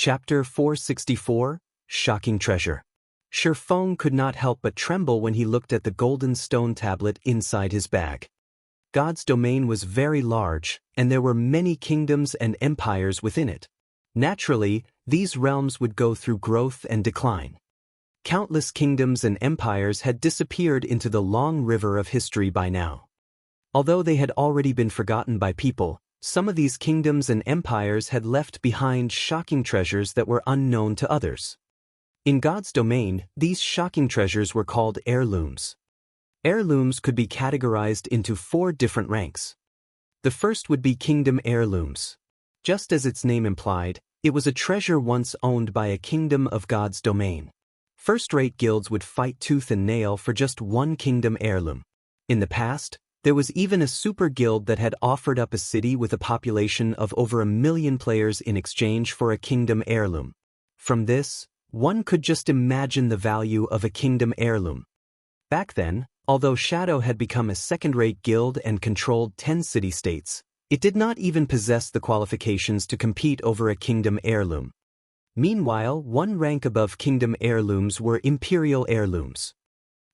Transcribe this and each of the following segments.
Chapter 464, Shocking Treasure. Shifeng could not help but tremble when he looked at the golden stone tablet inside his bag. God's domain was very large, and there were many kingdoms and empires within it. Naturally, these realms would go through growth and decline. Countless kingdoms and empires had disappeared into the long river of history by now. Although they had already been forgotten by people, some of these kingdoms and empires had left behind shocking treasures that were unknown to others. In God's domain, these shocking treasures were called heirlooms. Heirlooms could be categorized into 4 different ranks. The first would be kingdom heirlooms. Just as its name implied, it was a treasure once owned by a kingdom of God's domain. First-rate guilds would fight tooth and nail for just one kingdom heirloom. In the past, there was even a super guild that had offered up a city with a population of over 1 million players in exchange for a kingdom heirloom. From this, one could just imagine the value of a kingdom heirloom. Back then, although Shadow had become a second-rate guild and controlled 10 city-states, it did not even possess the qualifications to compete over a kingdom heirloom. Meanwhile, one rank above kingdom heirlooms were imperial heirlooms.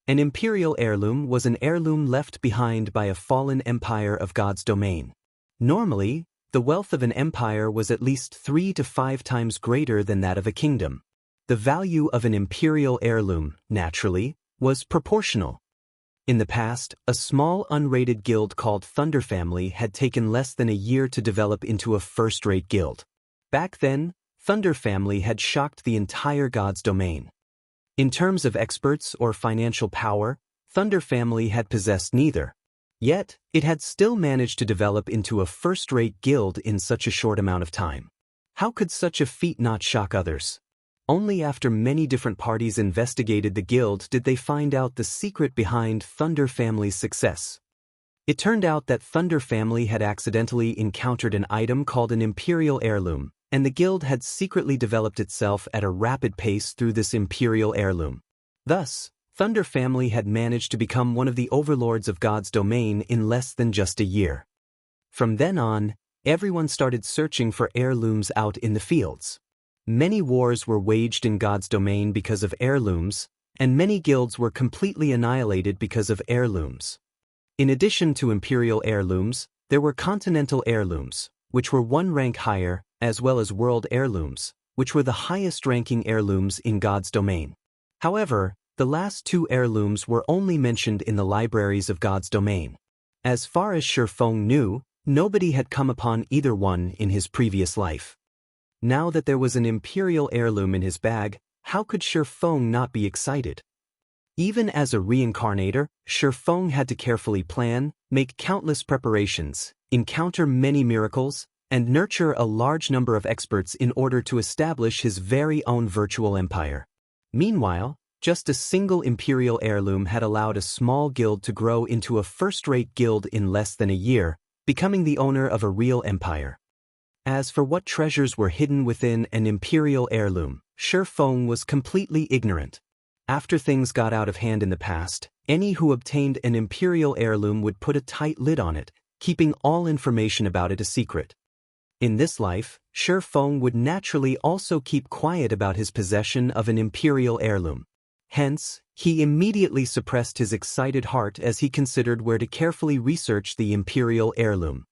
An imperial heirloom was an heirloom left behind by a fallen empire of God's domain. Normally, the wealth of an empire was at least 3 to 5 times greater than that of a kingdom. The value of an imperial heirloom, naturally, was proportional. In the past, a small unrated guild called Thunder Family had taken less than a year to develop into a first-rate guild. Back then, Thunder Family had shocked the entire God's domain. In terms of experts or financial power, Thunder Family had possessed neither. Yet, it had still managed to develop into a first-rate guild in such a short amount of time. How could such a feat not shock others? Only after many different parties investigated the guild did they find out the secret behind Thunder Family's success. It turned out that Thunder Family had accidentally encountered an item called an imperial heirloom, and the guild had secretly developed itself at a rapid pace through this imperial heirloom. Thus, Thunder Family had managed to become one of the overlords of God's domain in less than just a year. From then on, everyone started searching for heirlooms out in the fields. Many wars were waged in God's domain because of heirlooms, and many guilds were completely annihilated because of heirlooms. In addition to imperial heirlooms, there were continental heirlooms, which were 1 rank higher, as well as world heirlooms, which were the highest-ranking heirlooms in God's domain. However, the last 2 heirlooms were only mentioned in the libraries of God's domain. As far as Shifeng knew, nobody had come upon either one in his previous life. Now that there was an imperial heirloom in his bag, how could Shifeng not be excited? Even as a reincarnator, Shifeng had to carefully plan, make countless preparations, encounter many miracles, and nurture a large number of experts in order to establish his very own virtual empire. Meanwhile, just a single imperial heirloom had allowed a small guild to grow into a first-rate guild in less than a year, becoming the owner of a real empire. As for what treasures were hidden within an imperial heirloom, Shifeng was completely ignorant. After things got out of hand in the past, any who obtained an imperial heirloom would put a tight lid on it, keeping all information about it a secret. In this life, Shifeng would naturally also keep quiet about his possession of an imperial heirloom. Hence, he immediately suppressed his excited heart as he considered where to carefully research the imperial heirloom.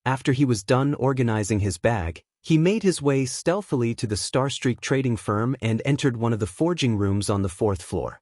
After he was done organizing his bag, he made his way stealthily to the Starstreak trading firm and entered one of the forging rooms on the 4th floor.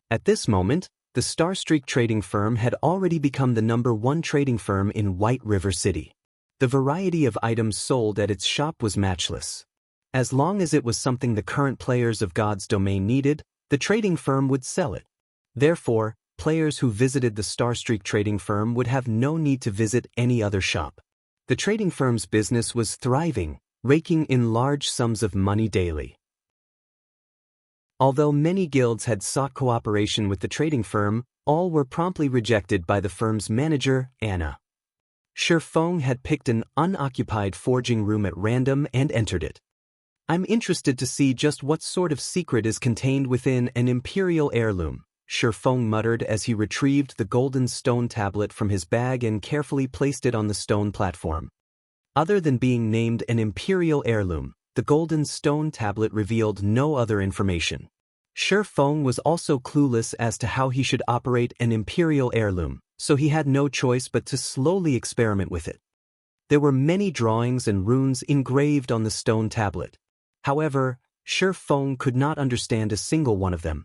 At this moment, the Starstreak trading firm had already become the #1 trading firm in White River City. The variety of items sold at its shop was matchless. As long as it was something the current players of God's domain needed, the trading firm would sell it. Therefore, players who visited the Starstreak trading firm would have no need to visit any other shop. The trading firm's business was thriving, raking in large sums of money daily. Although many guilds had sought cooperation with the trading firm, all were promptly rejected by the firm's manager, Anna. Shifeng had picked an unoccupied forging room at random and entered it. "I'm interested to see just what sort of secret is contained within an imperial heirloom," Shifeng muttered as he retrieved the golden stone tablet from his bag and carefully placed it on the stone platform. Other than being named an imperial heirloom, the golden stone tablet revealed no other information. Shi Feng was also clueless as to how he should operate an imperial heirloom, so he had no choice but to slowly experiment with it. There were many drawings and runes engraved on the stone tablet. However, Shi Feng could not understand a single one of them.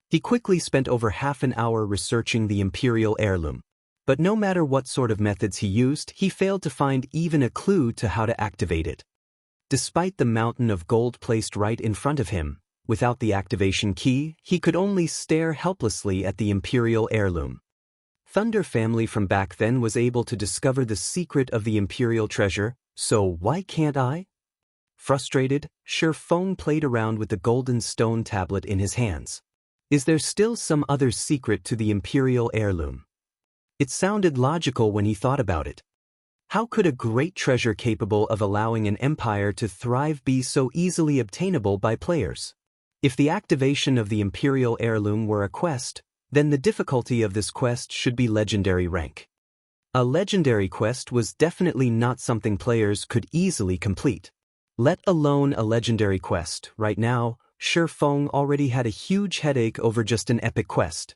He quickly spent over half an hour researching the imperial heirloom. But no matter what sort of methods he used, he failed to find even a clue to how to activate it. Despite the mountain of gold placed right in front of him, without the activation key, he could only stare helplessly at the imperial heirloom. Thunder family from back then was able to discover the secret of the imperial treasure, so why can't I? Frustrated, Shi Feng played around with the golden stone tablet in his hands. Is there still some other secret to the imperial heirloom? It sounded logical when he thought about it. How could a great treasure capable of allowing an empire to thrive be so easily obtainable by players? If the activation of the imperial heirloom were a quest, then the difficulty of this quest should be legendary rank. A legendary quest was definitely not something players could easily complete. Let alone a legendary quest. Right now, Shi Feng already had a huge headache over just an epic quest.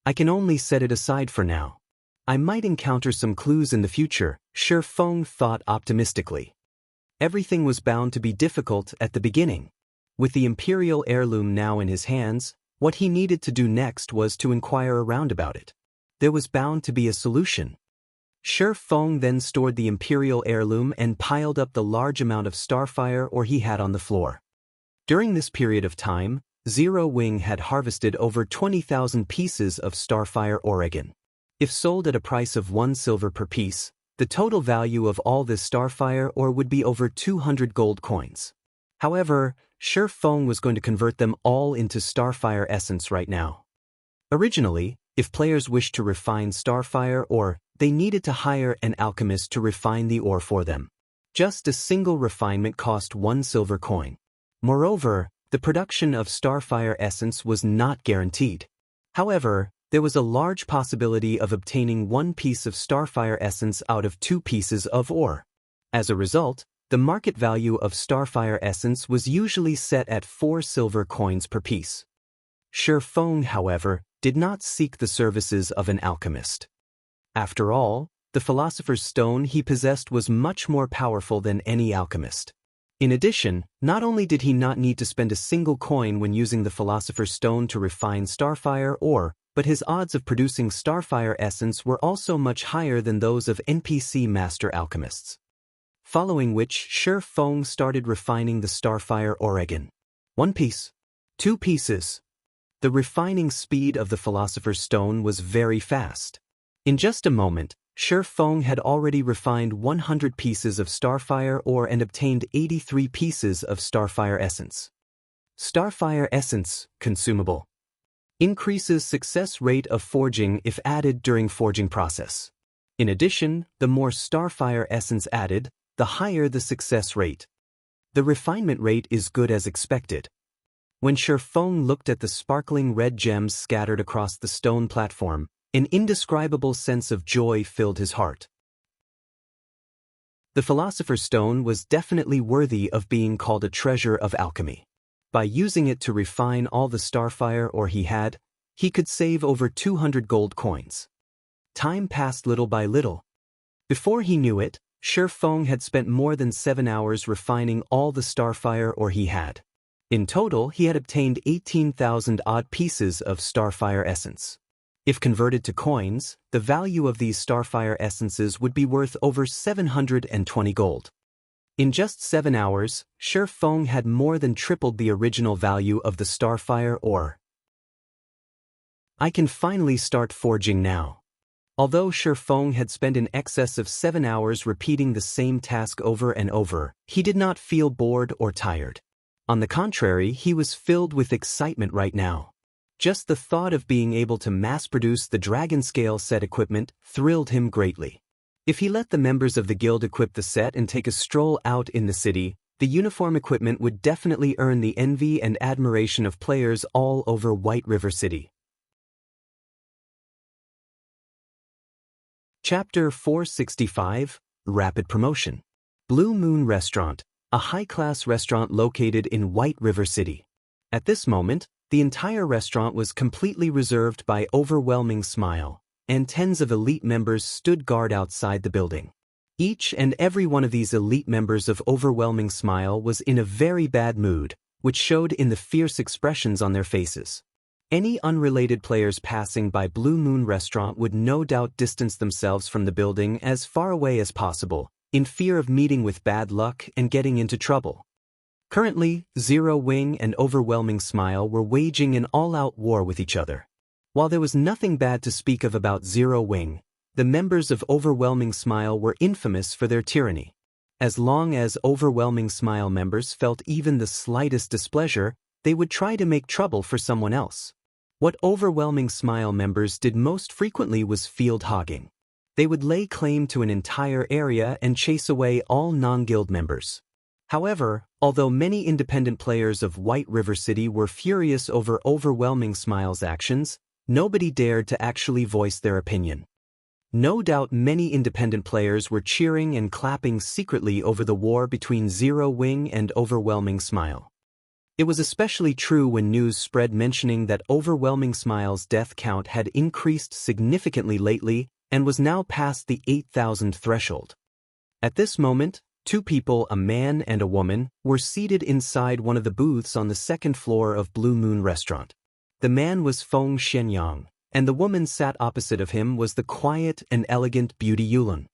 I can only set it aside for now. I might encounter some clues in the future, Shi Feng thought optimistically. Everything was bound to be difficult at the beginning. With the imperial heirloom now in his hands, what he needed to do next was to inquire around about it. There was bound to be a solution. Shi Feng then stored the imperial heirloom and piled up the large amount of starfire ore he had on the floor. During this period of time, Zero Wing had harvested over 20,000 pieces of starfire ore. If sold at a price of 1 silver per piece, the total value of all this starfire ore would be over 200 gold coins. However, Shi Feng was going to convert them all into starfire essence right now. Originally, if players wished to refine starfire ore, they needed to hire an alchemist to refine the ore for them. Just a single refinement cost 1 silver coin. Moreover, the production of starfire essence was not guaranteed. However, there was a large possibility of obtaining 1 piece of starfire essence out of 2 pieces of ore. As a result, the market value of starfire essence was usually set at 4 silver coins per piece. Shi Feng, however, did not seek the services of an alchemist. After all, the philosopher's stone he possessed was much more powerful than any alchemist. In addition, not only did he not need to spend a single coin when using the philosopher's stone to refine starfire ore, but his odds of producing starfire essence were also much higher than those of NPC master alchemists. Following which, Shi Feng started refining the starfire ore. 1 piece. 2 pieces. The refining speed of the philosopher's stone was very fast. In just a moment, Shi Feng had already refined 100 pieces of starfire ore and obtained 83 pieces of starfire essence. Starfire essence, consumable. Increases success rate of forging if added during forging process. In addition, the more starfire essence added, the higher the success rate. The refinement rate is good as expected. When Shi Feng looked at the sparkling red gems scattered across the stone platform, an indescribable sense of joy filled his heart. The philosopher's stone was definitely worthy of being called a treasure of alchemy. By using it to refine all the starfire ore he could save over 200 gold coins. Time passed little by little. Before he knew it, Shi Feng had spent more than 7 hours refining all the starfire ore he had. In total, he had obtained 18,000 odd pieces of starfire essence. If converted to coins, the value of these starfire essences would be worth over 720 gold. In just 7 hours, Shi Feng had more than tripled the original value of the starfire ore. I can finally start forging now. Although Shi Feng had spent in excess of 7 hours repeating the same task over and over, he did not feel bored or tired. On the contrary, he was filled with excitement right now. Just the thought of being able to mass-produce the dragon scale set equipment thrilled him greatly. If he let the members of the guild equip the set and take a stroll out in the city, the uniform equipment would definitely earn the envy and admiration of players all over White River City. Chapter 465, Rapid Promotion. Blue Moon Restaurant, a high-class restaurant located in White River City. At this moment, the entire restaurant was completely reserved by Overwhelming Smile, and tens of elite members stood guard outside the building. Each and every one of these elite members of Overwhelming Smile was in a very bad mood, which showed in the fierce expressions on their faces. Any unrelated players passing by Blue Moon Restaurant would no doubt distance themselves from the building as far away as possible, in fear of meeting with bad luck and getting into trouble. Currently, Zero Wing and Overwhelming Smile were waging an all-out war with each other. While there was nothing bad to speak of about Zero Wing, the members of Overwhelming Smile were infamous for their tyranny. As long as Overwhelming Smile members felt even the slightest displeasure, they would try to make trouble for someone else. What Overwhelming Smile members did most frequently was field hogging. They would lay claim to an entire area and chase away all non-guild members. However, although many independent players of White River City were furious over Overwhelming Smile's actions, nobody dared to actually voice their opinion. No doubt many independent players were cheering and clapping secretly over the war between Zero Wing and Overwhelming Smile. It was especially true when news spread mentioning that Overwhelming Smile's death count had increased significantly lately and was now past the 8,000 threshold. At this moment, two people, a man and a woman, were seated inside one of the booths on the second floor of Blue Moon Restaurant. The man was Feng Xianyang, and the woman sat opposite of him was the quiet and elegant beauty Youlan.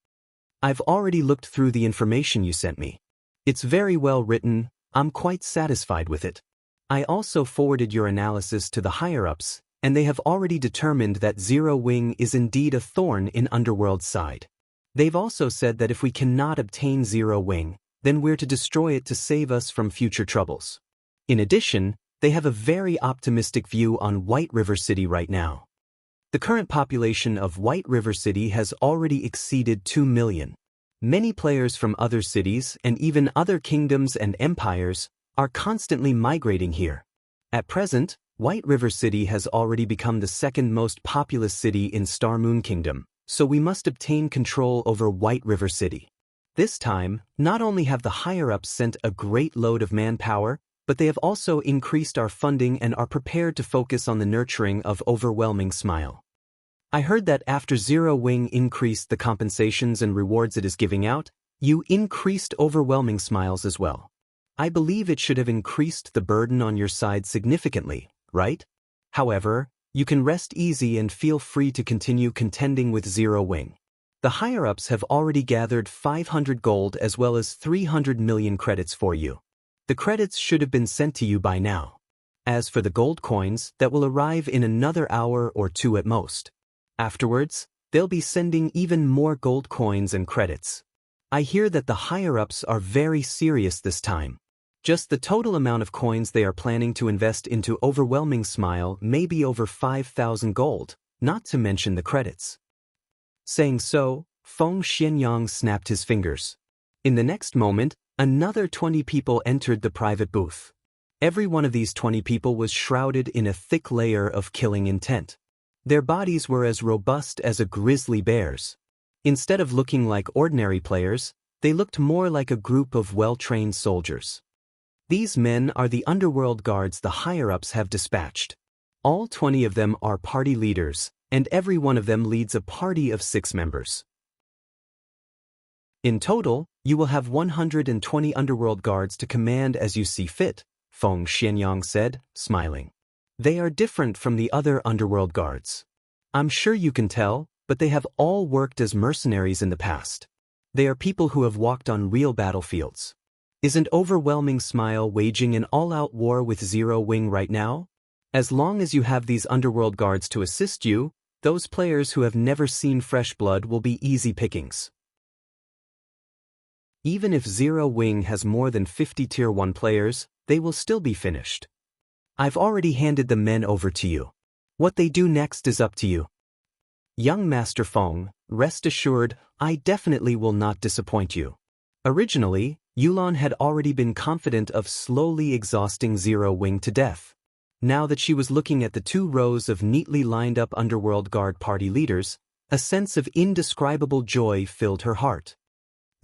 I've already looked through the information you sent me. It's very well written, I'm quite satisfied with it. I also forwarded your analysis to the higher-ups, and they have already determined that Zero Wing is indeed a thorn in Underworld's side. They've also said that if we cannot obtain Zero Wing, then we're to destroy it to save us from future troubles. In addition, they have a very optimistic view on White River City right now. The current population of White River City has already exceeded 2 million. Many players from other cities and even other kingdoms and empires are constantly migrating here. At present, White River City has already become the second most populous city in Star Moon Kingdom, so we must obtain control over White River City. This time, not only have the higher-ups sent a great load of manpower, but they have also increased our funding and are prepared to focus on the nurturing of Overwhelming Smile. I heard that after Zero Wing increased the compensations and rewards it is giving out, you increased Overwhelming Smiles as well. I believe it should have increased the burden on your side significantly, right? However, you can rest easy and feel free to continue contending with Zero Wing. The higher-ups have already gathered 500 gold as well as 300 million credits for you. The credits should have been sent to you by now. As for the gold coins, that will arrive in another hour or two at most. Afterwards, they'll be sending even more gold coins and credits. I hear that the higher-ups are very serious this time. Just the total amount of coins they are planning to invest into Overwhelming Smile may be over 5,000 gold, not to mention the credits. Saying so, Feng Xianyang snapped his fingers. In the next moment, another 20 people entered the private booth. Every one of these 20 people was shrouded in a thick layer of killing intent. Their bodies were as robust as a grizzly bear's. Instead of looking like ordinary players, they looked more like a group of well-trained soldiers. These men are the underworld guards the higher-ups have dispatched. All 20 of them are party leaders, and every one of them leads a party of 6 members. In total, you will have 120 underworld guards to command as you see fit, Feng Xianyang said, smiling. They are different from the other underworld guards. I'm sure you can tell, but they have all worked as mercenaries in the past. They are people who have walked on real battlefields. Isn't Overwhelming Smile waging an all-out war with Zero Wing right now? As long as you have these underworld guards to assist you, those players who have never seen fresh blood will be easy pickings. Even if Zero Wing has more than 50 Tier 1 players, they will still be finished. I've already handed the men over to you. What they do next is up to you. Young Master Feng, rest assured, I definitely will not disappoint you. Originally, Youlan had already been confident of slowly exhausting Zero Wing to death. Now that she was looking at the 2 rows of neatly lined up Underworld Guard party leaders, a sense of indescribable joy filled her heart.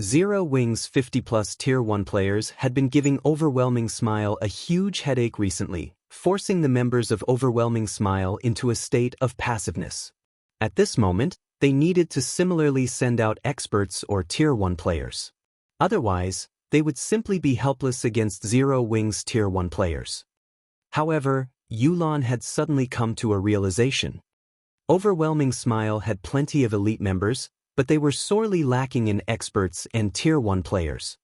Zero Wing's 50-plus Tier 1 players had been giving Overwhelming Smile a huge headache recently, forcing the members of Overwhelming Smile into a state of passiveness. At this moment, they needed to similarly send out experts or Tier 1 players. Otherwise, they would simply be helpless against Zero Wing's Tier 1 players. However, Youlan had suddenly come to a realization. Overwhelming Smile had plenty of elite members, but they were sorely lacking in experts and Tier 1 players.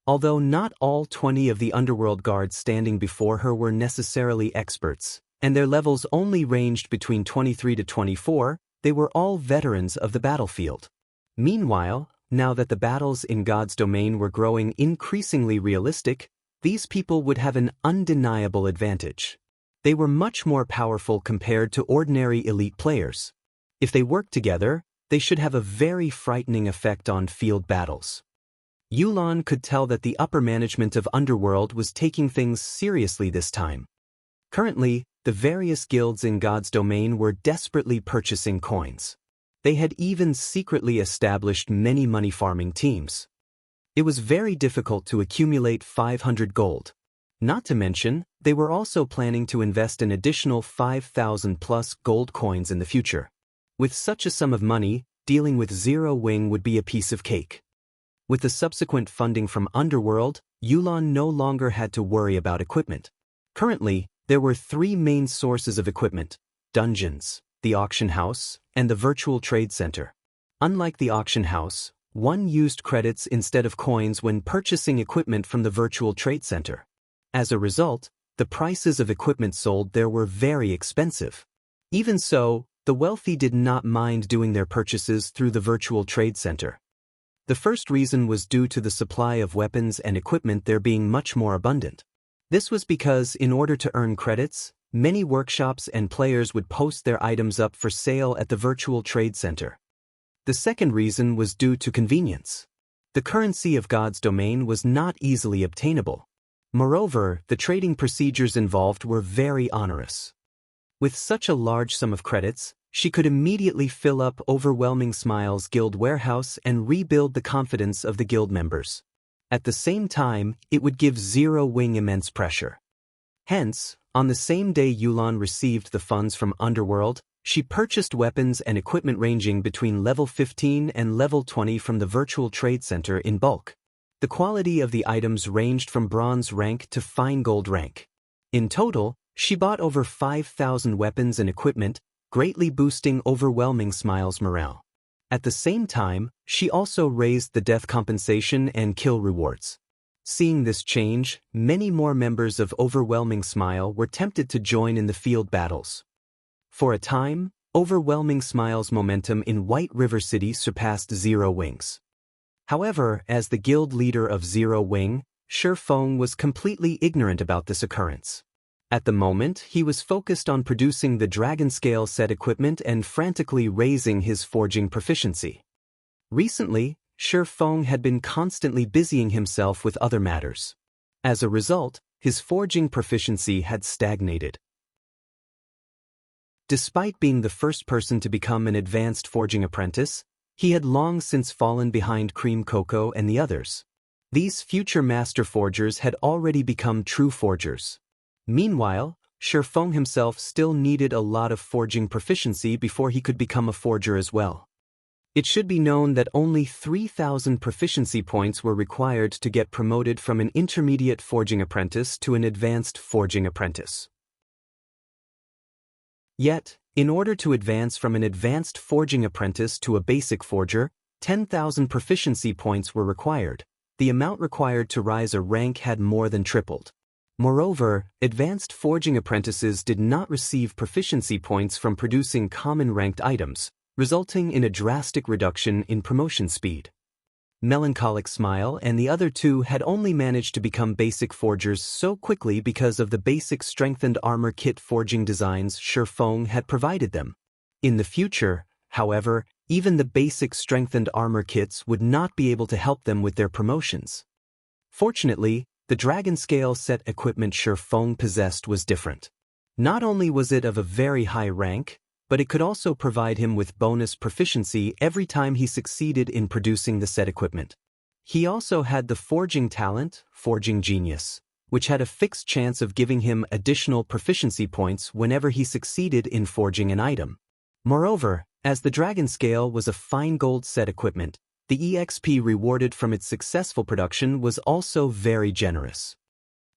Although not all 20 of the Underworld guards standing before her were necessarily experts, and their levels only ranged between 23 to 24, they were all veterans of the battlefield. Meanwhile, now that the battles in God's domain were growing increasingly realistic, these people would have an undeniable advantage. They were much more powerful compared to ordinary elite players. If they worked together, they should have a very frightening effect on field battles. Youlan could tell that the upper management of Underworld was taking things seriously this time. Currently, the various guilds in God's domain were desperately purchasing coins. They had even secretly established many money-farming teams. It was very difficult to accumulate 500 gold. Not to mention, they were also planning to invest an additional 5,000+ gold coins in the future. With such a sum of money, dealing with Zero Wing would be a piece of cake. With the subsequent funding from Underworld, Youlan no longer had to worry about equipment. Currently, there were three main sources of equipment: dungeons, the auction house, and the virtual trade center. Unlike the auction house, one used credits instead of coins when purchasing equipment from the virtual trade center. As a result, the prices of equipment sold there were very expensive. Even so, the wealthy did not mind doing their purchases through the virtual trade center. The first reason was due to the supply of weapons and equipment there being much more abundant. This was because, in order to earn credits, many workshops and players would post their items up for sale at the virtual trade center. The second reason was due to convenience. The currency of God's domain was not easily obtainable. Moreover, the trading procedures involved were very onerous. With such a large sum of credits, she could immediately fill up Overwhelming Smile's guild warehouse and rebuild the confidence of the guild members. At the same time, it would give Zero Wing immense pressure. Hence, on the same day Youlan received the funds from Underworld, she purchased weapons and equipment ranging between level 15 and level 20 from the virtual trade center in bulk. The quality of the items ranged from bronze rank to fine gold rank. In total, she bought over 5,000 weapons and equipment, greatly boosting Overwhelming Smile's morale. At the same time, she also raised the death compensation and kill rewards. Seeing this change, many more members of Overwhelming Smile were tempted to join in the field battles. For a time, Overwhelming Smile's momentum in White River City surpassed Zero Wing's. However, as the guild leader of Zero Wing, Feng was completely ignorant about this occurrence. At the moment, he was focused on producing the Dragon Scale set equipment and frantically raising his forging proficiency. Recently, Feng had been constantly busying himself with other matters. As a result, his forging proficiency had stagnated. Despite being the first person to become an advanced forging apprentice, he had long since fallen behind Cream Cocoa and the others. These future master forgers had already become true forgers. Meanwhile, Feng himself still needed a lot of forging proficiency before he could become a forger as well. It should be known that only 3,000 proficiency points were required to get promoted from an intermediate forging apprentice to an advanced forging apprentice. Yet, in order to advance from an advanced forging apprentice to a basic forger, 10,000 proficiency points were required. The amount required to rise a rank had more than tripled. Moreover, advanced forging apprentices did not receive proficiency points from producing common ranked items, resulting in a drastic reduction in promotion speed. Melancholic Smile and the other two had only managed to become basic forgers so quickly because of the basic strengthened armor kit forging designs Feng had provided them. In the future, however, even the basic strengthened armor kits would not be able to help them with their promotions. Fortunately, the Dragon Scale set equipment Feng possessed was different. Not only was it of a very high rank, but it could also provide him with bonus proficiency every time he succeeded in producing the set equipment. He also had the forging talent, forging genius, which had a fixed chance of giving him additional proficiency points whenever he succeeded in forging an item. Moreover, as the Dragon Scale was a fine gold set equipment, the EXP rewarded from its successful production was also very generous.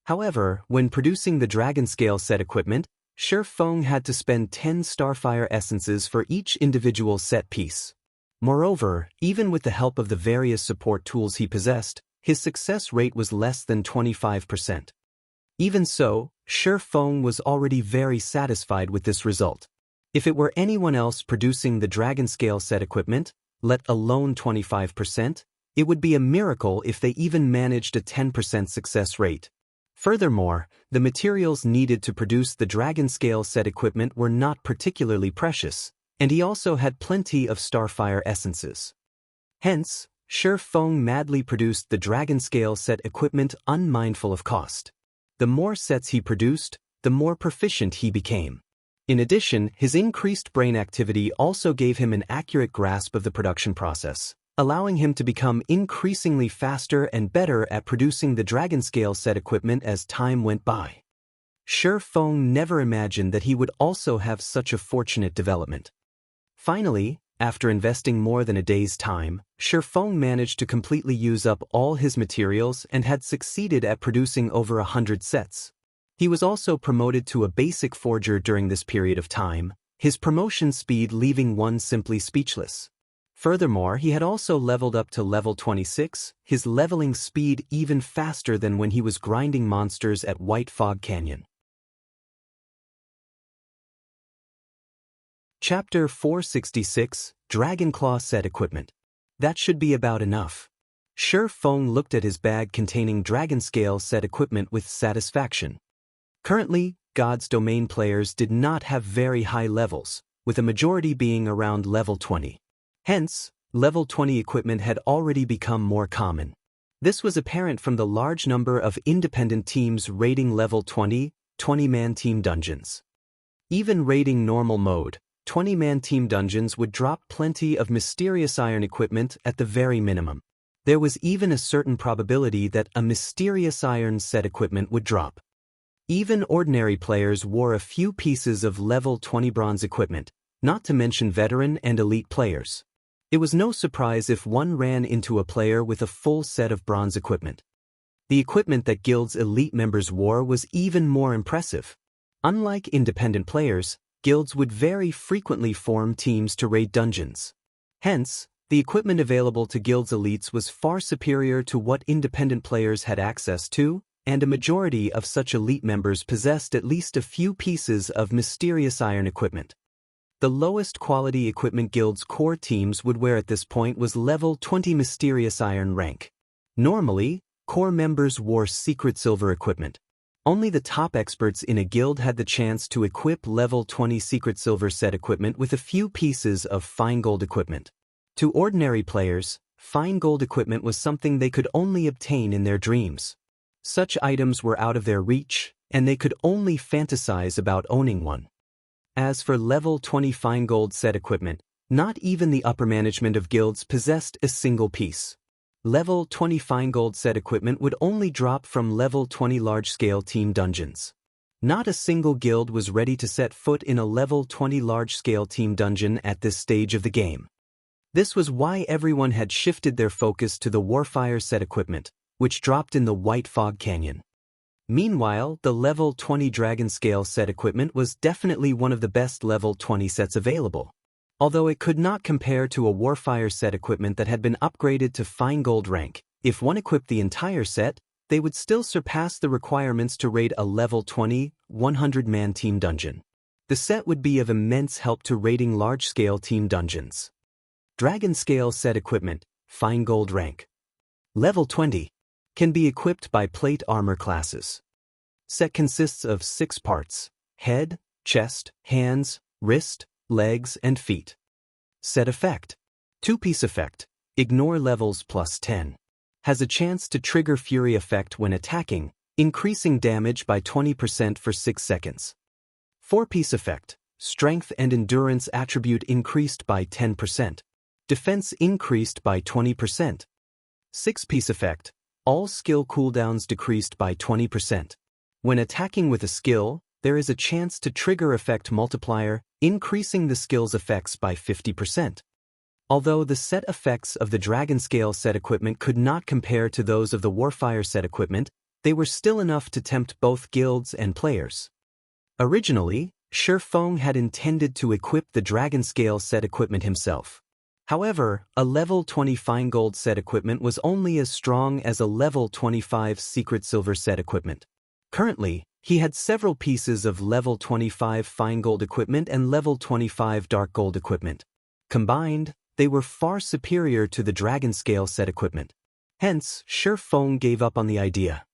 However, when producing the Dragon Scale set equipment, Shi Feng had to spend 10 Starfire essences for each individual set piece. Moreover, even with the help of the various support tools he possessed, his success rate was less than 25%. Even so, Shi Feng was already very satisfied with this result. If it were anyone else producing the Dragon Scale set equipment, let alone 25%, it would be a miracle if they even managed a 10% success rate. Furthermore, the materials needed to produce the Dragon Scale set equipment were not particularly precious, and he also had plenty of Starfire essences. Hence, Shi Feng madly produced the Dragon Scale set equipment unmindful of cost. The more sets he produced, the more proficient he became. In addition, his increased brain activity also gave him an accurate grasp of the production process, allowing him to become increasingly faster and better at producing the Dragon Scale set equipment as time went by. Shi Feng never imagined that he would also have such a fortunate development. Finally, after investing more than a day's time, Shi Feng managed to completely use up all his materials and had succeeded at producing over 100 sets. He was also promoted to a basic forger during this period of time, his promotion speed leaving one simply speechless. Furthermore, he had also leveled up to level 26, his leveling speed even faster than when he was grinding monsters at White Fog Canyon. Chapter 466, Dragonclaw Set Equipment. That should be about enough. Shi Feng looked at his bag containing Dragon Scale set equipment with satisfaction. Currently, God's Domain players did not have very high levels, with a majority being around level 20. Hence, level 20 equipment had already become more common. This was apparent from the large number of independent teams raiding level 20, 20-man team dungeons. Even raiding normal mode, 20-man team dungeons would drop plenty of mysterious iron equipment at the very minimum. There was even a certain probability that a mysterious iron set equipment would drop. Even ordinary players wore a few pieces of level 20 bronze equipment, not to mention veteran and elite players. It was no surprise if one ran into a player with a full set of bronze equipment. The equipment that Guild's elite members wore was even more impressive. Unlike independent players, Guilds would very frequently form teams to raid dungeons. Hence, the equipment available to Guild's elites was far superior to what independent players had access to, and a majority of such elite members possessed at least a few pieces of mysterious iron equipment. The lowest quality equipment Guild's core teams would wear at this point was level 20 mysterious iron rank. Normally, core members wore secret silver equipment. Only the top experts in a guild had the chance to equip level 20 secret silver set equipment with a few pieces of fine gold equipment. To ordinary players, fine gold equipment was something they could only obtain in their dreams. Such items were out of their reach, and they could only fantasize about owning one. As for level 20 fine gold set equipment, not even the upper management of guilds possessed a single piece. Level 20 fine gold set equipment would only drop from level 20 large-scale team dungeons. Not a single guild was ready to set foot in a level 20 large-scale team dungeon at this stage of the game. This was why everyone had shifted their focus to the Warfire set equipment, which dropped in the White Fog Canyon. Meanwhile, the level 20 Dragon Scale set equipment was definitely one of the best level 20 sets available. Although it could not compare to a Warfire set equipment that had been upgraded to fine gold rank, if one equipped the entire set, they would still surpass the requirements to raid a level 20, 100-man team dungeon. The set would be of immense help to raiding large-scale team dungeons. Dragon Scale set equipment, fine gold rank. Level 20. Can be equipped by plate armor classes. Set consists of 6 parts: head, chest, hands, wrist, legs, and feet. Set effect. 2-piece effect. Ignore levels plus 10. Has a chance to trigger Fury effect when attacking, increasing damage by 20% for 6 seconds. 4-piece effect. Strength and endurance attribute increased by 10%. Defense increased by 20%. 6-piece effect. All skill cooldowns decreased by 20%. When attacking with a skill, there is a chance to trigger effect multiplier, increasing the skill's effects by 50%. Although the set effects of the Dragonscale set equipment could not compare to those of the Warfire set equipment, they were still enough to tempt both guilds and players. Originally, Shi Feng had intended to equip the Dragonscale set equipment himself. However, a level 20 fine gold set equipment was only as strong as a level 25 secret silver set equipment. Currently, he had several pieces of level 25 fine gold equipment and level 25 dark gold equipment. Combined, they were far superior to the Dragonscale set equipment. Hence, Shi Feng gave up on the idea.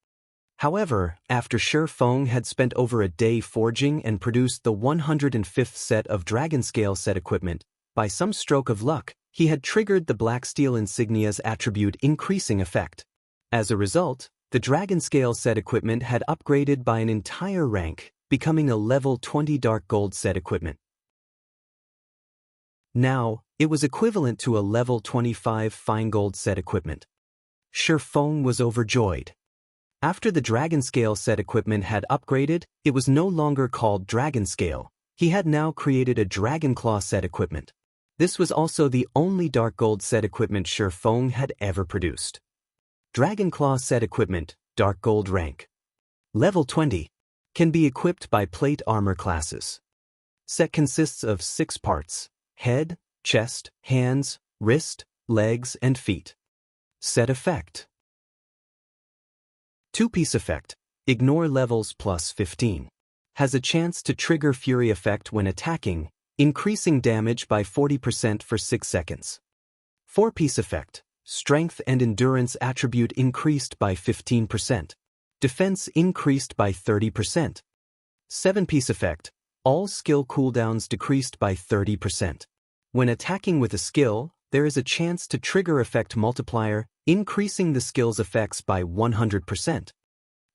However, after Shi Feng had spent over a day forging and produced the 105th set of Dragonscale set equipment, by some stroke of luck, he had triggered the Black Steel Insignia's attribute increasing effect. As a result, the Dragonscale set equipment had upgraded by an entire rank, becoming a level 20 dark gold set equipment. Now, it was equivalent to a level 25 fine gold set equipment. Shi Feng was overjoyed. After the Dragonscale set equipment had upgraded, it was no longer called Dragonscale. He had now created a Dragonclaw set equipment. This was also the only dark gold set equipment Shi Feng had ever produced. Dragonclaw set equipment, dark gold rank. Level 20. Can be equipped by plate armor classes. Set consists of 6 parts: head, chest, hands, wrist, legs, and feet. Set effect. 2-piece effect. Ignore levels plus 15. Has a chance to trigger Fury effect when attacking, increasing damage by 40% for 6 seconds. 4-piece effect. Strength and endurance attribute increased by 15%. Defense increased by 30%. 7-piece effect. All skill cooldowns decreased by 30%. When attacking with a skill, there is a chance to trigger effect multiplier, increasing the skill's effects by 100%.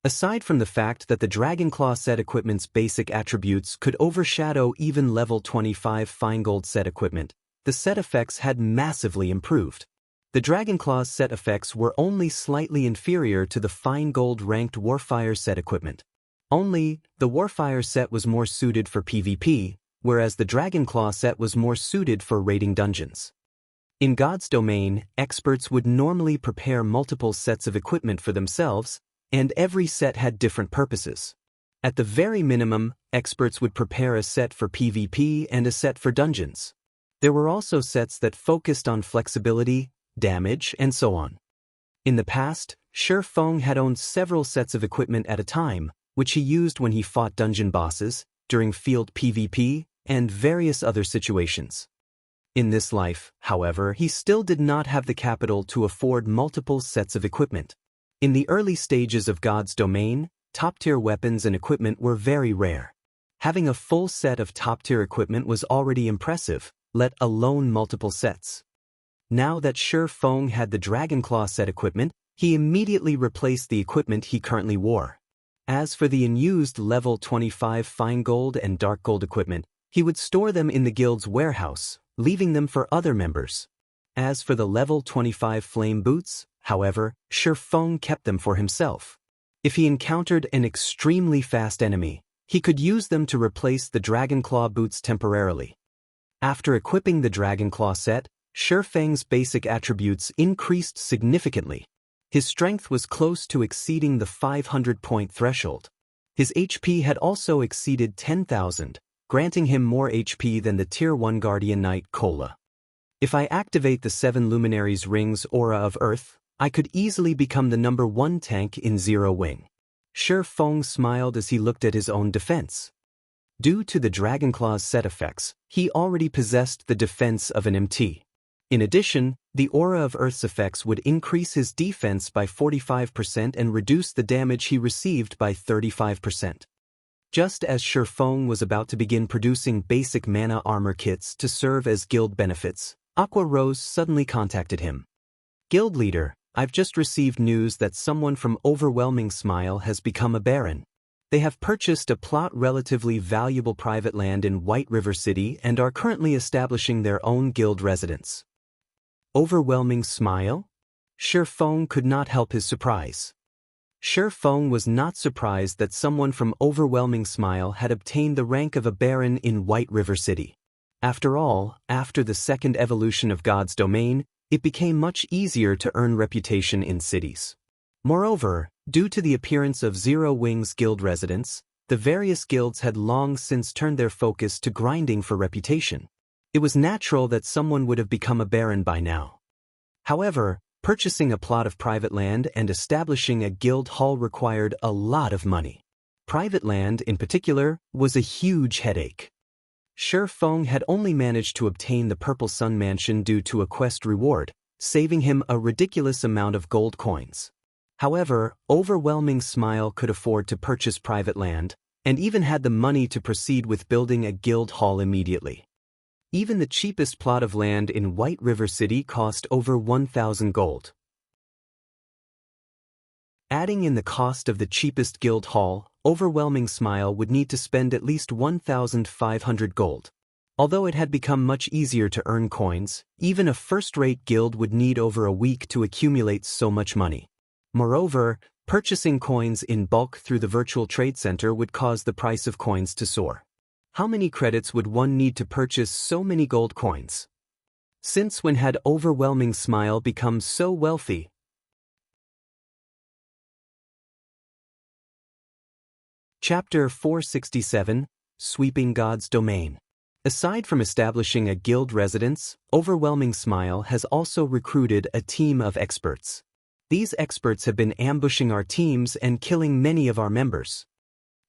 Aside from the fact that the Dragonclaw set equipment's basic attributes could overshadow even level 25 fine gold set equipment, the set effects had massively improved. The Dragonclaw's set effects were only slightly inferior to the fine gold ranked Warfire set equipment. Only, the Warfire set was more suited for PvP, whereas the Dragonclaw set was more suited for raiding dungeons. In God's domain, experts would normally prepare multiple sets of equipment for themselves, and every set had different purposes. At the very minimum, experts would prepare a set for PvP and a set for dungeons. There were also sets that focused on flexibility, damage, and so on. In the past, Shi Feng had owned several sets of equipment at a time, which he used when he fought dungeon bosses, during field PvP, and various other situations. In this life, however, he still did not have the capital to afford multiple sets of equipment. In the early stages of God's domain, top-tier weapons and equipment were very rare. Having a full set of top-tier equipment was already impressive, let alone multiple sets. Now that Shi Feng had the Dragonclaw set equipment, he immediately replaced the equipment he currently wore. As for the unused level 25 fine gold and dark gold equipment, he would store them in the guild's warehouse, leaving them for other members. As for the level 25 flame boots, however, Shi Feng kept them for himself. If he encountered an extremely fast enemy, he could use them to replace the Dragonclaw boots temporarily. After equipping the Dragonclaw set, Shi Feng's basic attributes increased significantly. His strength was close to exceeding the 500-point threshold. His HP had also exceeded 10,000, granting him more HP than the Tier 1 Guardian Knight Kola. If I activate the 7 Luminaries Rings Aura of Earth, I could easily become the number 1 tank in Zero Wing. Shi Feng smiled as he looked at his own defense. Due to the Dragonclaw's set effects, he already possessed the defense of an MT. In addition, the Aura of Earth's effects would increase his defense by 45% and reduce the damage he received by 35%. Just as Shi Feng was about to begin producing basic mana armor kits to serve as guild benefits, Aqua Rose suddenly contacted him. Guild leader, I've just received news that someone from Overwhelming Smile has become a baron. They have purchased a plot relatively valuable private land in White River City and are currently establishing their own guild residence. Overwhelming Smile? Shi Feng could not help his surprise. Shi Feng was not surprised that someone from Overwhelming Smile had obtained the rank of a baron in White River City. After all, after the second evolution of God's domain, it became much easier to earn reputation in cities. Moreover, due to the appearance of Zero Wing's guild residents, the various guilds had long since turned their focus to grinding for reputation. It was natural that someone would have become a baron by now. However, purchasing a plot of private land and establishing a guild hall required a lot of money. Private land, in particular, was a huge headache. Shi Feng had only managed to obtain the Purple Sun Mansion due to a quest reward, saving him a ridiculous amount of gold coins. However, Overwhelming Smile could afford to purchase private land, and even had the money to proceed with building a guild hall immediately. Even the cheapest plot of land in White River City cost over 1,000 gold. Adding in the cost of the cheapest guild hall, Overwhelming Smile would need to spend at least 1,500 gold. Although it had become much easier to earn coins, even a first-rate guild would need over a week to accumulate so much money. Moreover, purchasing coins in bulk through the virtual trade center would cause the price of coins to soar. How many credits would one need to purchase so many gold coins? Since when had Overwhelming Smile become so wealthy? Chapter 467, Sweeping God's Domain. Aside from establishing a guild residence, Overwhelming Smile has also recruited a team of experts. These experts have been ambushing our teams and killing many of our members.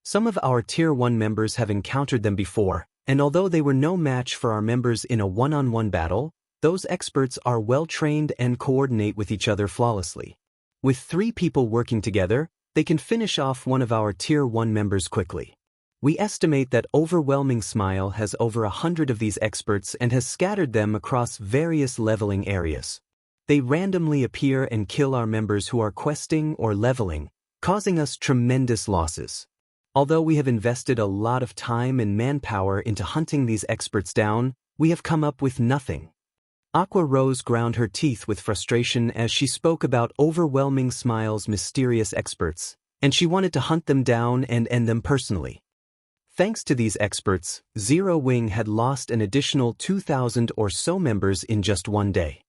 Some of our Tier 1 members have encountered them before, and although they were no match for our members in a one-on-one battle, those experts are well-trained and coordinate with each other flawlessly. With 3 people working together, they can finish off one of our Tier 1 members quickly. We estimate that Overwhelming Smile has over 100 of these experts and has scattered them across various leveling areas. They randomly appear and kill our members who are questing or leveling, causing us tremendous losses. Although we have invested a lot of time and manpower into hunting these experts down, we have come up with nothing. Aqua Rose ground her teeth with frustration as she spoke about Overwhelming Smile's mysterious experts, and she wanted to hunt them down and end them personally. Thanks to these experts, Zero Wing had lost an additional 2,000 or so members in just one day.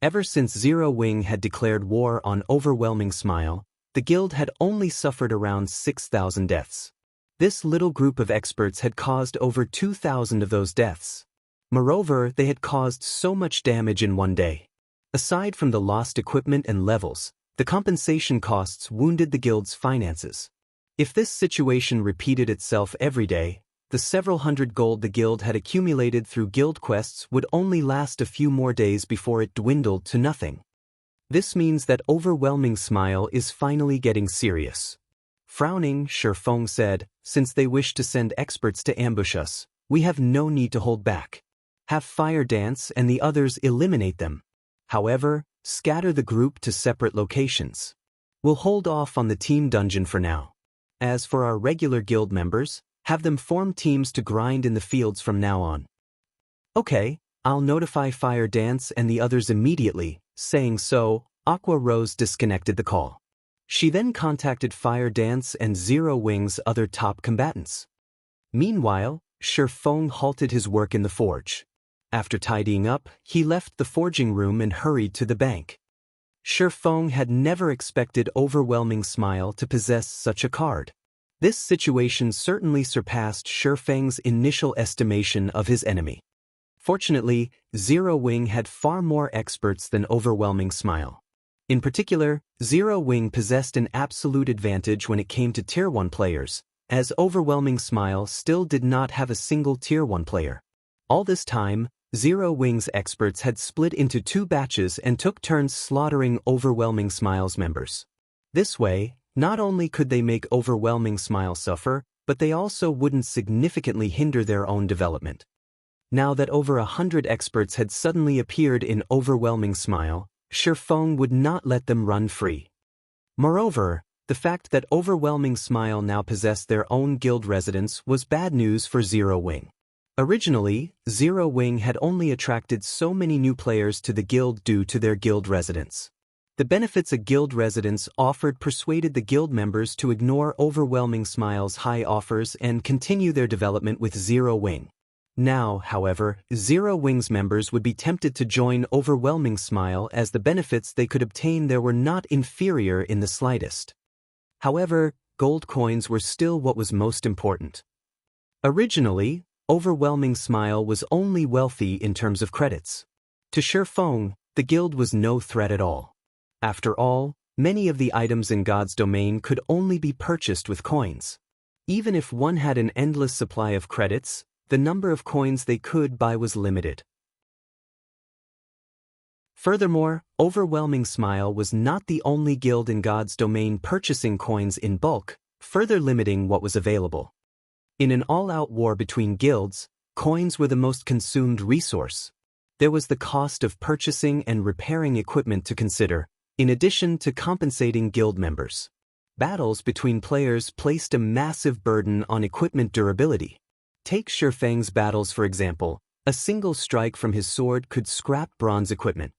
Ever since Zero Wing had declared war on Overwhelming Smile, the guild had only suffered around 6,000 deaths. This little group of experts had caused over 2,000 of those deaths. Moreover, they had caused so much damage in one day. Aside from the lost equipment and levels, the compensation costs wounded the guild's finances. If this situation repeated itself every day, the several hundred gold the guild had accumulated through guild quests would only last a few more days before it dwindled to nothing. This means that Overwhelming Smile is finally getting serious. Frowning, Shi Feng said, "Since they wish to send experts to ambush us, we have no need to hold back. Have Fire Dance and the others eliminate them. However, scatter the group to separate locations. We'll hold off on the team dungeon for now. As for our regular guild members, have them form teams to grind in the fields from now on." "Okay, I'll notify Fire Dance and the others immediately." Saying so, Aqua Rose disconnected the call. She then contacted Fire Dance and Zero Wing's other top combatants. Meanwhile, Shi Feng halted his work in the forge. After tidying up, he left the forging room and hurried to the bank. Shi Feng had never expected Overwhelming Smile to possess such a card. This situation certainly surpassed Shi Feng's initial estimation of his enemy. Fortunately, Zero Wing had far more experts than Overwhelming Smile. In particular, Zero Wing possessed an absolute advantage when it came to Tier 1 players, as Overwhelming Smile still did not have a single Tier 1 player. All this time, Zero Wing's experts had split into 2 batches and took turns slaughtering Overwhelming Smile's members. This way, not only could they make Overwhelming Smile suffer, but they also wouldn't significantly hinder their own development. Now that over 100 experts had suddenly appeared in Overwhelming Smile, Shi Feng would not let them run free. Moreover, the fact that Overwhelming Smile now possessed their own guild residence was bad news for Zero Wing. Originally, Zero Wing had only attracted so many new players to the guild due to their guild residence. The benefits a guild residence offered persuaded the guild members to ignore Overwhelming Smile's high offers and continue their development with Zero Wing. Now, however, Zero Wing's members would be tempted to join Overwhelming Smile as the benefits they could obtain there were not inferior in the slightest. However, gold coins were still what was most important. Originally, Overwhelming Smile was only wealthy in terms of credits. To Shifeng, the guild was no threat at all. After all, many of the items in God's domain could only be purchased with coins. Even if one had an endless supply of credits, the number of coins they could buy was limited. Furthermore, Overwhelming Smile was not the only guild in God's domain purchasing coins in bulk, further limiting what was available. In an all-out war between guilds, coins were the most consumed resource. There was the cost of purchasing and repairing equipment to consider, in addition to compensating guild members. Battles between players placed a massive burden on equipment durability. Take Shifeng's battles for example. A single strike from his sword could scrap bronze equipment.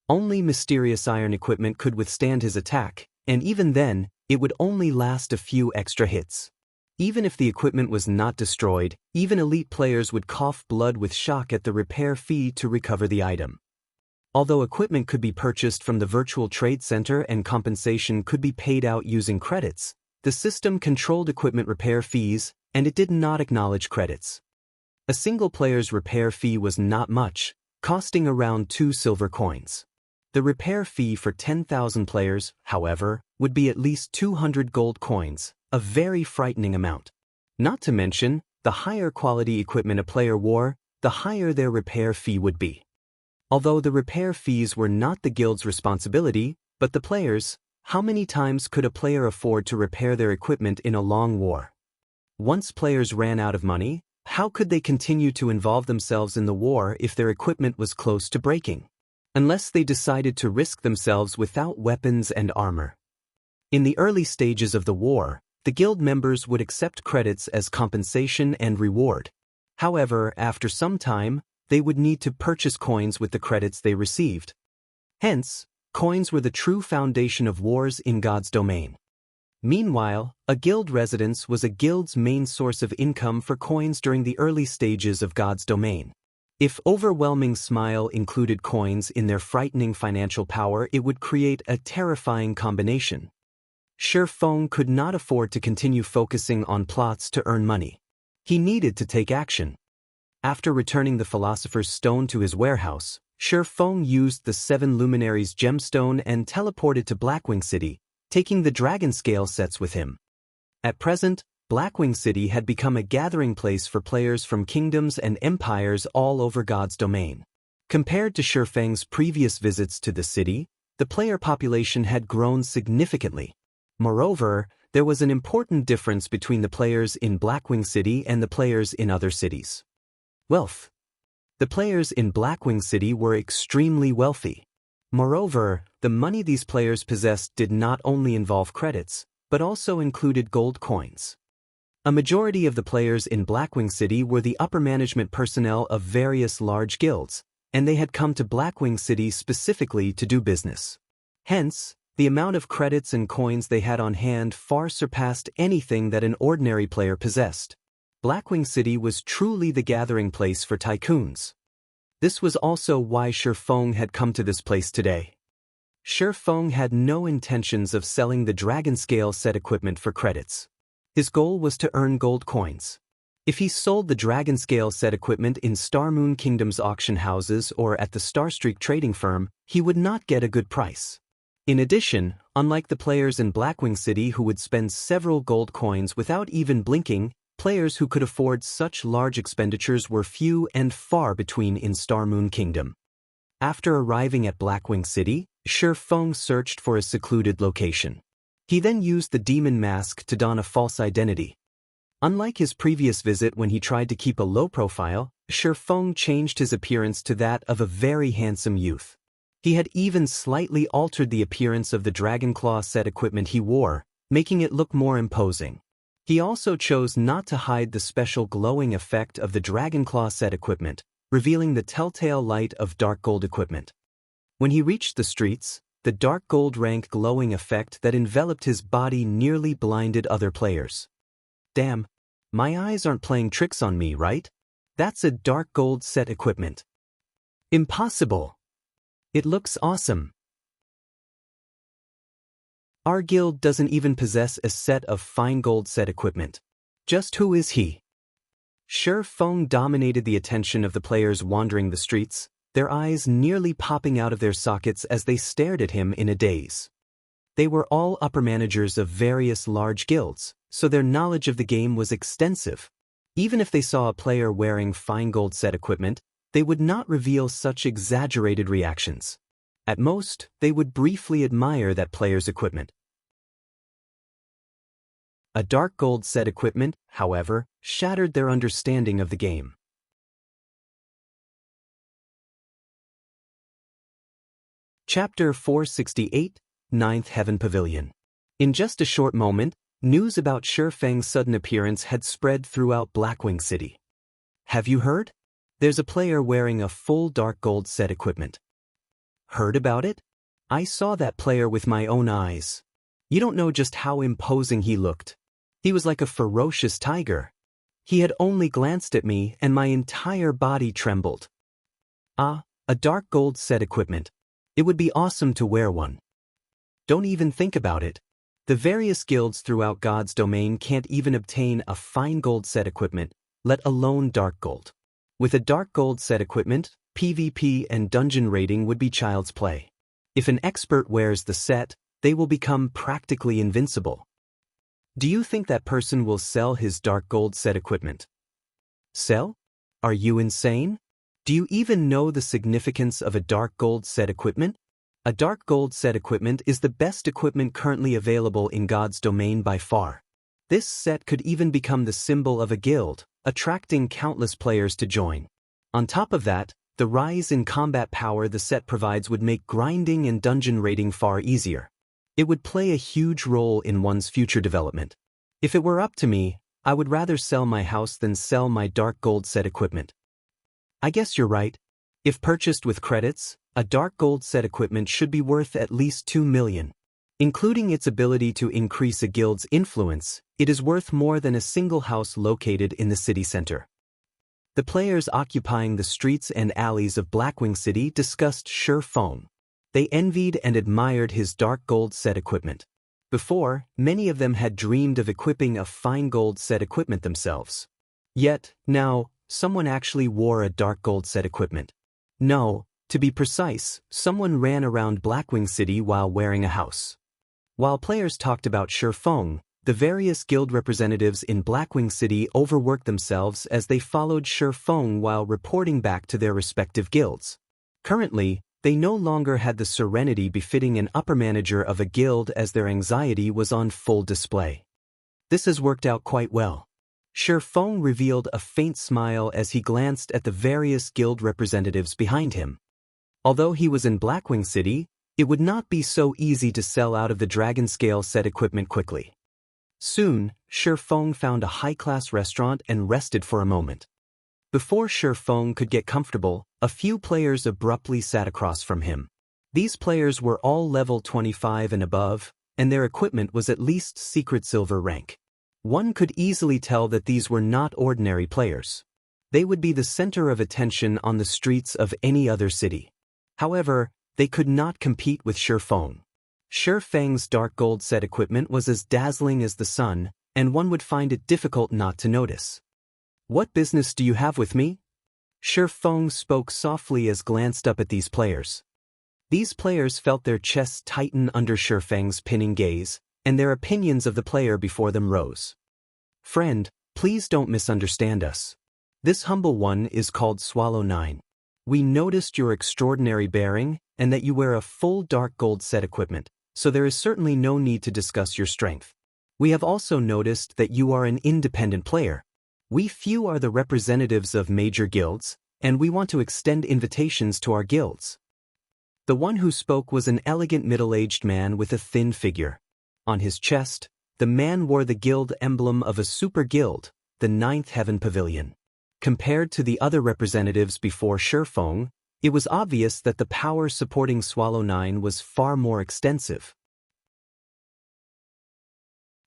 Only mysterious iron equipment could withstand his attack, and even then, it would only last a few extra hits. Even if the equipment was not destroyed, even elite players would cough blood with shock at the repair fee to recover the item. Although equipment could be purchased from the virtual trade center and compensation could be paid out using credits, the system controlled equipment repair fees, and it did not acknowledge credits. A single player's repair fee was not much, costing around 2 silver coins. The repair fee for 10,000 players, however, would be at least 200 gold coins, a very frightening amount. Not to mention, the higher quality equipment a player wore, the higher their repair fee would be. Although the repair fees were not the guild's responsibility, but the players', how many times could a player afford to repair their equipment in a long war? Once players ran out of money, how could they continue to involve themselves in the war if their equipment was close to breaking? Unless they decided to risk themselves without weapons and armor. In the early stages of the war, the guild members would accept credits as compensation and reward. However, after some time, they would need to purchase coins with the credits they received. Hence, coins were the true foundation of wars in God's domain. Meanwhile, a guild residence was a guild's main source of income for coins during the early stages of God's domain. If Overwhelming Smile included coins in their frightening financial power, it would create a terrifying combination. Shifeng could not afford to continue focusing on plots to earn money. He needed to take action. After returning the Philosopher's Stone to his warehouse, Shifeng used the 7 Luminaries gemstone and teleported to Blackwing City, taking the dragon scale sets with him. At present, Blackwing City had become a gathering place for players from kingdoms and empires all over God's domain. Compared to Shifeng's previous visits to the city, the player population had grown significantly. Moreover, there was an important difference between the players in Blackwing City and the players in other cities. Wealth. The players in Blackwing City were extremely wealthy. Moreover, the money these players possessed did not only involve credits, but also included gold coins. A majority of the players in Blackwing City were the upper management personnel of various large guilds, and they had come to Blackwing City specifically to do business. Hence, the amount of credits and coins they had on hand far surpassed anything that an ordinary player possessed. Blackwing City was truly the gathering place for tycoons. This was also why Shifeng had come to this place today. Shifeng had no intentions of selling the dragon scale set equipment for credits. His goal was to earn gold coins. If he sold the dragon scale set equipment in Starmoon Kingdom's auction houses or at the Starstreak trading firm, he would not get a good price. In addition, unlike the players in Blackwing City who would spend several gold coins without even blinking, players who could afford such large expenditures were few and far between in Starmoon Kingdom. After arriving at Blackwing City, Shifeng searched for a secluded location. He then used the demon mask to don a false identity. Unlike his previous visit when he tried to keep a low profile, Shifeng changed his appearance to that of a very handsome youth. He had even slightly altered the appearance of the Dragonclaw set equipment he wore, making it look more imposing. He also chose not to hide the special glowing effect of the Dragonclaw set equipment, revealing the telltale light of dark gold equipment. When he reached the streets, the dark gold rank glowing effect that enveloped his body nearly blinded other players. Damn, my eyes aren't playing tricks on me, right? That's a dark gold set equipment. Impossible. It looks awesome. Our guild doesn't even possess a set of fine gold set equipment. Just who is he? Shi Feng dominated the attention of the players wandering the streets, their eyes nearly popping out of their sockets as they stared at him in a daze. They were all upper managers of various large guilds, so their knowledge of the game was extensive. Even if they saw a player wearing fine gold set equipment, they would not reveal such exaggerated reactions. At most, they would briefly admire that player's equipment. A dark gold set equipment, however, shattered their understanding of the game. Chapter 468, Ninth Heaven Pavilion. In just a short moment, news about Shi Feng's sudden appearance had spread throughout Blackwing City. Have you heard? There's a player wearing a full dark gold set equipment. Heard about it? I saw that player with my own eyes. You don't know just how imposing he looked. He was like a ferocious tiger. He had only glanced at me and my entire body trembled. Ah, a dark gold set equipment. It would be awesome to wear one. Don't even think about it. The various guilds throughout God's domain can't even obtain a fine gold set equipment, let alone dark gold. With a dark gold set equipment, PvP and dungeon raiding would be child's play. If an expert wears the set, they will become practically invincible. Do you think that person will sell his dark gold set equipment? Sell? Are you insane? Do you even know the significance of a dark gold set equipment? A dark gold set equipment is the best equipment currently available in God's domain by far. This set could even become the symbol of a guild, attracting countless players to join. On top of that, the rise in combat power the set provides would make grinding and dungeon raiding far easier. It would play a huge role in one's future development. If it were up to me, I would rather sell my house than sell my dark gold set equipment. I guess you're right. If purchased with credits, a dark gold set equipment should be worth at least 2 million. Including its ability to increase a guild's influence, it is worth more than a single house located in the city center. The players occupying the streets and alleys of Blackwing City discussed Shi Feng. They envied and admired his dark gold set equipment. Before, many of them had dreamed of equipping a fine gold set equipment themselves. Yet, now, someone actually wore a dark gold set equipment. No, to be precise, someone ran around Blackwing City while wearing a house. While players talked about Shi Feng, the various guild representatives in Blackwing City overworked themselves as they followed Shi Feng while reporting back to their respective guilds. Currently, they no longer had the serenity befitting an upper manager of a guild as their anxiety was on full display. This has worked out quite well. Shi Feng revealed a faint smile as he glanced at the various guild representatives behind him. Although he was in Blackwing City, it would not be so easy to sell out of the dragon scale set equipment quickly. Soon, Shi Feng found a high-class restaurant and rested for a moment. Before Shi Feng could get comfortable, a few players abruptly sat across from him. These players were all level 25 and above, and their equipment was at least secret silver rank. One could easily tell that these were not ordinary players. They would be the center of attention on the streets of any other city. However, they could not compete with Shi Feng. Shi Feng's dark gold set equipment was as dazzling as the sun, and one would find it difficult not to notice. What business do you have with me? Shi Feng spoke softly as glanced up at these players. These players felt their chests tighten under Shi Feng's pinning gaze, and their opinions of the player before them rose. Friend, please don't misunderstand us. This humble one is called Swallow 9. We noticed your extraordinary bearing, and that you wear a full dark gold set equipment, so there is certainly no need to discuss your strength. We have also noticed that you are an independent player. We few are the representatives of major guilds, and we want to extend invitations to our guilds. The one who spoke was an elegant middle-aged man with a thin figure. On his chest, the man wore the guild emblem of a super guild, the Ninth Heaven Pavilion. Compared to the other representatives before Shi Feng, It was obvious that the power supporting Swallow 9 was far more extensive.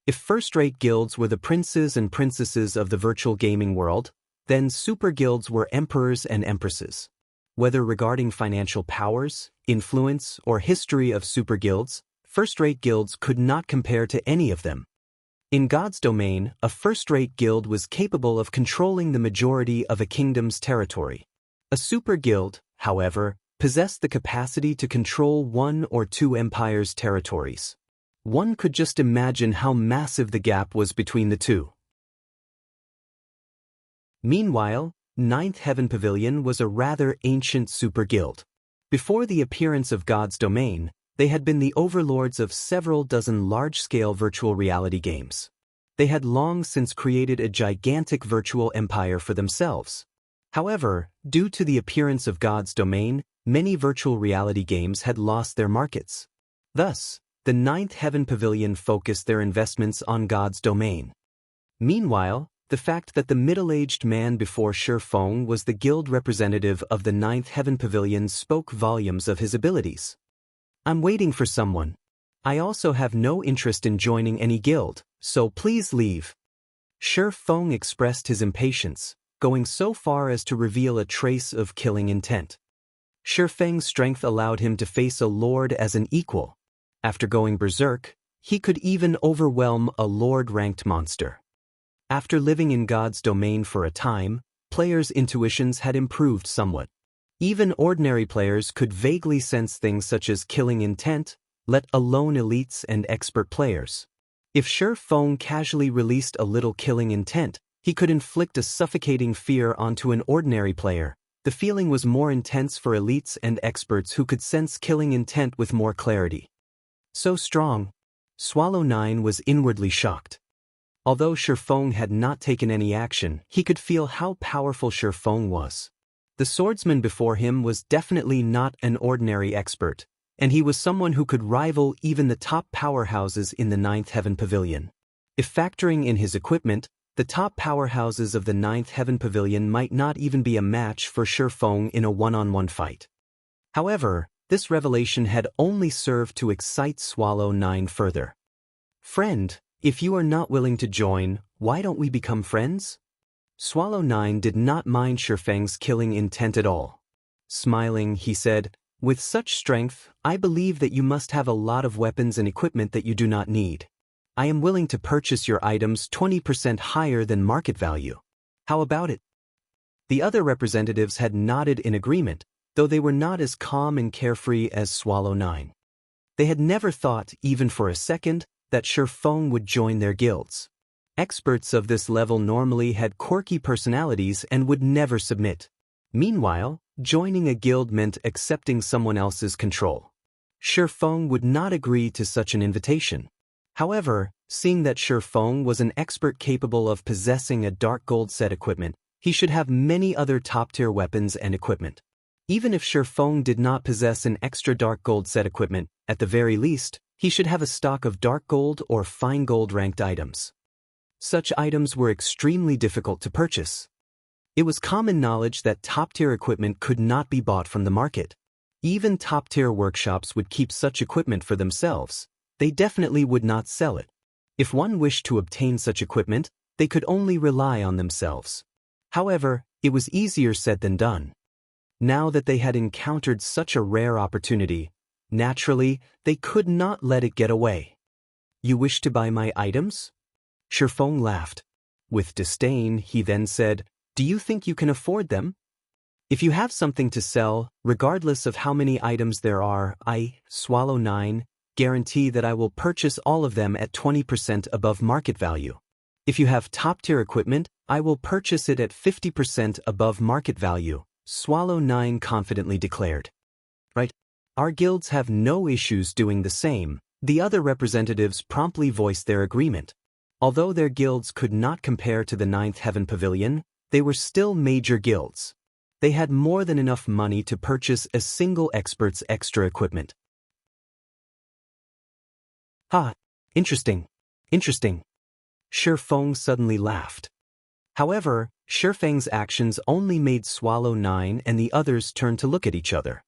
If first-rate guilds were the princes and princesses of the virtual gaming world, then super guilds were emperors and empresses. Whether regarding financial powers, influence, or history of super guilds, first-rate guilds could not compare to any of them. In God's domain, a first-rate guild was capable of controlling the majority of a kingdom's territory. A super guild, however, possessed the capacity to control one or two empires' territories. One could just imagine how massive the gap was between the two. Meanwhile, Ninth Heaven Pavilion was a rather ancient super guild. Before the appearance of God's domain, they had been the overlords of several dozen large-scale virtual reality games. They had long since created a gigantic virtual empire for themselves. However, due to the appearance of God's domain, many virtual reality games had lost their markets. Thus, the Ninth Heaven Pavilion focused their investments on God's domain. Meanwhile, the fact that the middle-aged man before Feng was the guild representative of the Ninth Heaven Pavilion spoke volumes of his abilities. "I'm waiting for someone. I also have no interest in joining any guild, so please leave." Feng expressed his impatience, going so far as to reveal a trace of killing intent. Feng's strength allowed him to face a lord as an equal. After going berserk, he could even overwhelm a lord-ranked monster. After living in God's domain for a time, players' intuitions had improved somewhat. Even ordinary players could vaguely sense things such as killing intent, let alone elites and expert players. If Feng casually released a little killing intent, he could inflict a suffocating fear onto an ordinary player. The feeling was more intense for elites and experts who could sense killing intent with more clarity. So strong. Swallow 9 was inwardly shocked. Although Feng had not taken any action, he could feel how powerful Feng was. The swordsman before him was definitely not an ordinary expert, and he was someone who could rival even the top powerhouses in the Ninth Heaven Pavilion. If factoring in his equipment, the top powerhouses of the Ninth Heaven Pavilion might not even be a match for Feng in a one-on-one fight. However, this revelation had only served to excite Swallow 9 further. "Friend, if you are not willing to join, why don't we become friends?" Swallow 9 did not mind Feng's killing intent at all. Smiling, he said, "With such strength, I believe that you must have a lot of weapons and equipment that you do not need. I am willing to purchase your items 20% higher than market value. How about it?" The other representatives had nodded in agreement, though they were not as calm and carefree as Swallow 9. They had never thought, even for a second, that Feng would join their guilds. Experts of this level normally had quirky personalities and would never submit. Meanwhile, joining a guild meant accepting someone else's control. Feng would not agree to such an invitation. However, seeing that Feng was an expert capable of possessing a dark gold set equipment, he should have many other top-tier weapons and equipment. Even if Feng did not possess an extra dark gold set equipment, at the very least, he should have a stock of dark gold or fine gold ranked items. Such items were extremely difficult to purchase. It was common knowledge that top-tier equipment could not be bought from the market. Even top-tier workshops would keep such equipment for themselves. They definitely would not sell it. If one wished to obtain such equipment, they could only rely on themselves. However, it was easier said than done. Now that they had encountered such a rare opportunity, naturally, they could not let it get away. "You wish to buy my items?" Feng laughed. With disdain, he then said, "Do you think you can afford them? If you have something to sell, regardless of how many items there are, I, Swallow 9, guarantee that I will purchase all of them at 20% above market value. If you have top-tier equipment, I will purchase it at 50% above market value," Swallow 9 confidently declared. "Right. Our guilds have no issues doing the same." The other representatives promptly voiced their agreement. Although their guilds could not compare to the Ninth Heaven Pavilion, they were still major guilds. They had more than enough money to purchase a single expert's extra equipment. "Ha! Interesting. Interesting." Feng suddenly laughed. However, Shifeng's actions only made Swallow 9 and the others turn to look at each other.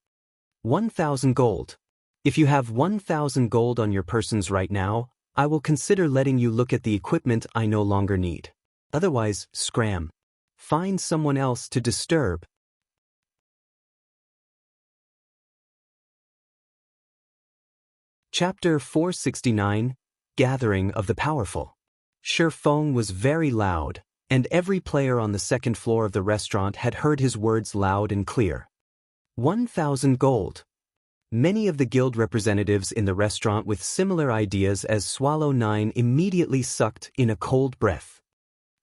1,000 gold. If you have 1,000 gold on your persons right now, I will consider letting you look at the equipment I no longer need. Otherwise, scram. Find someone else to disturb. Chapter 469, Gathering of the Powerful. Shifeng was very loud, and every player on the second floor of the restaurant had heard his words loud and clear. 1,000 gold. Many of the guild representatives in the restaurant with similar ideas as Swallow 9 immediately sucked in a cold breath.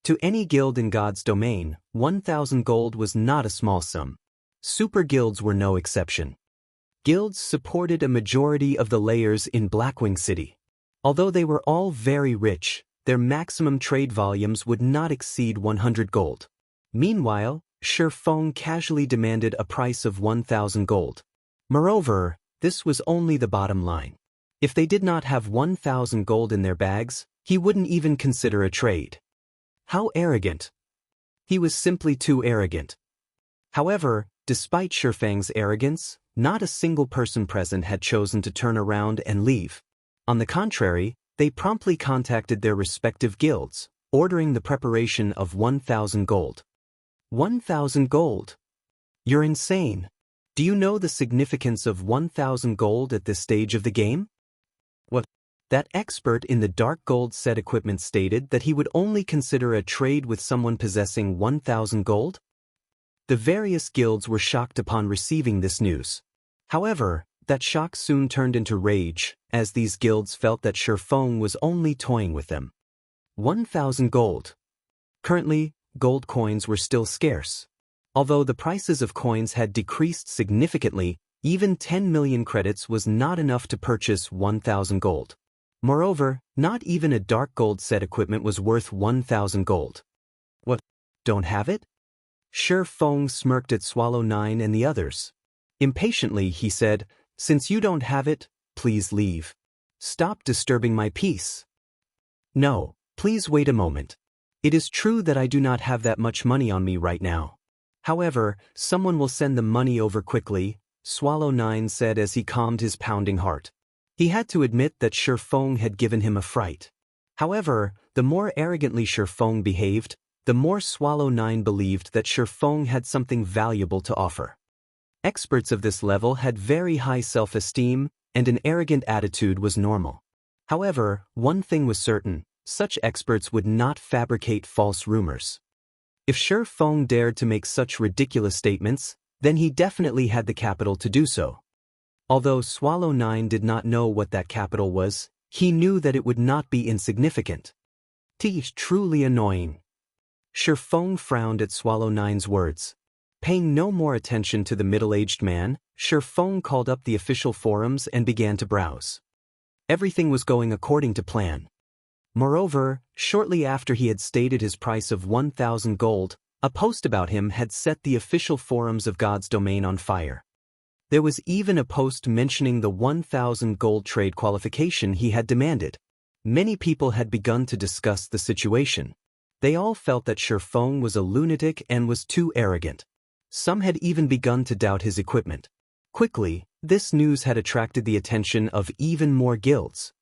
To any guild in God's domain, 1,000 gold was not a small sum. Super guilds were no exception. Guilds supported a majority of the layers in Blackwing City. Although they were all very rich, their maximum trade volumes would not exceed 100 gold. Meanwhile, Shifeng casually demanded a price of 1,000 gold. Moreover, this was only the bottom line. If they did not have 1,000 gold in their bags, he wouldn't even consider a trade. How arrogant. He was simply too arrogant. However, despite Shifeng's arrogance, not a single person present had chosen to turn around and leave. On the contrary, they promptly contacted their respective guilds, ordering the preparation of 1,000 gold. 1,000 gold? You're insane. Do you know the significance of 1,000 gold at this stage of the game? What? That expert in the dark gold set equipment stated that he would only consider a trade with someone possessing 1,000 gold? The various guilds were shocked upon receiving this news. However, that shock soon turned into rage, as these guilds felt that Shifeng was only toying with them. 1,000 gold. Currently, gold coins were still scarce. Although the prices of coins had decreased significantly, even 10 million credits was not enough to purchase 1,000 gold. Moreover, not even a dark gold set equipment was worth 1,000 gold. What? Don't have it? Shifeng smirked at Swallow 9 and the others. Impatiently, he said, "Since you don't have it, please leave. Stop disturbing my peace." "No, please wait a moment. It is true that I do not have that much money on me right now. However, someone will send the money over quickly," Swallow 9 said as he calmed his pounding heart. He had to admit that Shifeng had given him a fright. However, the more arrogantly Shifeng behaved, the more Swallow 9 believed that Shifeng had something valuable to offer. Experts of this level had very high self-esteem, and an arrogant attitude was normal. However, one thing was certain, such experts would not fabricate false rumors. If Shifeng dared to make such ridiculous statements, then he definitely had the capital to do so. Although Swallow 9 did not know what that capital was, he knew that it would not be insignificant. "'Tis truly annoying." Shifeng frowned at Swallow 9's words. Paying no more attention to the middle-aged man, Shifeng called up the official forums and began to browse. Everything was going according to plan. Moreover, shortly after he had stated his price of 1,000 gold, a post about him had set the official forums of God's domain on fire. There was even a post mentioning the 1,000 gold trade qualification he had demanded. Many people had begun to discuss the situation. They all felt that Shifeng was a lunatic and was too arrogant. Some had even begun to doubt his equipment. Quickly, this news had attracted the attention of even more guilds.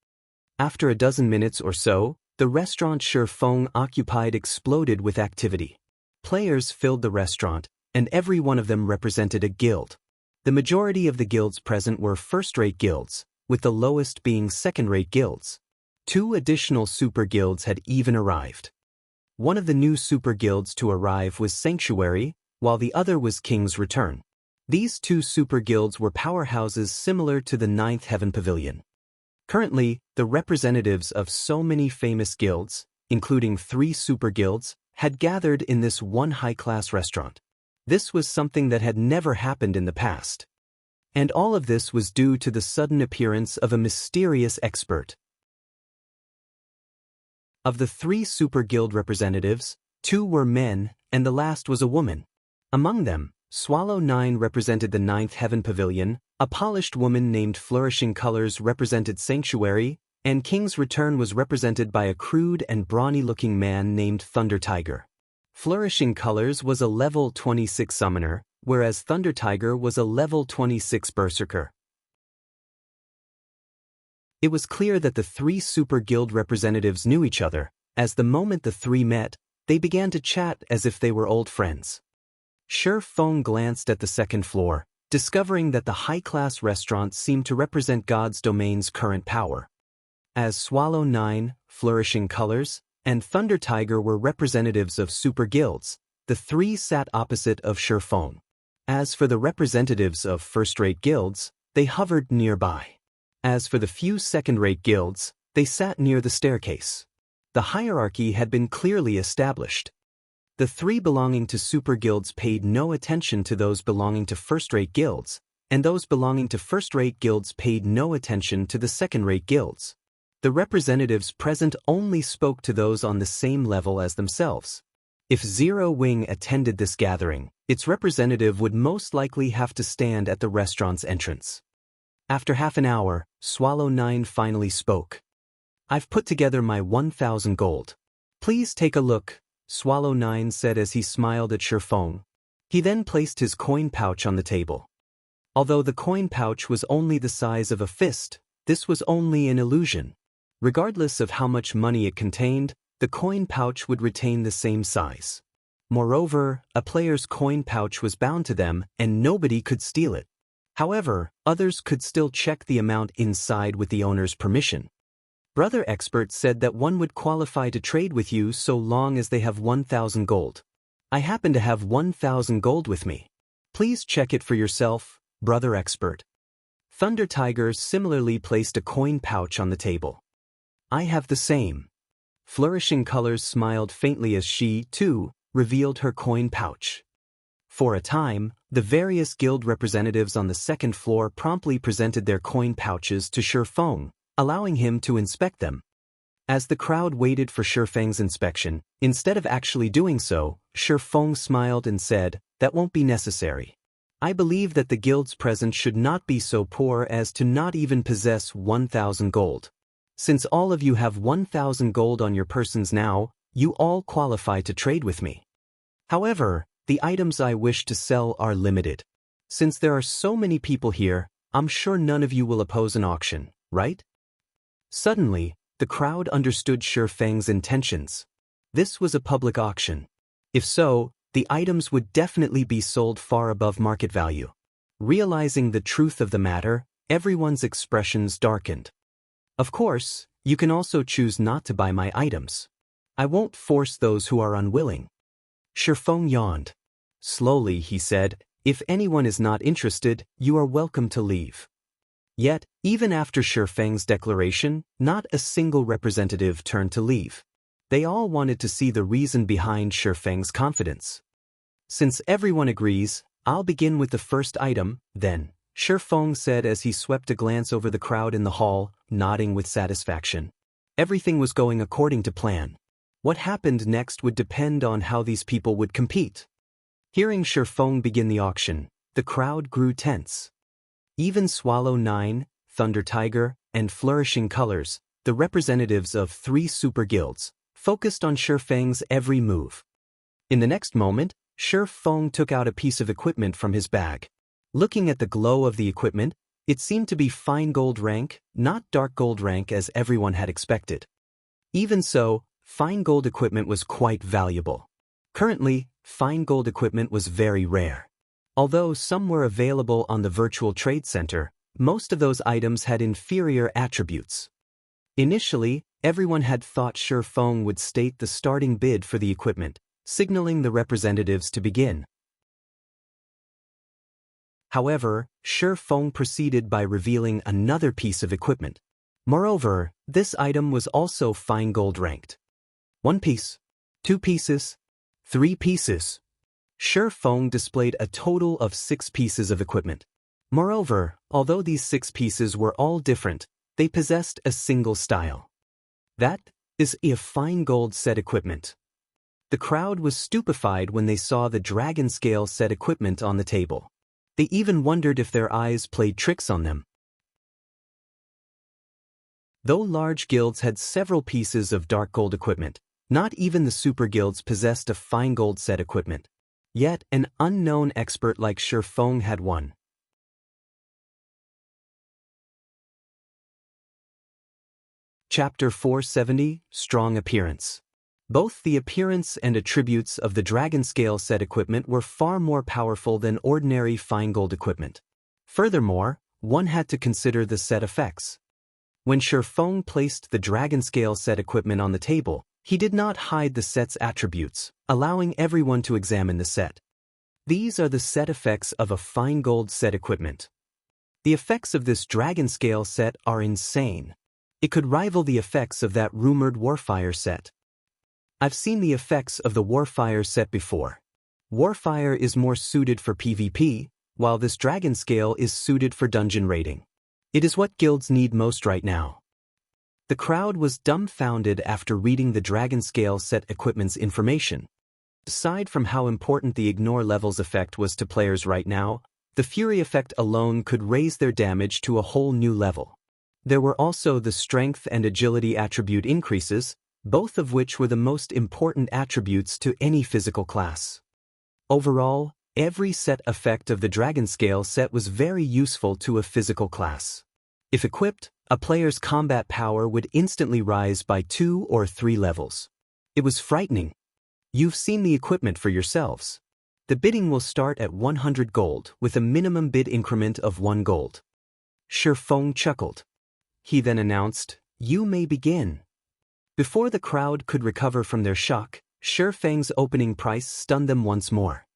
After a dozen minutes or so, the restaurant Shifeng occupied exploded with activity. Players filled the restaurant, and every one of them represented a guild. The majority of the guilds present were first-rate guilds, with the lowest being second-rate guilds. 2 additional super guilds had even arrived. One of the new super guilds to arrive was Sanctuary, while the other was King's Return. These 2 super guilds were powerhouses similar to the 9th Heaven Pavilion. Currently, the representatives of so many famous guilds, including 3 super guilds, had gathered in this one high-class restaurant. This was something that had never happened in the past. And all of this was due to the sudden appearance of a mysterious expert. Of the 3 super guild representatives, 2 were men, and the last was a woman. Among them, Swallow 9 represented the 9th Heaven Pavilion, a polished woman named Flourishing Colors represented Sanctuary, and King's Return was represented by a crude and brawny-looking man named Thunder Tiger. Flourishing Colors was a level 26 summoner, whereas Thunder Tiger was a level 26 berserker. It was clear that the three Super Guild representatives knew each other, as the moment the three met, they began to chat as if they were old friends. Shi Feng glanced at the second floor, discovering that the high-class restaurant seemed to represent God's domain's current power. As Swallow 9, Flourishing Colors, and Thunder Tiger were representatives of super guilds, the three sat opposite of Shi Feng. As for the representatives of first-rate guilds, they hovered nearby. As for the few second-rate guilds, they sat near the staircase. The hierarchy had been clearly established. The three belonging to super guilds paid no attention to those belonging to first-rate guilds, and those belonging to first-rate guilds paid no attention to the second-rate guilds. The representatives present only spoke to those on the same level as themselves. If Zero Wing attended this gathering, its representative would most likely have to stand at the restaurant's entrance. After half an hour, Swallow 9 finally spoke. "I've put together my 1,000 gold. Please take a look," Swallow 9 said as he smiled at Shi Feng. He then placed his coin pouch on the table. Although the coin pouch was only the size of a fist, this was only an illusion. Regardless of how much money it contained, the coin pouch would retain the same size. Moreover, a player's coin pouch was bound to them and nobody could steal it. However, others could still check the amount inside with the owner's permission. Brother Expert said that one would qualify to trade with you so long as they have 1,000 gold. I happen to have 1,000 gold with me. Please check it for yourself, Brother Expert. Thunder Tiger similarly placed a coin pouch on the table. I have the same. Flourishing Colors smiled faintly as she, too, revealed her coin pouch. For a time, the various guild representatives on the second floor promptly presented their coin pouches to Shi Feng, allowing him to inspect them. As the crowd waited for Shi Feng's inspection, instead of actually doing so, Shi Feng smiled and said, "That won't be necessary. I believe that the guilds present should not be so poor as to not even possess 1,000 gold. Since all of you have 1,000 gold on your persons now, you all qualify to trade with me. However, the items I wish to sell are limited. Since there are so many people here, I'm sure none of you will oppose an auction, right?" Suddenly, the crowd understood Shi Feng's intentions. This was a public auction. If so, the items would definitely be sold far above market value. Realizing the truth of the matter, everyone's expressions darkened. Of course, you can also choose not to buy my items. I won't force those who are unwilling. Shi Feng yawned. Slowly, he said, "If anyone is not interested, you are welcome to leave." Yet, even after Shi Feng's declaration, not a single representative turned to leave. They all wanted to see the reason behind Shi Feng's confidence. "Since everyone agrees, I'll begin with the first item, then," Shi Feng said as he swept a glance over the crowd in the hall, nodding with satisfaction. Everything was going according to plan. What happened next would depend on how these people would compete. Hearing Shi Feng begin the auction, the crowd grew tense. Even Swallow 9, Thunder Tiger, and Flourishing Colors, the representatives of three super guilds, focused on Shi Feng's every move. In the next moment, Shi Feng took out a piece of equipment from his bag. Looking at the glow of the equipment, it seemed to be fine gold rank, not dark gold rank as everyone had expected. Even so, fine gold equipment was quite valuable. Currently, fine gold equipment was very rare. Although some were available on the virtual trade center, most of those items had inferior attributes. Initially, everyone had thought Shi Feng would state the starting bid for the equipment, signaling the representatives to begin. However, Shi Feng proceeded by revealing another piece of equipment. Moreover, this item was also fine gold ranked. 1 piece, 2 pieces, 3 pieces. Shi Feng displayed a total of 6 pieces of equipment. Moreover, although these 6 pieces were all different, they possessed a single style. That is a fine gold set equipment. The crowd was stupefied when they saw the dragon scale set equipment on the table. They even wondered if their eyes played tricks on them. Though large guilds had several pieces of dark gold equipment, Not even the super guilds possessed a fine gold set equipment. Yet, an unknown expert like Shi Feng had one. Chapter 470, Strong Appearance. Both the appearance and attributes of the dragon scale set equipment were far more powerful than ordinary fine gold equipment. Furthermore, one had to consider the set effects. When Shi Feng placed the dragon scale set equipment on the table, he did not hide the set's attributes, allowing everyone to examine the set. These are the set effects of a fine gold set equipment. The effects of this dragon scale set are insane. It could rival the effects of that rumored Warfire set. I've seen the effects of the Warfire set before. Warfire is more suited for PvP, while this dragon scale is suited for dungeon raiding. It is what guilds need most right now. The crowd was dumbfounded after reading the dragon scale set equipment's information. Aside from how important the ignore levels effect was to players right now, the fury effect alone could raise their damage to a whole new level. There were also the strength and agility attribute increases, both of which were the most important attributes to any physical class. Overall, every set effect of the dragon scale set was very useful to a physical class. If equipped, a player's combat power would instantly rise by 2 or 3 levels. It was frightening. You've seen the equipment for yourselves. The bidding will start at 100 gold with a minimum bid increment of 1 gold. Shi Feng chuckled. He then announced, "You may begin." Before the crowd could recover from their shock, Shi Feng's opening price stunned them once more.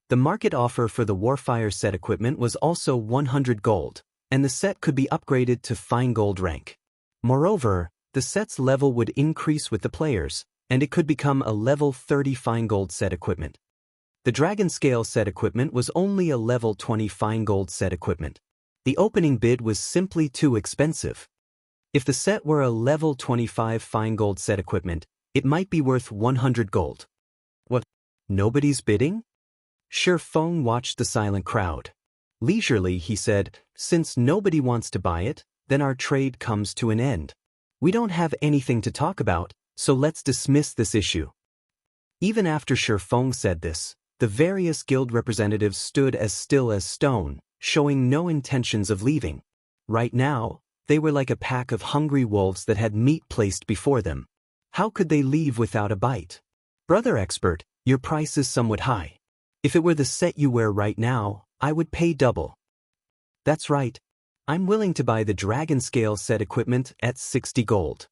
The market offer for the Warfire set equipment was also 100 gold, and the set could be upgraded to fine gold rank. Moreover, the set's level would increase with the players, and it could become a level 30 fine gold set equipment. The dragon scale set equipment was only a level 20 fine gold set equipment. The opening bid was simply too expensive. If the set were a level 25 fine gold set equipment, it might be worth 100 gold. What? Nobody's bidding? Shi Feng watched the silent crowd. Leisurely, he said, "Since nobody wants to buy it, then our trade comes to an end. We don't have anything to talk about, so let's dismiss this issue." Even after Shi Feng said this, the various guild representatives stood as still as stone, showing no intentions of leaving. Right now, they were like a pack of hungry wolves that had meat placed before them. How could they leave without a bite? "Brother expert, your price is somewhat high. If it were the set you wear right now, I would pay double." "That's right. I'm willing to buy the dragon scale set equipment at 60 gold.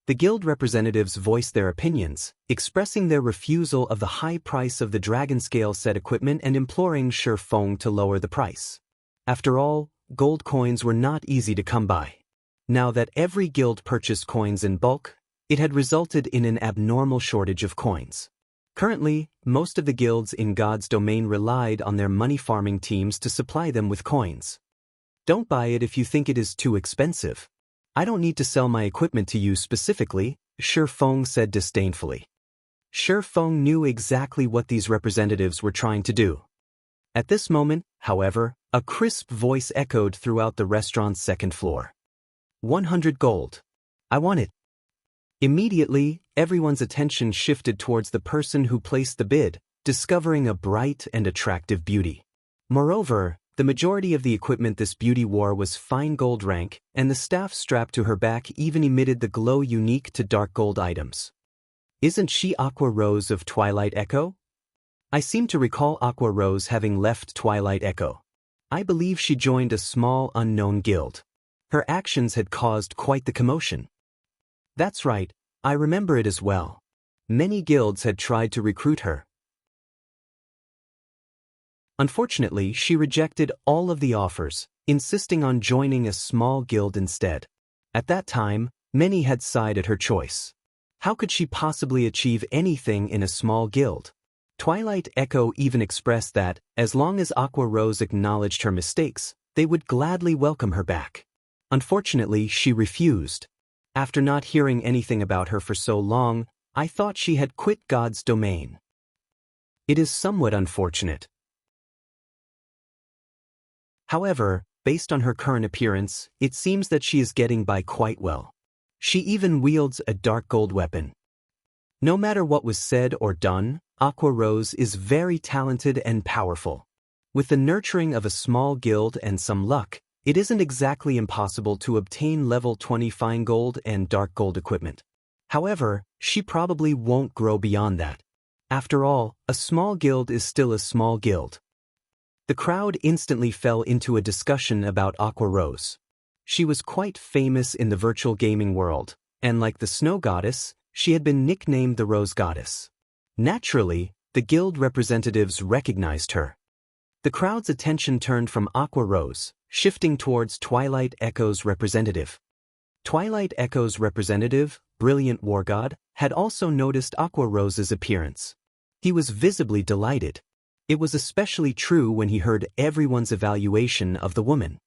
The guild representatives voiced their opinions, expressing their refusal of the high price of the dragon scale set equipment and imploring Shi Feng to lower the price. After all, gold coins were not easy to come by. Now that every guild purchased coins in bulk, it had resulted in an abnormal shortage of coins. Currently, most of the guilds in God's domain relied on their money-farming teams to supply them with coins. "Don't buy it if you think it is too expensive. I don't need to sell my equipment to you specifically," Shi Feng said disdainfully. Shi Feng knew exactly what these representatives were trying to do. At this moment, however, a crisp voice echoed throughout the restaurant's second floor. 100 gold. I want it." Immediately, everyone's attention shifted towards the person who placed the bid, discovering a bright and attractive beauty. Moreover, the majority of the equipment this beauty wore was fine gold rank, and the staff strapped to her back even emitted the glow unique to dark gold items. "Isn't she Aqua Rose of Twilight Echo?" I seem to recall Aqua Rose having left Twilight Echo. I believe she joined a small unknown guild. Her actions had caused quite the commotion. "That's right, I remember it as well. Many guilds had tried to recruit her. Unfortunately, she rejected all of the offers, insisting on joining a small guild instead. At that time, many had sighed at her choice. How could she possibly achieve anything in a small guild? Twilight Echo even expressed that, as long as Aqua Rose acknowledged her mistakes, they would gladly welcome her back. Unfortunately, she refused. After not hearing anything about her for so long, I thought she had quit God's domain. It is somewhat unfortunate. However, based on her current appearance, it seems that she is getting by quite well. She even wields a dark gold weapon. No matter what was said or done, Aqua Rose is very talented and powerful. With the nurturing of a small guild and some luck, it isn't exactly impossible to obtain level 20 fine gold and dark gold equipment. However, she probably won't grow beyond that. After all, a small guild is still a small guild. The crowd instantly fell into a discussion about Aqua Rose. She was quite famous in the virtual gaming world, and like the snow goddess, she had been nicknamed the Rose Goddess. Naturally, the guild representatives recognized her. The crowd's attention turned from Aqua Rose, shifting towards Twilight Echo's representative. Twilight Echo's representative, Brilliant War God, had also noticed Aqua Rose's appearance. He was visibly delighted. It was especially true when he heard everyone's evaluation of the woman.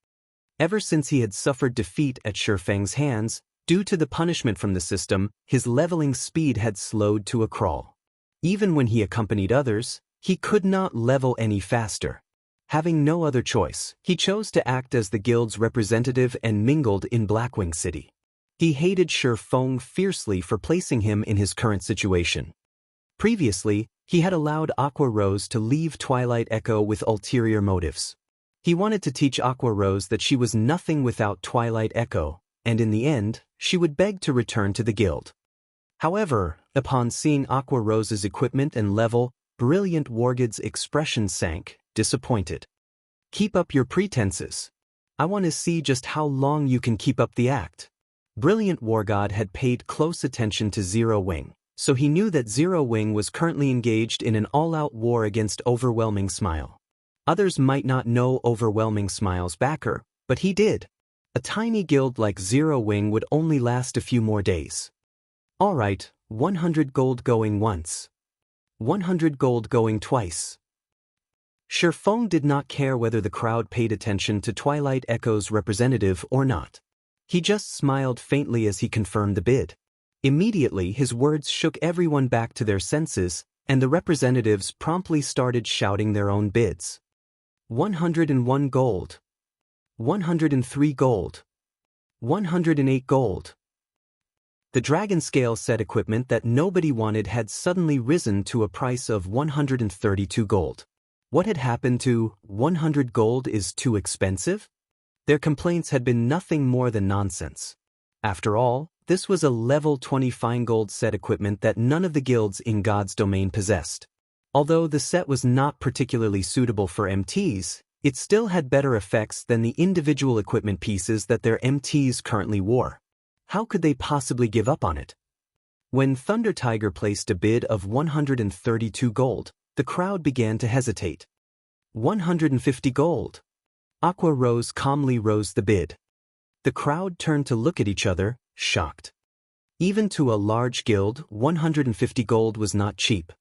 Ever since he had suffered defeat at Shifeng's hands, due to the punishment from the system, his leveling speed had slowed to a crawl. Even when he accompanied others, he could not level any faster. Having no other choice, he chose to act as the guild's representative and mingled in Blackwing City. He hated Shifeng fiercely for placing him in his current situation. Previously, he had allowed Aqua Rose to leave Twilight Echo with ulterior motives. He wanted to teach Aqua Rose that she was nothing without Twilight Echo, and in the end, she would beg to return to the guild. However, upon seeing Aqua Rose's equipment and level, Brilliant Wargod's expression sank, disappointed. "Keep up your pretenses. I want to see just how long you can keep up the act." Brilliant Wargod had paid close attention to Zero Wing, so he knew that Zero Wing was currently engaged in an all-out war against Overwhelming Smile. Others might not know Overwhelming Smile's backer, but he did. A tiny guild like Zero Wing would only last a few more days. Alright, 100 gold going once. 100 gold going twice. Shifeng did not care whether the crowd paid attention to Twilight Echo's representative or not. He just smiled faintly as he confirmed the bid. Immediately his words shook everyone back to their senses, and the representatives promptly started shouting their own bids. 101 gold. 103 gold. 108 gold. The dragon scale set equipment that nobody wanted had suddenly risen to a price of 132 gold. What had happened to 100 gold is too expensive? Their complaints had been nothing more than nonsense. After all, this was a level 20 fine gold set equipment that none of the guilds in God's domain possessed. Although the set was not particularly suitable for MTs, it still had better effects than the individual equipment pieces that their MTs currently wore. How could they possibly give up on it? When Thunder Tiger placed a bid of 132 gold, the crowd began to hesitate. 150 gold. Aqua Rose calmly rose the bid. The crowd turned to look at each other, shocked. Even to a large guild, 150 gold was not cheap.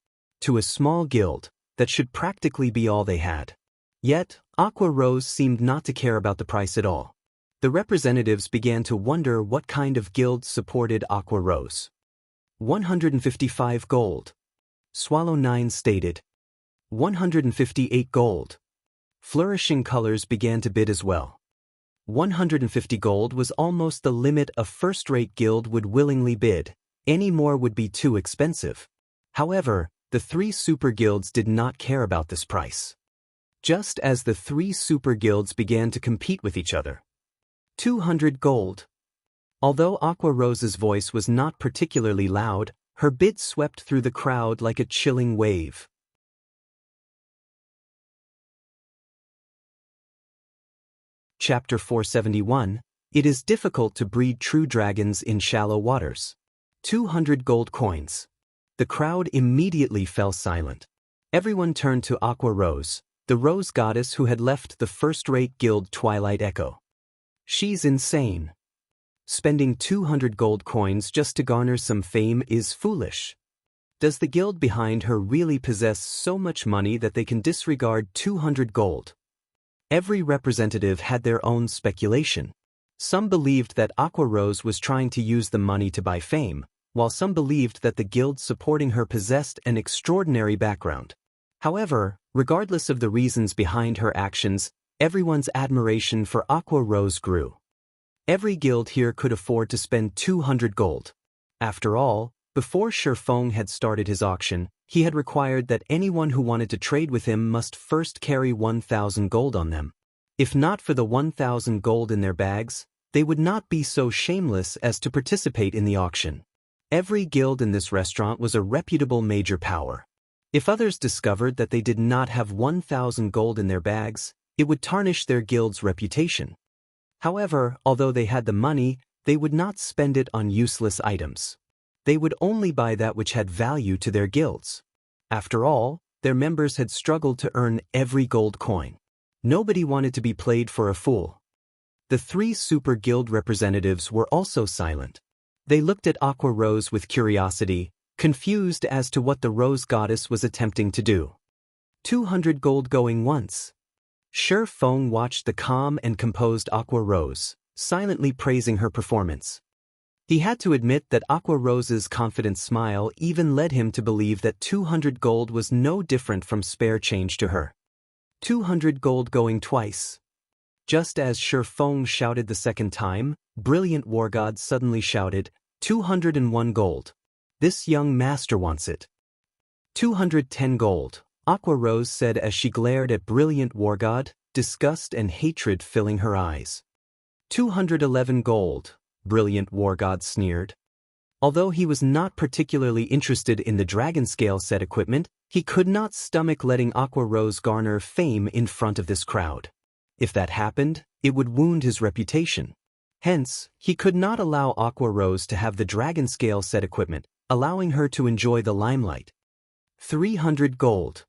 To a small guild, that should practically be all they had. Yet, Aqua Rose seemed not to care about the price at all. The representatives began to wonder what kind of guild supported Aqua Rose. 155 gold. Swallow 9 stated. 158 gold. Flourishing Colors began to bid as well. 150 gold was almost the limit a first-rate guild would willingly bid. Any more would be too expensive. However, the three super guilds did not care about this price. Just as the three super guilds began to compete with each other. 200 gold. Although Aqua Rose's voice was not particularly loud, her bid swept through the crowd like a chilling wave. Chapter 471, It is difficult to breed true dragons in shallow waters. 200 gold coins. The crowd immediately fell silent. Everyone turned to Aqua Rose, the Rose Goddess who had left the first-rate guild Twilight Echo. She's insane. Spending 200 gold coins just to garner some fame is foolish. Does the guild behind her really possess so much money that they can disregard 200 gold? Every representative had their own speculation. Some believed that Aqua Rose was trying to use the money to buy fame, while some believed that the guild supporting her possessed an extraordinary background. However, regardless of the reasons behind her actions, everyone's admiration for Aqua Rose grew. Every guild here could afford to spend 200 gold. After all, Before Shifeng had started his auction, he had required that anyone who wanted to trade with him must first carry 1,000 gold on them. If not for the 1,000 gold in their bags, they would not be so shameless as to participate in the auction. Every guild in this restaurant was a reputable major power. If others discovered that they did not have 1,000 gold in their bags, it would tarnish their guild's reputation. However, although they had the money, they would not spend it on useless items. They would only buy that which had value to their guilds. After all, their members had struggled to earn every gold coin. Nobody wanted to be played for a fool. The 3 super guild representatives were also silent. They looked at Aqua Rose with curiosity, confused as to what the Rose Goddess was attempting to do. 200 gold going once. Shifeng watched the calm and composed Aqua Rose, silently praising her performance. He had to admit that Aqua Rose's confident smile even led him to believe that 200 gold was no different from spare change to her. 200 gold going twice. Just as Shifeng shouted the second time, Brilliant War God suddenly shouted, 201 gold. This young master wants it. 210 gold, Aqua Rose said as she glared at Brilliant War God, disgust and hatred filling her eyes. 211 gold, Brilliant War God sneered. Although he was not particularly interested in the Dragon Scale set equipment, he could not stomach letting Aqua Rose garner fame in front of this crowd. If that happened, it would wound his reputation. Hence, he could not allow Aqua Rose to have the Dragon Scale set equipment, allowing her to enjoy the limelight. 300 gold.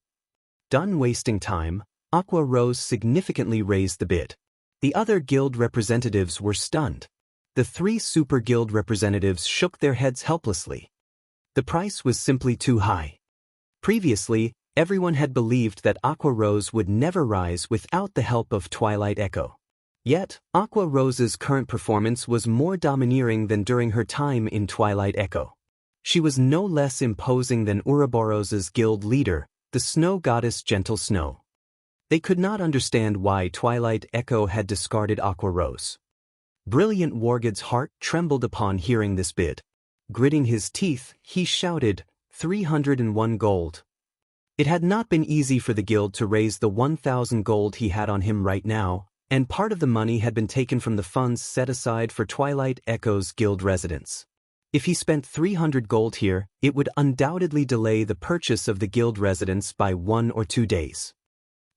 Done wasting time, Aqua Rose significantly raised the bid. The other guild representatives were stunned. The 3 super guild representatives shook their heads helplessly. The price was simply too high. Previously, everyone had believed that Aqua Rose would never rise without the help of Twilight Echo. Yet, Aqua Rose's current performance was more domineering than during her time in Twilight Echo. She was no less imposing than Ouroboros's guild leader, the snow goddess Gentle Snow. They could not understand why Twilight Echo had discarded Aqua Rose. Brilliant Wargod's heart trembled upon hearing this bid. Gritting his teeth, he shouted, 301 gold. It had not been easy for the guild to raise the 1,000 gold he had on him right now, and part of the money had been taken from the funds set aside for Twilight Echo's guild residents. If he spent 300 gold here, it would undoubtedly delay the purchase of the guild residents by 1 or 2 days.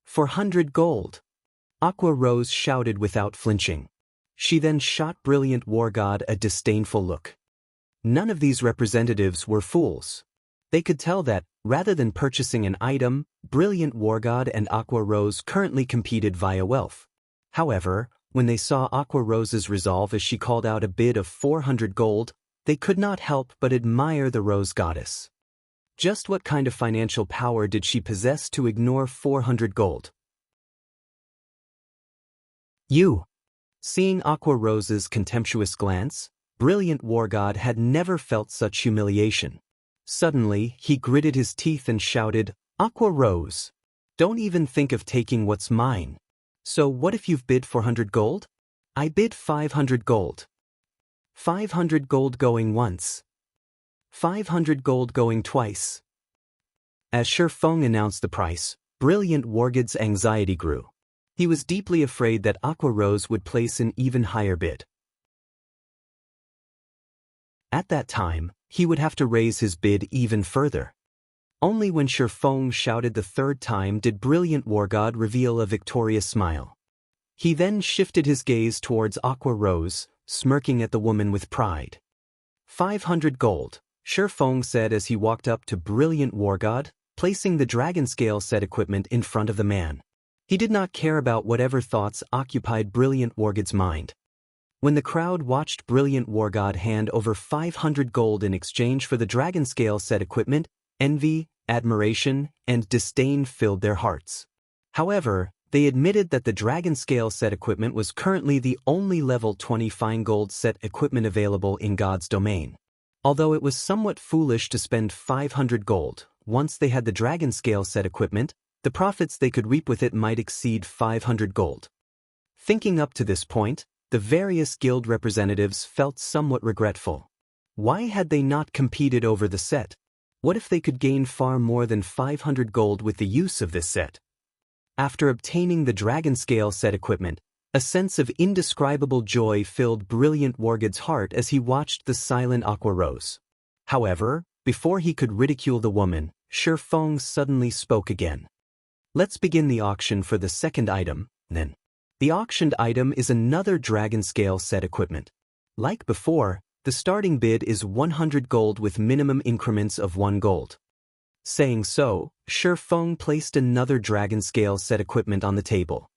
400 gold. Aqua Rose shouted without flinching. She then shot Brilliant War God a disdainful look. None of these representatives were fools. They could tell that, rather than purchasing an item, Brilliant War God and Aqua Rose currently competed via wealth. However, when they saw Aqua Rose's resolve as she called out a bid of 400 gold, they could not help but admire the Rose Goddess. Just what kind of financial power did she possess to ignore 400 gold? You. Seeing Aqua Rose's contemptuous glance, Brilliant War God had never felt such humiliation. Suddenly, he gritted his teeth and shouted, Aqua Rose, don't even think of taking what's mine. So what if you've bid 400 gold? I bid 500 gold. 500 gold going once. 500 gold going twice. As Shifeng announced the price, Brilliant Wargod's anxiety grew. He was deeply afraid that Aqua Rose would place an even higher bid. At that time, he would have to raise his bid even further. Only when Shifeng shouted the third time did Brilliant War God reveal a victorious smile. He then shifted his gaze towards Aqua Rose, smirking at the woman with pride. 500 gold, Shifeng said as he walked up to Brilliant War God, placing the Dragon Scale set equipment in front of the man. He did not care about whatever thoughts occupied Brilliant Wargod's mind. When the crowd watched Brilliant War God hand over 500 gold in exchange for the Dragon Scale set equipment, envy, admiration, and disdain filled their hearts. However, they admitted that the Dragon Scale set equipment was currently the only level 20 fine gold set equipment available in God's domain. Although it was somewhat foolish to spend 500 gold, once they had the Dragon Scale set equipment, the profits they could reap with it might exceed 500 gold. Thinking up to this point, the various guild representatives felt somewhat regretful. Why had they not competed over the set? What if they could gain far more than 500 gold with the use of this set? After obtaining the Dragon Scale set equipment, a sense of indescribable joy filled Brilliant Wargood's heart as he watched the silent Aqua Rose. However, before he could ridicule the woman, Shifeng suddenly spoke again. Let's begin the auction for the second item, then. The auctioned item is another Dragon Scale set equipment. Like before, the starting bid is 100 gold with minimum increments of 1 gold. Saying so, Shifeng placed another Dragon Scale set equipment on the table.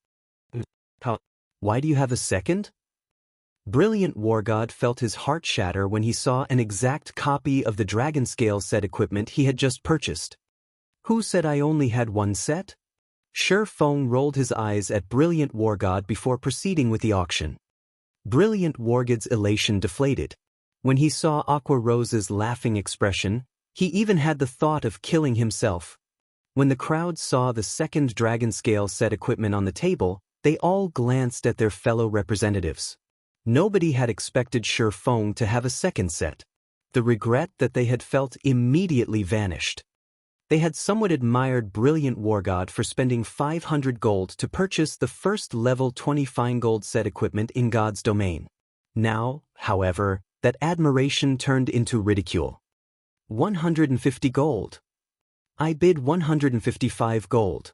Why do you have a second? Brilliant Wargod felt his heart shatter when he saw an exact copy of the Dragon Scale set equipment he had just purchased. Who said I only had one set? Shifeng rolled his eyes at Brilliant Wargod before proceeding with the auction. Brilliant Wargod's elation deflated. When he saw Aqua Rose's laughing expression, he even had the thought of killing himself. When the crowd saw the second Dragon Scale set equipment on the table, they all glanced at their fellow representatives. Nobody had expected Shifeng to have a second set. The regret that they had felt immediately vanished. They had somewhat admired Brilliant Wargod for spending 500 gold to purchase the first level 20 fine gold set equipment in God's domain. Now, however, that admiration turned into ridicule. 150 gold. I bid 155 gold.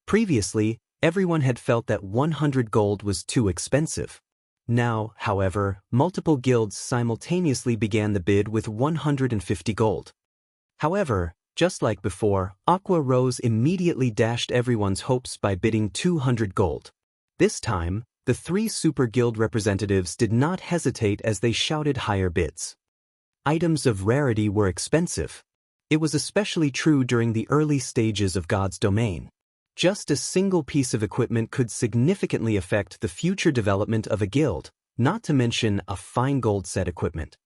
Previously, everyone had felt that 100 gold was too expensive. Now, however, multiple guilds simultaneously began the bid with 150 gold. However, just like before, Aqua Rose immediately dashed everyone's hopes by bidding 200 gold. This time, the 3 super guild representatives did not hesitate as they shouted higher bids. Items of rarity were expensive. It was especially true during the early stages of God's domain. Just a single piece of equipment could significantly affect the future development of a guild, not to mention a fine gold set equipment.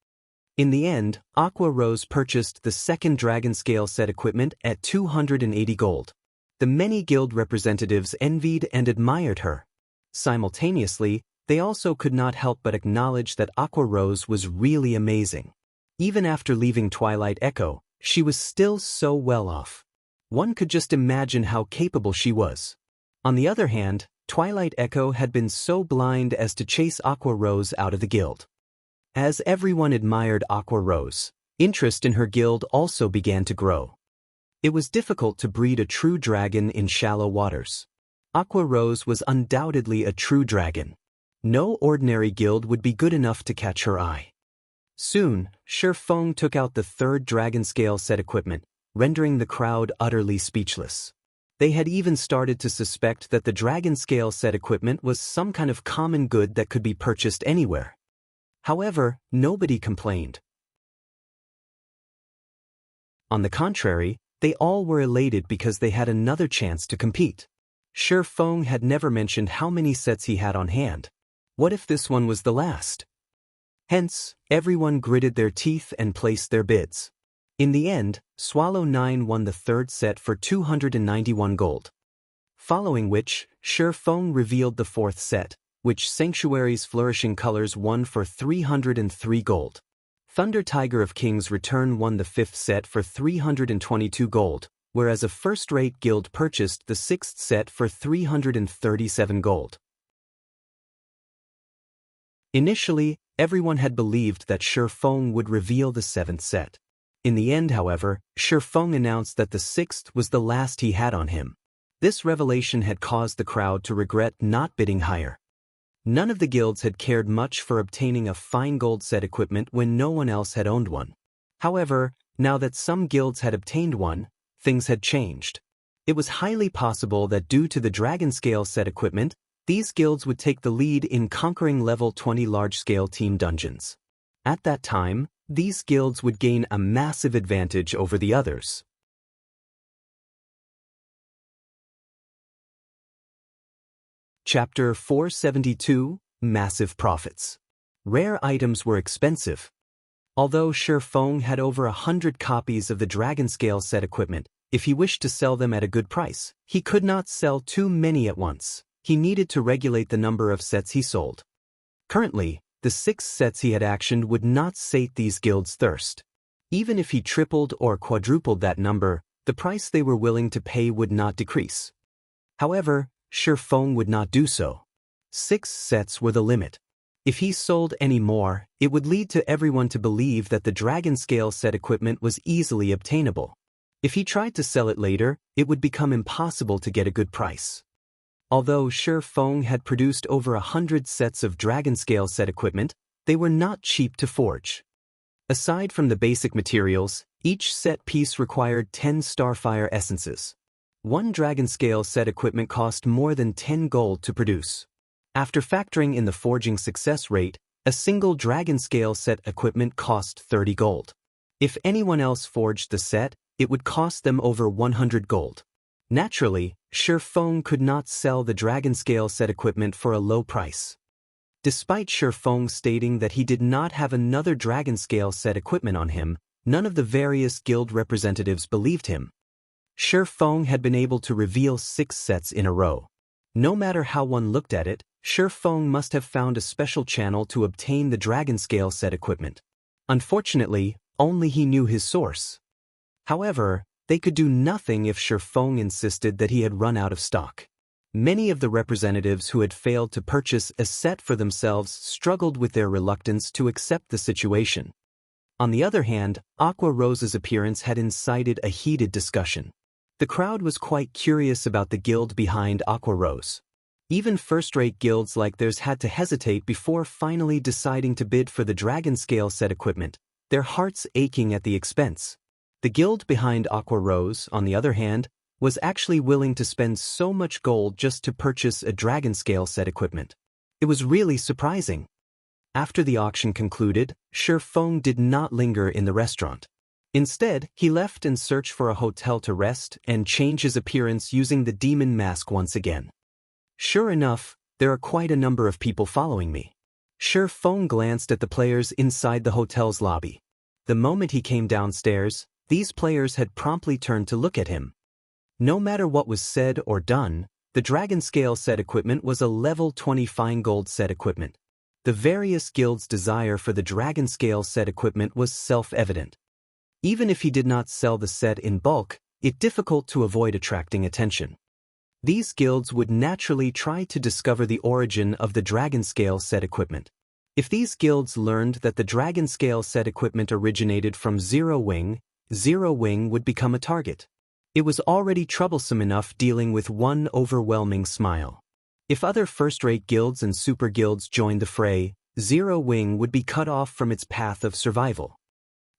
In the end, Aqua Rose purchased the second Dragon Scale set equipment at 280 gold. The many guild representatives envied and admired her. Simultaneously, they also could not help but acknowledge that Aqua Rose was really amazing. Even after leaving Twilight Echo, she was still so well off. One could just imagine how capable she was. On the other hand, Twilight Echo had been so blind as to chase Aqua Rose out of the guild. As everyone admired Aqua Rose, interest in her guild also began to grow. It was difficult to breed a true dragon in shallow waters. Aqua Rose was undoubtedly a true dragon. No ordinary guild would be good enough to catch her eye. Soon, Shifeng took out the third Dragon Scale set equipment, rendering the crowd utterly speechless. They had even started to suspect that the Dragon Scale set equipment was some kind of common good that could be purchased anywhere. However, nobody complained. On the contrary, they all were elated because they had another chance to compete. Shifeng had never mentioned how many sets he had on hand. What if this one was the last? Hence, everyone gritted their teeth and placed their bids. In the end, Swallow 9 won the third set for 291 gold. Following which, Shifeng revealed the fourth set, which Sanctuary's Flourishing Colors won for 303 gold. Thunder Tiger of King's Return won the fifth set for 322 gold, whereas a first-rate guild purchased the sixth set for 337 gold. Initially, everyone had believed that Shifeng would reveal the seventh set. In the end, however, Shifeng announced that the sixth was the last he had on him. This revelation had caused the crowd to regret not bidding higher. None of the guilds had cared much for obtaining a fine gold set equipment when no one else had owned one. However, now that some guilds had obtained one, things had changed. It was highly possible that due to the Dragon Scale set equipment, these guilds would take the lead in conquering level 20 large-scale team dungeons. At that time, these guilds would gain a massive advantage over the others. Chapter 472, Massive Profits. Rare items were expensive. Although Shifeng had over 100 copies of the Dragon Scale set equipment, if he wished to sell them at a good price, he could not sell too many at once. He needed to regulate the number of sets he sold. Currently, The 6 sets he had actioned would not sate these guilds' thirst. Even if he tripled or quadrupled that number, the price they were willing to pay would not decrease. However, Shifeng would not do so. 6 sets were the limit. If he sold any more, it would lead to everyone to believe that the Dragon Scale set equipment was easily obtainable. If he tried to sell it later, it would become impossible to get a good price. Although Shifeng had produced over 100 sets of Dragon Scale set equipment, they were not cheap to forge. Aside from the basic materials, each set piece required 10 Starfire essences. One Dragon Scale set equipment cost more than 10 gold to produce. After factoring in the forging success rate, a single Dragon Scale set equipment cost 30 gold. If anyone else forged the set, it would cost them over 100 gold. Naturally, Shifeng could not sell the Dragon Scale set equipment for a low price. Despite Shifeng stating that he did not have another Dragon Scale set equipment on him, none of the various guild representatives believed him. Shifeng had been able to reveal 6 sets in a row. No matter how one looked at it, Shifeng must have found a special channel to obtain the Dragon Scale set equipment. Unfortunately, only he knew his source. However, they could do nothing if Shifeng insisted that he had run out of stock. Many of the representatives who had failed to purchase a set for themselves struggled with their reluctance to accept the situation. On the other hand, Aqua Rose's appearance had incited a heated discussion. The crowd was quite curious about the guild behind Aqua Rose. Even first-rate guilds like theirs had to hesitate before finally deciding to bid for the Dragon Scale set equipment, their hearts aching at the expense. The guild behind Aqua Rose, on the other hand, was actually willing to spend so much gold just to purchase a Dragon Scale set equipment. It was really surprising. After the auction concluded, Shifeng did not linger in the restaurant. Instead, he left and searched for a hotel to rest and change his appearance using the demon mask once again. Sure enough, there are quite a number of people following me. Shifeng glanced at the players inside the hotel's lobby. The moment he came downstairs, these players had promptly turned to look at him. No matter what was said or done, the Dragon Scale set equipment was a level 20 fine gold set equipment. The various guilds' desire for the Dragon Scale set equipment was self-evident. Even if he did not sell the set in bulk, it was difficult to avoid attracting attention. These guilds would naturally try to discover the origin of the Dragon Scale set equipment. If these guilds learned that the Dragon Scale set equipment originated from Zero Wing would become a target. It was already troublesome enough dealing with one overwhelming smile. If other first-rate guilds and super guilds joined the fray, Zero Wing would be cut off from its path of survival.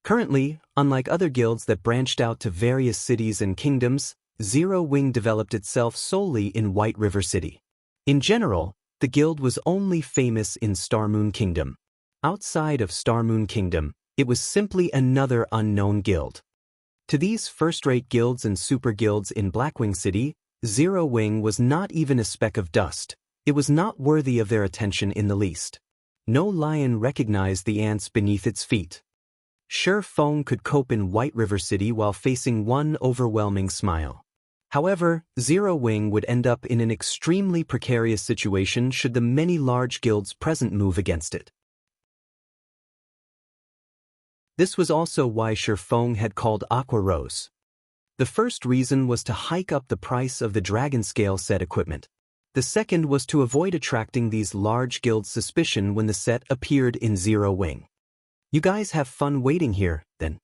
Currently, unlike other guilds that branched out to various cities and kingdoms, Zero Wing developed itself solely in White River City. In general, the guild was only famous in Starmoon Kingdom. Outside of Starmoon Kingdom, it was simply another unknown guild. To these first-rate guilds and super guilds in Blackwing City, Zero Wing was not even a speck of dust. It was not worthy of their attention in the least. No lion recognized the ants beneath its feet. Shifeng could cope in White River City while facing one overwhelming smile. However, Zero Wing would end up in an extremely precarious situation should the many large guilds present move against it. This was also why Shifeng had called Aqua Rose. The first reason was to hike up the price of the Dragon Scale set equipment. The second was to avoid attracting these large guilds' suspicion when the set appeared in Zero Wing. You guys have fun waiting here, then?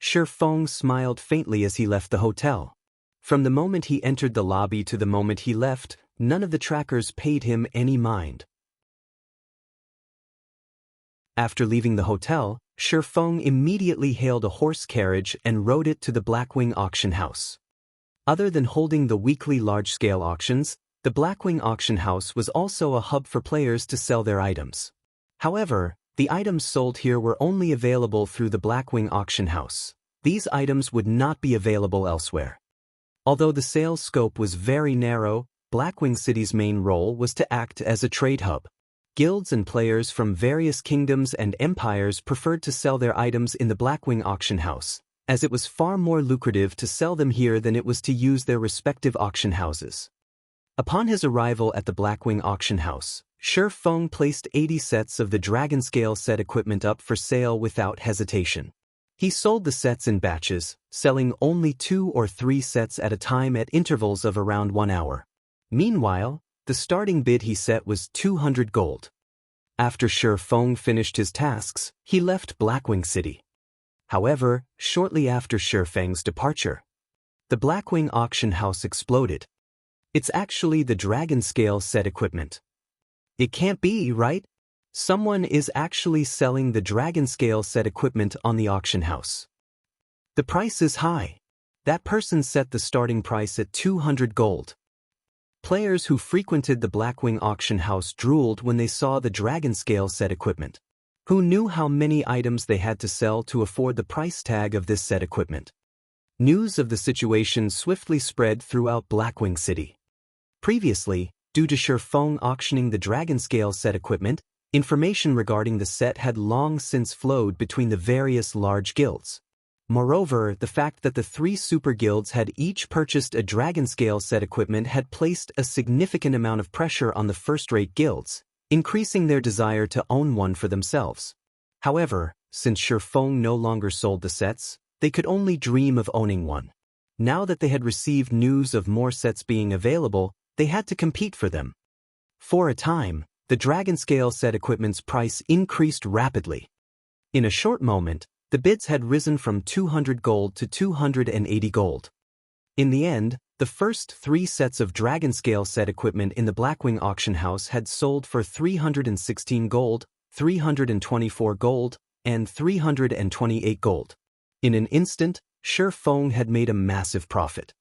Shifeng smiled faintly as he left the hotel. From the moment he entered the lobby to the moment he left, none of the trackers paid him any mind. After leaving the hotel, Shifeng immediately hailed a horse carriage and rode it to the Blackwing auction house. Other than holding the weekly large-scale auctions, the Blackwing auction house was also a hub for players to sell their items. However, the items sold here were only available through the Blackwing auction house. These items would not be available elsewhere. Although the sales scope was very narrow, Blackwing City's main role was to act as a trade hub. Guilds and players from various kingdoms and empires preferred to sell their items in the Blackwing auction house, as it was far more lucrative to sell them here than it was to use their respective auction houses. Upon his arrival at the Blackwing auction house, Shi Feng placed 80 sets of the Dragon Scale set equipment up for sale without hesitation. He sold the sets in batches, selling only 2 or 3 sets at a time at intervals of around 1 hour. Meanwhile, the starting bid he set was 200 gold. After Shi Feng finished his tasks, he left Blackwing City. However, shortly after Shi Feng's departure, the Blackwing auction house exploded. It's actually the Dragon Scale set equipment. It can't be, right? Someone is actually selling the Dragon Scale set equipment on the auction house. The price is high. That person set the starting price at 200 gold. Players who frequented the Blackwing auction house drooled when they saw the Dragon Scale set equipment. Who knew how many items they had to sell to afford the price tag of this set equipment? News of the situation swiftly spread throughout Blackwing City. Previously, due to Shi Feng auctioning the Dragon Scale set equipment, information regarding the set had long since flowed between the various large guilds. Moreover, the fact that the 3 super guilds had each purchased a Dragon Scale set equipment had placed a significant amount of pressure on the first-rate guilds, increasing their desire to own one for themselves. However, since Shi Feng no longer sold the sets, they could only dream of owning one. Now that they had received news of more sets being available, they had to compete for them. For a time, the Dragon Scale set equipment's price increased rapidly. In a short moment, the bids had risen from 200 gold to 280 gold. In the end, the first 3 sets of Dragon Scale set equipment in the Blackwing auction house had sold for 316 gold, 324 gold, and 328 gold. In an instant, Shi Feng had made a massive profit.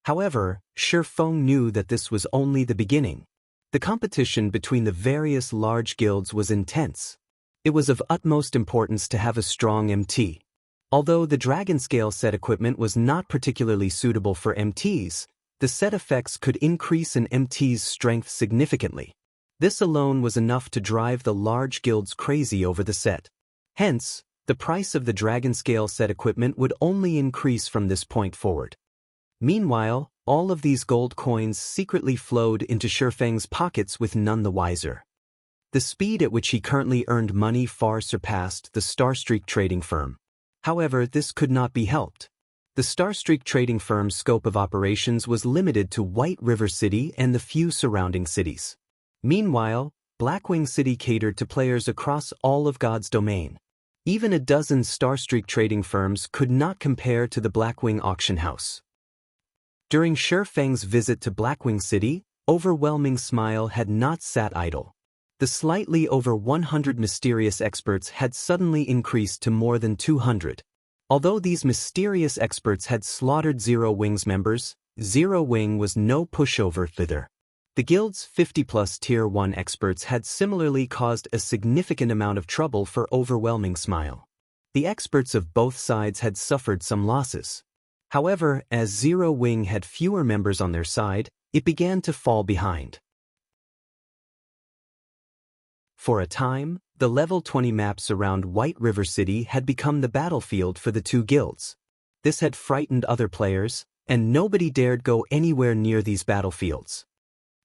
However, Shi Feng knew that this was only the beginning. The competition between the various large guilds was intense. It was of utmost importance to have a strong MT. Although the Dragon Scale set equipment was not particularly suitable for MTs, the set effects could increase an MT's strength significantly. This alone was enough to drive the large guilds crazy over the set. Hence, the price of the Dragon Scale set equipment would only increase from this point forward. Meanwhile, all of these gold coins secretly flowed into Shi Feng's pockets with none the wiser. The speed at which he currently earned money far surpassed the Starstreak trading firm. However, this could not be helped. The Starstreak trading firm's scope of operations was limited to White River City and the few surrounding cities. Meanwhile, Blackwing City catered to players across all of God's domain. Even a dozen Starstreak trading firms could not compare to the Blackwing auction house. During Shi Feng's visit to Blackwing City, Overwhelming Smile had not sat idle. The slightly over 100 mysterious experts had suddenly increased to more than 200. Although these mysterious experts had slaughtered Zero Wing's members, Zero Wing was no pushover thither. The guild's 50-plus Tier 1 experts had similarly caused a significant amount of trouble for Overwhelming Smile. The experts of both sides had suffered some losses. However, as Zero Wing had fewer members on their side, it began to fall behind. For a time, the level 20 maps around White River City had become the battlefield for the 2 guilds. This had frightened other players, and nobody dared go anywhere near these battlefields.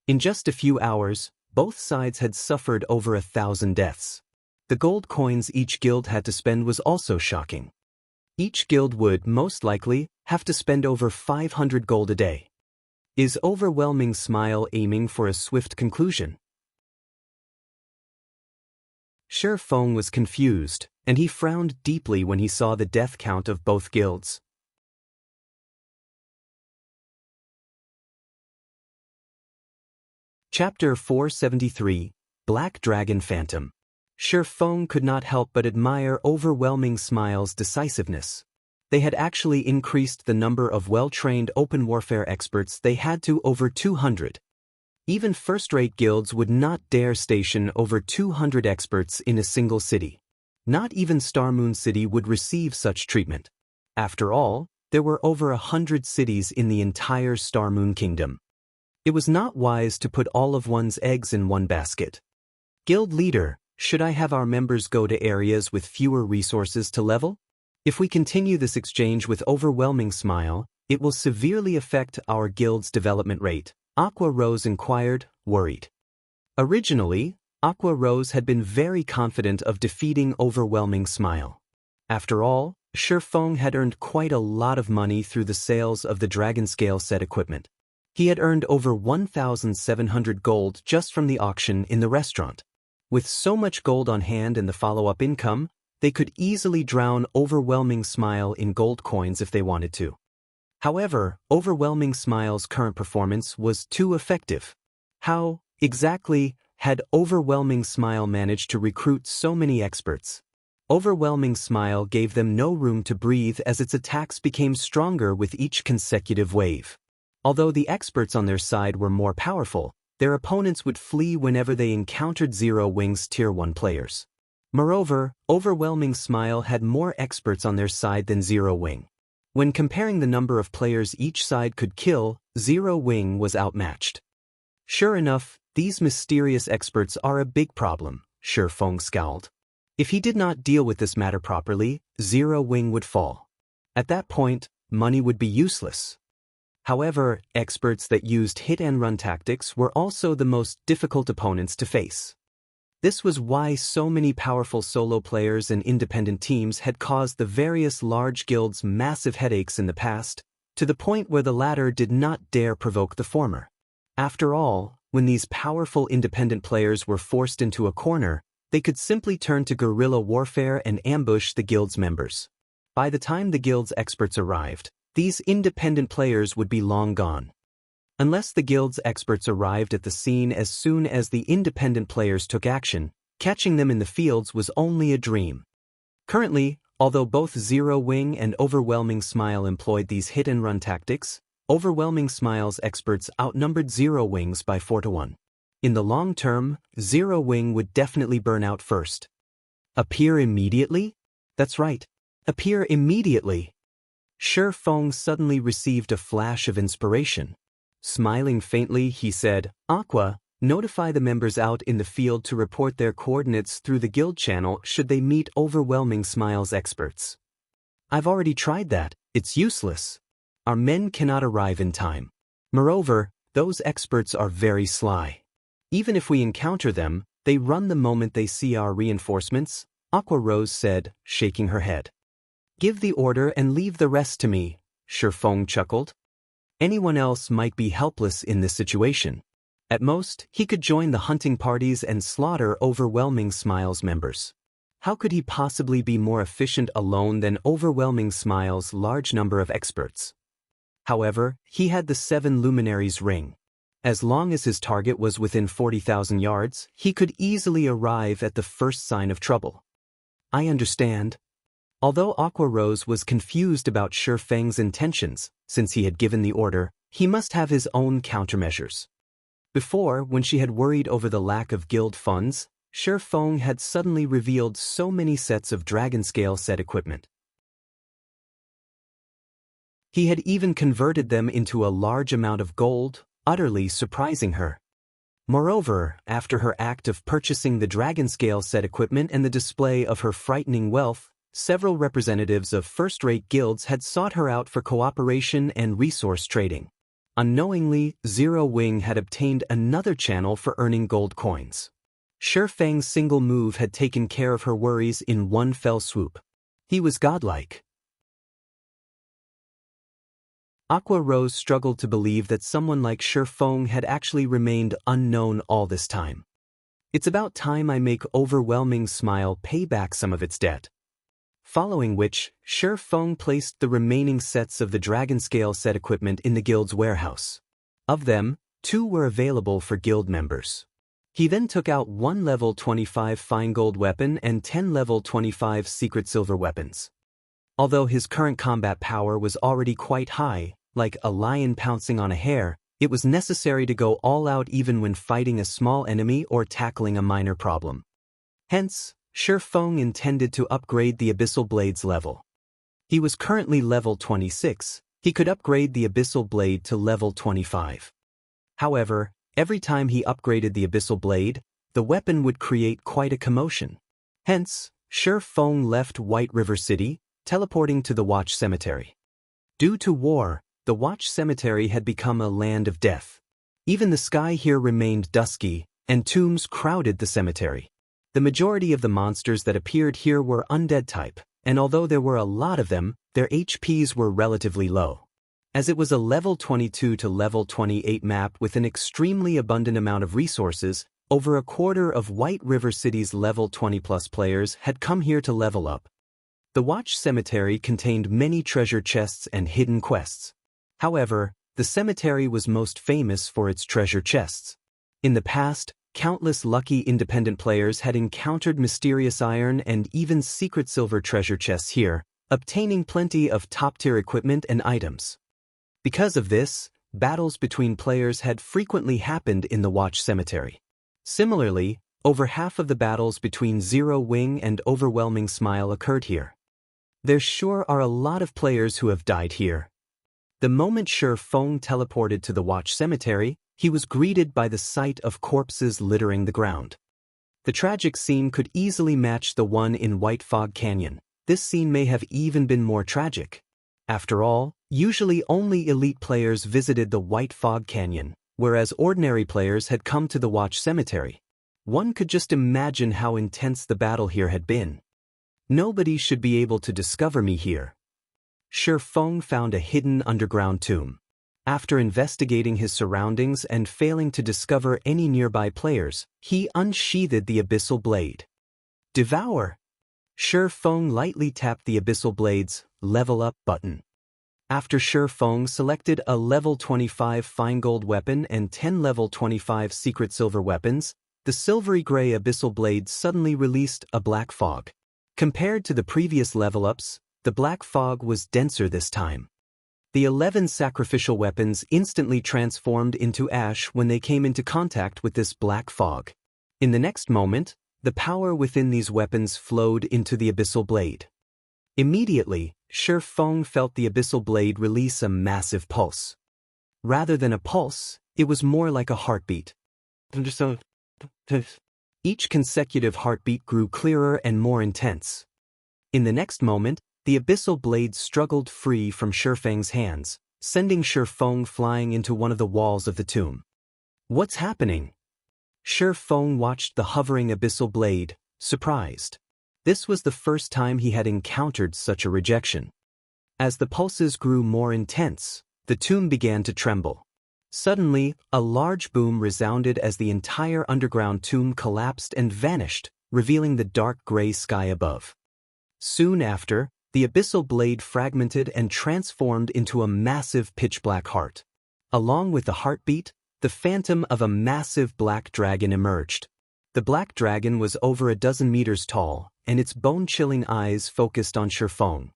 In just a few hours, both sides had suffered over 1,000 deaths. The gold coins each guild had to spend was also shocking. Each guild would, most likely, have to spend over 500 gold a day. Is Overwhelming Smile aiming for a swift conclusion? Shi Feng was confused, and he frowned deeply when he saw the death count of both guilds. Chapter 473, Black Dragon Phantom. Shi Feng could not help but admire Overwhelming Smile's decisiveness. They had actually increased the number of well-trained open warfare experts they had to over 200. Even first-rate guilds would not dare station over 200 experts in a single city. Not even Star Moon City would receive such treatment. After all, there were over 100 cities in the entire Star Moon Kingdom. It was not wise to put all of one's eggs in one basket. Guild leader, should I have our members go to areas with fewer resources to level? If we continue this exchange with Overwhelming Smile, it will severely affect our guild's development rate. Aqua Rose inquired, worried. Originally, Aqua Rose had been very confident of defeating Overwhelming Smile. After all, Shifeng had earned quite a lot of money through the sales of the Dragon Scale set equipment. He had earned over 1,700 gold just from the auction in the restaurant. With so much gold on hand and the follow-up income, they could easily drown Overwhelming Smile in gold coins if they wanted to. However, Overwhelming Smile's current performance was too effective. How, exactly, had Overwhelming Smile managed to recruit so many experts? Overwhelming Smile gave them no room to breathe as its attacks became stronger with each consecutive wave. Although the experts on their side were more powerful, their opponents would flee whenever they encountered Zero Wing's Tier 1 players. Moreover, Overwhelming Smile had more experts on their side than Zero Wing. When comparing the number of players each side could kill, Zero Wing was outmatched. Sure enough, these mysterious experts are a big problem, Shifeng scowled. If he did not deal with this matter properly, Zero Wing would fall. At that point, money would be useless. However, experts that used hit-and-run tactics were also the most difficult opponents to face. This was why so many powerful solo players and independent teams had caused the various large guilds massive headaches in the past, to the point where the latter did not dare provoke the former. After all, when these powerful independent players were forced into a corner, they could simply turn to guerrilla warfare and ambush the guild's members. By the time the guild's experts arrived, these independent players would be long gone. Unless the guild's experts arrived at the scene as soon as the independent players took action, catching them in the fields was only a dream. Currently, although both Zero Wing and Overwhelming Smile employed these hit-and-run tactics, Overwhelming Smile's experts outnumbered Zero Wing's by 4 to 1. In the long term, Zero Wing would definitely burn out first. Appear immediately? That's right. Appear immediately. Shifeng suddenly received a flash of inspiration. Smiling faintly, he said, Aqua, notify the members out in the field to report their coordinates through the guild channel should they meet Overwhelming Smile's experts. I've already tried that. It's useless. Our men cannot arrive in time. Moreover, those experts are very sly. Even if we encounter them, they run the moment they see our reinforcements, Aqua Rose said, shaking her head. Give the order and leave the rest to me, Shifeng chuckled. Anyone else might be helpless in this situation. At most, he could join the hunting parties and slaughter Overwhelming Smile's members. How could he possibly be more efficient alone than Overwhelming Smile's large number of experts? However, he had the 7 Luminaries ring. As long as his target was within 40,000 yards, he could easily arrive at the first sign of trouble. I understand. Although Aqua Rose was confused about Shifeng's intentions, since he had given the order, he must have his own countermeasures. Before, when she had worried over the lack of guild funds, Shifeng had suddenly revealed so many sets of Dragon Scale set equipment. He had even converted them into a large amount of gold, utterly surprising her. Moreover, after her act of purchasing the Dragon Scale set equipment and the display of her frightening wealth, several representatives of first-rate guilds had sought her out for cooperation and resource trading. Unknowingly, Zero Wing had obtained another channel for earning gold coins. Shifeng's single move had taken care of her worries in one fell swoop. He was godlike. Aqua Rose struggled to believe that someone like Shifeng had actually remained unknown all this time. It's about time I make Overwhelming Smile pay back some of its debt. Following which, Shifeng placed the remaining sets of the Dragon Scale set equipment in the guild's warehouse. Of them, 2 were available for guild members. He then took out 1 level 25 fine gold weapon and 10 level 25 secret silver weapons. Although his current combat power was already quite high, like a lion pouncing on a hare, it was necessary to go all out even when fighting a small enemy or tackling a minor problem. Hence, Shifeng intended to upgrade the Abyssal Blade's level. He was currently level 26, he could upgrade the Abyssal Blade to level 25. However, every time he upgraded the Abyssal Blade, the weapon would create quite a commotion. Hence, Shifeng left White River City, teleporting to the Watch Cemetery. Due to war, the Watch Cemetery had become a land of death. Even the sky here remained dusky, and tombs crowded the cemetery. The majority of the monsters that appeared here were undead type, and although there were a lot of them, their HPs were relatively low. As it was a level 22 to level 28 map with an extremely abundant amount of resources, over a quarter of White River City's level 20+ players had come here to level up. The Watch Cemetery contained many treasure chests and hidden quests. However, the cemetery was most famous for its treasure chests. In the past, countless lucky independent players had encountered mysterious iron and even secret silver treasure chests here, obtaining plenty of top-tier equipment and items. Because of this, battles between players had frequently happened in the Watch Cemetery. Similarly, over half of the battles between Zero Wing and Overwhelming Smile occurred here. There sure are a lot of players who have died here. The moment Shi Feng teleported to the Watch Cemetery, he was greeted by the sight of corpses littering the ground. The tragic scene could easily match the one in White Fog Canyon. This scene may have even been more tragic. After all, usually only elite players visited the White Fog Canyon, whereas ordinary players had come to the Watch Cemetery. One could just imagine how intense the battle here had been. Nobody should be able to discover me here. Shi Feng found a hidden underground tomb. After investigating his surroundings and failing to discover any nearby players, he unsheathed the Abyssal Blade. Devour! Shi Feng lightly tapped the Abyssal Blade's Level Up button. After Shi Feng selected a level 25 fine gold weapon and 10 level 25 secret silver weapons, the silvery gray Abyssal Blade suddenly released a black fog. Compared to the previous level-ups, the black fog was denser this time. The 11 sacrificial weapons instantly transformed into ash when they came into contact with this black fog. In the next moment, the power within these weapons flowed into the Abyssal Blade. Immediately, Shi Feng felt the Abyssal Blade release a massive pulse. Rather than a pulse, it was more like a heartbeat. Each consecutive heartbeat grew clearer and more intense. In the next moment, the Abyssal Blade struggled free from Shi Feng's hands, sending Shi Feng flying into one of the walls of the tomb. What's happening? Shi Feng watched the hovering Abyssal Blade, surprised. This was the first time he had encountered such a rejection. As the pulses grew more intense, the tomb began to tremble. Suddenly, a large boom resounded as the entire underground tomb collapsed and vanished, revealing the dark gray sky above. Soon after, the Abyssal Blade fragmented and transformed into a massive pitch-black heart. Along with the heartbeat, the phantom of a massive black dragon emerged. The black dragon was over a dozen meters tall, and its bone-chilling eyes focused on Shi Feng.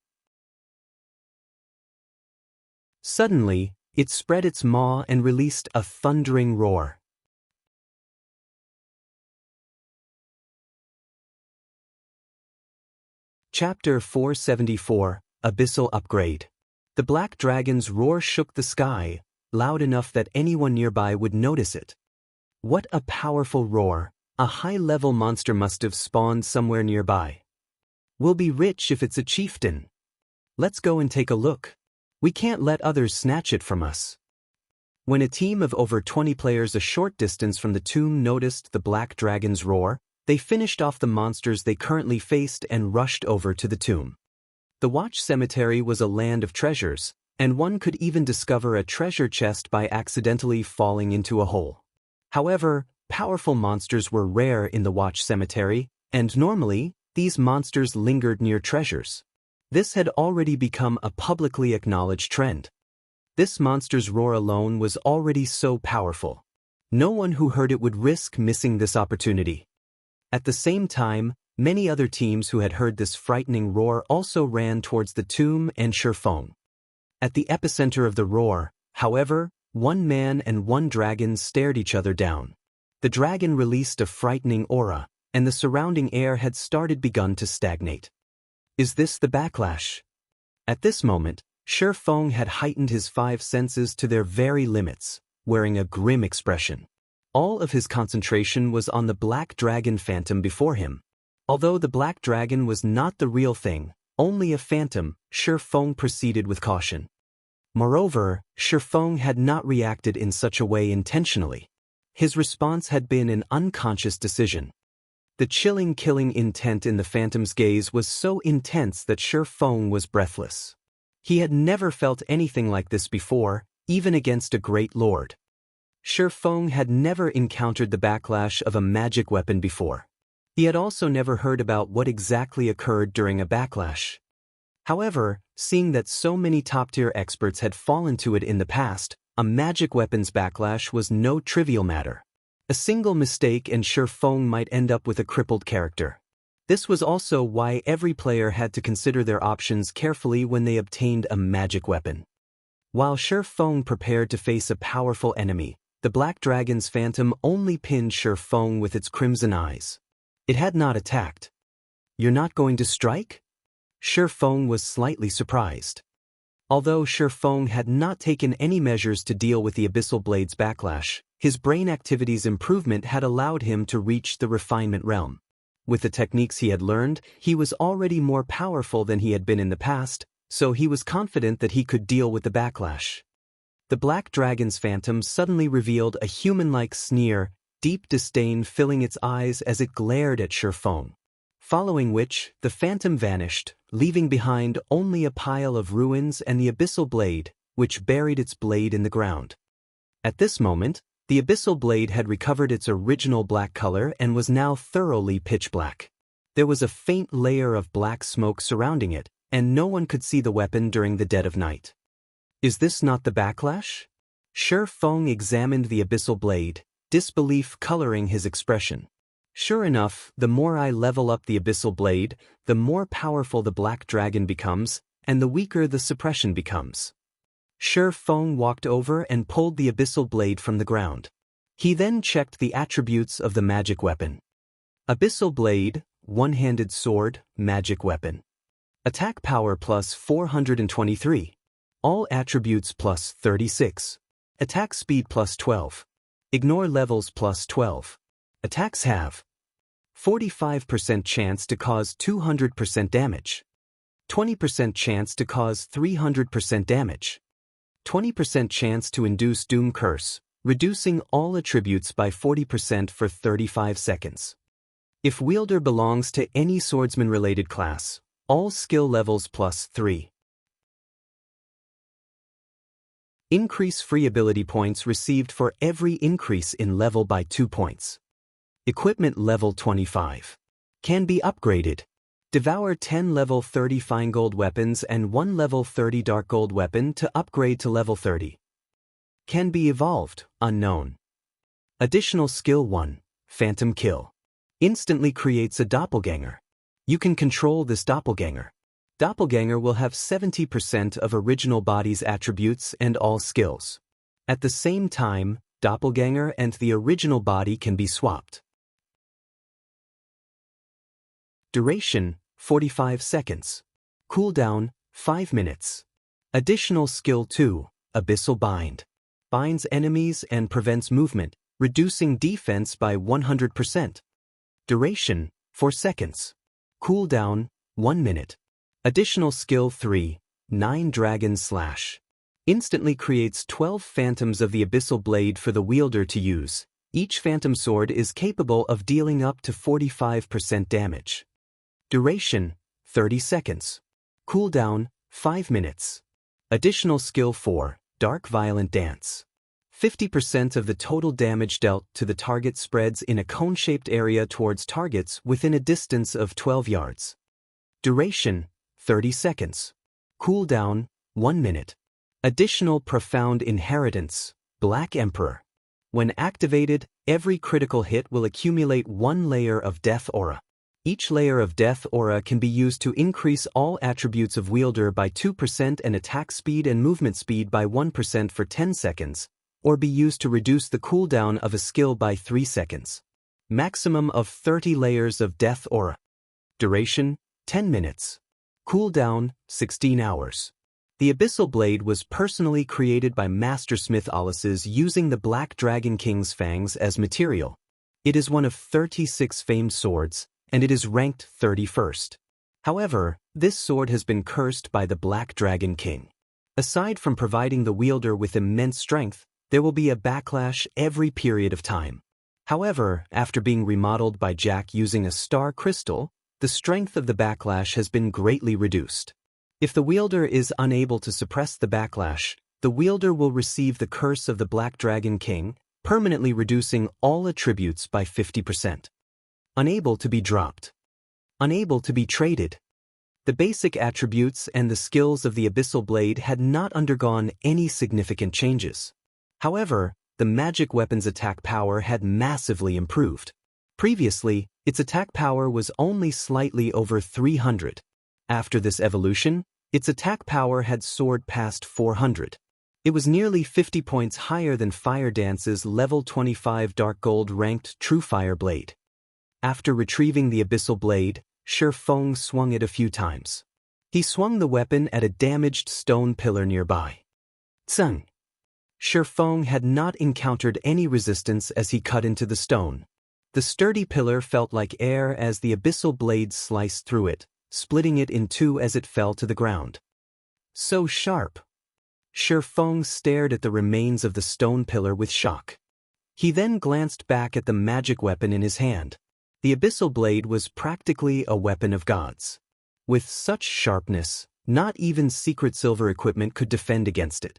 Suddenly, it spread its maw and released a thundering roar. Chapter 474, Abyssal Upgrade. The black dragon's roar shook the sky, loud enough that anyone nearby would notice it. What a powerful roar! A high-level monster must have spawned somewhere nearby. We'll be rich if it's a chieftain. Let's go and take a look. We can't let others snatch it from us. When a team of over 20 players a short distance from the tomb noticed the black dragon's roar, they finished off the monsters they currently faced and rushed over to the tomb. The Watch Cemetery was a land of treasures, and one could even discover a treasure chest by accidentally falling into a hole. However, powerful monsters were rare in the Watch Cemetery, and normally, these monsters lingered near treasures. This had already become a publicly acknowledged trend. This monster's roar alone was already so powerful. No one who heard it would risk missing this opportunity. At the same time, many other teams who had heard this frightening roar also ran towards the tomb and Shi Feng. At the epicenter of the roar, however, one man and one dragon stared each other down. The dragon released a frightening aura, and the surrounding air had begun to stagnate. Is this the backlash? At this moment, Shi Feng had heightened his 5 senses to their very limits, wearing a grim expression. All of his concentration was on the black dragon phantom before him. Although the black dragon was not the real thing, only a phantom, Shi Feng proceeded with caution. Moreover, Shi Feng had not reacted in such a way intentionally. His response had been an unconscious decision. The chilling killing intent in the phantom's gaze was so intense that Shi Feng was breathless. He had never felt anything like this before, even against a great lord. Shi Feng had never encountered the backlash of a magic weapon before. He had also never heard about what exactly occurred during a backlash. However, seeing that so many top-tier experts had fallen to it in the past, a magic weapon's backlash was no trivial matter. A single mistake and Shi Feng might end up with a crippled character. This was also why every player had to consider their options carefully when they obtained a magic weapon. While Shi Feng prepared to face a powerful enemy, the Black Dragon's phantom only pinned Shi Feng with its crimson eyes. It had not attacked. "You're not going to strike?" Shi Feng was slightly surprised. Although Shi Feng had not taken any measures to deal with the Abyssal Blade's backlash, his brain activity's improvement had allowed him to reach the refinement realm. With the techniques he had learned, he was already more powerful than he had been in the past, so he was confident that he could deal with the backlash. The Black Dragon's phantom suddenly revealed a human-like sneer, deep disdain filling its eyes as it glared at Shi Feng. Following which, the phantom vanished, leaving behind only a pile of ruins and the Abyssal Blade, which buried its blade in the ground. At this moment, the Abyssal Blade had recovered its original black color and was now thoroughly pitch black. There was a faint layer of black smoke surrounding it, and no one could see the weapon during the dead of night. "Is this not the backlash?" Shi Feng examined the Abyssal Blade, disbelief coloring his expression. "Sure enough, the more I level up the Abyssal Blade, the more powerful the Black Dragon becomes, and the weaker the suppression becomes." Shi Feng walked over and pulled the Abyssal Blade from the ground. He then checked the attributes of the magic weapon. Abyssal Blade, one-handed sword, magic weapon. Attack power plus 423. All attributes plus 36. Attack speed plus 12. Ignore levels plus 12. Attacks have 45% chance to cause 200% damage. 20% chance to cause 300% damage. 20% chance to induce Doom Curse, reducing all attributes by 40% for 35 seconds. If wielder belongs to any swordsman-related class, all skill levels plus 3. Increase free ability points received for every increase in level by 2 points. Equipment level 25. Can be upgraded. Devour 10 level 30 fine gold weapons and 1 level 30 dark gold weapon to upgrade to level 30. Can be evolved, unknown. Additional skill 1, Phantom Kill. Instantly creates a doppelganger. You can control this doppelganger. Doppelganger will have 70% of original body's attributes and all skills. At the same time, doppelganger and the original body can be swapped. Duration, 45 seconds. Cooldown, 5 minutes. Additional skill 2, Abyssal Bind. Binds enemies and prevents movement, reducing defense by 100%. Duration, 4 seconds. Cooldown, 1 minute. Additional skill 3, 9 Dragon Slash. Instantly creates 12 phantoms of the Abyssal Blade for the wielder to use. Each phantom sword is capable of dealing up to 45% damage. Duration, 30 seconds. Cooldown, 5 minutes. Additional skill 4, Dark Violent Dance. 50% of the total damage dealt to the target spreads in a cone-shaped area towards targets within a distance of 12 yards. Duration, 30 seconds. Cooldown, 1 minute. Additional Profound Inheritance, Black Emperor. When activated, every critical hit will accumulate 1 layer of Death Aura. Each layer of Death Aura can be used to increase all attributes of wielder by 2% and attack speed and movement speed by 1% for 10 seconds, or be used to reduce the cooldown of a skill by 3 seconds. Maximum of 30 layers of Death Aura. Duration, 10 minutes. Cooldown, 16 hours. The Abyssal Blade was personally created by Mastersmith Alice's using the Black Dragon King's fangs as material. It is one of 36 famed swords, and it is ranked 31st. However, this sword has been cursed by the Black Dragon King. Aside from providing the wielder with immense strength, There will be a backlash every period of time. However, after being remodeled by Jack using a star crystal, the strength of the backlash has been greatly reduced. If the wielder is unable to suppress the backlash, the wielder will receive the curse of the Black Dragon King, permanently reducing all attributes by 50%. Unable to be dropped. Unable to be traded. The basic attributes and the skills of the Abyssal Blade had not undergone any significant changes. However, the magic weapon's attack power had massively improved. Previously, its attack power was only slightly over 300. After this evolution, its attack power had soared past 400. It was nearly 50 points higher than Fire Dance's level 25 Dark Gold ranked True Fire Blade. After retrieving the Abyssal Blade, Shi Feng swung it a few times. He swung the weapon at a damaged stone pillar nearby. Tsung! Shi Feng had not encountered any resistance as he cut into the stone. The sturdy pillar felt like air as the Abyssal Blade sliced through it, splitting it in two as it fell to the ground. So sharp! Shi Feng stared at the remains of the stone pillar with shock. He then glanced back at the magic weapon in his hand. The Abyssal Blade was practically a weapon of gods. With such sharpness, not even secret silver equipment could defend against it.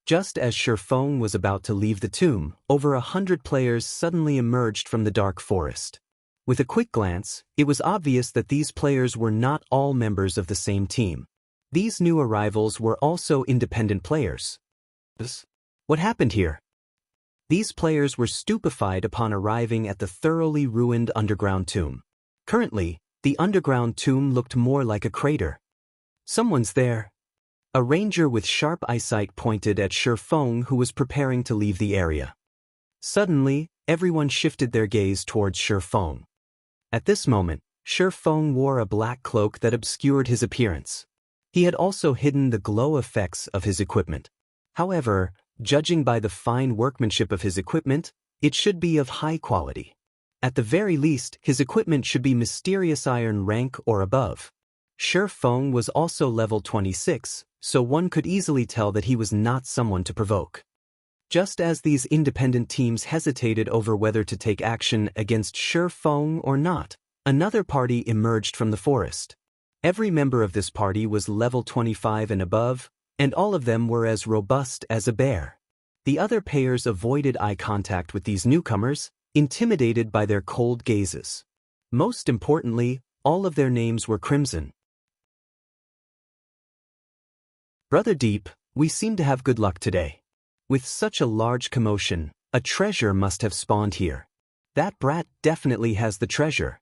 Just as Shi Feng was about to leave the tomb, over 100 players suddenly emerged from the dark forest. With a quick glance, it was obvious that these players were not all members of the same team. These new arrivals were also independent players. What happened here? These players were stupefied upon arriving at the thoroughly ruined underground tomb. Currently, the underground tomb looked more like a crater. Someone's there. A ranger with sharp eyesight pointed at Shi Feng, who was preparing to leave the area. Suddenly, everyone shifted their gaze towards Shi Feng. At this moment, Shi Feng wore a black cloak that obscured his appearance. He had also hidden the glow effects of his equipment. However, judging by the fine workmanship of his equipment, it should be of high quality. At the very least, his equipment should be mysterious iron rank or above. Shi Feng was also level 26, so one could easily tell that he was not someone to provoke. Just as these independent teams hesitated over whether to take action against Shi Feng or not, another party emerged from the forest. Every member of this party was level 25 and above, and all of them were as robust as a bear. The other players avoided eye contact with these newcomers, intimidated by their cold gazes. Most importantly, all of their names were crimson. Brother Deep, we seem to have good luck today. With such a large commotion, a treasure must have spawned here. That brat definitely has the treasure.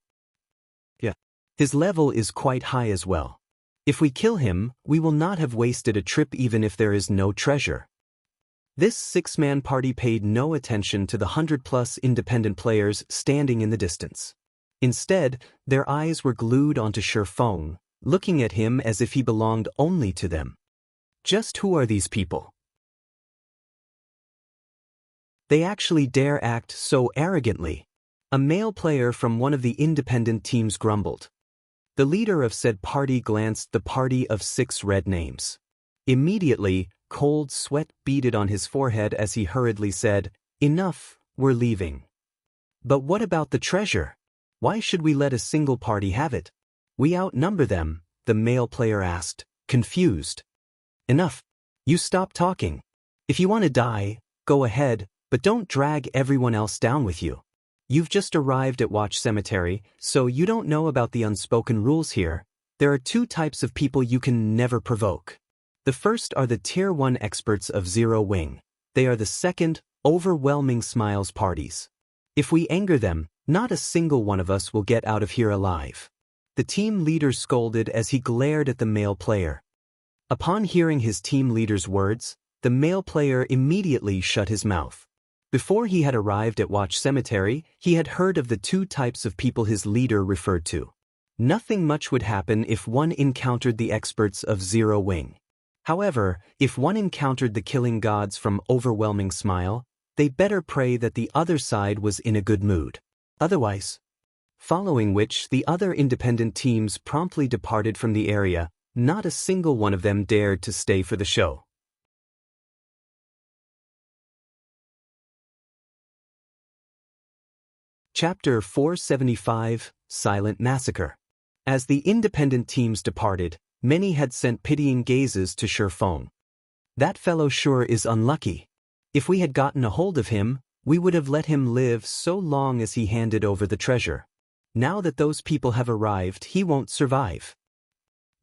Yeah. His level is quite high as well. If we kill him, we will not have wasted a trip even if there is no treasure. This six-man party paid no attention to the 100-plus independent players standing in the distance. Instead, their eyes were glued onto Shi Feng, looking at him as if he belonged only to them. Just who are these people? They actually dare act so arrogantly. A male player from one of the independent teams grumbled. The leader of said party glanced the party of 6 red names. Immediately, cold sweat beaded on his forehead as he hurriedly said, "Enough, we're leaving." But what about the treasure? Why should we let a single party have it? We outnumber them, the male player asked, confused. Enough. You stop talking. If you want to die, go ahead, but don't drag everyone else down with you. You've just arrived at Watch Cemetery, so you don't know about the unspoken rules here. There are 2 types of people you can never provoke. The first are the Tier 1 experts of Zero Wing. They are the second, overwhelming smiles parties. If we anger them, not a single one of us will get out of here alive. The team leader scolded as he glared at the male player. Upon hearing his team leader's words, the male player immediately shut his mouth. Before he had arrived at Watch Cemetery, he had heard of the 2 types of people his leader referred to. Nothing much would happen if one encountered the experts of Zero Wing. However, if one encountered the killing gods from Overwhelming Smile, they better pray that the other side was in a good mood. Otherwise. Following which, the other independent teams promptly departed from the area. Not a single one of them dared to stay for the show. Chapter 475, Silent Massacre. As the independent teams departed, many had sent pitying gazes to Shifeng. That fellow sure is unlucky. If we had gotten a hold of him, we would have let him live so long as he handed over the treasure. Now that those people have arrived, he won't survive.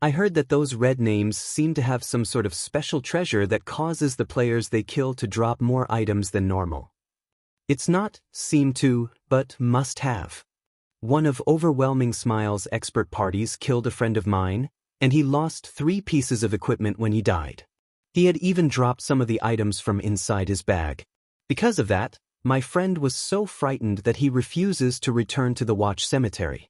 I heard that those red names seem to have some sort of special treasure that causes the players they kill to drop more items than normal. It's not seem to, but must have. One of Overwhelming Smile's expert parties killed a friend of mine, and he lost 3 pieces of equipment when he died. He had even dropped some of the items from inside his bag. Because of that, my friend was so frightened that he refuses to return to the Watch Cemetery.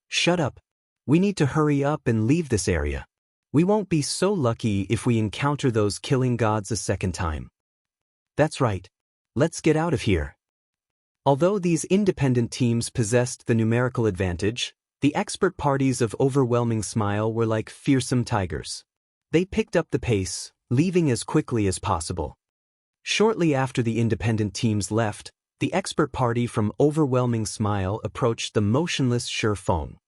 Shut up. We need to hurry up and leave this area. We won't be so lucky if we encounter those killing gods a second time. That's right. Let's get out of here. Although these independent teams possessed the numerical advantage, the expert parties of Overwhelming Smile were like fearsome tigers. They picked up the pace, leaving as quickly as possible. Shortly after the independent teams left, the expert party from Overwhelming Smile approached the motionless Shifeng.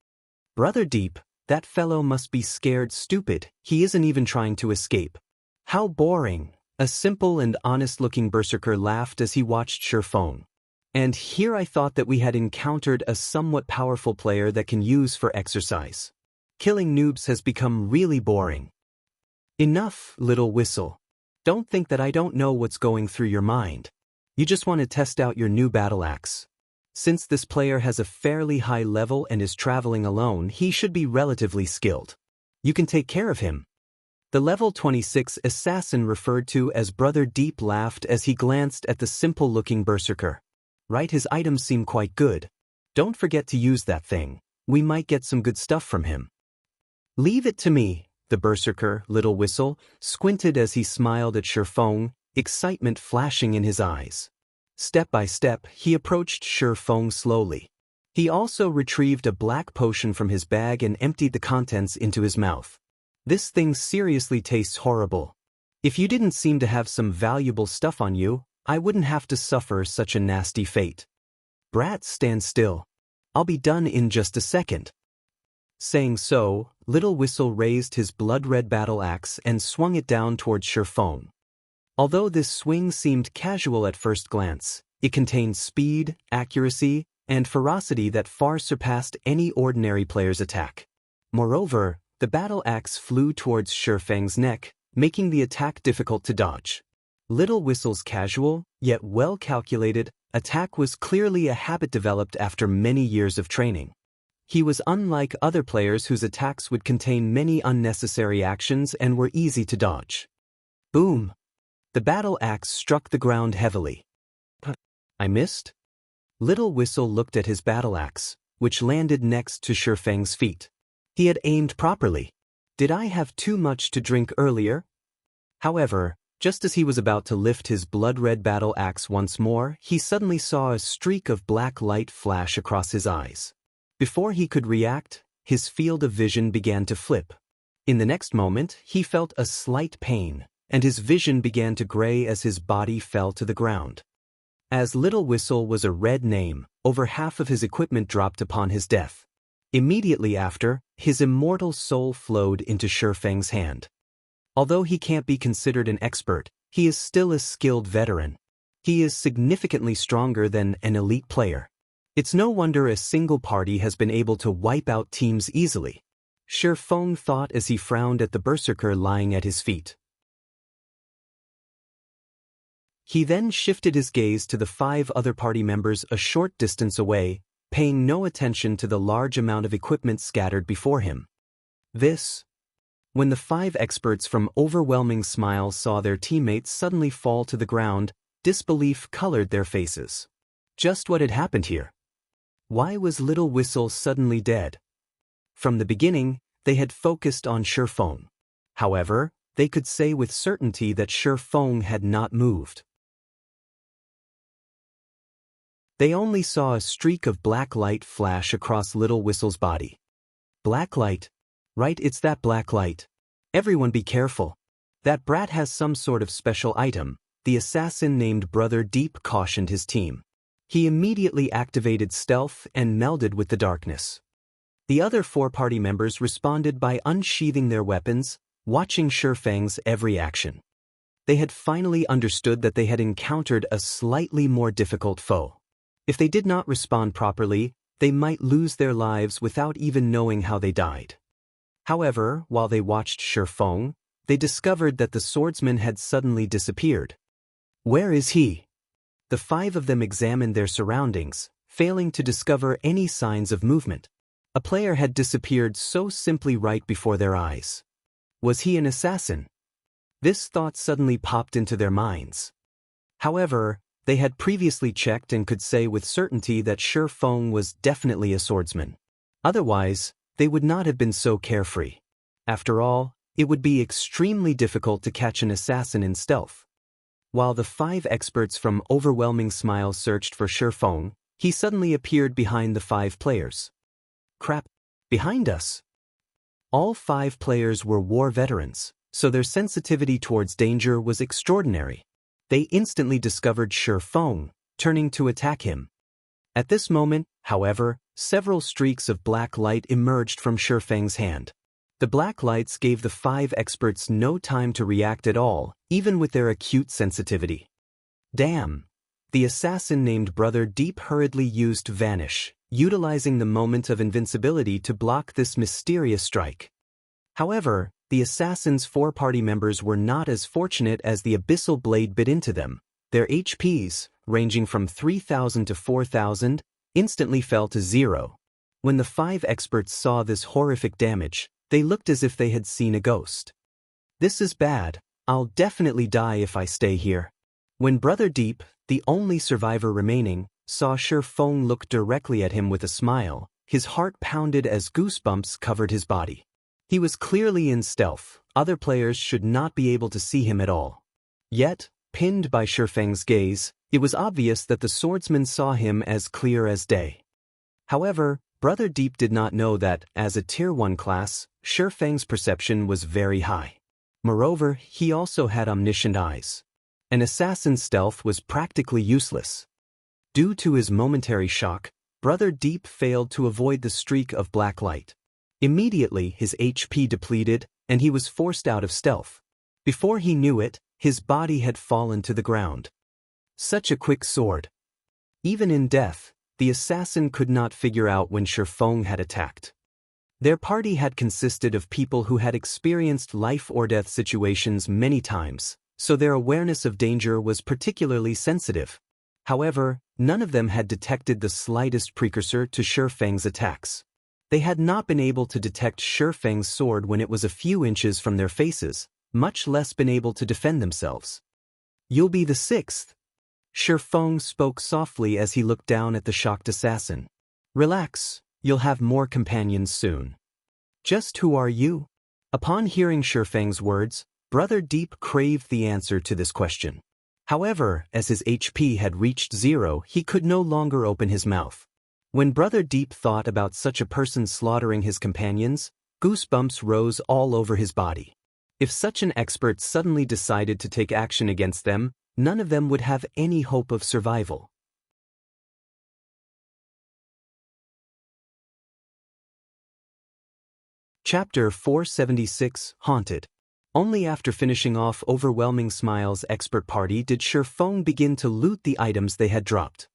Brother Deep, that fellow must be scared stupid, he isn't even trying to escape. How boring, a simple and honest-looking berserker laughed as he watched Shifeng. And here I thought that we had encountered a somewhat powerful player that can use for exercise. Killing noobs has become really boring. Enough, little whistle. Don't think that I don't know what's going through your mind. You just want to test out your new battle axe. Since this player has a fairly high level and is traveling alone, he should be relatively skilled. You can take care of him. The level 26 assassin referred to as Brother Deep laughed as he glanced at the simple-looking berserker. Right, his items seem quite good. Don't forget to use that thing. We might get some good stuff from him. Leave it to me, the berserker, Little Whistle, squinted as he smiled at Shifeng, excitement flashing in his eyes. Step by step, he approached Shifeng slowly. He also retrieved a black potion from his bag and emptied the contents into his mouth. This thing seriously tastes horrible. If you didn't seem to have some valuable stuff on you, I wouldn't have to suffer such a nasty fate. Brat, stand still. I'll be done in just a second. Saying so, Little Whistle raised his blood-red battle axe and swung it down towards Shifeng. Although this swing seemed casual at first glance, it contained speed, accuracy, and ferocity that far surpassed any ordinary player's attack. Moreover, the battle axe flew towards Shifeng's neck, making the attack difficult to dodge. Little Whistle's casual, yet well-calculated, attack was clearly a habit developed after many years of training. He was unlike other players whose attacks would contain many unnecessary actions and were easy to dodge. Boom! The battle axe struck the ground heavily. I missed? Little Whistle looked at his battle axe, which landed next to Shifeng's feet. He had aimed properly. Did I have too much to drink earlier? However, just as he was about to lift his blood-red battle axe once more, he suddenly saw a streak of black light flash across his eyes. Before he could react, his field of vision began to flip. In the next moment, he felt a slight pain, and his vision began to gray as his body fell to the ground. As Little Whistle was a red name, over half of his equipment dropped upon his death. Immediately after, his immortal soul flowed into Shifeng's hand. Although he can't be considered an expert, he is still a skilled veteran. He is significantly stronger than an elite player. It's no wonder a single party has been able to wipe out teams easily. Shifeng thought as he frowned at the berserker lying at his feet. He then shifted his gaze to the 5 other party members a short distance away, paying no attention to the large amount of equipment scattered before him. When the 5 experts from Overwhelming Smile saw their teammates suddenly fall to the ground, disbelief colored their faces. Just what had happened here? Why was Little Whistle suddenly dead? From the beginning, they had focused on Shifeng. However, they could say with certainty that Shifeng had not moved. They only saw a streak of black light flash across Little Whistle's body. Black light. Right, it's that black light. Everyone be careful. That brat has some sort of special item, the assassin named Brother Deep cautioned his team. He immediately activated stealth and melded with the darkness. The other 4 party members responded by unsheathing their weapons, watching Shifeng's every action. They had finally understood that they had encountered a slightly more difficult foe. If they did not respond properly, they might lose their lives without even knowing how they died. However, while they watched Shifeng, they discovered that the swordsman had suddenly disappeared. Where is he? The 5 of them examined their surroundings, failing to discover any signs of movement. A player had disappeared so simply right before their eyes. Was he an assassin? This thought suddenly popped into their minds. However, they had previously checked and could say with certainty that Shifeng was definitely a swordsman. Otherwise, they would not have been so carefree. After all, it would be extremely difficult to catch an assassin in stealth. While the 5 experts from Overwhelming Smile searched for Shifeng, he suddenly appeared behind the 5 players. Crap! Behind us! All 5 players were war veterans, so their sensitivity towards danger was extraordinary. They instantly discovered Shifeng, turning to attack him. At this moment, however, several streaks of black light emerged from Shifeng's hand. The black lights gave the 5 experts no time to react at all, even with their acute sensitivity. Damn! The assassin named Brother Deep hurriedly used Vanish, utilizing the moment of invincibility to block this mysterious strike. However, the assassin's 4 party members were not as fortunate as the Abyssal blade bit into them. Their HPs, ranging from 3,000 to 4,000, instantly fell to 0. When the 5 experts saw this horrific damage, they looked as if they had seen a ghost. This is bad. I'll definitely die if I stay here. When Brother Deep, the only survivor remaining, saw Shifeng look directly at him with a smile, his heart pounded as goosebumps covered his body. He was clearly in stealth. Other players should not be able to see him at all. Yet, pinned by Shifeng's gaze, it was obvious that the swordsman saw him as clear as day. However, Brother Deep did not know that, as a Tier 1 class, Shifeng's perception was very high. Moreover, he also had omniscient eyes. An assassin's stealth was practically useless. Due to his momentary shock, Brother Deep failed to avoid the streak of black light. Immediately, his HP depleted, and he was forced out of stealth. Before he knew it, his body had fallen to the ground. Such a quick sword. Even in death, the assassin could not figure out when Shifeng had attacked. Their party had consisted of people who had experienced life-or-death situations many times, so their awareness of danger was particularly sensitive. However, none of them had detected the slightest precursor to Shifeng's attacks. They had not been able to detect Shifeng's sword when it was a few inches from their faces, much less been able to defend themselves. You'll be the 6th. Shifeng spoke softly as he looked down at the shocked assassin. Relax, you'll have more companions soon. Just who are you? Upon hearing Shifeng's words, Brother Deep craved the answer to this question. However, as his HP had reached 0, he could no longer open his mouth. When Brother Deep thought about such a person slaughtering his companions, goosebumps rose all over his body. If such an expert suddenly decided to take action against them, none of them would have any hope of survival. Chapter 476, Haunted. Only after finishing off Overwhelming Smile's expert party did Shifeng begin to loot the items they had dropped.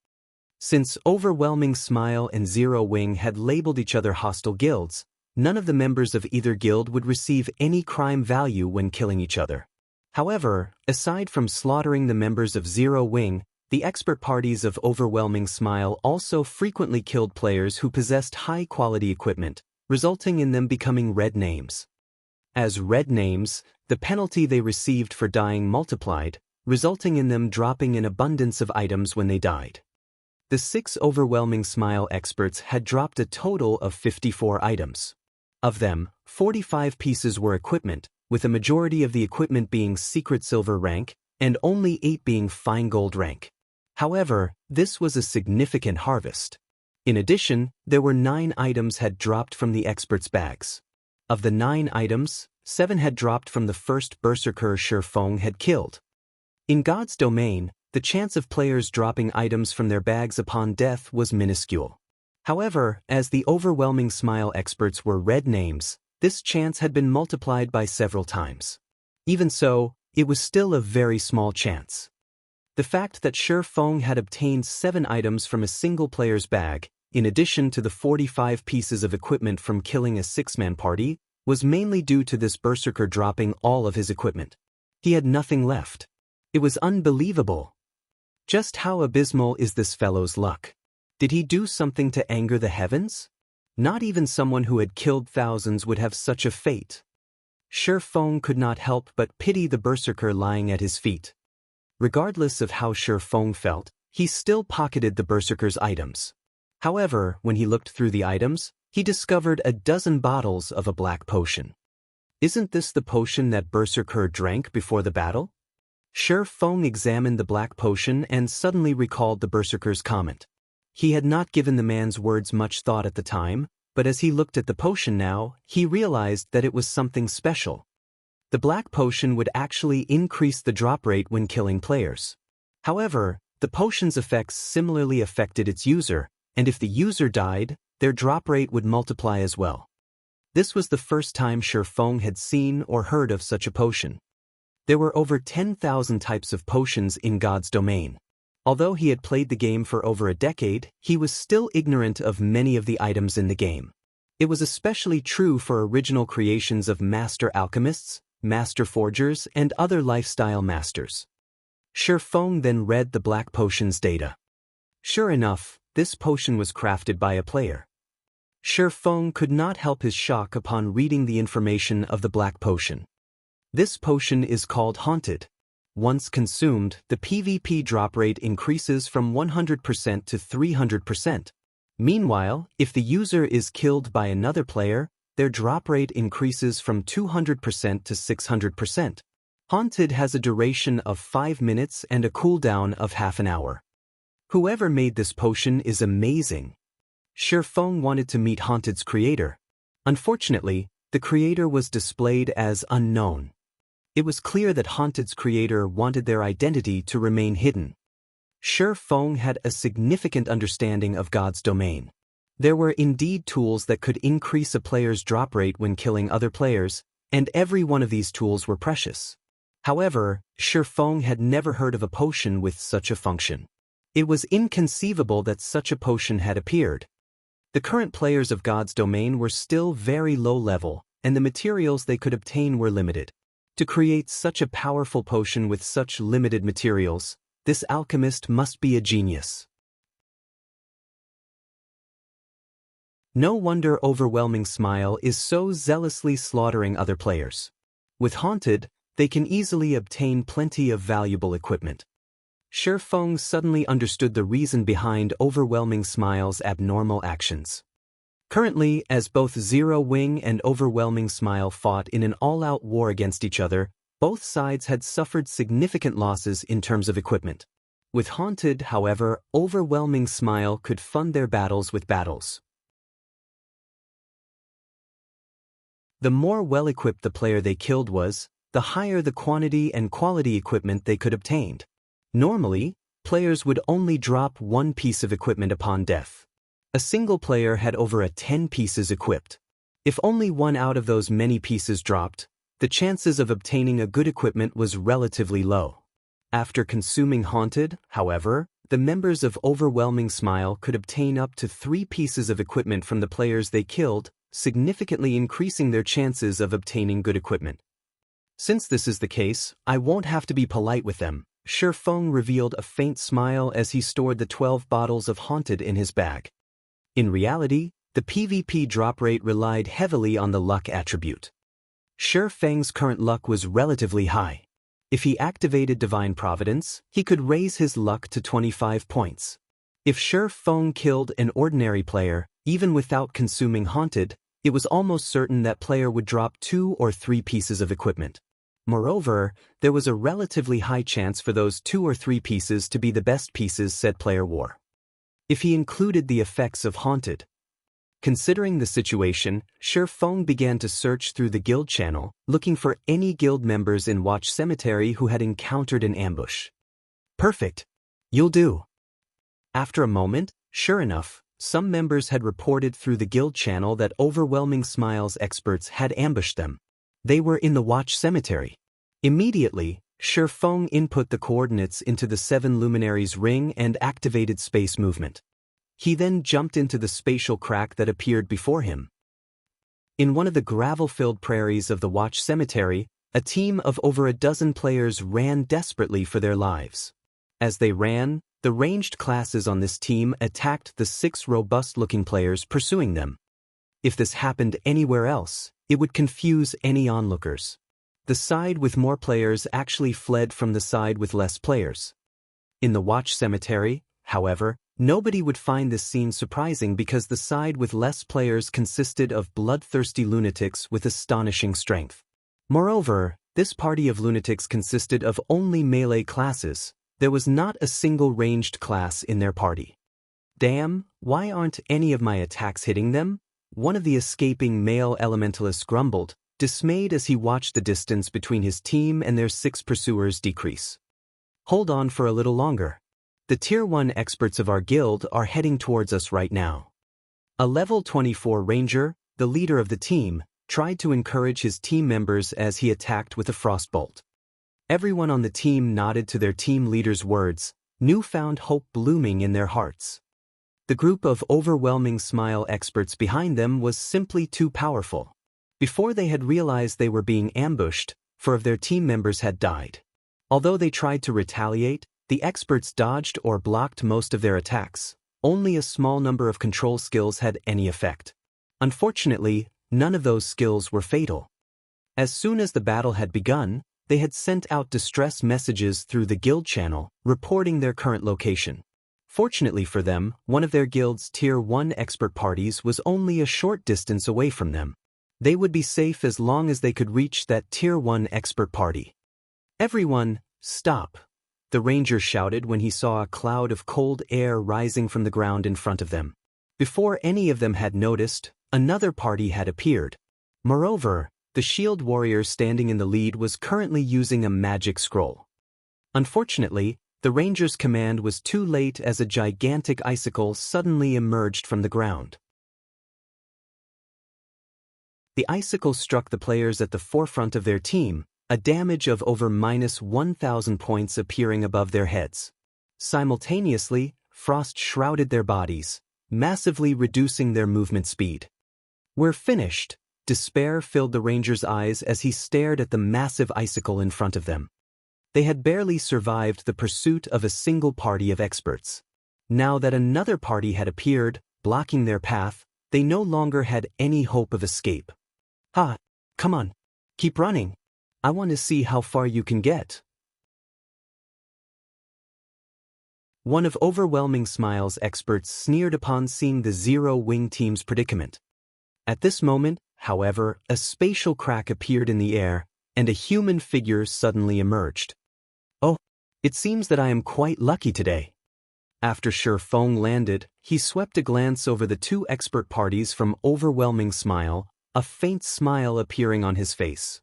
Since Overwhelming Smile and Zero Wing had labeled each other hostile guilds, none of the members of either guild would receive any crime value when killing each other. However, aside from slaughtering the members of Zero Wing, the expert parties of Overwhelming Smile also frequently killed players who possessed high-quality equipment, resulting in them becoming red names. As red names, the penalty they received for dying multiplied, resulting in them dropping an abundance of items when they died. The 6 Overwhelming Smile experts had dropped a total of 54 items. Of them, 45 pieces were equipment, with a majority of the equipment being Secret Silver rank, and only 8 being Fine Gold rank. However, this was a significant harvest. In addition, there were 9 items had dropped from the experts' bags. Of the 9 items, 7 had dropped from the first Berserker Shifeng had killed. In God's domain, the chance of players dropping items from their bags upon death was minuscule. However, as the overwhelming smile experts were red names, this chance had been multiplied by several times. Even so, it was still a very small chance. The fact that Shi Feng had obtained 7 items from a single player's bag, in addition to the 45 pieces of equipment from killing a 6-man party, was mainly due to this berserker dropping all of his equipment. He had nothing left. It was unbelievable. Just how abysmal is this fellow's luck? Did he do something to anger the heavens? Not even someone who had killed thousands would have such a fate. Shi Feng could not help but pity the berserker lying at his feet. Regardless of how Shi Feng felt, he still pocketed the berserker's items. However, when he looked through the items, he discovered a dozen bottles of a black potion. Isn't this the potion that berserker drank before the battle? Shi Feng examined the black potion and suddenly recalled the berserker's comment. He had not given the man's words much thought at the time, but as he looked at the potion now, he realized that it was something special. The black potion would actually increase the drop rate when killing players. However, the potion's effects similarly affected its user, and if the user died, their drop rate would multiply as well. This was the first time Shi Feng had seen or heard of such a potion. There were over 10,000 types of potions in God's domain. Although he had played the game for over a decade, he was still ignorant of many of the items in the game. It was especially true for original creations of master alchemists, master forgers, and other lifestyle masters. Shi Feng then read the black potion's data. Sure enough, this potion was crafted by a player. Shi Feng could not help his shock upon reading the information of the black potion. This potion is called Haunted. Once consumed, the PvP drop rate increases from 100% to 300%. Meanwhile, if the user is killed by another player, their drop rate increases from 200% to 600%. Haunted has a duration of 5 minutes and a cooldown of half an hour. Whoever made this potion is amazing. Shi Feng wanted to meet Haunted's creator. Unfortunately, the creator was displayed as unknown. It was clear that Haunted's creator wanted their identity to remain hidden. Shi Feng had a significant understanding of God's domain. There were indeed tools that could increase a player's drop rate when killing other players, and every one of these tools were precious. However, Shi Feng had never heard of a potion with such a function. It was inconceivable that such a potion had appeared. The current players of God's domain were still very low level, and the materials they could obtain were limited. To create such a powerful potion with such limited materials, this alchemist must be a genius. No wonder Overwhelming Smile is so zealously slaughtering other players. With Haunted, they can easily obtain plenty of valuable equipment. Shi Feng suddenly understood the reason behind Overwhelming Smile's abnormal actions. Currently, as both Zero Wing and Overwhelming Smile fought in an all-out war against each other, both sides had suffered significant losses in terms of equipment. With Haunted, however, Overwhelming Smile could fund their battles with battles. The more well-equipped the player they killed was, the higher the quantity and quality equipment they could obtain. Normally, players would only drop 1 piece of equipment upon death. A single player had over 10 pieces equipped. If only one out of those many pieces dropped, the chances of obtaining a good equipment was relatively low. After consuming Haunted, however, the members of Overwhelming Smile could obtain up to 3 pieces of equipment from the players they killed, significantly increasing their chances of obtaining good equipment. Since this is the case, I won't have to be polite with them. Shi Feng revealed a faint smile as he stored the 12 bottles of Haunted in his bag. In reality, the PvP drop rate relied heavily on the luck attribute. Shi Feng's current luck was relatively high. If he activated Divine Providence, he could raise his luck to 25 points. If Shi Feng killed an ordinary player, even without consuming Haunted, it was almost certain that player would drop 2 or 3 pieces of equipment. Moreover, there was a relatively high chance for those 2 or 3 pieces to be the best pieces said player wore. If he included the effects of Haunted. Considering the situation, Shi Feng began to search through the guild channel, looking for any guild members in Watch Cemetery who had encountered an ambush. Perfect. You'll do. After a moment, sure enough, some members had reported through the guild channel that Overwhelming Smiles experts had ambushed them. They were in the Watch Cemetery. Immediately, Feng input the coordinates into the 7 Luminaries ring and activated space movement. He then jumped into the spatial crack that appeared before him. In one of the gravel-filled prairies of the Watch Cemetery, a team of over a dozen players ran desperately for their lives. As they ran, the ranged classes on this team attacked the 6 robust-looking players pursuing them. If this happened anywhere else, it would confuse any onlookers. The side with more players actually fled from the side with less players. In the Watch Cemetery, however, nobody would find this scene surprising because the side with less players consisted of bloodthirsty lunatics with astonishing strength. Moreover, this party of lunatics consisted of only melee classes. There was not a single ranged class in their party. Damn, why aren't any of my attacks hitting them? One of the escaping male elementalists grumbled, dismayed as he watched the distance between his team and their 6 pursuers decrease. Hold on for a little longer. The Tier 1 experts of our guild are heading towards us right now. A level 24 ranger, the leader of the team, tried to encourage his team members as he attacked with a frostbolt. Everyone on the team nodded to their team leader's words, newfound hope blooming in their hearts. The group of Overwhelming Smile experts behind them was simply too powerful. Before they had realized they were being ambushed, 4 of their team members had died. Although they tried to retaliate, the experts dodged or blocked most of their attacks. Only a small number of control skills had any effect. Unfortunately, none of those skills were fatal. As soon as the battle had begun, they had sent out distress messages through the guild channel, reporting their current location. Fortunately for them, one of their guild's Tier 1 expert parties was only a short distance away from them. They would be safe as long as they could reach that Tier 1 expert party. Everyone, stop! The ranger shouted when he saw a cloud of cold air rising from the ground in front of them. Before any of them had noticed, another party had appeared. Moreover, the shield warrior standing in the lead was currently using a magic scroll. Unfortunately, the ranger's command was too late as a gigantic icicle suddenly emerged from the ground. The icicle struck the players at the forefront of their team, a damage of over -1,000 points appearing above their heads. Simultaneously, frost shrouded their bodies, massively reducing their movement speed. "We're finished." Despair filled the ranger's eyes as he stared at the massive icicle in front of them. They had barely survived the pursuit of a single party of experts. Now that another party had appeared, blocking their path, they no longer had any hope of escape. "Ha! Come on! Keep running! I want to see how far you can get." One of Overwhelming Smiles' experts sneered upon seeing the Zero-Wing team's predicament. At this moment, however, a spatial crack appeared in the air, and a human figure suddenly emerged. "Oh, it seems that I am quite lucky today." After Feng landed, he swept a glance over the 2 expert parties from Overwhelming Smile, a faint smile appearing on his face.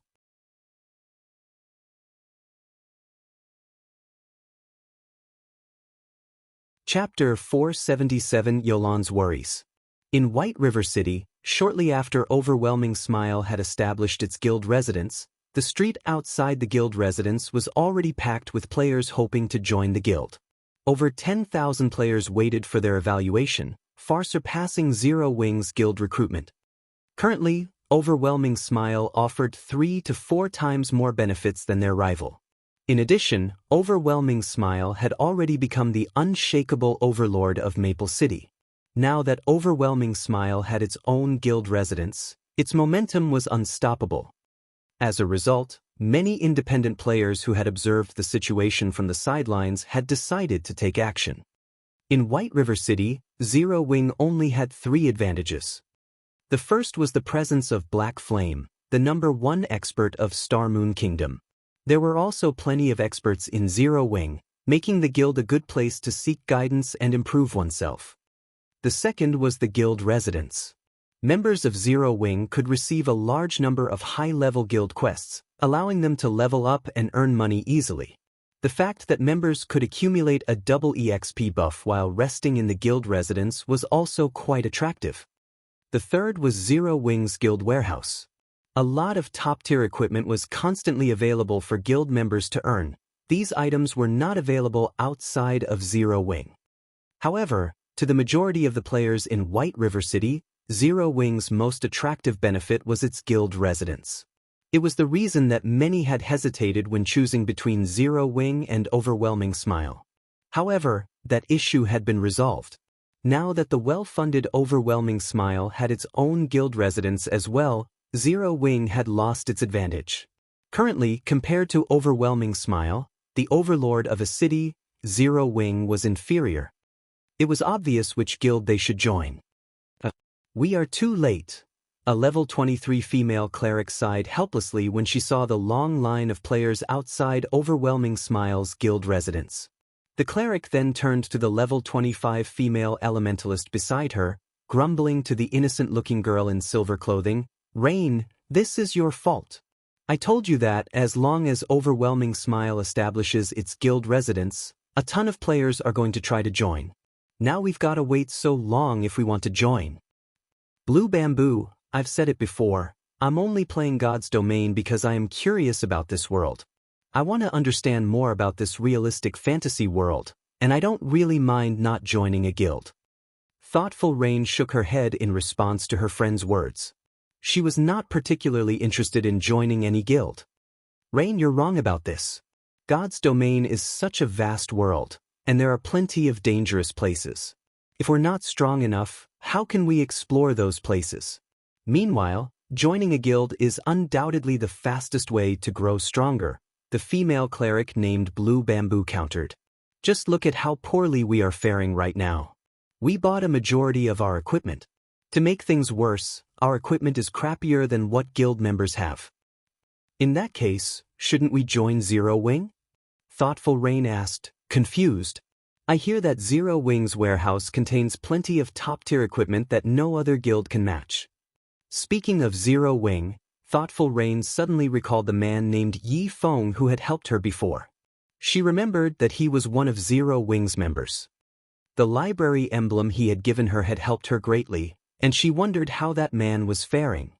Chapter 477 Youlan's Worries. In White River City, shortly after Overwhelming Smile had established its guild residence, the street outside the guild residence was already packed with players hoping to join the guild. Over 10,000 players waited for their evaluation, far surpassing Zero-Wing's guild recruitment. Currently, Overwhelming Smile offered 3 to 4 times more benefits than their rival. In addition, Overwhelming Smile had already become the unshakable overlord of Maple City. Now that Overwhelming Smile had its own guild residence, its momentum was unstoppable. As a result, many independent players who had observed the situation from the sidelines had decided to take action. In White River City, Zero-Wing only had 3 advantages. The first was the presence of Black Flame, the #1 expert of Star Moon Kingdom. There were also plenty of experts in Zero-Wing, making the guild a good place to seek guidance and improve oneself. The second was the guild residence. Members of Zero-Wing could receive a large number of high-level guild quests, allowing them to level up and earn money easily. The fact that members could accumulate a double EXP buff while resting in the guild residence was also quite attractive. The third was Zero Wings Guild Warehouse. A lot of top-tier equipment was constantly available for guild members to earn. These items were not available outside of Zero Wing. However, to the majority of the players in White River City, Zero Wing's most attractive benefit was its guild residence. It was the reason that many had hesitated when choosing between Zero Wing and Overwhelming Smile. However, that issue had been resolved. Now that the well-funded Overwhelming Smile had its own guild residence as well, Zero Wing had lost its advantage. Currently, compared to Overwhelming Smile, the overlord of a city, Zero Wing was inferior. It was obvious which guild they should join. We are too late. A level 23 female cleric sighed helplessly when she saw the long line of players outside Overwhelming Smile's guild residence. The cleric then turned to the level 25 female elementalist beside her, grumbling to the innocent-looking girl in silver clothing, "Rain, this is your fault. I told you that as long as Overwhelming Smile establishes its guild residence, a ton of players are going to try to join. Now we've got to wait so long if we want to join." Blue Bamboo, I've said it before, I'm only playing God's Domain because I am curious about this world. I want to understand more about this realistic fantasy world, and I don't really mind not joining a guild. Thoughtful Rain shook her head in response to her friend's words. She was not particularly interested in joining any guild. Rain, you're wrong about this. God's Domain is such a vast world, and there are plenty of dangerous places. If we're not strong enough, how can we explore those places? Meanwhile, joining a guild is undoubtedly the fastest way to grow stronger, the female cleric named Blue Bamboo countered. Just look at how poorly we are faring right now. We bought a majority of our equipment. To make things worse, our equipment is crappier than what guild members have. In that case, shouldn't we join Zero Wing? Thoughtful Rain asked, confused. I hear that Zero Wing's warehouse contains plenty of top-tier equipment that no other guild can match. Speaking of Zero Wing, Thoughtful Rain suddenly recalled the man named Yi Feng who had helped her before. She remembered that he was one of Zero Wing's members. The library emblem he had given her had helped her greatly, and she wondered how that man was faring.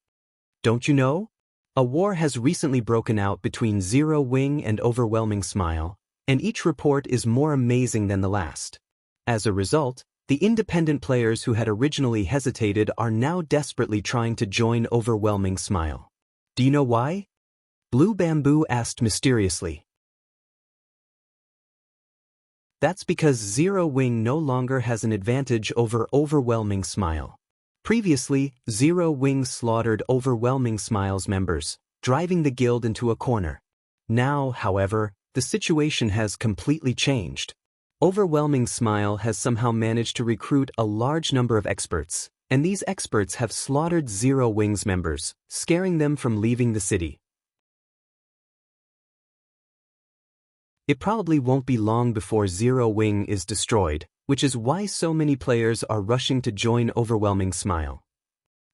Don't you know? A war has recently broken out between Zero Wing and Overwhelming Smile, and each report is more amazing than the last. As a result, the independent players who had originally hesitated are now desperately trying to join Overwhelming Smile. Do you know why? Blue Bamboo asked mysteriously. That's because Zero Wing no longer has an advantage over Overwhelming Smile. Previously, Zero Wing slaughtered Overwhelming Smile's members, driving the guild into a corner. Now, however, the situation has completely changed. Overwhelming Smile has somehow managed to recruit a large number of experts, and these experts have slaughtered Zero Wing's members, scaring them from leaving the city. It probably won't be long before Zero Wing is destroyed, which is why so many players are rushing to join Overwhelming Smile.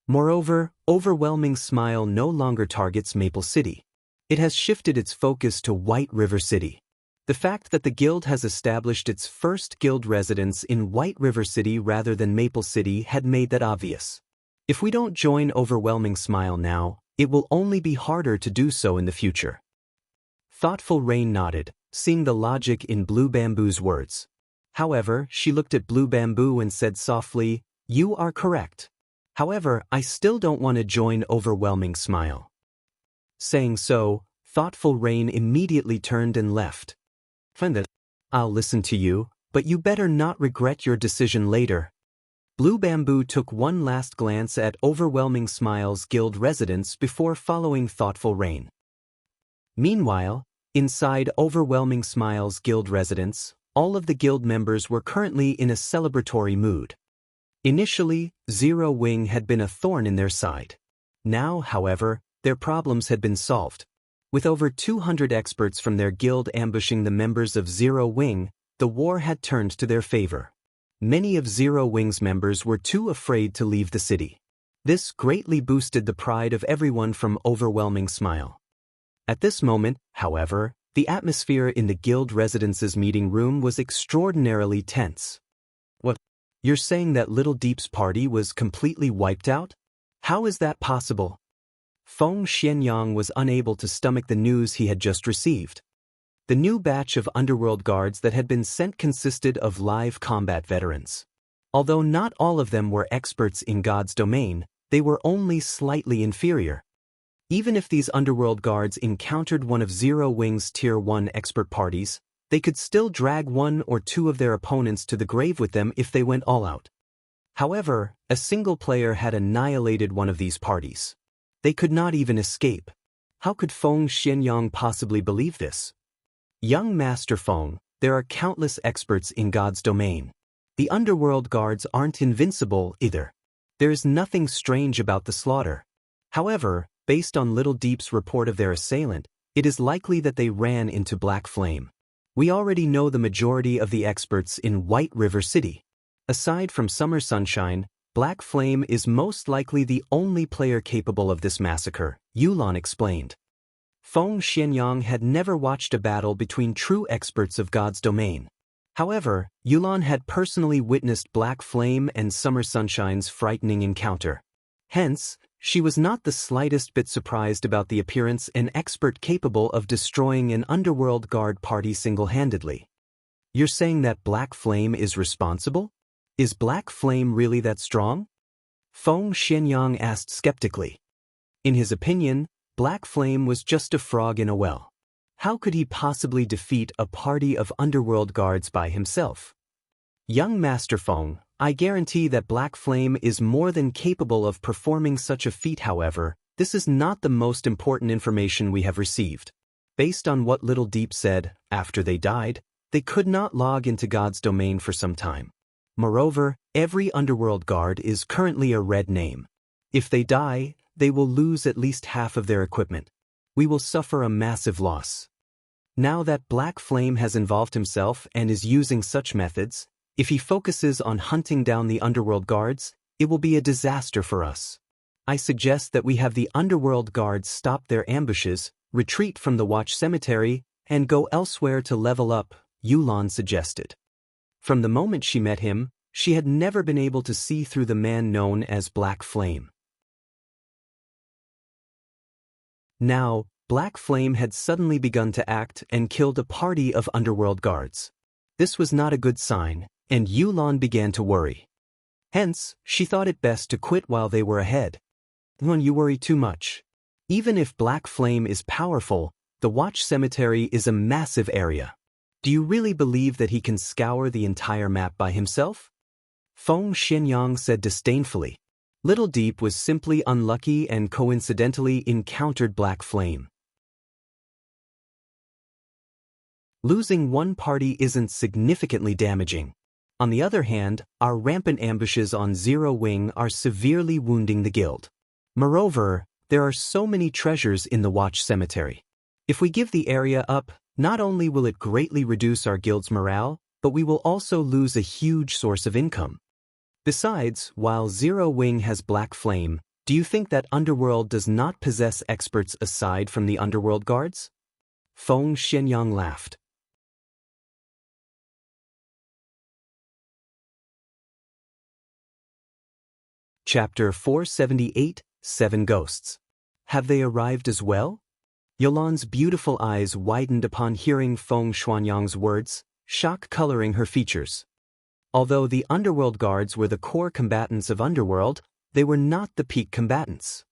Moreover, Overwhelming Smile no longer targets Maple City. It has shifted its focus to White River City. The fact that the guild has established its first guild residence in White River City rather than Maple City had made that obvious. If we don't join Overwhelming Smile now, it will only be harder to do so in the future. Thoughtful Rain nodded, seeing the logic in Blue Bamboo's words. However, she looked at Blue Bamboo and said softly, "You are correct. However, I still don't want to join Overwhelming Smile." Saying so, Thoughtful Rain immediately turned and left. "Fine, I'll listen to you, but you better not regret your decision later." Blue Bamboo took one last glance at Overwhelming Smile's guild residence before following Thoughtful Rain. Meanwhile, inside Overwhelming Smile's guild residence, all of the guild members were currently in a celebratory mood. Initially, Zero Wing had been a thorn in their side. Now, however, their problems had been solved. With over 200 experts from their guild ambushing the members of Zero Wing, the war had turned to their favor. Many of Zero Wing's members were too afraid to leave the city. This greatly boosted the pride of everyone from Overwhelming Smile. At this moment, however, The atmosphere in the guild residence's meeting room was extraordinarily tense. What? You're saying that Little Deep's party was completely wiped out? How is that possible? Feng Xianyang was unable to stomach the news he had just received. The new batch of underworld guards that had been sent consisted of live combat veterans. Although not all of them were experts in God's domain, they were only slightly inferior. Even if these underworld guards encountered one of Zero Wing's Tier 1 expert parties, they could still drag one or two of their opponents to the grave with them if they went all out. However, a single player had annihilated one of these parties. They could not even escape. How could Feng Xianyang possibly believe this? Young Master Feng, there are countless experts in God's domain. The underworld guards aren't invincible either. There is nothing strange about the slaughter. However, based on Little Deep's report of their assailant, it is likely that they ran into Black Flame. We already know the majority of the experts in White River City. Aside from Summer Sunshine, Black Flame is most likely the only player capable of this massacre, Youlan explained. Feng Xianyang had never watched a battle between true experts of God's domain. However, Youlan had personally witnessed Black Flame and Summer Sunshine's frightening encounter. Hence, she was not the slightest bit surprised about the appearance of an expert capable of destroying an underworld guard party single-handedly. You're saying that Black Flame is responsible? Is Black Flame really that strong? Feng Xianyang asked skeptically. In his opinion, Black Flame was just a frog in a well. How could he possibly defeat a party of underworld guards by himself? Young Master Feng, I guarantee that Black Flame is more than capable of performing such a feat. However, this is not the most important information we have received. Based on what Little Deep said, after they died, they could not log into God's domain for some time. Moreover, every underworld guard is currently a red name. If they die, they will lose at least half of their equipment. We will suffer a massive loss. Now that Black Flame has involved himself and is using such methods, if he focuses on hunting down the underworld guards, it will be a disaster for us. I suggest that we have the underworld guards stop their ambushes, retreat from the Watch Cemetery, and go elsewhere to level up, Youlan suggested. From the moment she met him, she had never been able to see through the man known as Black Flame. Now, Black Flame had suddenly begun to act and killed a party of underworld guards. This was not a good sign, and Youlan began to worry. Hence, she thought it best to quit while they were ahead. When you worry too much. Even if Black Flame is powerful, the Watch Cemetery is a massive area. Do you really believe that he can scour the entire map by himself? Feng Xianyang said disdainfully. Little Deep was simply unlucky and coincidentally encountered Black Flame. Losing one party isn't significantly damaging. On the other hand, our rampant ambushes on Zero Wing are severely wounding the guild. Moreover, there are so many treasures in the Watch Cemetery. If we give the area up, not only will it greatly reduce our guild's morale, but we will also lose a huge source of income. Besides, while Zero Wing has Black Flame, do you think that Underworld does not possess experts aside from the Underworld guards? Feng Xianyang laughed. Chapter 478, 7 Ghosts. Have they arrived as well? Youlan's beautiful eyes widened upon hearing Feng Xianyang's words, shock coloring her features. Although the Underworld guards were the core combatants of Underworld, they were not the peak combatants.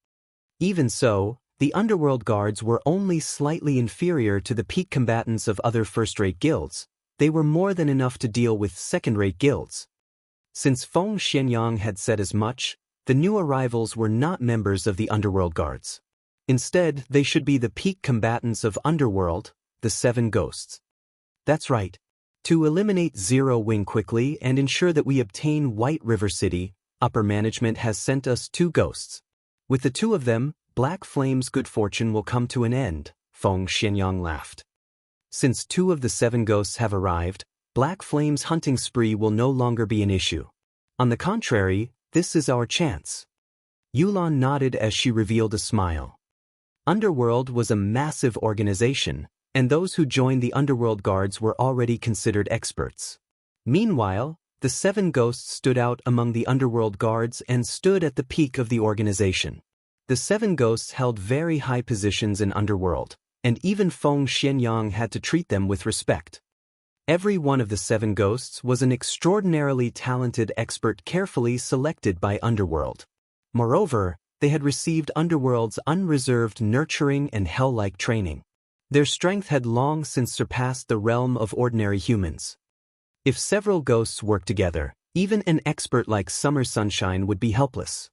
Even so, the Underworld guards were only slightly inferior to the peak combatants of other first-rate guilds. They were more than enough to deal with second-rate guilds. Since Feng Xianyang had said as much, the new arrivals were not members of the Underworld guards. Instead, they should be the peak combatants of Underworld, the 7 Ghosts. That's right. To eliminate Zero Wing quickly and ensure that we obtain White River City, upper management has sent us 2 ghosts. With the 2 of them, Black Flame's good fortune will come to an end, Feng Xianyang laughed. Since 2 of the 7 ghosts have arrived, Black Flame's hunting spree will no longer be an issue. On the contrary, this is our chance. Youlan nodded as she revealed a smile. Underworld was a massive organization, and those who joined the underworld guards were already considered experts. Meanwhile, the 7 ghosts stood out among the underworld guards and stood at the peak of the organization. The 7 ghosts held very high positions in underworld, and even Feng Xianyang had to treat them with respect. Every one of the 7 ghosts was an extraordinarily talented expert carefully selected by underworld. Moreover, they had received underworld's unreserved nurturing and hell-like training. Their strength had long since surpassed the realm of ordinary humans. If several ghosts worked together, even an expert like Summer Sunshine would be helpless.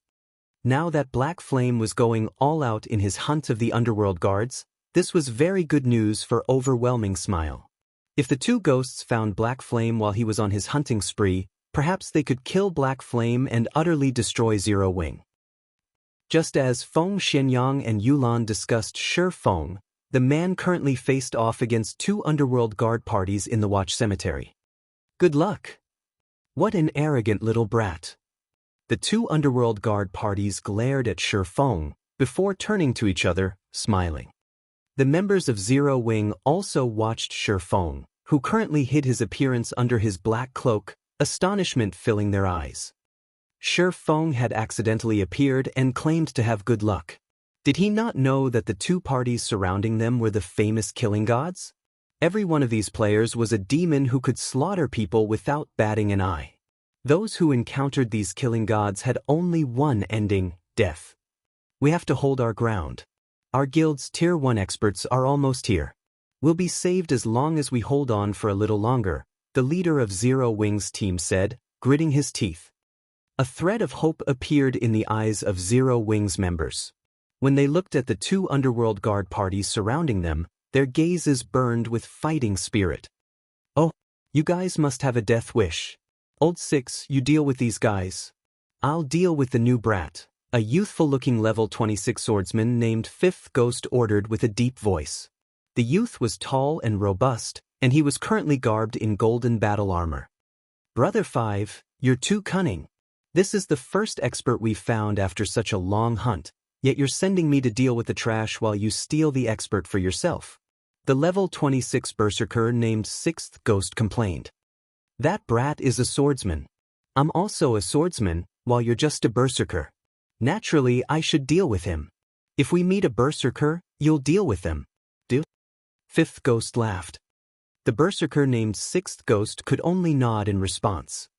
Now that Black Flame was going all out in his hunt of the underworld guards, this was very good news for Overwhelming Smile. If the 2 ghosts found Black Flame while he was on his hunting spree, perhaps they could kill Black Flame and utterly destroy Zero Wing. Just as Feng Xianyang and Youlan discussed Shi Feng, the man currently faced off against 2 underworld guard parties in the Watch Cemetery. Good luck! What an arrogant little brat! The 2 underworld guard parties glared at Shi Feng, before turning to each other, smiling. The members of Zero Wing also watched Shi Feng, who currently hid his appearance under his black cloak, astonishment filling their eyes. Shi Feng had accidentally appeared and claimed to have good luck. Did he not know that the 2 parties surrounding them were the famous killing gods? Every one of these players was a demon who could slaughter people without batting an eye. Those who encountered these killing gods had only one ending, death. We have to hold our ground. Our guild's Tier 1 experts are almost here. We'll be saved as long as we hold on for a little longer, the leader of Zero Wing's team said, gritting his teeth. A thread of hope appeared in the eyes of Zero Wing's members. When they looked at the 2 underworld guard parties surrounding them, their gazes burned with fighting spirit. Oh, you guys must have a death wish. Old 6, you deal with these guys. I'll deal with the new brat, a youthful-looking level 26 swordsman named 5th Ghost ordered with a deep voice. The youth was tall and robust, and he was currently garbed in golden battle armor. Brother 5, you're too cunning. This is the first expert we've found after such a long hunt, yet you're sending me to deal with the trash while you steal the expert for yourself. The level 26 berserker named 6th Ghost complained. That brat is a swordsman. I'm also a swordsman, while you're just a berserker. Naturally, I should deal with him. If we meet a berserker, you'll deal with them. Do? 5th Ghost laughed. The berserker named 6th Ghost could only nod in response.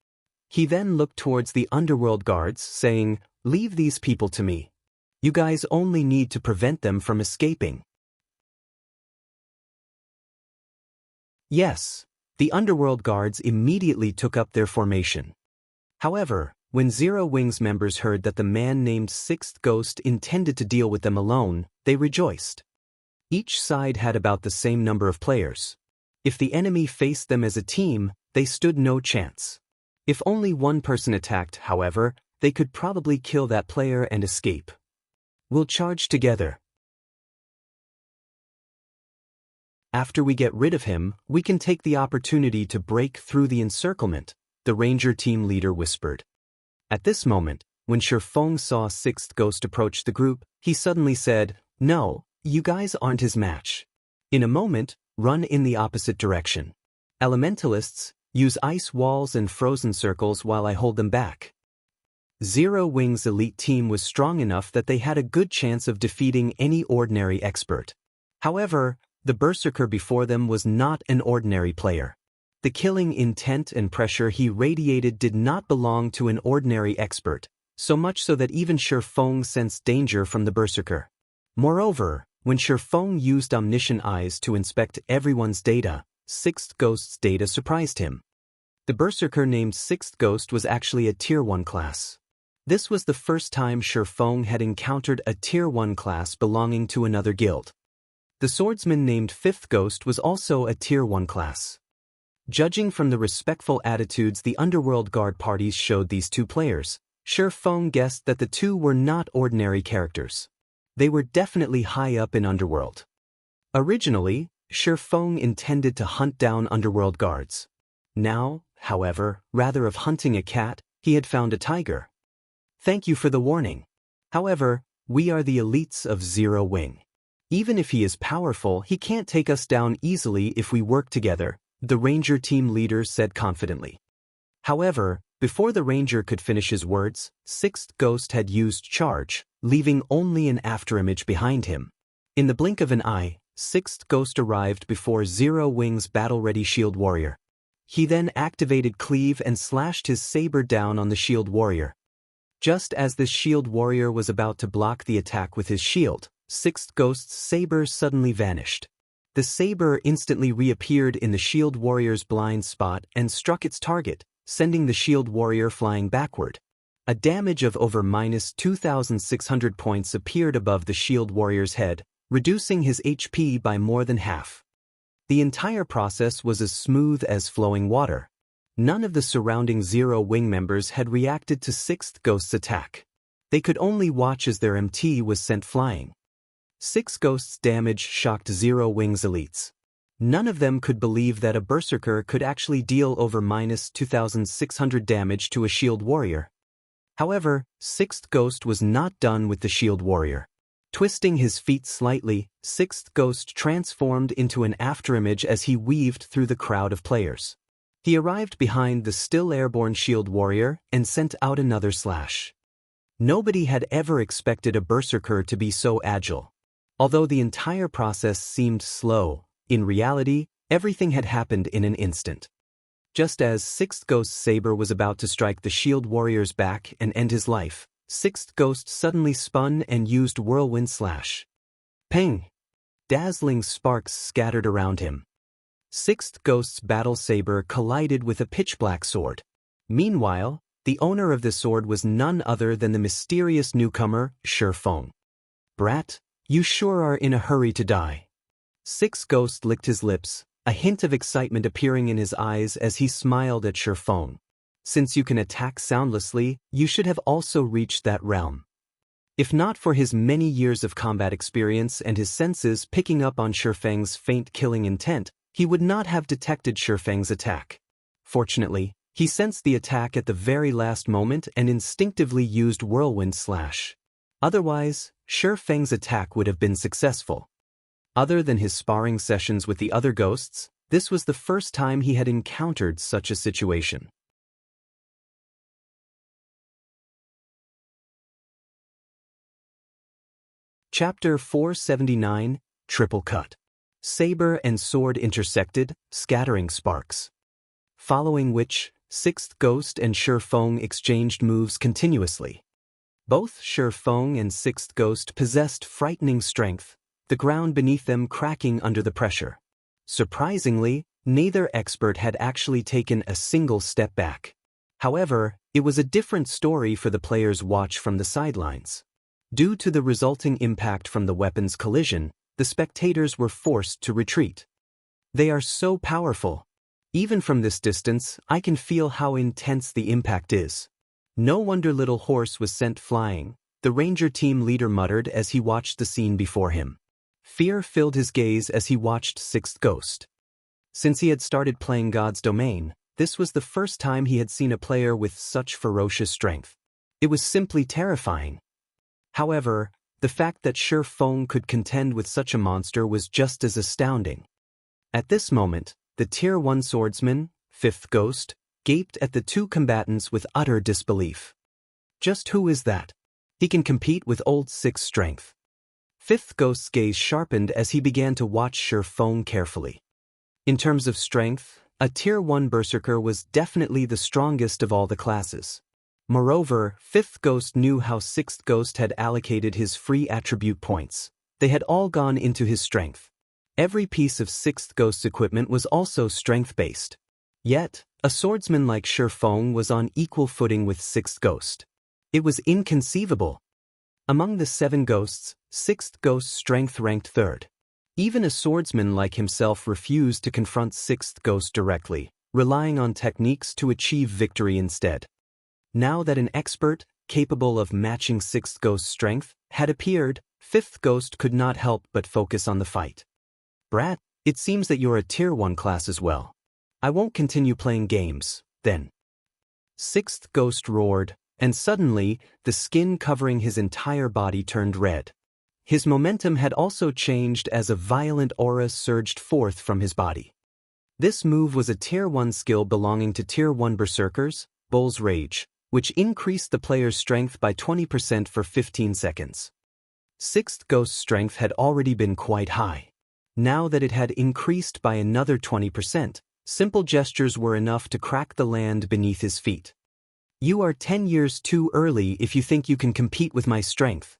He then looked towards the underworld guards, saying, "Leave these people to me. You guys only need to prevent them from escaping." Yes, the underworld guards immediately took up their formation. However, when Zero Wing's members heard that the man named 6th Ghost intended to deal with them alone, they rejoiced. Each side had about the same number of players. If the enemy faced them as a team, they stood no chance. If only one person attacked, however, they could probably kill that player and escape. We'll charge together. After we get rid of him, we can take the opportunity to break through the encirclement, the ranger team leader whispered. At this moment, when Shi Feng saw 6th Ghost approach the group, he suddenly said, "No, you guys aren't his match. In a moment, run in the opposite direction. Elementalists, use ice walls and frozen circles while I hold them back." Zero Wing's elite team was strong enough that they had a good chance of defeating any ordinary expert. However, the berserker before them was not an ordinary player. The killing intent and pressure he radiated did not belong to an ordinary expert, so much so that even Shi Feng sensed danger from the berserker. Moreover, when Shi Feng used omniscient eyes to inspect everyone's data, 6th Ghost's data surprised him. The berserker named 6th Ghost was actually a Tier 1 class. This was the first time Shi Feng had encountered a Tier 1 class belonging to another guild. The swordsman named 5th Ghost was also a Tier 1 class. Judging from the respectful attitudes the underworld guard parties showed these 2 players, Shi Feng guessed that the 2 were not ordinary characters. They were definitely high up in underworld. Originally, Shi Feng intended to hunt down underworld guards. Now, however, rather of hunting a cat, he had found a tiger. Thank you for the warning. However, we are the elites of Zero Wing. Even if he is powerful, he can't take us down easily if we work together, the Ranger team leader said confidently. However, before the Ranger could finish his words, Sixth Ghost had used Charge, leaving only an afterimage behind him. In the blink of an eye, Sixth Ghost arrived before Zero Wing's battle-ready Shield Warrior. He then activated Cleave and slashed his saber down on the Shield Warrior. Just as the Shield Warrior was about to block the attack with his shield, Sixth Ghost's saber suddenly vanished. The saber instantly reappeared in the Shield Warrior's blind spot and struck its target, sending the Shield Warrior flying backward. A damage of over -2,600 points appeared above the Shield Warrior's head, reducing his HP by more than half. The entire process was as smooth as flowing water. None of the surrounding Zero Wing members had reacted to Sixth Ghost's attack. They could only watch as their MT was sent flying. Sixth Ghost's damage shocked Zero Wing's elites. None of them could believe that a Berserker could actually deal over -2,600 damage to a Shield Warrior. However, Sixth Ghost was not done with the Shield Warrior. Twisting his feet slightly, Sixth Ghost transformed into an afterimage as he weaved through the crowd of players. He arrived behind the still airborne Shield Warrior and sent out another slash. Nobody had ever expected a Berserker to be so agile. Although the entire process seemed slow, in reality, everything had happened in an instant. Just as Sixth Ghost's saber was about to strike the Shield Warrior's back and end his life, Sixth Ghost suddenly spun and used Whirlwind Slash. Ping! Dazzling sparks scattered around him. Sixth Ghost's battle saber collided with a pitch-black sword. Meanwhile, the owner of the sword was none other than the mysterious newcomer, Shifeng. Brat, you sure are in a hurry to die. Sixth Ghost licked his lips, a hint of excitement appearing in his eyes as he smiled at Shifeng. Since you can attack soundlessly, you should have also reached that realm. If not for his many years of combat experience and his senses picking up on Shifeng's faint killing intent, he would not have detected Shifeng's attack. Fortunately, he sensed the attack at the very last moment and instinctively used Whirlwind Slash. Otherwise, Shifeng's attack would have been successful. Other than his sparring sessions with the other ghosts, this was the first time he had encountered such a situation. Chapter 479, Triple Cut. Saber and sword intersected, scattering sparks. Following which, Sixth Ghost and Shifeng exchanged moves continuously. Both Shifeng and Sixth Ghost possessed frightening strength, the ground beneath them cracking under the pressure. Surprisingly, neither expert had actually taken a single step back. However, it was a different story for the players' watch from the sidelines. Due to the resulting impact from the weapon's collision, the spectators were forced to retreat. They are so powerful. Even from this distance, I can feel how intense the impact is. No wonder Little Horse was sent flying, the Ranger team leader muttered as he watched the scene before him. Fear filled his gaze as he watched Sixth Ghost. Since he had started playing God's Domain, this was the first time he had seen a player with such ferocious strength. It was simply terrifying. However, the fact that Shifeng could contend with such a monster was just as astounding. At this moment, the Tier 1 swordsman, Fifth Ghost, gaped at the two combatants with utter disbelief. Just who is that? He can compete with Old Six's strength. Fifth Ghost's gaze sharpened as he began to watch Shifeng carefully. In terms of strength, a Tier 1 Berserker was definitely the strongest of all the classes. Moreover, Fifth Ghost knew how Sixth Ghost had allocated his free attribute points. They had all gone into his strength. Every piece of Sixth Ghost's equipment was also strength-based. Yet, a swordsman like Shifeng was on equal footing with Sixth Ghost. It was inconceivable. Among the 7 ghosts, Sixth Ghost's strength ranked 3rd. Even a swordsman like himself refused to confront Sixth Ghost directly, relying on techniques to achieve victory instead. Now that an expert, capable of matching Sixth Ghost's strength, had appeared, Fifth Ghost could not help but focus on the fight. Brat, it seems that you're a Tier 1 class as well. I won't continue playing games, then. Sixth Ghost roared, and suddenly, the skin covering his entire body turned red. His momentum had also changed as a violent aura surged forth from his body. This move was a Tier 1 skill belonging to Tier 1 Berserkers, Bull's Rage, which increased the player's strength by 20% for 15 seconds. Sixth Ghost's strength had already been quite high. Now that it had increased by another 20%, simple gestures were enough to crack the land beneath his feet. You are 10 years too early if you think you can compete with my strength.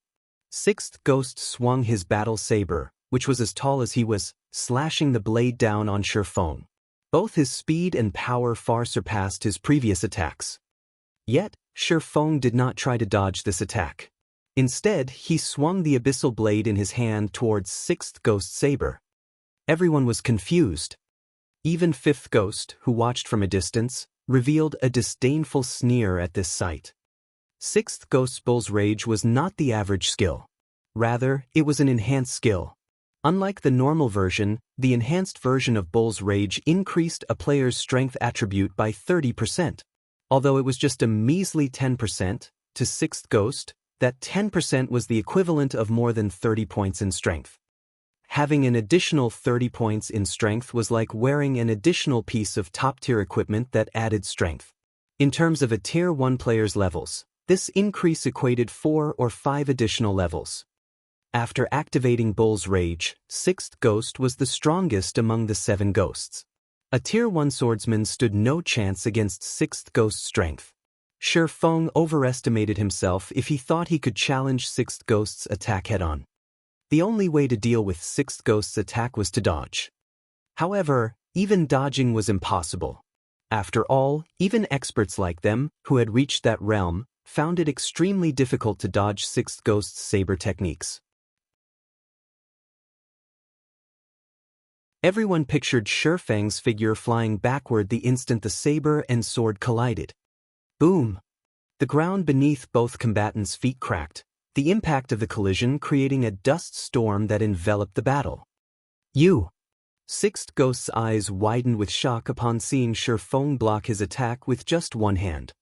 Sixth Ghost swung his battle saber, which was as tall as he was, slashing the blade down on Shifeng. Both his speed and power far surpassed his previous attacks. Yet, Shifeng did not try to dodge this attack. Instead, he swung the abyssal blade in his hand towards Sixth Ghost's saber. Everyone was confused. Even Fifth Ghost, who watched from a distance, revealed a disdainful sneer at this sight. Sixth Ghost's Bull's Rage was not the average skill. Rather, it was an enhanced skill. Unlike the normal version, the enhanced version of Bull's Rage increased a player's strength attribute by 30%. Although it was just a measly 10%, to Sixth Ghost, that 10% was the equivalent of more than 30 points in strength. Having an additional 30 points in strength was like wearing an additional piece of top-tier equipment that added strength. In terms of a Tier 1 player's levels, this increase equated 4 or 5 additional levels. After activating Bull's Rage, Sixth Ghost was the strongest among the 7 ghosts. A Tier 1 swordsman stood no chance against Sixth Ghost's strength. Shifeng overestimated himself if he thought he could challenge Sixth Ghost's attack head-on. The only way to deal with Sixth Ghost's attack was to dodge. However, even dodging was impossible. After all, even experts like them, who had reached that realm, found it extremely difficult to dodge Sixth Ghost's saber techniques. Everyone pictured Shifeng's figure flying backward the instant the saber and sword collided. Boom! The ground beneath both combatants' feet cracked, the impact of the collision creating a dust storm that enveloped the battle. You! Sixth Ghost's eyes widened with shock upon seeing Shifeng block his attack with just one hand.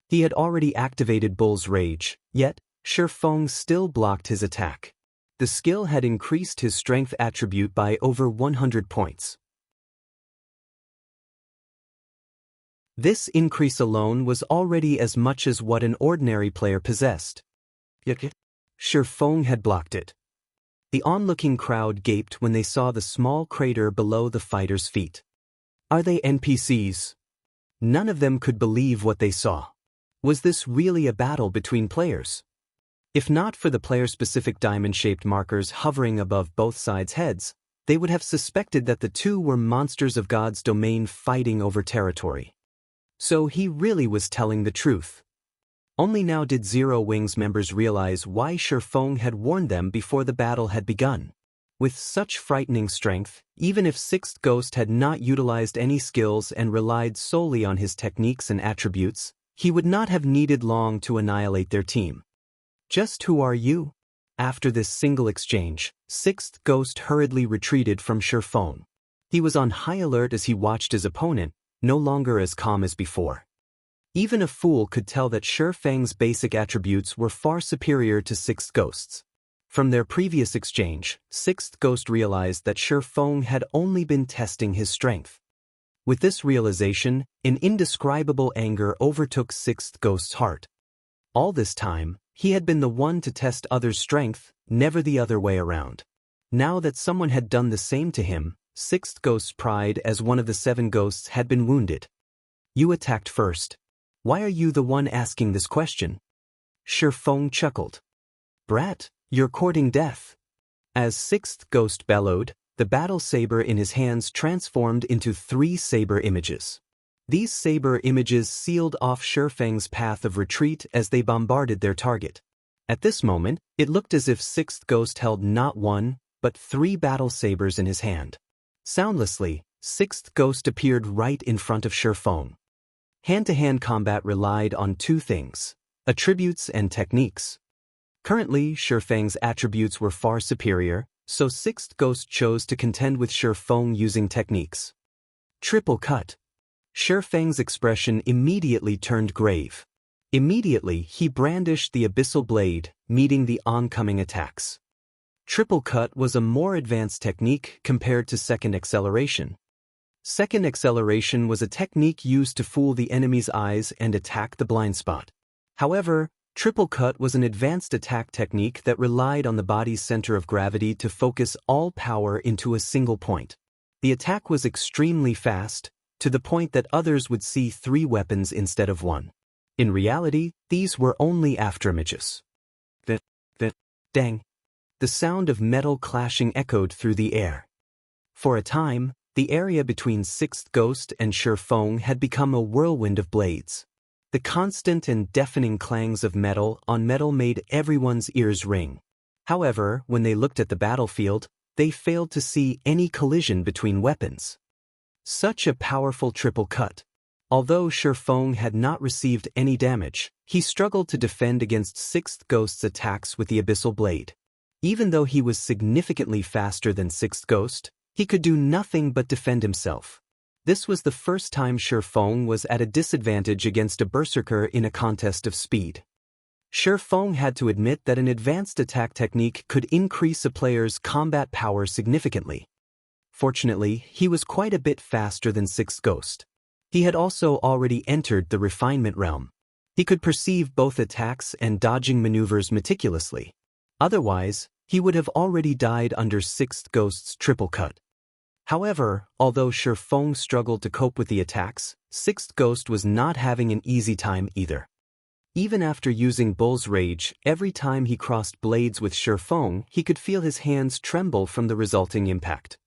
He had already activated Bull's Rage, yet, Shifeng still blocked his attack. The skill had increased his strength attribute by over 100 points. This increase alone was already as much as what an ordinary player possessed. Shifeng had blocked it. The onlooking crowd gaped when they saw the small crater below the fighter's feet. Are they NPCs? None of them could believe what they saw. Was this really a battle between players? If not for the player-specific diamond-shaped markers hovering above both sides' heads, they would have suspected that the two were monsters of God's domain fighting over territory. So he really was telling the truth. Only now did Zero Wings members realize why Shifeng had warned them before the battle had begun. With such frightening strength, even if Sixth Ghost had not utilized any skills and relied solely on his techniques and attributes, he would not have needed long to annihilate their team. Just who are you? After this single exchange, Sixth Ghost hurriedly retreated from Shifeng. He was on high alert as he watched his opponent, no longer as calm as before. Even a fool could tell that Shifeng's basic attributes were far superior to Sixth Ghost's. From their previous exchange, Sixth Ghost realized that Shifeng had only been testing his strength. With this realization, an indescribable anger overtook Sixth Ghost's heart. All this time, he had been the one to test others' strength, never the other way around. Now that someone had done the same to him, Sixth Ghost's pride as one of the 7 ghosts had been wounded. You attacked first. Why are you the one asking this question? Shifeng chuckled. Brat, you're courting death. As Sixth Ghost bellowed, the battle saber in his hands transformed into 3 saber images. These saber images sealed off Shifeng's path of retreat as they bombarded their target. At this moment, it looked as if Sixth Ghost held not 1, but 3 battle sabers in his hand. Soundlessly, Sixth Ghost appeared right in front of Shifeng. Hand-to-hand combat relied on 2 things: attributes and techniques. Currently, Shifeng's attributes were far superior, so Sixth Ghost chose to contend with Shifeng using techniques. Triple cut. Shifeng's expression immediately turned grave. Immediately, he brandished the Abyssal blade, meeting the oncoming attacks. Triple cut was a more advanced technique compared to second acceleration. Second acceleration was a technique used to fool the enemy's eyes and attack the blind spot. However, triple cut was an advanced attack technique that relied on the body's center of gravity to focus all power into a single point. The attack was extremely fast, to the point that others would see 3 weapons instead of 1. In reality, these were only afterimages. Dang! The sound of metal clashing echoed through the air. For a time, the area between Sixth Ghost and Shi Feng had become a whirlwind of blades. The constant and deafening clangs of metal on metal made everyone's ears ring. However, when they looked at the battlefield, they failed to see any collision between weapons. Such a powerful triple cut. Although Shi Feng had not received any damage, he struggled to defend against Sixth Ghost's attacks with the Abyssal Blade. Even though he was significantly faster than Sixth Ghost, he could do nothing but defend himself. This was the first time Shi Feng was at a disadvantage against a berserker in a contest of speed. Shi Feng had to admit that an advanced attack technique could increase a player's combat power significantly. Fortunately, he was quite a bit faster than Sixth Ghost. He had also already entered the refinement realm. He could perceive both attacks and dodging maneuvers meticulously. Otherwise, he would have already died under Sixth Ghost's triple cut. However, although Shi Feng struggled to cope with the attacks, Sixth Ghost was not having an easy time either. Even after using Bull's Rage, every time he crossed blades with Shi Feng, he could feel his hands tremble from the resulting impact.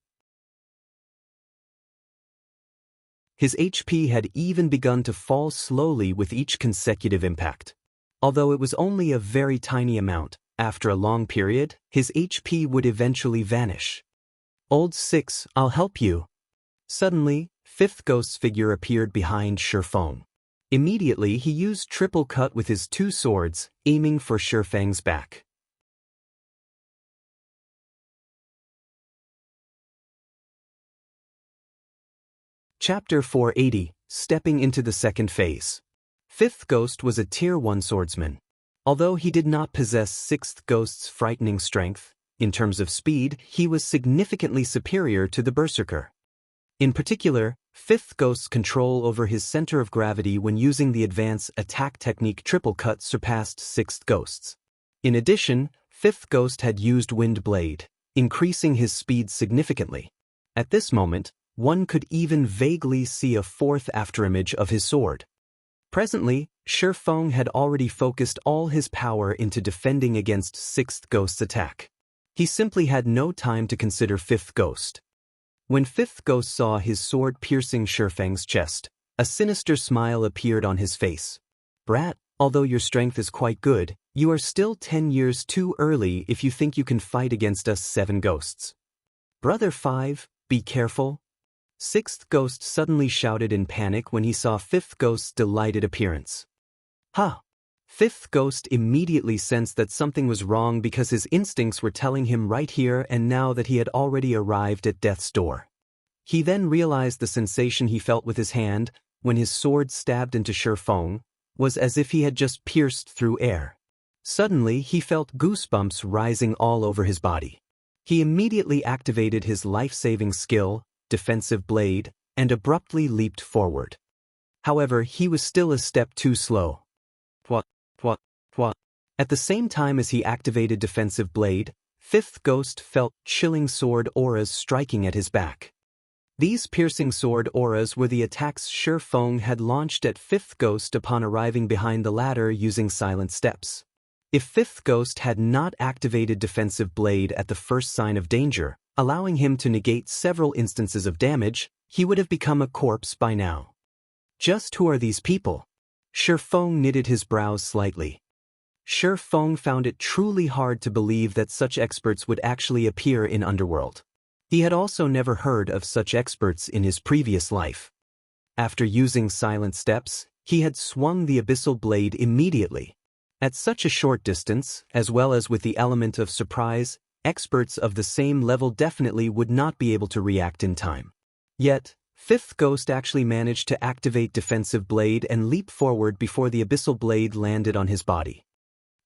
His HP had even begun to fall slowly with each consecutive impact. Although it was only a very tiny amount, after a long period, his HP would eventually vanish. "Old Six, I'll help you." Suddenly, Fifth Ghost's figure appeared behind Shi Feng. Immediately, he used triple cut with his 2 swords, aiming for Shi Feng's back. Chapter 480, Stepping into the Second Phase. Fifth Ghost was a Tier 1 swordsman. Although he did not possess Sixth Ghost's frightening strength, in terms of speed, he was significantly superior to the berserker. In particular, Fifth Ghost's control over his center of gravity when using the advanced attack technique triple cut surpassed Sixth Ghost's. In addition, Fifth Ghost had used Wind Blade, increasing his speed significantly. At this moment, one could even vaguely see a 4th afterimage of his sword. Presently, Shi Feng had already focused all his power into defending against Sixth Ghost's attack. He simply had no time to consider Fifth Ghost. When Fifth Ghost saw his sword piercing Shi Feng's chest, a sinister smile appeared on his face. "Brat, although your strength is quite good, you are still 10 years too early if you think you can fight against us 7 ghosts. Brother 5, be careful." Sixth Ghost suddenly shouted in panic when he saw Fifth Ghost's delighted appearance. "Ha!" Fifth Ghost immediately sensed that something was wrong because his instincts were telling him right here and now that he had already arrived at death's door. He then realized the sensation he felt with his hand when his sword stabbed into Shi Feng was as if he had just pierced through air. Suddenly, he felt goosebumps rising all over his body. He immediately activated his life-saving skill, Defensive Blade, and abruptly leaped forward. However, he was still a step too slow. What? At the same time as he activated Defensive Blade, Fifth Ghost felt chilling sword auras striking at his back. These piercing sword auras were the attacks Shi Feng had launched at Fifth Ghost upon arriving behind the ladder using silent steps. If Fifth Ghost had not activated Defensive Blade at the first sign of danger, allowing him to negate several instances of damage, he would have become a corpse by now. Just who are these people? Shi Feng knitted his brows slightly. Shi Feng found it truly hard to believe that such experts would actually appear in Underworld. He had also never heard of such experts in his previous life. After using silent steps, he had swung the Abyssal Blade immediately. At such a short distance, as well as with the element of surprise, experts of the same level definitely would not be able to react in time. Yet, Fifth Ghost actually managed to activate Defensive Blade and leap forward before the Abyssal Blade landed on his body.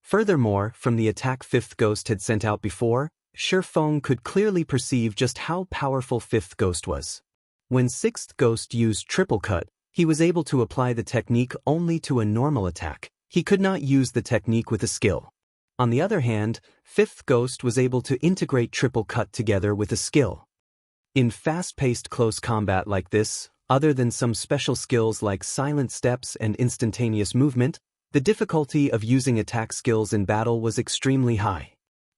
Furthermore, from the attack Fifth Ghost had sent out before, Feng could clearly perceive just how powerful Fifth Ghost was. When Sixth Ghost used Triple Cut, he was able to apply the technique only to a normal attack. He could not use the technique with a skill. On the other hand, Fifth Ghost was able to integrate Triple Cut together with a skill. In fast-paced close combat like this, other than some special skills like silent steps and instantaneous movement, the difficulty of using attack skills in battle was extremely high.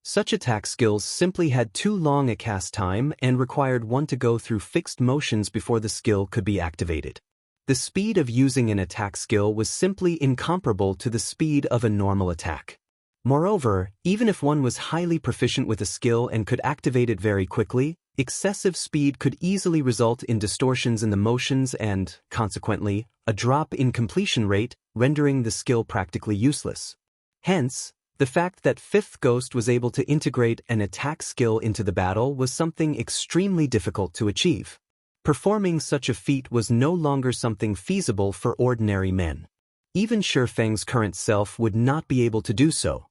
Such attack skills simply had too long a cast time and required one to go through fixed motions before the skill could be activated. The speed of using an attack skill was simply incomparable to the speed of a normal attack. Moreover, even if one was highly proficient with a skill and could activate it very quickly, excessive speed could easily result in distortions in the motions and, consequently, a drop in completion rate, rendering the skill practically useless. Hence, the fact that Fifth Ghost was able to integrate an attack skill into the battle was something extremely difficult to achieve. Performing such a feat was no longer something feasible for ordinary men. Even Feng's current self would not be able to do so.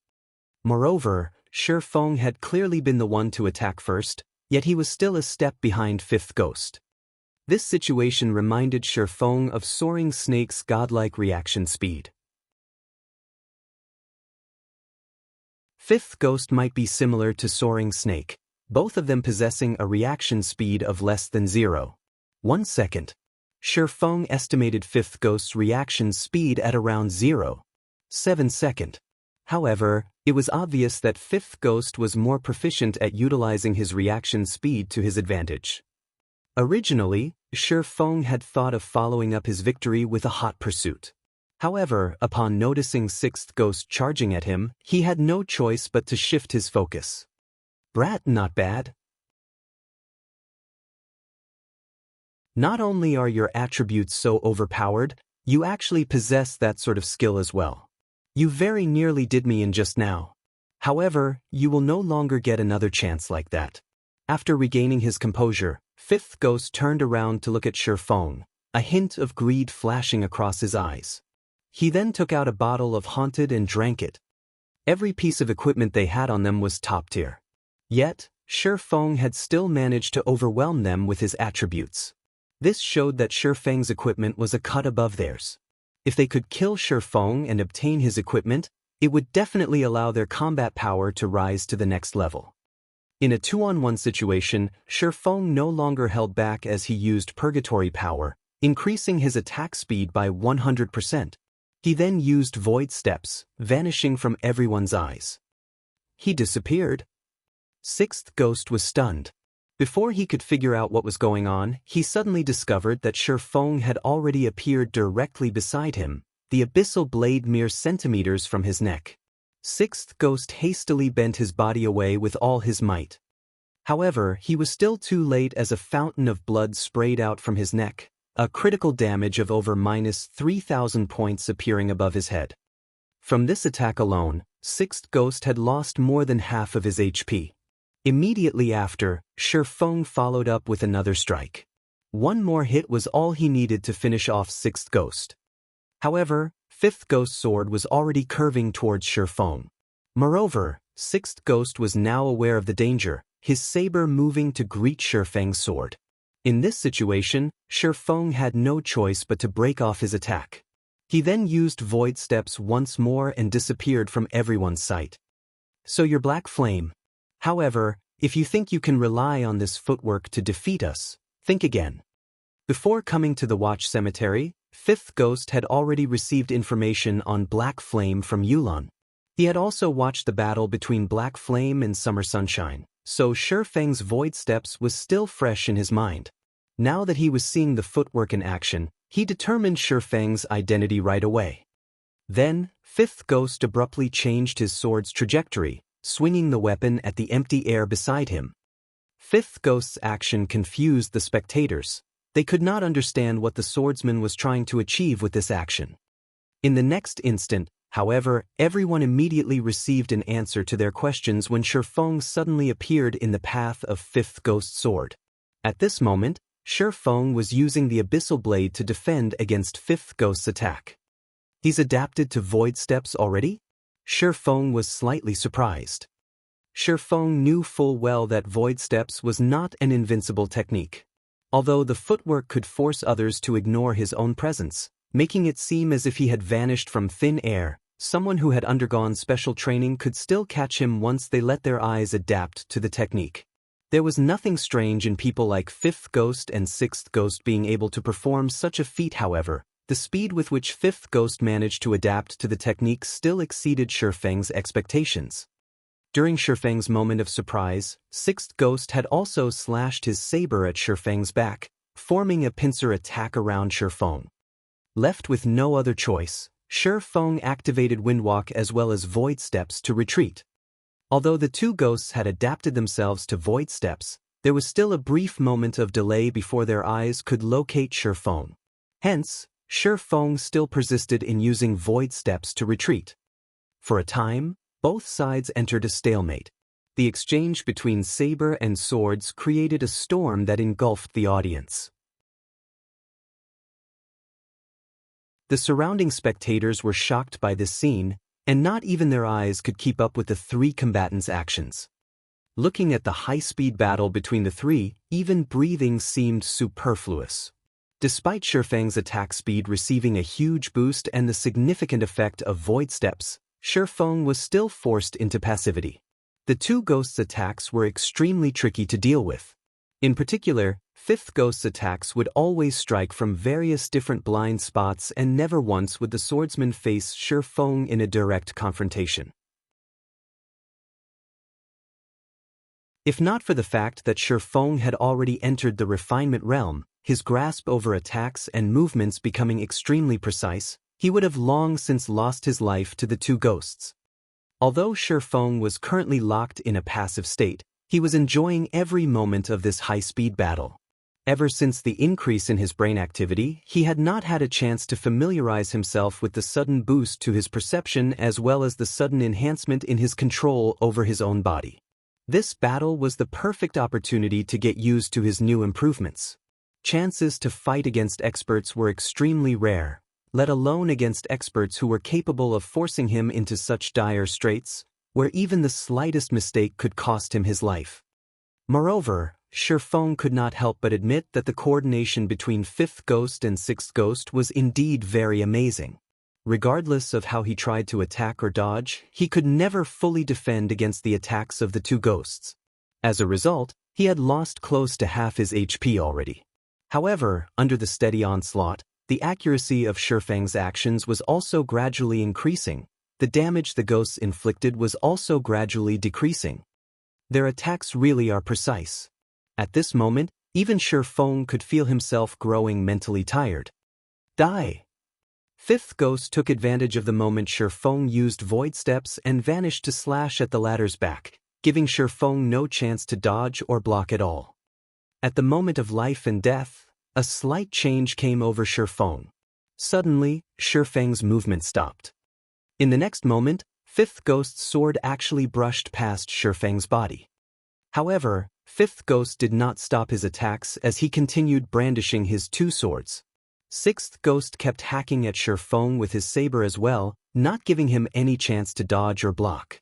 Moreover, Feng had clearly been the one to attack first, yet he was still a step behind Fifth Ghost. This situation reminded Feng of Soaring Snake's godlike reaction speed. Fifth Ghost might be similar to Soaring Snake, both of them possessing a reaction speed of less than 0.1 second. Feng estimated Fifth Ghost's reaction speed at around 0.7 second. However, it was obvious that Fifth Ghost was more proficient at utilizing his reaction speed to his advantage. Originally, Feng had thought of following up his victory with a hot pursuit. However, upon noticing Sixth Ghost charging at him, he had no choice but to shift his focus. Brat, not bad. Not only are your attributes so overpowered, you actually possess that sort of skill as well. You very nearly did me in just now. However, you will no longer get another chance like that. After regaining his composure, Fifth Ghost turned around to look at Feng, a hint of greed flashing across his eyes. He then took out a bottle of Haunted and drank it. Every piece of equipment they had on them was top tier. Yet, Feng had still managed to overwhelm them with his attributes. This showed that Feng's equipment was a cut above theirs. If they could kill Feng and obtain his equipment, it would definitely allow their combat power to rise to the next level. In a 2-on-1 situation, Feng no longer held back as he used Purgatory power, increasing his attack speed by 100%. He then used Void Steps, vanishing from everyone's eyes. He disappeared. Sixth Ghost was stunned. Before he could figure out what was going on, he suddenly discovered that Feng had already appeared directly beside him, the abyssal blade mere centimeters from his neck. Sixth Ghost hastily bent his body away with all his might. However, he was still too late as a fountain of blood sprayed out from his neck, a critical damage of over -3,000 points appearing above his head. From this attack alone, Sixth Ghost had lost more than half of his HP. Immediately after, Feng followed up with another strike. One more hit was all he needed to finish off Sixth Ghost. However, Fifth Ghost's sword was already curving towards Feng. Moreover, Sixth Ghost was now aware of the danger, his saber moving to greet Feng's sword. In this situation, Feng had no choice but to break off his attack. He then used Void Steps once more and disappeared from everyone's sight. So you're Black Flame. However, if you think you can rely on this footwork to defeat us, think again. Before coming to the Watch Cemetery, Fifth Ghost had already received information on Black Flame from Youlan. He had also watched the battle between Black Flame and Summer Sunshine, so Feng's Void Steps was still fresh in his mind. Now that he was seeing the footwork in action, he determined Feng's identity right away. Then, Fifth Ghost abruptly changed his sword's trajectory, swinging the weapon at the empty air beside him. Fifth Ghost's action confused the spectators. They could not understand what the swordsman was trying to achieve with this action. In the next instant, however, everyone immediately received an answer to their questions when Feng suddenly appeared in the path of Fifth Ghost's sword. At this moment, Feng was using the Abyssal Blade to defend against Fifth Ghost's attack. He's adapted to Void Steps already? Feng was slightly surprised. Feng knew full well that void steps was not an invincible technique. Although the footwork could force others to ignore his own presence, making it seem as if he had vanished from thin air, someone who had undergone special training could still catch him once they let their eyes adapt to the technique. There was nothing strange in people like Fifth Ghost and Sixth Ghost being able to perform such a feat. However, the speed with which Fifth Ghost managed to adapt to the technique still exceeded Feng's expectations. During Feng's moment of surprise, Sixth Ghost had also slashed his saber at Feng's back, forming a pincer attack around Feng. Left with no other choice, Feng activated Windwalk as well as Void Steps to retreat. Although the two ghosts had adapted themselves to Void Steps, there was still a brief moment of delay before their eyes could locate Feng. Hence, Feng still persisted in using Void Steps to retreat. For a time, both sides entered a stalemate. The exchange between saber and swords created a storm that engulfed the audience. The surrounding spectators were shocked by this scene, and not even their eyes could keep up with the three combatants' actions. Looking at the high-speed battle between the three, even breathing seemed superfluous. Despite Feng's attack speed receiving a huge boost and the significant effect of Void Steps, Feng was still forced into passivity. The two ghosts' attacks were extremely tricky to deal with. In particular, Fifth Ghost's attacks would always strike from various different blind spots, and never once would the swordsman face Feng in a direct confrontation. If not for the fact that Feng had already entered the refinement realm, his grasp over attacks and movements becoming extremely precise, he would have long since lost his life to the two ghosts. Although Feng was currently locked in a passive state, he was enjoying every moment of this high-speed battle. Ever since the increase in his brain activity, he had not had a chance to familiarize himself with the sudden boost to his perception as well as the sudden enhancement in his control over his own body. This battle was the perfect opportunity to get used to his new improvements. Chances to fight against experts were extremely rare, let alone against experts who were capable of forcing him into such dire straits, where even the slightest mistake could cost him his life. Moreover, Feng could not help but admit that the coordination between Fifth Ghost and Sixth Ghost was indeed very amazing. Regardless of how he tried to attack or dodge, he could never fully defend against the attacks of the two ghosts. As a result, he had lost close to half his HP already. However, under the steady onslaught, the accuracy of Feng's actions was also gradually increasing. The damage the ghosts inflicted was also gradually decreasing. Their attacks really are precise. At this moment, even Feng could feel himself growing mentally tired. Die! Fifth Ghost took advantage of the moment Feng used Void Steps and vanished to slash at the latter's back, giving Feng no chance to dodge or block at all. At the moment of life and death, a slight change came over Feng. Suddenly, Feng's movement stopped. In the next moment, Fifth Ghost's sword actually brushed past Feng's body. However, Fifth Ghost did not stop his attacks as he continued brandishing his two swords. Sixth Ghost kept hacking at Feng with his saber as well, not giving him any chance to dodge or block.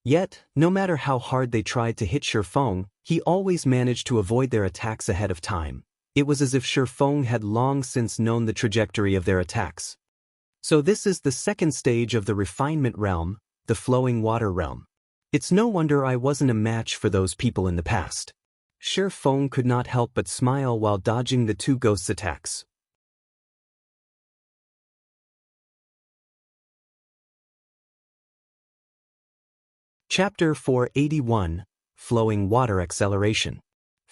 Yet, no matter how hard they tried to hit Feng, he always managed to avoid their attacks ahead of time. It was as if Feng had long since known the trajectory of their attacks. So this is the second stage of the refinement realm, the flowing water realm. It's no wonder I wasn't a match for those people in the past. Feng could not help but smile while dodging the two ghosts' attacks. Chapter 481, Flowing Water Acceleration.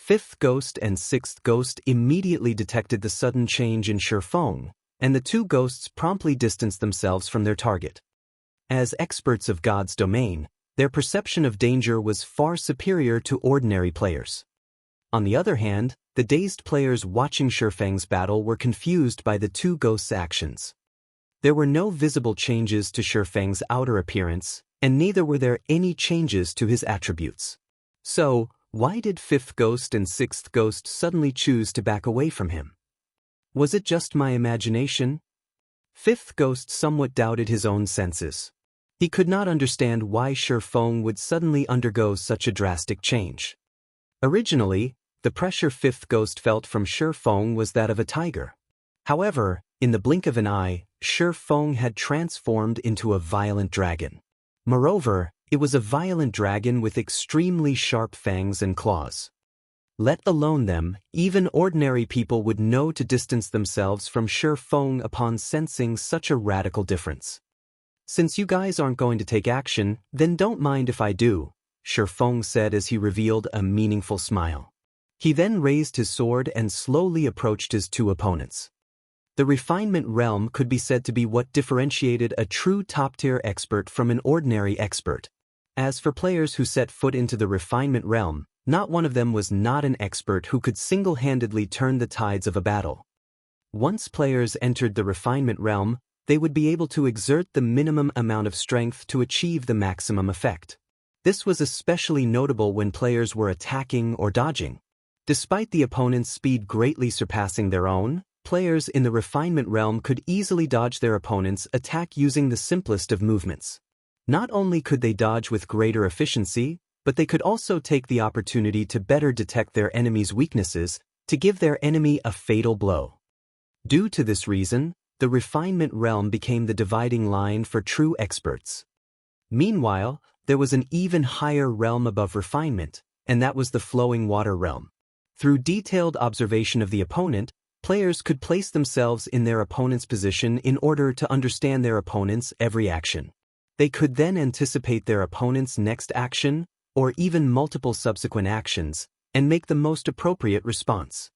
Fifth Ghost and Sixth Ghost immediately detected the sudden change in Feng, and the two ghosts promptly distanced themselves from their target. As experts of God's domain, their perception of danger was far superior to ordinary players. On the other hand, the dazed players watching Feng's battle were confused by the two ghosts' actions. There were no visible changes to Feng's outer appearance, and neither were there any changes to his attributes. So, why did Fifth Ghost and Sixth Ghost suddenly choose to back away from him? Was it just my imagination? Fifth Ghost somewhat doubted his own senses. He could not understand why Shifeng would suddenly undergo such a drastic change. Originally, the pressure fifth ghost felt from Shifeng was that of a tiger. However, in the blink of an eye, Shifeng had transformed into a violent dragon. Moreover, it was a violent dragon with extremely sharp fangs and claws. Let alone them, even ordinary people would know to distance themselves from Shifeng upon sensing such a radical difference. Since you guys aren't going to take action, then don't mind if I do, Shifeng said as he revealed a meaningful smile. He then raised his sword and slowly approached his two opponents. The refinement realm could be said to be what differentiated a true top-tier expert from an ordinary expert. As for players who set foot into the refinement realm, not one of them was not an expert who could single-handedly turn the tides of a battle. Once players entered the refinement realm, they would be able to exert the minimum amount of strength to achieve the maximum effect. This was especially notable when players were attacking or dodging. Despite the opponent's speed greatly surpassing their own, players in the refinement realm could easily dodge their opponent's attack using the simplest of movements. Not only could they dodge with greater efficiency, but they could also take the opportunity to better detect their enemy's weaknesses, to give their enemy a fatal blow. Due to this reason, the refinement realm became the dividing line for true experts. Meanwhile, there was an even higher realm above refinement, and that was the flowing water realm. Through detailed observation of the opponent, players could place themselves in their opponent's position in order to understand their opponent's every action. They could then anticipate their opponent's next action, or even multiple subsequent actions, and make the most appropriate response.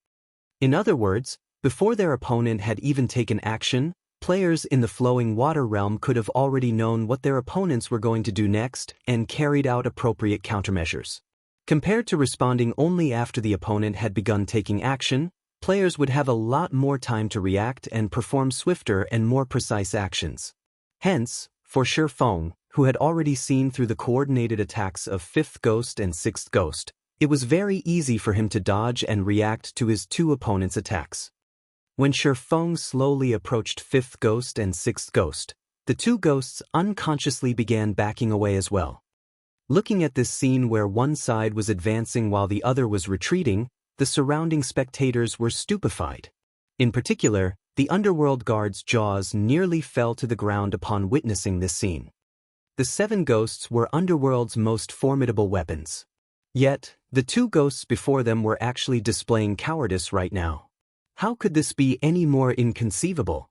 In other words, before their opponent had even taken action, players in the flowing water realm could have already known what their opponents were going to do next and carried out appropriate countermeasures. Compared to responding only after the opponent had begun taking action, players would have a lot more time to react and perform swifter and more precise actions. Hence, for Shifeng, who had already seen through the coordinated attacks of 5th Ghost and 6th Ghost, it was very easy for him to dodge and react to his two opponents' attacks. When Shifeng slowly approached 5th Ghost and 6th Ghost, the two ghosts unconsciously began backing away as well. Looking at this scene where one side was advancing while the other was retreating, the surrounding spectators were stupefied. In particular, the underworld guards' jaws nearly fell to the ground upon witnessing this scene. The 7 ghosts were underworld's most formidable weapons. Yet, the 2 ghosts before them were actually displaying cowardice right now. How could this be any more inconceivable?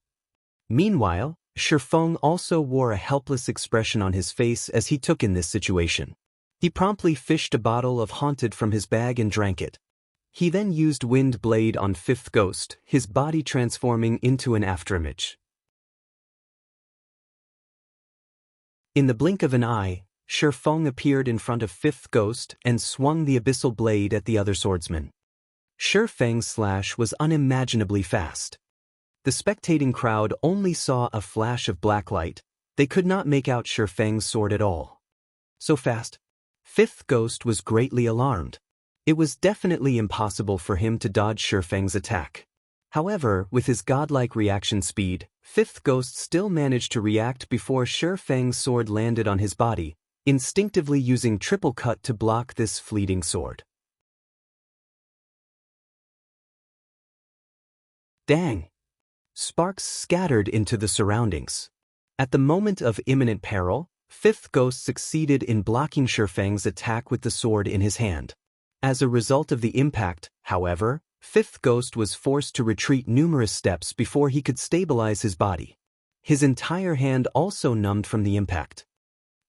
Meanwhile, Shifeng also wore a helpless expression on his face as he took in this situation. He promptly fished a bottle of Haunted from his bag and drank it. He then used Wind Blade on 5th Ghost, his body transforming into an afterimage. In the blink of an eye, Shifeng appeared in front of 5th Ghost and swung the Abyssal Blade at the other swordsman. Shifeng's slash was unimaginably fast. The spectating crowd only saw a flash of black light. They could not make out Shifeng's sword at all. So fast. 5th Ghost was greatly alarmed. It was definitely impossible for him to dodge Shifeng's attack. However, with his godlike reaction speed, 5th Ghost still managed to react before Shifeng's sword landed on his body, instinctively using triple cut to block this fleeting sword. Dang! Sparks scattered into the surroundings. At the moment of imminent peril, 5th Ghost succeeded in blocking Shifeng's attack with the sword in his hand. As a result of the impact, however, 5th Ghost was forced to retreat numerous steps before he could stabilize his body. His entire hand also numbed from the impact.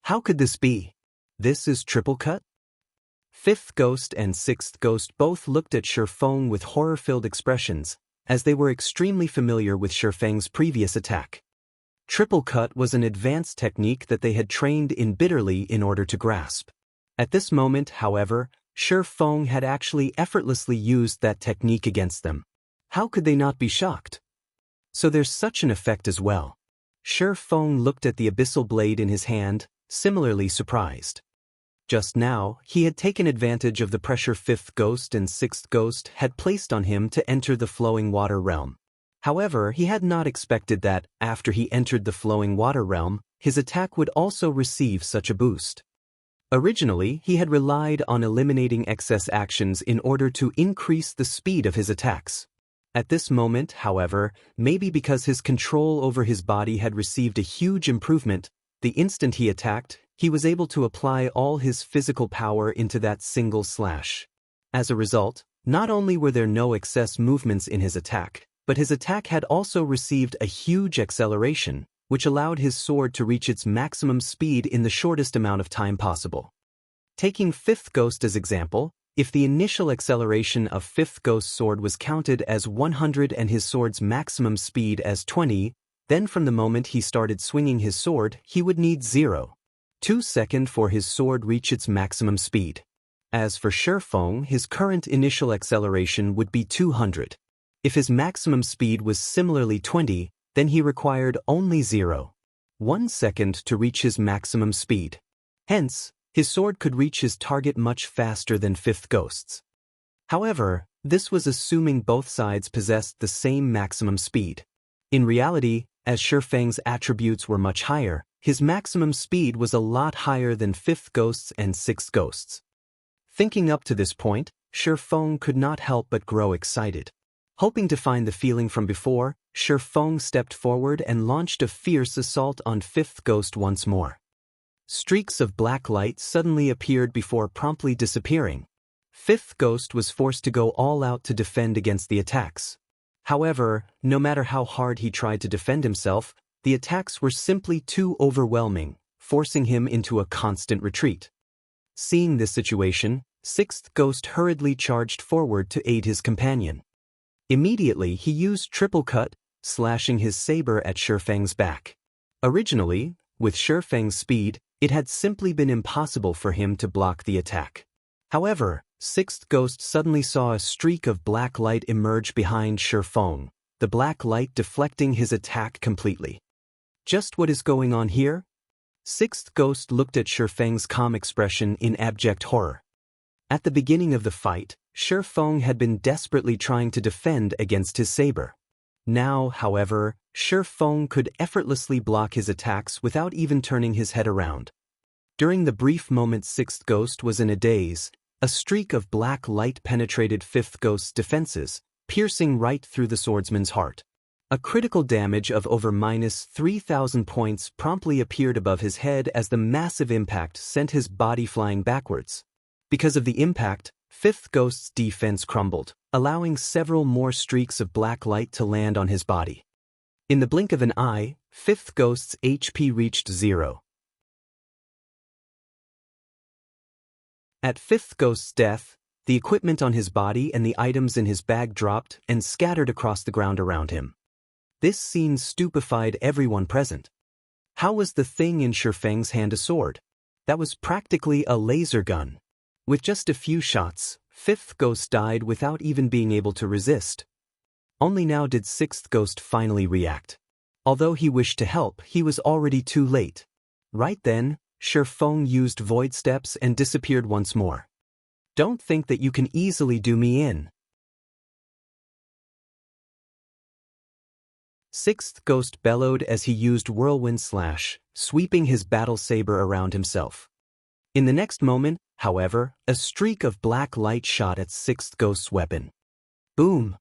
How could this be? This is triple cut? 5th Ghost and 6th Ghost both looked at Shifeng with horror-filled expressions, as they were extremely familiar with Shifeng's previous attack. Triple cut was an advanced technique that they had trained in bitterly in order to grasp. At this moment, however, Shifeng had actually effortlessly used that technique against them. How could they not be shocked? So there's such an effect as well. Shifeng looked at the Abyssal Blade in his hand, similarly surprised. Just now, he had taken advantage of the pressure 5th Ghost and 6th Ghost had placed on him to enter the flowing water realm. However, he had not expected that, after he entered the flowing water realm, his attack would also receive such a boost. Originally, he had relied on eliminating excess actions in order to increase the speed of his attacks. At this moment, however, maybe because his control over his body had received a huge improvement, the instant he attacked, he was able to apply all his physical power into that single slash. As a result, not only were there no excess movements in his attack, but his attack had also received a huge acceleration, which allowed his sword to reach its maximum speed in the shortest amount of time possible. Taking Fifth Ghost as example, if the initial acceleration of Fifth Ghost's sword was counted as 100 and his sword's maximum speed as 20, then from the moment he started swinging his sword, he would need 0.2 seconds for his sword reach its maximum speed. As for Shifeng, his current initial acceleration would be 200. If his maximum speed was similarly 20, then he required only 0.1 second to reach his maximum speed. Hence, his sword could reach his target much faster than Fifth Ghost's. However, this was assuming both sides possessed the same maximum speed. In reality, as Shifeng's attributes were much higher, his maximum speed was a lot higher than Fifth Ghost's and Sixth Ghost's. Thinking up to this point, Shifeng could not help but grow excited. Hoping to find the feeling from before, Shifeng stepped forward and launched a fierce assault on Fifth Ghost once more. Streaks of black light suddenly appeared before promptly disappearing. Fifth Ghost was forced to go all out to defend against the attacks. However, no matter how hard he tried to defend himself, the attacks were simply too overwhelming, forcing him into a constant retreat. Seeing this situation, Sixth Ghost hurriedly charged forward to aid his companion. Immediately, he used Triple Cut, slashing his saber at Shifeng's back. Originally, with Shifeng's speed, it had simply been impossible for him to block the attack. However, Sixth Ghost suddenly saw a streak of black light emerge behind Shifeng, the black light deflecting his attack completely. Just what is going on here? Sixth Ghost looked at Shifeng's calm expression in abject horror. At the beginning of the fight, Shifeng had been desperately trying to defend against his saber. Now, however, Shifeng could effortlessly block his attacks without even turning his head around. During the brief moment Sixth Ghost was in a daze, a streak of black light penetrated Fifth Ghost's defenses, piercing right through the swordsman's heart. A critical damage of over -3,000 points promptly appeared above his head as the massive impact sent his body flying backwards. Because of the impact, Fifth Ghost's defense crumbled, allowing several more streaks of black light to land on his body. In the blink of an eye, Fifth Ghost's HP reached 0. At Fifth Ghost's death, the equipment on his body and the items in his bag dropped and scattered across the ground around him. This scene stupefied everyone present. How was the thing in Shifeng's hand a sword? That was practically a laser gun. With just a few shots, Fifth Ghost died without even being able to resist. Only now did Sixth Ghost finally react. Although he wished to help, he was already too late. Right then, Shifeng used Void Steps and disappeared once more. Don't think that you can easily do me in. Sixth Ghost bellowed as he used Whirlwind Slash, sweeping his battle saber around himself. In the next moment, however, a streak of black light shot at Sixth Ghost's weapon. Boom!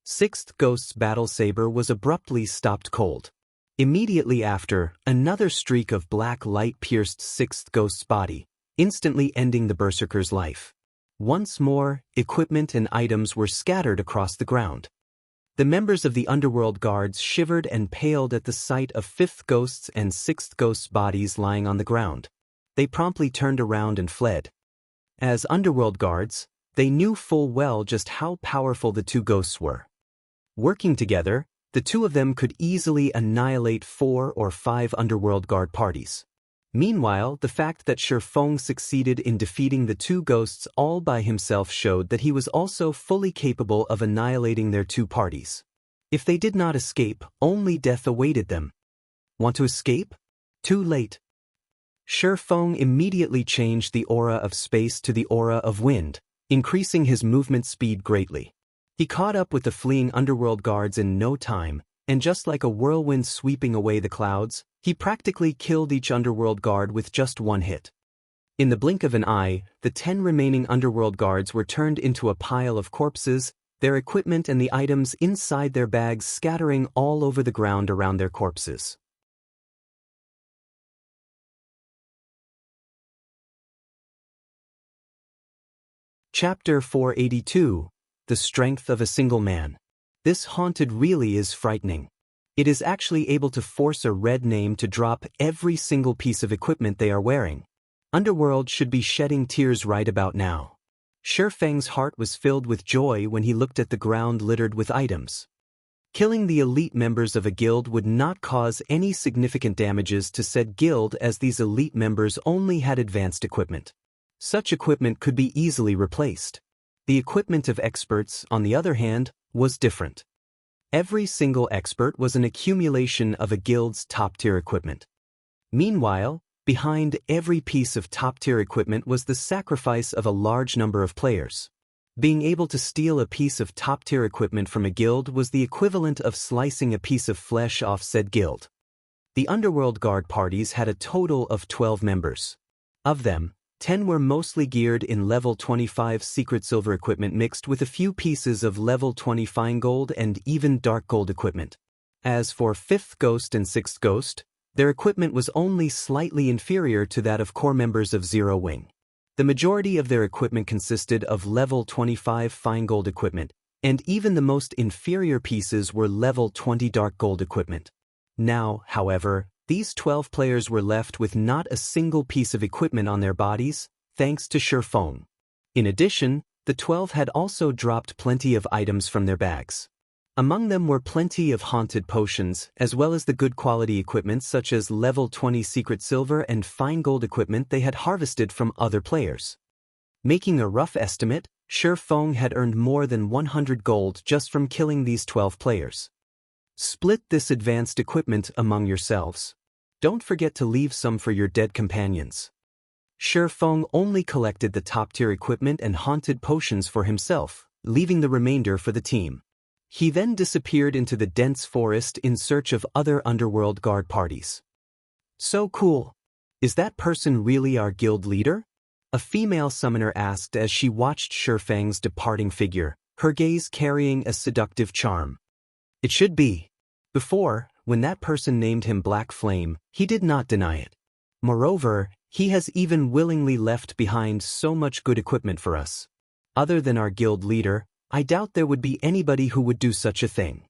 Sixth Ghost's battle saber was abruptly stopped cold. Immediately after, another streak of black light pierced Sixth Ghost's body, instantly ending the berserker's life. Once more, equipment and items were scattered across the ground. The members of the Underworld Guards shivered and paled at the sight of Fifth Ghost's and Sixth Ghost's bodies lying on the ground. They promptly turned around and fled. As Underworld Guards, they knew full well just how powerful the two ghosts were. Working together, the two of them could easily annihilate 4 or 5 Underworld Guard parties. Meanwhile, the fact that Shifeng succeeded in defeating the two ghosts all by himself showed that he was also fully capable of annihilating their two parties. If they did not escape, only death awaited them. Want to escape? Too late. Shifeng immediately changed the aura of space to the aura of wind, increasing his movement speed greatly. He caught up with the fleeing underworld guards in no time, and just like a whirlwind sweeping away the clouds, he practically killed each underworld guard with just one hit. In the blink of an eye, the 10 remaining underworld guards were turned into a pile of corpses, their equipment and the items inside their bags scattering all over the ground around their corpses. Chapter 482. The Strength of a Single Man. This haunted really is frightening. It is actually able to force a red name to drop every single piece of equipment they are wearing. Underworld should be shedding tears right about now. Shifeng's heart was filled with joy when he looked at the ground littered with items. Killing the elite members of a guild would not cause any significant damages to said guild, as these elite members only had advanced equipment. Such equipment could be easily replaced. The equipment of experts, on the other hand, was different. Every single expert was an accumulation of a guild's top-tier equipment. Meanwhile, behind every piece of top-tier equipment was the sacrifice of a large number of players. Being able to steal a piece of top-tier equipment from a guild was the equivalent of slicing a piece of flesh off said guild. The Underworld Guard parties had a total of 12 members. Of them, 10 were mostly geared in level 25 secret silver equipment mixed with a few pieces of level 20 fine gold and even dark gold equipment. As for 5th Ghost and 6th Ghost, their equipment was only slightly inferior to that of core members of Zero Wing. The majority of their equipment consisted of level 25 fine gold equipment, and even the most inferior pieces were level 20 dark gold equipment. Now, however, these 12 players were left with not a single piece of equipment on their bodies, thanks to Shifeng. In addition, the 12 had also dropped plenty of items from their bags. Among them were plenty of haunted potions, as well as the good quality equipment such as level 20 secret silver and fine gold equipment they had harvested from other players. Making a rough estimate, Shifeng had earned more than 100 gold just from killing these 12 players. Split this advanced equipment among yourselves. Don't forget to leave some for your dead companions. Shifeng only collected the top-tier equipment and haunted potions for himself, leaving the remainder for the team. He then disappeared into the dense forest in search of other Underworld Guard parties. So cool. Is that person really our guild leader? A female summoner asked as she watched Shifeng's departing figure, her gaze carrying a seductive charm. It should be. Before, when that person named him Black Flame, he did not deny it. Moreover, he has even willingly left behind so much good equipment for us. Other than our guild leader, I doubt there would be anybody who would do such a thing.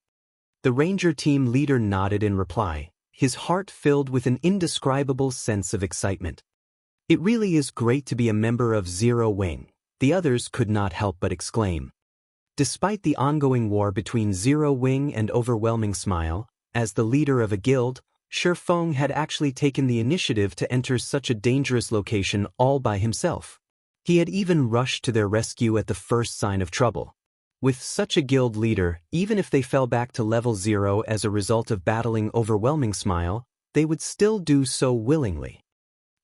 The ranger team leader nodded in reply, his heart filled with an indescribable sense of excitement. It really is great to be a member of Zero Wing, the others could not help but exclaim. Despite the ongoing war between Zero Wing and Overwhelming Smile, as the leader of a guild, Shifeng had actually taken the initiative to enter such a dangerous location all by himself. He had even rushed to their rescue at the first sign of trouble. With such a guild leader, even if they fell back to level 0 as a result of battling Overwhelming Smile, they would still do so willingly.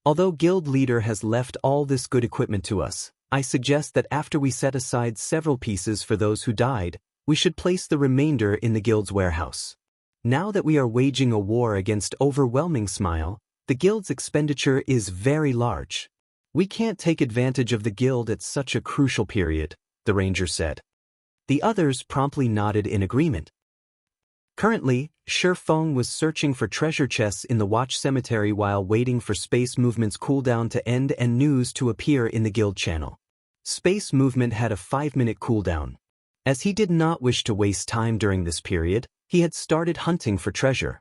Although guild leader has left all this good equipment to us, I suggest that after we set aside several pieces for those who died, we should place the remainder in the guild's warehouse. Now that we are waging a war against Overwhelming Smile, the guild's expenditure is very large. We can't take advantage of the guild at such a crucial period, the ranger said. The others promptly nodded in agreement. Currently, Shifeng was searching for treasure chests in the Watch Cemetery while waiting for Space Movement's cooldown to end and news to appear in the guild channel. Space Movement had a 5-minute cooldown. As he did not wish to waste time during this period, he had started hunting for treasure.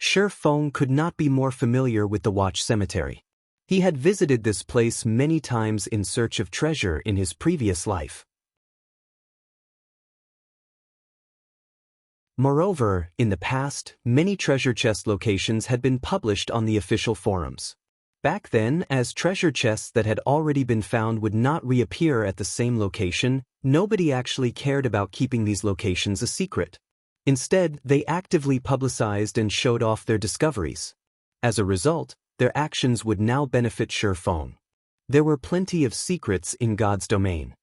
Shifeng could not be more familiar with the Watch Cemetery. He had visited this place many times in search of treasure in his previous life. Moreover, in the past, many treasure chest locations had been published on the official forums. Back then, as treasure chests that had already been found would not reappear at the same location, nobody actually cared about keeping these locations a secret. Instead, they actively publicized and showed off their discoveries. As a result, their actions would now benefit Shifeng. There were plenty of secrets in God's domain.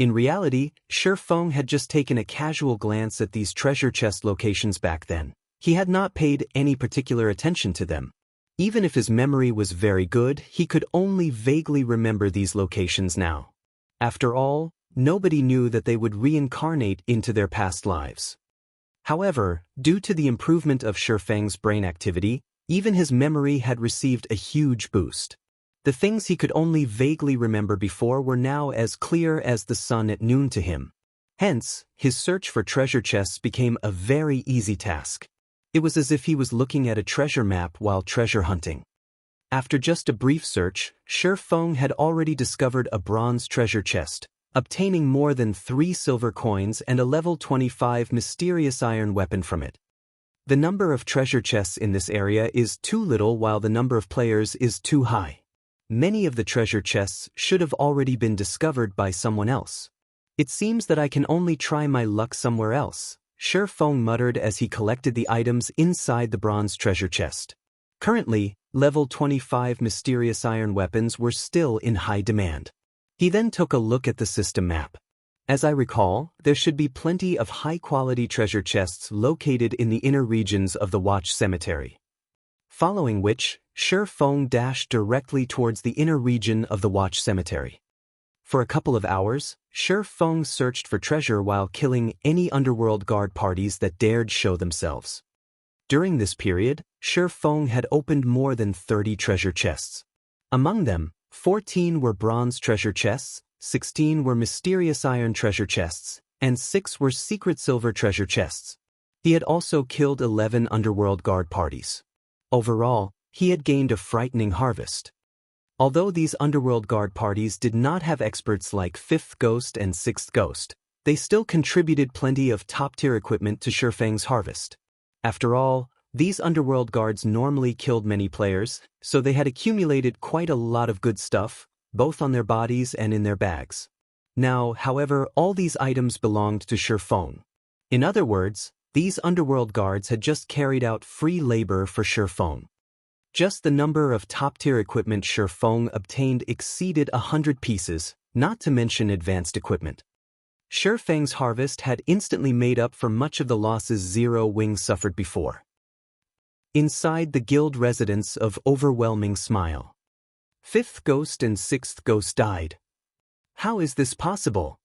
In reality, Shi Feng had just taken a casual glance at these treasure chest locations back then. He had not paid any particular attention to them. Even if his memory was very good, he could only vaguely remember these locations now. After all, nobody knew that they would reincarnate into their past lives. However, due to the improvement of Shi Feng's brain activity, even his memory had received a huge boost. The things he could only vaguely remember before were now as clear as the sun at noon to him. Hence, his search for treasure chests became a very easy task. It was as if he was looking at a treasure map while treasure hunting. After just a brief search, Shi Feng had already discovered a bronze treasure chest, obtaining more than 3 silver coins and a level 25 mysterious iron weapon from it. The number of treasure chests in this area is too little while the number of players is too high. Many of the treasure chests should have already been discovered by someone else. It seems that I can only try my luck somewhere else, Shi Feng muttered as he collected the items inside the bronze treasure chest. Currently, level 25 mysterious iron weapons were still in high demand. He then took a look at the system map. As I recall, there should be plenty of high-quality treasure chests located in the inner regions of the Watch Cemetery. Following which, Shi Feng dashed directly towards the inner region of the Watch Cemetery. For a couple of hours, Shi Feng searched for treasure while killing any underworld guard parties that dared show themselves. During this period, Shi Feng had opened more than 30 treasure chests. Among them, 14 were bronze treasure chests, 16 were mysterious iron treasure chests, and 6 were secret silver treasure chests. He had also killed 11 underworld guard parties. Overall, he had gained a frightening harvest. Although these underworld guard parties did not have experts like 5th Ghost and 6th Ghost, they still contributed plenty of top-tier equipment to Shi Feng's harvest. After all, these underworld guards normally killed many players, so they had accumulated quite a lot of good stuff, both on their bodies and in their bags. Now, however, all these items belonged to Shi Feng. In other words, these underworld guards had just carried out free labor for Shi Feng. Just the number of top-tier equipment Shi Feng obtained exceeded 100 pieces, not to mention advanced equipment. Shi Feng's harvest had instantly made up for much of the losses Zero Wing suffered before. Inside the guild residence of Overwhelming Smile. 5th Ghost and 6th Ghost died. How is this possible?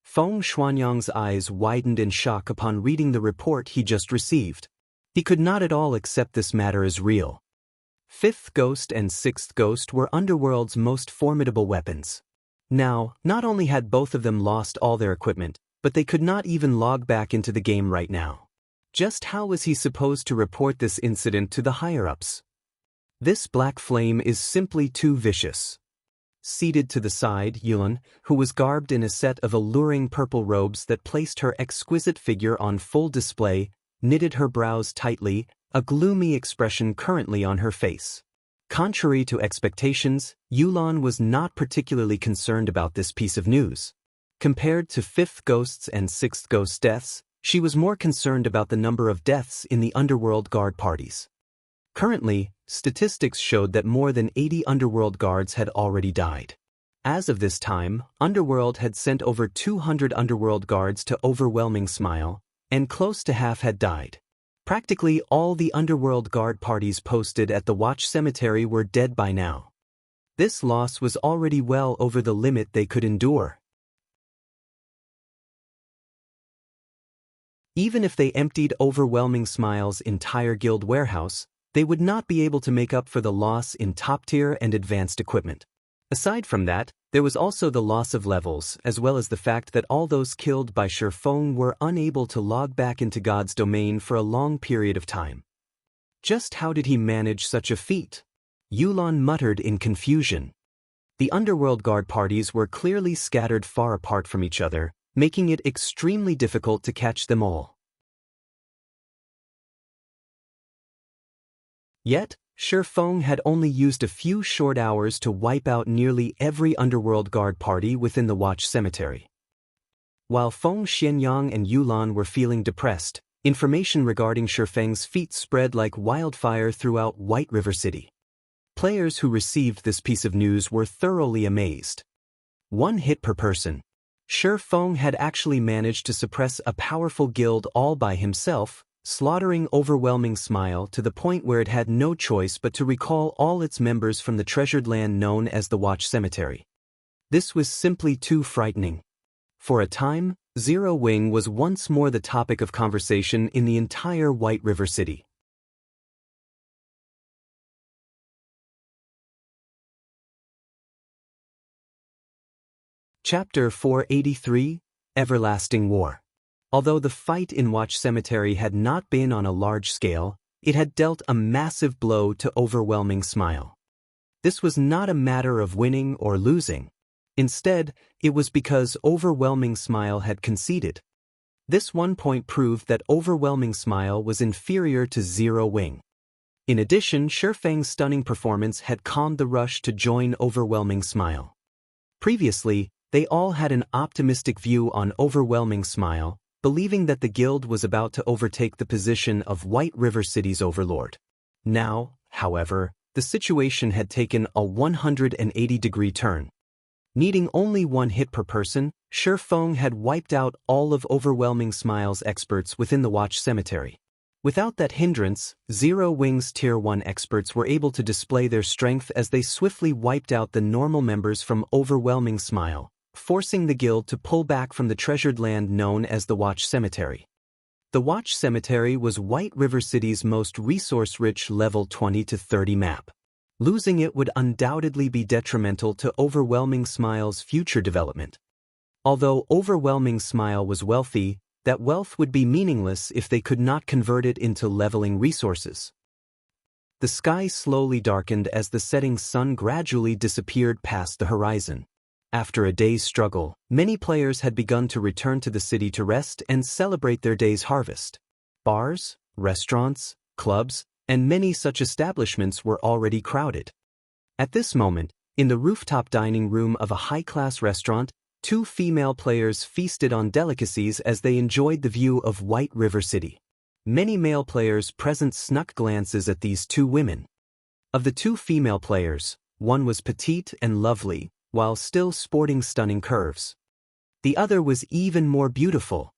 Feng Xuanyang's eyes widened in shock upon reading the report he just received. He could not at all accept this matter as real. 5th Ghost and 6th Ghost were Underworld's most formidable weapons. Now, not only had both of them lost all their equipment, but they could not even log back into the game right now. Just how was he supposed to report this incident to the higher-ups? This black flame is simply too vicious. Seated to the side, Youlan, who was garbed in a set of alluring purple robes that placed her exquisite figure on full display, knitted her brows tightly, a gloomy expression currently on her face. Contrary to expectations, Youlan was not particularly concerned about this piece of news. Compared to 5th Ghost's and 6th Ghost deaths, she was more concerned about the number of deaths in the underworld guard parties. Currently, statistics showed that more than 80 underworld guards had already died. As of this time, Underworld had sent over 200 underworld guards to Overwhelming Smile, and close to half had died. Practically all the underworld guard parties posted at the Watch Cemetery were dead by now. This loss was already well over the limit they could endure. Even if they emptied Overwhelming Smile's entire guild warehouse, they would not be able to make up for the loss in top-tier and advanced equipment. Aside from that, there was also the loss of levels, as well as the fact that all those killed by Shi Feng were unable to log back into God's domain for a long period of time. Just how did he manage such a feat? Youlan muttered in confusion. The underworld guard parties were clearly scattered far apart from each other, making it extremely difficult to catch them all. Yet, Shi Feng had only used a few short hours to wipe out nearly every underworld guard party within the Watch Cemetery. While Feng Xianyang and Youlan were feeling depressed, information regarding Shi Feng's feat spread like wildfire throughout White River City. Players who received this piece of news were thoroughly amazed. 1 hit per person. Feng had actually managed to suppress a powerful guild all by himself, slaughtering Overwhelming Smile to the point where it had no choice but to recall all its members from the treasured land known as the Watch Cemetery. This was simply too frightening. For a time, Zero Wing was once more the topic of conversation in the entire White River City. Chapter 483, Everlasting War. Although the fight in Watch Cemetery had not been on a large scale, it had dealt a massive blow to Overwhelming Smile. This was not a matter of winning or losing. Instead, it was because Overwhelming Smile had conceded. This one point proved that Overwhelming Smile was inferior to Zero Wing. In addition, Feng's stunning performance had calmed the rush to join Overwhelming Smile. Previously, they all had an optimistic view on Overwhelming Smile, believing that the guild was about to overtake the position of White River City's overlord. Now, however, the situation had taken a 180-degree turn. Needing only one hit per person, Feng had wiped out all of Overwhelming Smile's experts within the Watch Cemetery. Without that hindrance, Zero Wing's Tier 1 experts were able to display their strength as they swiftly wiped out the normal members from Overwhelming Smile, forcing the guild to pull back from the treasured land known as the Watch Cemetery. The Watch Cemetery was White River City's most resource-rich level 20 to 30 map. Losing it would undoubtedly be detrimental to Overwhelming Smile's future development. Although Overwhelming Smile was wealthy, that wealth would be meaningless if they could not convert it into leveling resources. The sky slowly darkened as the setting sun gradually disappeared past the horizon. After a day's struggle, many players had begun to return to the city to rest and celebrate their day's harvest. Bars, restaurants, clubs, and many such establishments were already crowded. At this moment, in the rooftop dining room of a high-class restaurant, two female players feasted on delicacies as they enjoyed the view of White River City. Many male players present snuck glances at these two women. Of the two female players, one was petite and lovely, while still sporting stunning curves. The other was even more beautiful.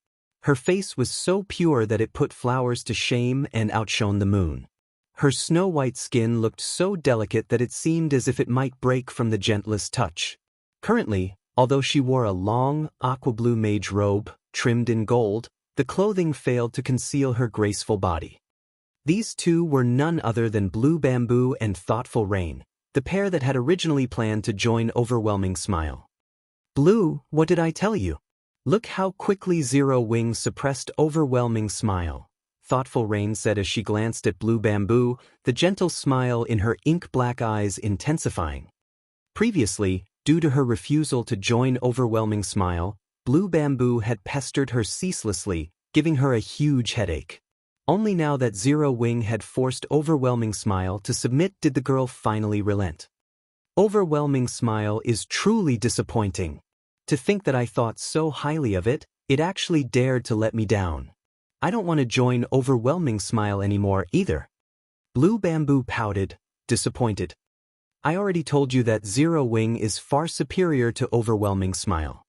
Her face was so pure that it put flowers to shame and outshone the moon. Her snow-white skin looked so delicate that it seemed as if it might break from the gentlest touch. Currently, although she wore a long, aqua-blue mage robe, trimmed in gold, the clothing failed to conceal her graceful body. These two were none other than Blue Bamboo and Thoughtful Rain, the pair that had originally planned to join Overwhelming Smile. Blue, what did I tell you? Look how quickly Zero Wing suppressed Overwhelming Smile, Thoughtful Rain said as she glanced at Blue Bamboo, the gentle smile in her ink-black eyes intensifying. Previously, due to her refusal to join Overwhelming Smile, Blue Bamboo had pestered her ceaselessly, giving her a huge headache. Only now that Zero Wing had forced Overwhelming Smile to submit did the girl finally relent. Overwhelming Smile is truly disappointing. To think that I thought so highly of it, it actually dared to let me down. I don't want to join Overwhelming Smile anymore either. Blue Bamboo pouted, disappointed. I already told you that Zero Wing is far superior to Overwhelming Smile.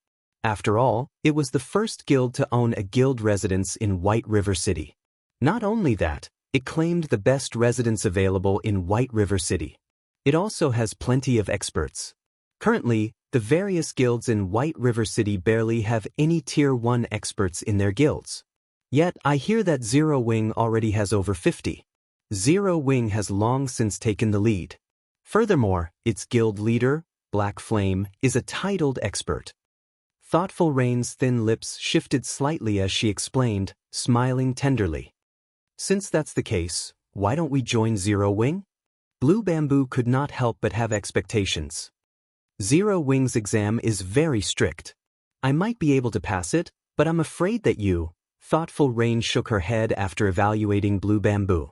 After all, it was the first guild to own a guild residence in White River City. Not only that, it claimed the best residence available in White River City. It also has plenty of experts. Currently, the various guilds in White River City barely have any Tier 1 experts in their guilds. Yet, I hear that Zero Wing already has over 50. Zero Wing has long since taken the lead. Furthermore, its guild leader, Black Flame, is a titled expert. Thoughtful Rain's thin lips shifted slightly as she explained, smiling tenderly. Since that's the case, why don't we join Zero Wing? Blue Bamboo could not help but have expectations. Zero Wing's exam is very strict. I might be able to pass it, but I'm afraid that you... Thoughtful Rain shook her head after evaluating Blue Bamboo.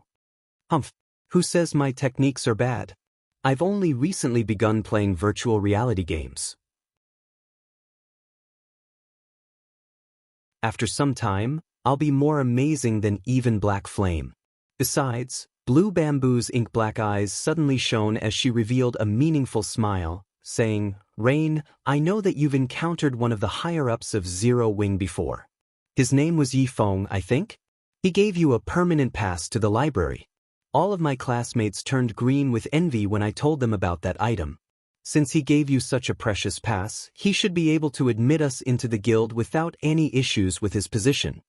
Humph, who says my techniques are bad? I've only recently begun playing virtual reality games. After some time, I'll be more amazing than even Black Flame. Besides, Blue Bamboo's ink-black eyes suddenly shone as she revealed a meaningful smile, saying, Rain, I know that you've encountered one of the higher-ups of Zero Wing before. His name was Yifeng, I think? He gave you a permanent pass to the library. All of my classmates turned green with envy when I told them about that item. Since he gave you such a precious pass, he should be able to admit us into the guild without any issues with his position.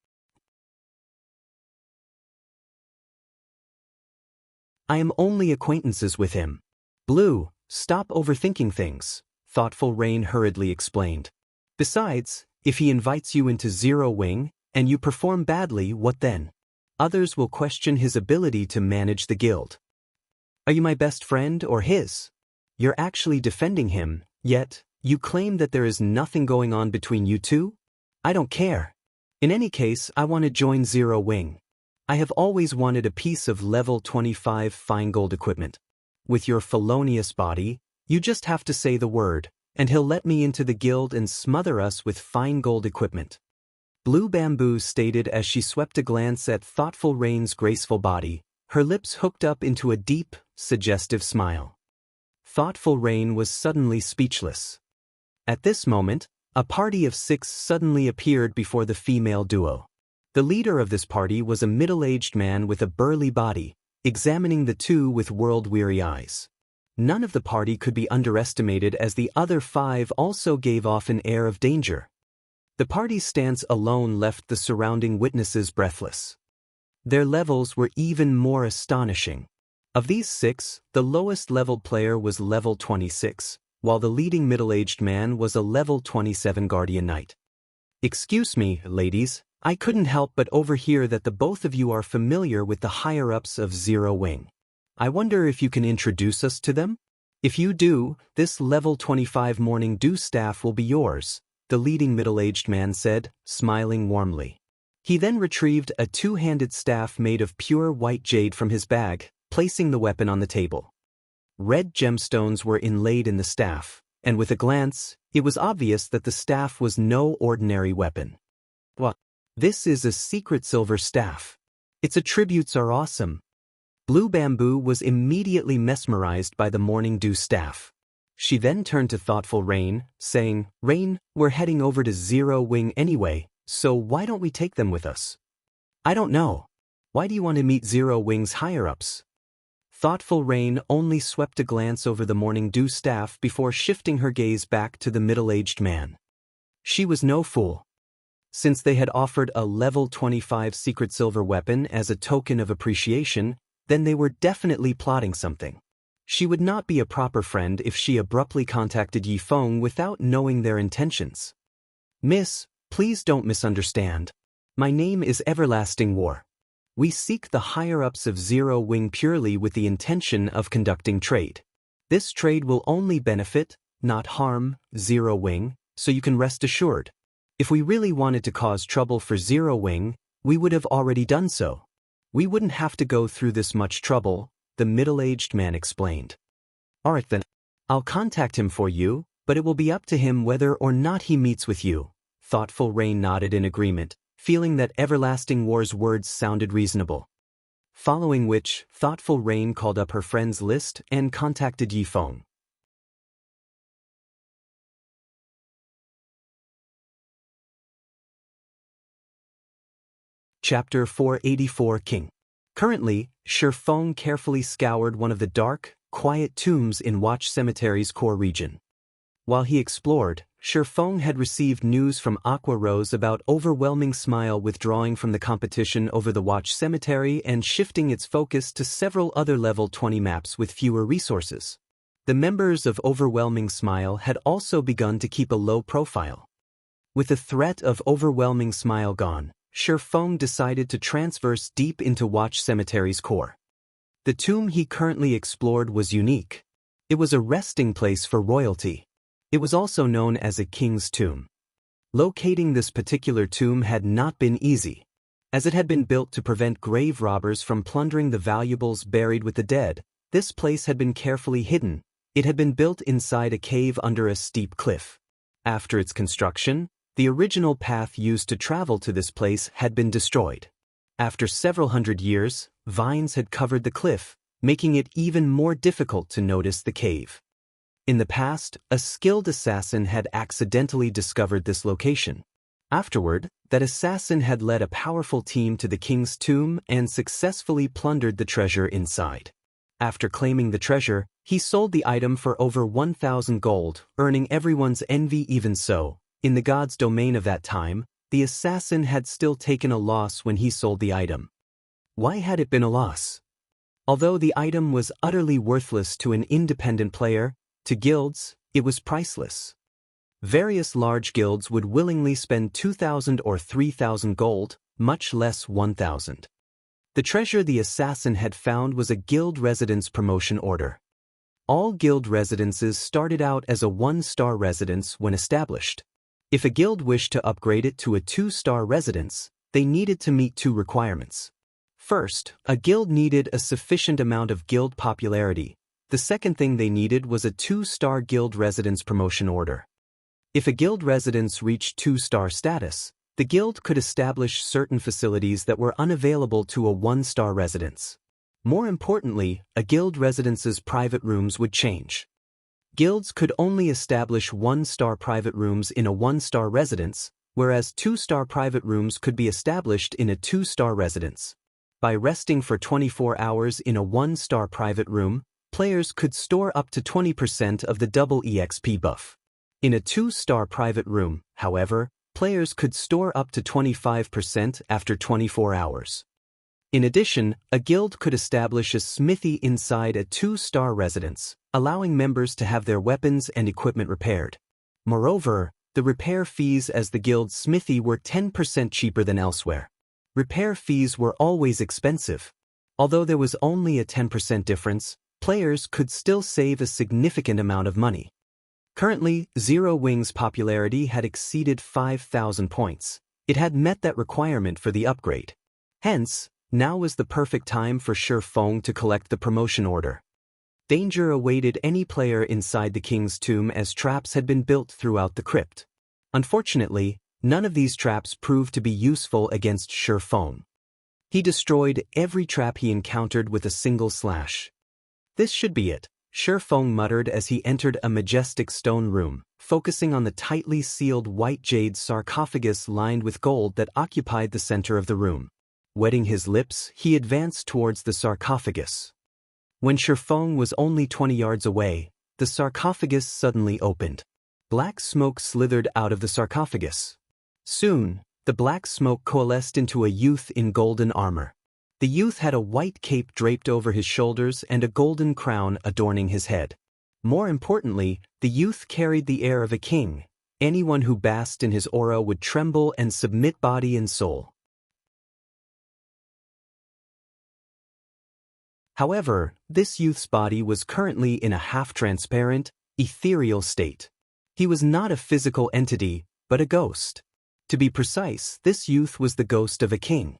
I am only acquaintances with him. Blue, stop overthinking things, Thoughtful Rain hurriedly explained. Besides, if he invites you into Zero Wing, and you perform badly, what then? Others will question his ability to manage the guild. Are you my best friend or his? You're actually defending him, yet, you claim that there is nothing going on between you two? I don't care. In any case, I want to join Zero Wing. I have always wanted a piece of level 25 fine gold equipment. With your felonious body, you just have to say the word, and he'll let me into the guild and smother us with fine gold equipment. Blue Bamboo stated as she swept a glance at Thoughtful Rain's graceful body, her lips hooked up into a deep, suggestive smile. Thoughtful Rain was suddenly speechless. At this moment, a party of 6 suddenly appeared before the female duo. The leader of this party was a middle-aged man with a burly body, examining the two with world-weary eyes. None of the party could be underestimated as the other 5 also gave off an air of danger. The party's stance alone left the surrounding witnesses breathless. Their levels were even more astonishing. Of these 6, the lowest level player was level 26, while the leading middle-aged man was a level 27 Guardian Knight. Excuse me, ladies, I couldn't help but overhear that the both of you are familiar with the higher-ups of Zero Wing. I wonder if you can introduce us to them? If you do, this level 25 Morning Dew staff will be yours, the leading middle-aged man said, smiling warmly. He then retrieved a 2-handed staff made of pure white jade from his bag, placing the weapon on the table. Red gemstones were inlaid in the staff, and with a glance, it was obvious that the staff was no ordinary weapon. What? This is a secret silver staff. Its attributes are awesome. Blue Bamboo was immediately mesmerized by the Morning Dew staff. She then turned to Thoughtful Rain, saying, Rain, we're heading over to Zero Wing anyway, so why don't we take them with us? I don't know. Why do you want to meet Zero Wing's higher-ups? Thoughtful Rain only swept a glance over the Morning Dew staff before shifting her gaze back to the middle-aged man. She was no fool. Since they had offered a level 25 secret silver weapon as a token of appreciation, then they were definitely plotting something. She would not be a proper friend if she abruptly contacted Yifeng without knowing their intentions. Miss, please don't misunderstand. My name is Everlasting War. We seek the higher-ups of Zero Wing purely with the intention of conducting trade. This trade will only benefit, not harm, Zero Wing, so you can rest assured. If we really wanted to cause trouble for Zero Wing, we would have already done so. We wouldn't have to go through this much trouble, the middle-aged man explained. Alright then, I'll contact him for you, but it will be up to him whether or not he meets with you. Thoughtful Rain nodded in agreement, feeling that Everlasting War's words sounded reasonable. Following which, Thoughtful Rain called up her friends list and contacted Yifeng. Chapter 484 King. Currently, Shifeng carefully scoured one of the dark, quiet tombs in Watch Cemetery's core region. While he explored, Shifeng had received news from Aqua Rose about Overwhelming Smile withdrawing from the competition over the Watch Cemetery and shifting its focus to several other level 20 maps with fewer resources. The members of Overwhelming Smile had also begun to keep a low profile. With the threat of Overwhelming Smile gone, Shifeng decided to transverse deep into Watch Cemetery's core. The tomb he currently explored was unique. It was a resting place for royalty. It was also known as a king's tomb. Locating this particular tomb had not been easy, as it had been built to prevent grave robbers from plundering the valuables buried with the dead. This place had been carefully hidden. It had been built inside a cave under a steep cliff. After its construction, the original path used to travel to this place had been destroyed. After several hundred years, vines had covered the cliff, making it even more difficult to notice the cave. In the past, a skilled assassin had accidentally discovered this location. Afterward, that assassin had led a powerful team to the king's tomb and successfully plundered the treasure inside. After claiming the treasure, he sold the item for over 1,000 gold, earning everyone's envy. Even so, in the god's domain of that time, the assassin had still taken a loss when he sold the item. Why had it been a loss? Although the item was utterly worthless to an independent player, to guilds, it was priceless. Various large guilds would willingly spend 2,000 or 3,000 gold, much less 1,000. The treasure the assassin had found was a guild residence promotion order. All guild residences started out as a 1-star residence when established. If a guild wished to upgrade it to a 2-star residence, they needed to meet 2 requirements. First, a guild needed a sufficient amount of guild popularity. The second thing they needed was a 2-star guild residence promotion order. If a guild residence reached 2-star status, the guild could establish certain facilities that were unavailable to a 1-star residence. More importantly, a guild residence's private rooms would change. Guilds could only establish 1-star private rooms in a 1-star residence, whereas 2-star private rooms could be established in a 2-star residence. By resting for 24 hours in a 1-star private room, players could store up to 20% of the double EXP buff. In a 2-star private room, however, players could store up to 25% after 24 hours. In addition, a guild could establish a smithy inside a 2-star residence, allowing members to have their weapons and equipment repaired. Moreover, the repair fees as the guild's smithy were 10% cheaper than elsewhere. Repair fees were always expensive. Although there was only a 10% difference, players could still save a significant amount of money. Currently, Zero Wing's popularity had exceeded 5,000 points. It had met that requirement for the upgrade. Hence, now was the perfect time for Shi Feng to collect the promotion order. Danger awaited any player inside the king's tomb as traps had been built throughout the crypt. Unfortunately, none of these traps proved to be useful against Shi Feng. He destroyed every trap he encountered with a single slash. This should be it, Shi Feng muttered as he entered a majestic stone room, focusing on the tightly sealed white jade sarcophagus lined with gold that occupied the center of the room. Wetting his lips, he advanced towards the sarcophagus. When Shi Feng was only 20 yards away, the sarcophagus suddenly opened. Black smoke slithered out of the sarcophagus. Soon, the black smoke coalesced into a youth in golden armor. The youth had a white cape draped over his shoulders and a golden crown adorning his head. More importantly, the youth carried the air of a king. Anyone who basked in his aura would tremble and submit body and soul. However, this youth's body was currently in a half-transparent, ethereal state. He was not a physical entity, but a ghost. To be precise, this youth was the ghost of a king.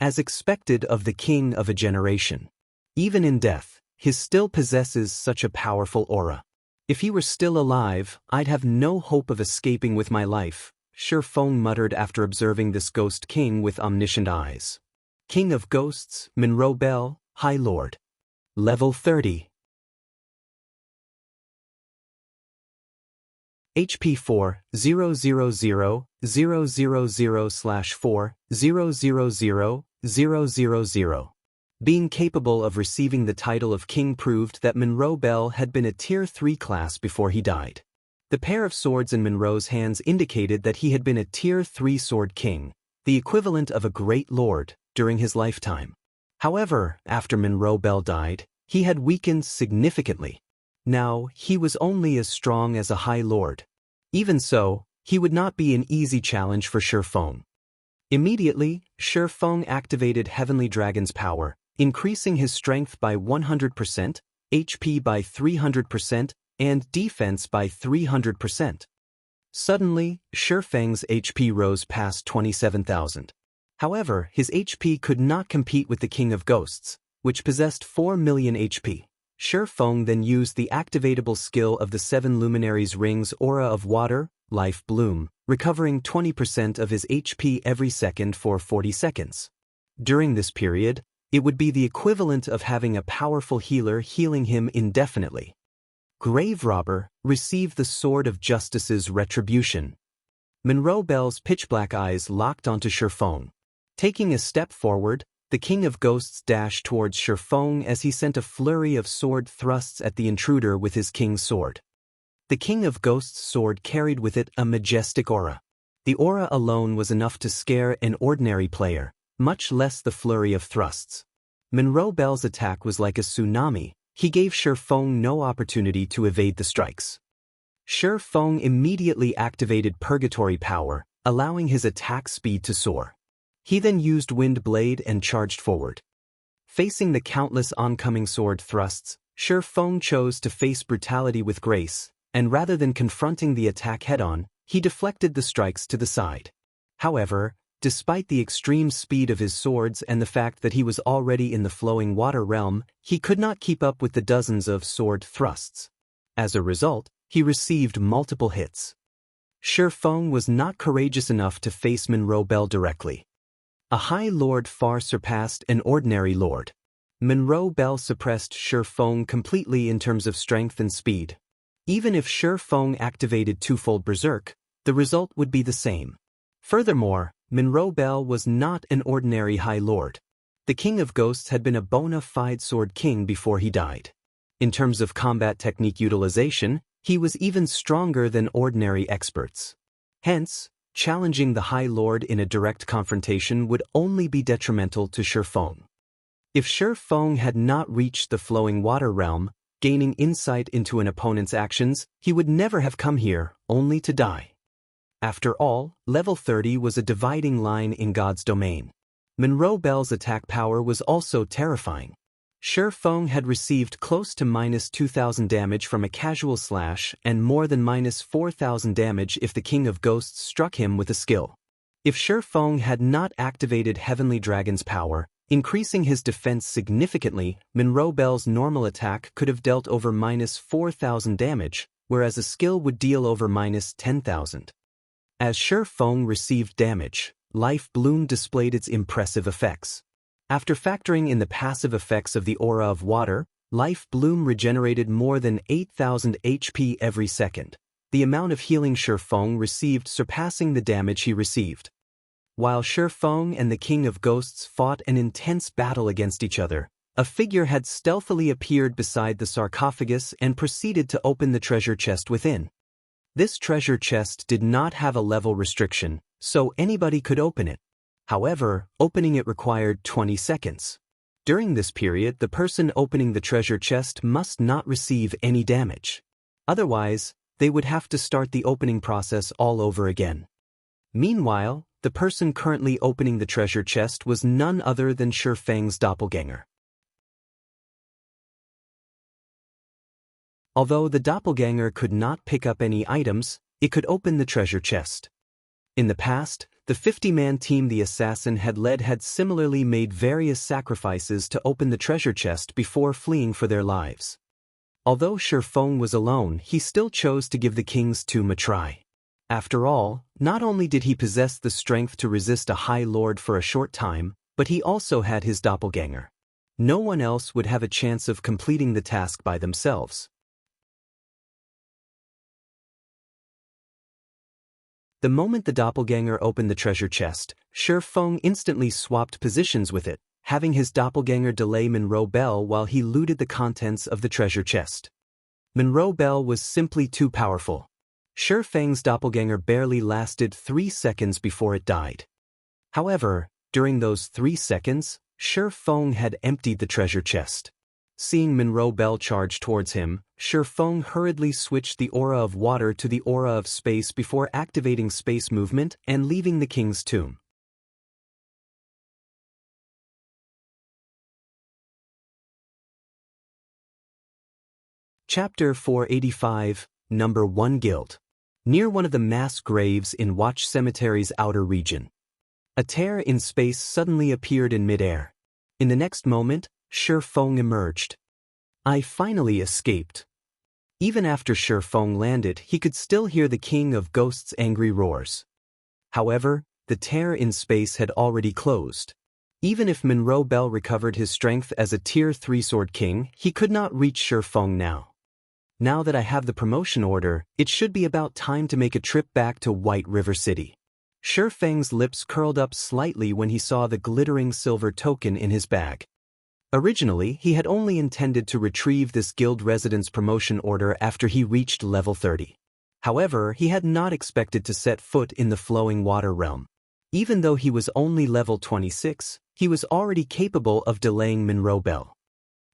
As expected of the king of a generation. Even in death, he still possesses such a powerful aura. If he were still alive, I'd have no hope of escaping with my life, Shi Feng muttered after observing this ghost king with omniscient eyes. King of Ghosts, Monroe Bell, High Lord. Level 30. HP 4-000-000/4-000-000. Being capable of receiving the title of king proved that Monroe Bell had been a Tier 3 class before he died. The pair of swords in Monroe's hands indicated that he had been a Tier 3 sword king, the equivalent of a great lord, during his lifetime. However, after Monroe Bell died, he had weakened significantly. Now, he was only as strong as a High Lord. Even so, he would not be an easy challenge for Shi Feng. Immediately, Shi Feng activated Heavenly Dragon's power, increasing his strength by 100%, HP by 300%, and defense by 300%. Suddenly, Shi Feng's HP rose past 27,000. However, his HP could not compete with the King of Ghosts, which possessed 4 million HP. Shi Feng then used the activatable skill of the 7 Luminaries' Ring's Aura of Water, Life Bloom, recovering 20% of his HP every second for 40 seconds. During this period, it would be the equivalent of having a powerful healer healing him indefinitely. Grave Robber, receive the Sword of Justice's retribution. Monroe Bell's pitch-black eyes locked onto Shifeng. Taking a step forward, the King of Ghosts dashed towards Shifeng as he sent a flurry of sword thrusts at the intruder with his king's sword. The King of Ghosts' sword carried with it a majestic aura. The aura alone was enough to scare an ordinary player, much less the flurry of thrusts. Monroe Bell's attack was like a tsunami. He gave Shifeng no opportunity to evade the strikes. Shifeng immediately activated Purgatory Power, allowing his attack speed to soar. He then used Wind Blade and charged forward. Facing the countless oncoming sword thrusts, Shifeng chose to face brutality with grace, and rather than confronting the attack head-on, he deflected the strikes to the side. However, despite the extreme speed of his swords and the fact that he was already in the flowing water realm, he could not keep up with the dozens of sword thrusts. As a result, he received multiple hits. Shifeng was not courageous enough to face Monroe Bell directly. A High Lord far surpassed an ordinary lord. Monroe Bell suppressed Shifeng completely in terms of strength and speed. Even if Shifeng activated twofold Berserk, the result would be the same. Furthermore, Monroe Bell was not an ordinary High Lord. The King of Ghosts had been a bona fide Sword King before he died. In terms of combat technique utilization, he was even stronger than ordinary experts. Hence, challenging the High Lord in a direct confrontation would only be detrimental to Shifeng. If Shifeng had not reached the flowing water realm, gaining insight into an opponent's actions, he would never have come here, only to die. After all, level 30 was a dividing line in God's domain. Monroe Bell's attack power was also terrifying. Shifeng had received close to -2,000 damage from a casual slash and more than -4,000 damage if the King of Ghosts struck him with a skill. If Shifeng had not activated Heavenly Dragon's power, increasing his defense significantly, Monroe Bell's normal attack could have dealt over -4,000 damage, whereas a skill would deal over -10,000. As Shifeng received damage, Life Bloom displayed its impressive effects. After factoring in the passive effects of the aura of water, Life Bloom regenerated more than 8,000 HP every second, the amount of healing Shifeng received surpassing the damage he received. While Shifeng and the King of Ghosts fought an intense battle against each other, a figure had stealthily appeared beside the sarcophagus and proceeded to open the treasure chest within. This treasure chest did not have a level restriction, so anybody could open it. However, opening it required 20 seconds. During this period, the person opening the treasure chest must not receive any damage. Otherwise, they would have to start the opening process all over again. Meanwhile, the person currently opening the treasure chest was none other than Shifeng's doppelganger. Although the doppelganger could not pick up any items, it could open the treasure chest. In the past, the 50-man team the assassin had led had similarly made various sacrifices to open the treasure chest before fleeing for their lives. Although Shifeng was alone, he still chose to give the King's Tomb a try. After all, not only did he possess the strength to resist a High Lord for a short time, but he also had his doppelganger. No one else would have a chance of completing the task by themselves. The moment the doppelganger opened the treasure chest, Shifeng instantly swapped positions with it, having his doppelganger delay Monroe Bell while he looted the contents of the treasure chest. Monroe Bell was simply too powerful. Shifeng's doppelganger barely lasted 3 seconds before it died. However, during those 3 seconds, Shifeng had emptied the treasure chest. Seeing Monroe Bell charge towards him, Shifeng hurriedly switched the aura of water to the aura of space before activating space movement and leaving the King's Tomb. Chapter 485, Number 1 Guild. Near one of the mass graves in Watch Cemetery's outer region, a tear in space suddenly appeared in midair. In the next moment, Shifeng emerged. I finally escaped. Even after Shifeng landed, he could still hear the King of Ghosts' angry roars. However, the tear in space had already closed. Even if Monroe Bell recovered his strength as a Tier 3 Sword King, he could not reach Shifeng now. Now that I have the promotion order, it should be about time to make a trip back to White River City. Shifeng's lips curled up slightly when he saw the glittering silver token in his bag. Originally, he had only intended to retrieve this guild residence promotion order after he reached level 30. However, he had not expected to set foot in the flowing water realm. Even though he was only level 26, he was already capable of delaying Monroe Bell.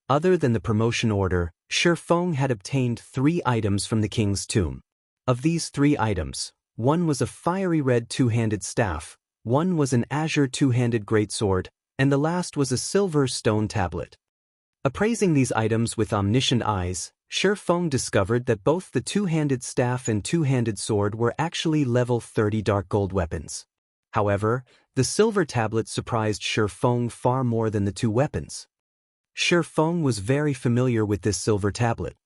Other than the promotion order, Shifeng had obtained 3 items from the king's tomb. Of these 3 items, one was a fiery red two-handed staff, one was an azure two-handed greatsword, and the last was a silver stone tablet. Appraising these items with omniscient eyes, Shifeng discovered that both the two-handed staff and two-handed sword were actually level 30 dark gold weapons. However, the silver tablet surprised Shifeng far more than the 2 weapons. Shifeng was very familiar with this silver tablet.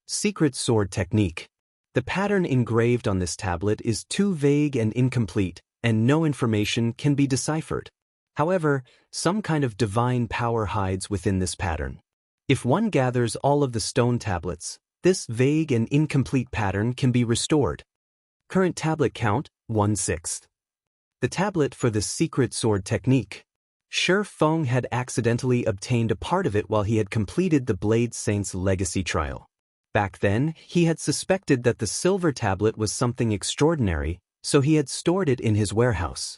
Secret sword technique. The pattern engraved on this tablet is too vague and incomplete, and no information can be deciphered. However, some kind of divine power hides within this pattern. If one gathers all of the stone tablets, this vague and incomplete pattern can be restored. Current tablet count, 1/6. The tablet for the secret sword technique. Shifeng had accidentally obtained a part of it while he had completed the Blade Saint's legacy trial. Back then, he had suspected that the silver tablet was something extraordinary, so he had stored it in his warehouse.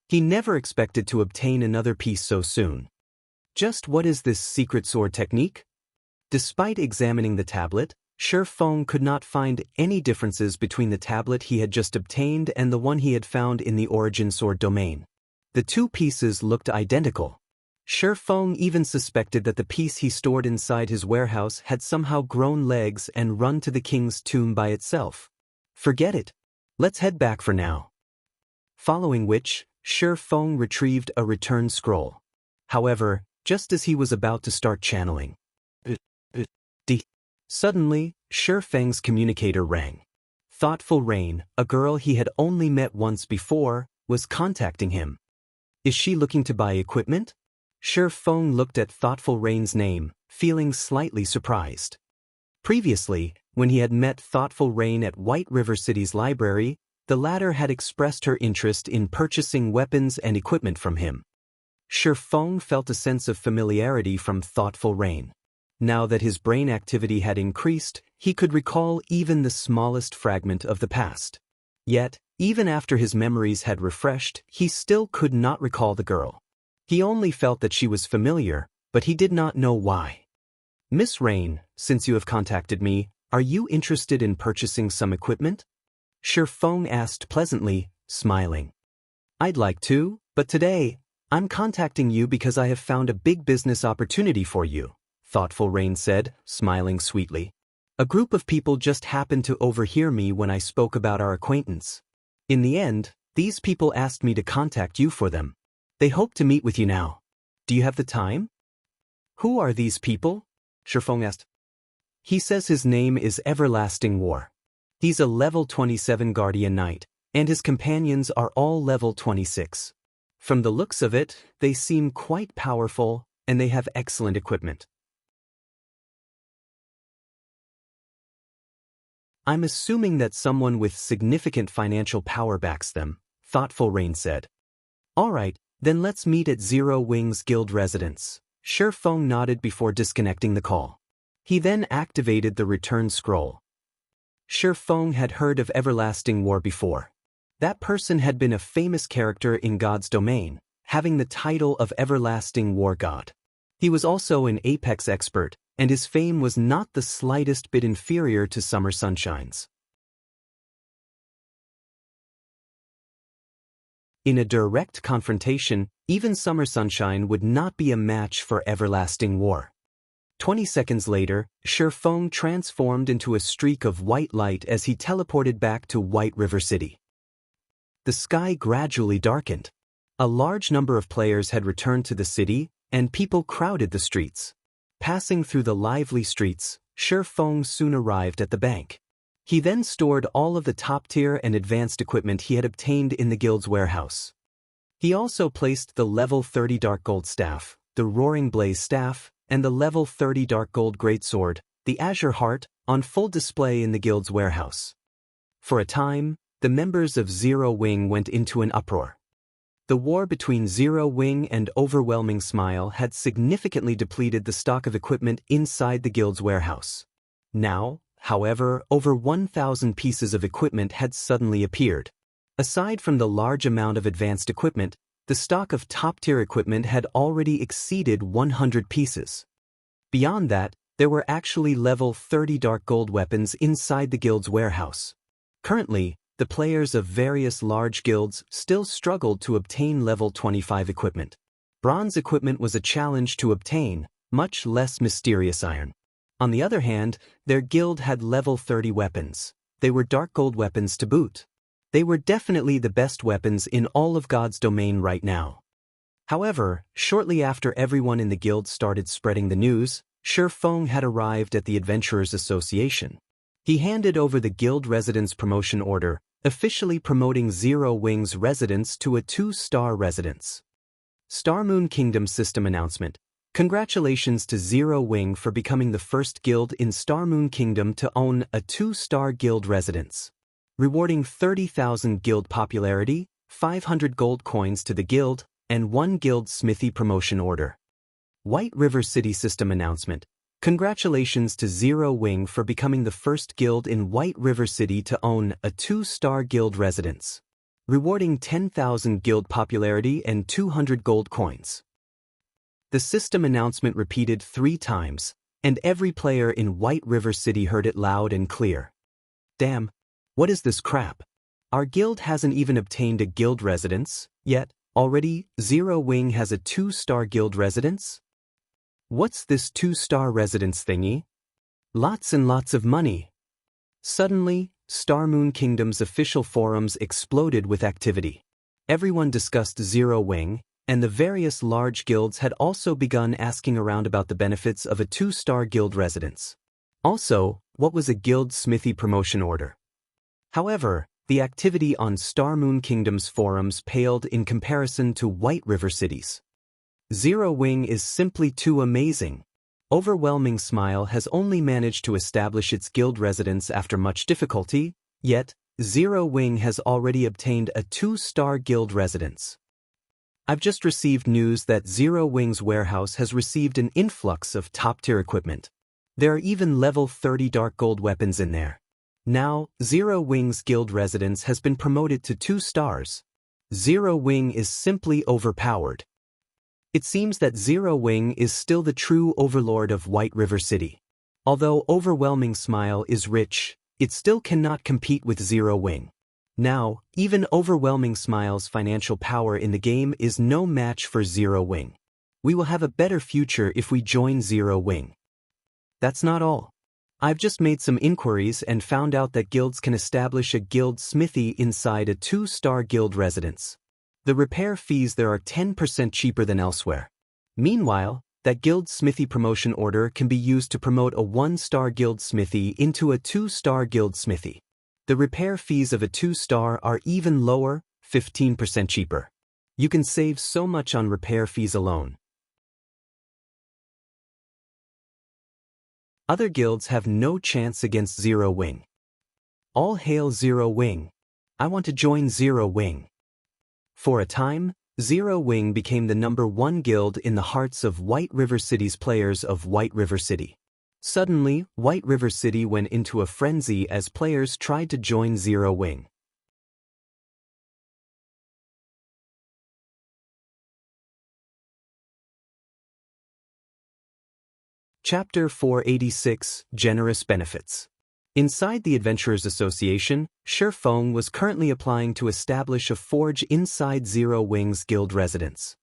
He never expected to obtain another piece so soon. Just what is this secret sword technique? Despite examining the tablet, Shifeng could not find any differences between the tablet he had just obtained and the one he had found in the Origin Sword domain. The 2 pieces looked identical. Shifeng even suspected that the piece he stored inside his warehouse had somehow grown legs and run to the king's tomb by itself. Forget it. Let's head back for now. Following which, Shifeng retrieved a return scroll. However, just as he was about to start channeling, suddenly, Shifeng's communicator rang. Thoughtful Rain, a girl he had only met once before, was contacting him. Is she looking to buy equipment? Shifeng looked at Thoughtful Rain's name, feeling slightly surprised. Previously, when he had met Thoughtful Rain at White River City's library, the latter had expressed her interest in purchasing weapons and equipment from him. Shifeng felt a sense of familiarity from Thoughtful Rain. Now that his brain activity had increased, he could recall even the smallest fragment of the past. Yet, even after his memories had refreshed, he still could not recall the girl. He only felt that she was familiar, but he did not know why. Miss Rain, since you have contacted me, are you interested in purchasing some equipment? Shifeng asked pleasantly, smiling. I'd like to, but today, I'm contacting you because I have found a big business opportunity for you, Thoughtful Rain said, smiling sweetly. A group of people just happened to overhear me when I spoke about our acquaintance. In the end, these people asked me to contact you for them. They hope to meet with you now. Do you have the time? Who are these people? Shifeng asked. He says his name is Everlasting War. He's a level 27 Guardian Knight, and his companions are all level 26. From the looks of it, they seem quite powerful, and they have excellent equipment. I'm assuming that someone with significant financial power backs them, Thoughtful Rain said. All right, then let's meet at Zero Wings Guild residence. Shifeng nodded before disconnecting the call. He then activated the return scroll. Shifeng had heard of Everlasting War before. That person had been a famous character in God's domain, having the title of Everlasting War God. He was also an Apex expert, and his fame was not the slightest bit inferior to Summer Sunshine's. In a direct confrontation, even Summer Sunshine would not be a match for Everlasting War. 20 seconds later, Shifeng transformed into a streak of white light as he teleported back to White River City. The sky gradually darkened. A large number of players had returned to the city, and people crowded the streets. Passing through the lively streets, Shifeng soon arrived at the bank. He then stored all of the top-tier and advanced equipment he had obtained in the guild's warehouse. He also placed the level 30 Dark Gold Staff, the Roaring Blaze Staff, and the level 30 Dark Gold Greatsword, the Azure Heart, on full display in the guild's warehouse. For a time, the members of Zero Wing went into an uproar. The war between Zero Wing and Overwhelming Smile had significantly depleted the stock of equipment inside the guild's warehouse. Now, however, over 1,000 pieces of equipment had suddenly appeared. Aside from the large amount of advanced equipment, the stock of top-tier equipment had already exceeded 100 pieces. Beyond that, there were actually level 30 dark gold weapons inside the guild's warehouse. Currently, the players of various large guilds still struggled to obtain level 25 equipment. Bronze equipment was a challenge to obtain, much less mysterious iron. On the other hand, their guild had level 30 weapons. They were dark gold weapons to boot. They were definitely the best weapons in all of God's domain right now. However, shortly after everyone in the guild started spreading the news, Feng had arrived at the Adventurers Association. He handed over the guild residence promotion order, officially promoting Zero Wing's residence to a 2-star residence. Starmoon Kingdom System Announcement. Congratulations to Zero Wing for becoming the first guild in Starmoon Kingdom to own a 2-star guild residence. Rewarding 30,000 guild popularity, 500 gold coins to the guild, and 1 guild smithy promotion order. White River City System Announcement. Congratulations to Zero Wing for becoming the first guild in White River City to own a 2-star guild residence. Rewarding 10,000 guild popularity and 200 gold coins. The system announcement repeated 3 times, and every player in White River City heard it loud and clear. Damn, what is this crap? Our guild hasn't even obtained a guild residence, yet, already, Zero Wing has a 2-star guild residence? What's this 2-star residence thingy? Lots and lots of money. Suddenly, Starmoon Kingdom's official forums exploded with activity. Everyone discussed Zero Wing, and the various large guilds had also begun asking around about the benefits of a 2-star guild residence. Also, what was a guild smithy promotion order? However, the activity on Starmoon Kingdom's forums paled in comparison to White River City's. Zero Wing is simply too amazing. Overwhelming Smile has only managed to establish its guild residence after much difficulty, yet, Zero Wing has already obtained a 2-star guild residence. I've just received news that Zero Wing's warehouse has received an influx of top-tier equipment. There are even level 30 dark gold weapons in there. Now, Zero Wing's guild residence has been promoted to 2 stars. Zero Wing is simply overpowered. It seems that Zero Wing is still the true overlord of White River City. Although Overwhelming Smile is rich, it still cannot compete with Zero Wing. Now, even Overwhelming Smile's financial power in the game is no match for Zero Wing. We will have a better future if we join Zero Wing. That's not all. I've just made some inquiries and found out that guilds can establish a guild smithy inside a 2-star guild residence. The repair fees there are 10% cheaper than elsewhere. Meanwhile, that guild smithy promotion order can be used to promote a 1-star guild smithy into a 2-star guild smithy. The repair fees of a 2-star are even lower, 15% cheaper. You can save so much on repair fees alone. Other guilds have no chance against Zero Wing. All hail Zero Wing. I want to join Zero Wing. For a time, Zero Wing became the #1 guild in the hearts of White River City's players of White River City. Suddenly, White River City went into a frenzy as players tried to join Zero Wing. Chapter 486, Generous Benefits. Inside the Adventurers Association, Feng was currently applying to establish a forge inside Zero Wing's guild residence.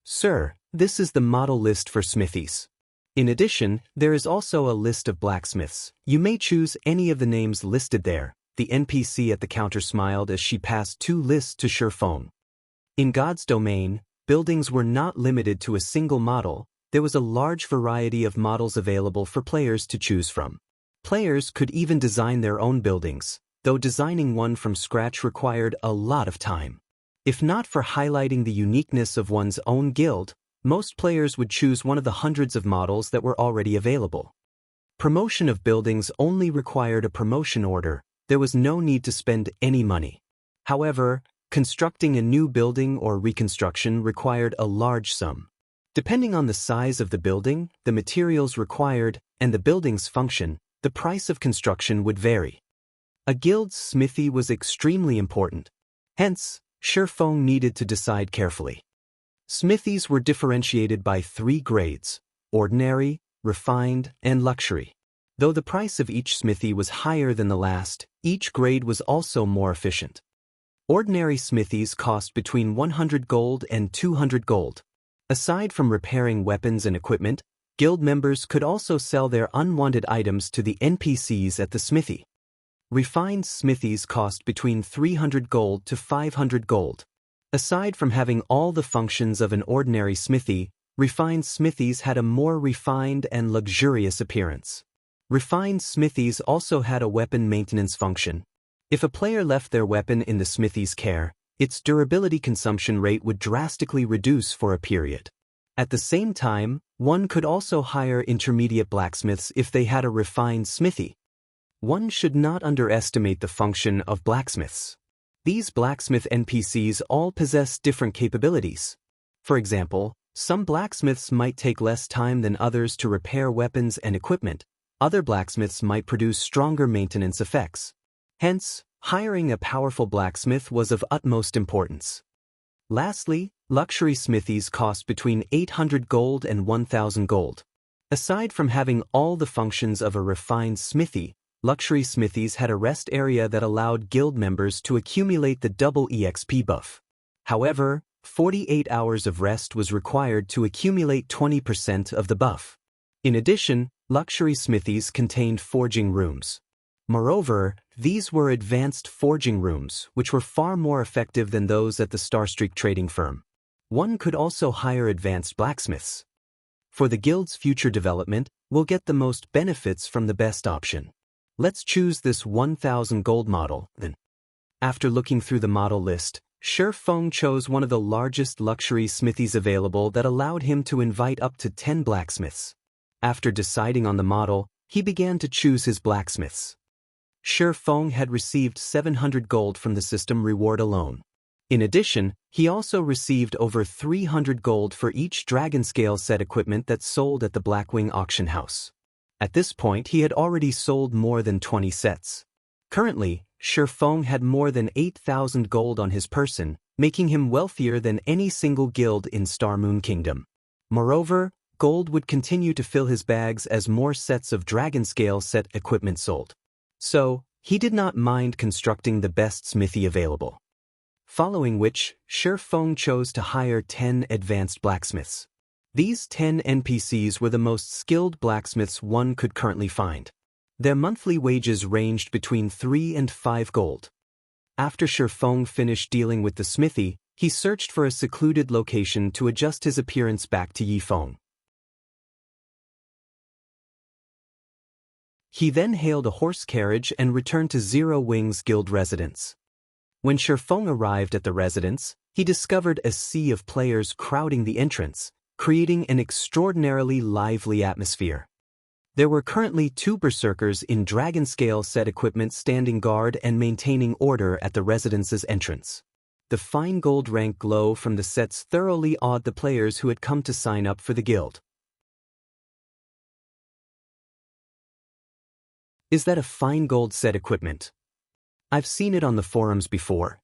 Sir, this is the model list for smithies. In addition, there is also a list of blacksmiths. You may choose any of the names listed there. The NPC at the counter smiled as she passed 2 lists to Feng. In God's domain, buildings were not limited to a single model. There was a large variety of models available for players to choose from. Players could even design their own buildings, though designing one from scratch required a lot of time. If not for highlighting the uniqueness of one's own guild, most players would choose one of the hundreds of models that were already available. Promotion of buildings only required a promotion order. There was no need to spend any money. However, constructing a new building or reconstruction required a large sum. Depending on the size of the building, the materials required, and the building's function, the price of construction would vary. A guild's smithy was extremely important. Hence, Shifeng needed to decide carefully. Smithies were differentiated by 3 grades: ordinary, refined, and luxury. Though the price of each smithy was higher than the last, each grade was also more efficient. Ordinary smithies cost between 100 gold and 200 gold. Aside from repairing weapons and equipment, guild members could also sell their unwanted items to the NPCs at the smithy. Refined smithies cost between 300 gold to 500 gold. Aside from having all the functions of an ordinary smithy, refined smithies had a more refined and luxurious appearance. Refined smithies also had a weapon maintenance function. If a player left their weapon in the smithy's care, its durability consumption rate would drastically reduce for a period. At the same time, one could also hire intermediate blacksmiths if they had a refined smithy. One should not underestimate the function of blacksmiths. These blacksmith NPCs all possess different capabilities. For example, some blacksmiths might take less time than others to repair weapons and equipment. Other blacksmiths might produce stronger maintenance effects. Hence, hiring a powerful blacksmith was of utmost importance. Lastly, luxury smithies cost between 800 gold and 1,000 gold. Aside from having all the functions of a refined smithy, luxury smithies had a rest area that allowed guild members to accumulate the double EXP buff. However, 48 hours of rest was required to accumulate 20% of the buff. In addition, luxury smithies contained forging rooms. Moreover, these were advanced forging rooms, which were far more effective than those at the Starstreak trading firm. One could also hire advanced blacksmiths. For the guild's future development, we'll get the most benefits from the best option. Let's choose this 1,000 gold model, then. After looking through the model list, Shifeng chose one of the largest luxury smithies available that allowed him to invite up to 10 blacksmiths. After deciding on the model, he began to choose his blacksmiths. Shifeng had received 700 gold from the system reward alone. In addition, he also received over 300 gold for each Dragonscale set equipment that sold at the Blackwing auction house. At this point, he had already sold more than 20 sets. Currently, Shifeng had more than 8,000 gold on his person, making him wealthier than any single guild in Starmoon Kingdom. Moreover, gold would continue to fill his bags as more sets of Dragonscale set equipment sold. So, he did not mind constructing the best smithy available. Following which, Shifeng chose to hire 10 advanced blacksmiths. These 10 NPCs were the most skilled blacksmiths one could currently find. Their monthly wages ranged between 3 and 5 gold. After Shifeng finished dealing with the smithy, he searched for a secluded location to adjust his appearance back to Yifeng. He then hailed a horse carriage and returned to Zero Wings Guild residence. When Shifeng arrived at the residence, he discovered a sea of players crowding the entrance, creating an extraordinarily lively atmosphere. There were currently 2 berserkers in Dragonscale set equipment standing guard and maintaining order at the residence's entrance. The fine gold rank glow from the sets thoroughly awed the players who had come to sign up for the guild. Is that a fine gold set equipment? I've seen it on the forums before.